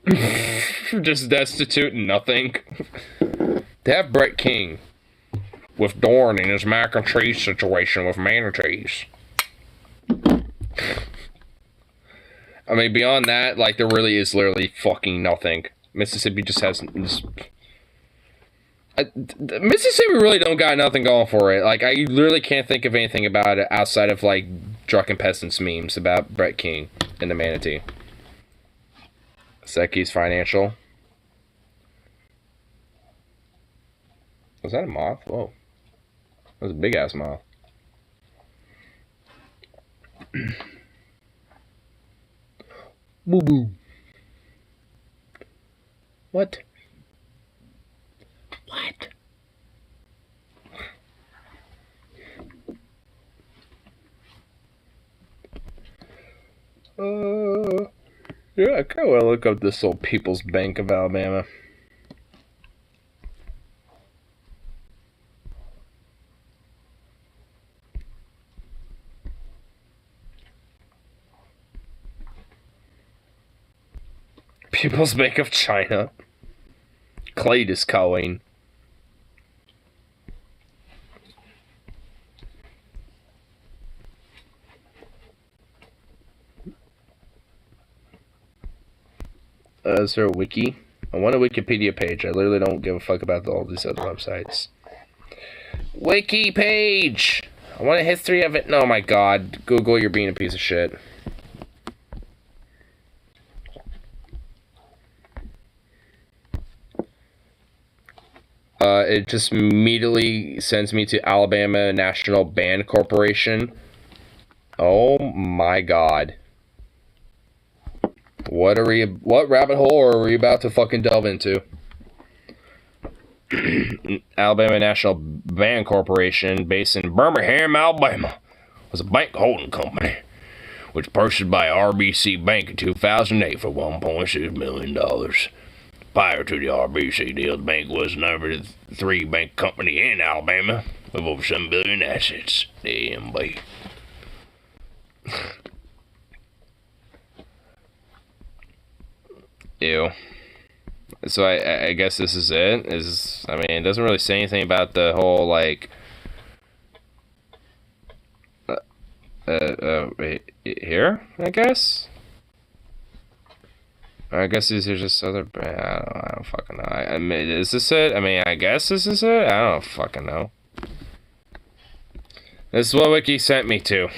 Just destitute and nothing. They have Brett King with Dorn in his mac and cheese situation with manatees. I mean, beyond that, like, there really is literally fucking nothing. Mississippi just has... Mississippi really don't got nothing going for it. Like, I literally can't think of anything about it outside of, like, drunken peasants memes about Brett King and the manatee. Seki's Financial. Was that a moth? Whoa. That was a big-ass moth. Boo-boo. What? What? Yeah, I kind of want to look up this old People's Bank of Alabama. People's Bank of China. Clade is calling. Is there a wiki? I want a Wikipedia page. I literally don't give a fuck about all these other websites. Wiki page! I want a history of it. Oh my god. Google, you're being a piece of shit. It just immediately sends me to Alabama National Band Corporation. Oh my god. What rabbit hole are we about to fucking delve into? Alabama National Band Corporation, based in Birmingham, Alabama, was a bank holding company, which purchased by RBC Bank in 2008 for $1.6 million. Prior to the RBC deal, the bank was the number 3 bank company in Alabama, with over $7 billion in assets. Damn, boy. Ew. So I guess this is it. I mean, it doesn't really say anything about the whole, like, here, I guess? I guess these are just other, I don't fucking know. I mean, is this it? I mean, I guess this is it? I don't fucking know. This is what Wiki sent me to.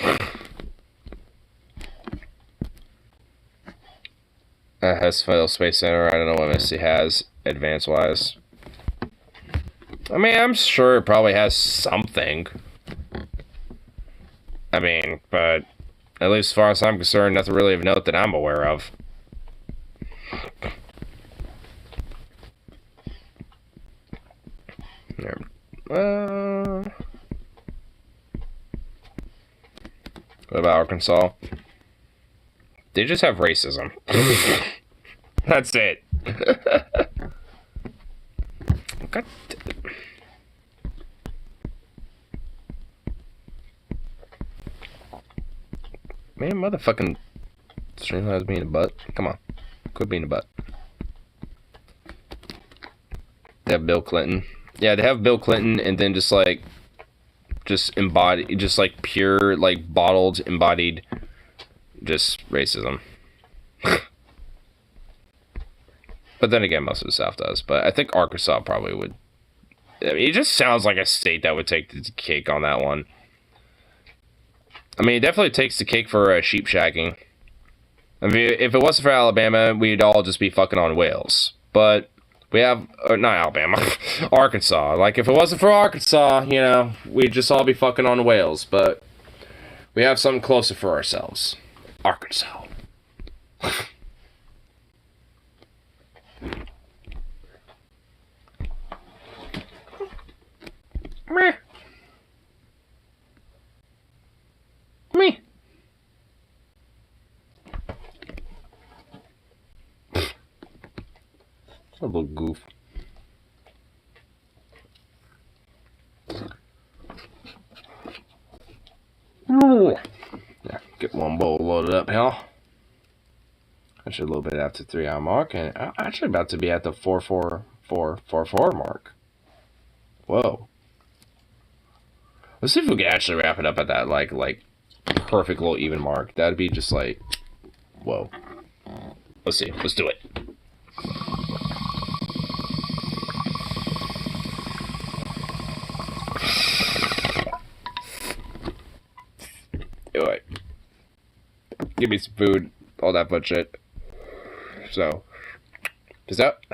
Husky Space Center. I don't know what Misty has advance-wise. I mean, I'm sure it probably has something. I mean, but at least as far as I'm concerned, nothing really of note that I'm aware of. What about Arkansas? They just have racism. That's it. God. Man, motherfucking Streamlabs being a butt. Come on. Quit being a butt. They have Bill Clinton. Yeah, they have Bill Clinton and then just like pure, like bottled, embodied just racism. But then again, most of the South does. But I think Arkansas probably would. I mean, it just sounds like a state that would take the cake on that one. I mean, it definitely takes the cake for sheep shagging. I mean, if it wasn't for Alabama, we'd all just be fucking on whales. But we have, not Alabama, Arkansas. Like, if it wasn't for Arkansas, you know, we'd just all be fucking on whales. But we have something closer for ourselves. Arkansas. Meh. Me. A little goof. Yeah, get one bowl loaded up, hell. Actually, a little bit after the 3 hour mark, and I'm actually about to be at the 44444 mark. Whoa. Let's see if we can actually wrap it up at that like perfect little even mark. That'd be just like, whoa. Let's see. Let's do it. Alright. Give me some food. All that fun shit. So, peace out.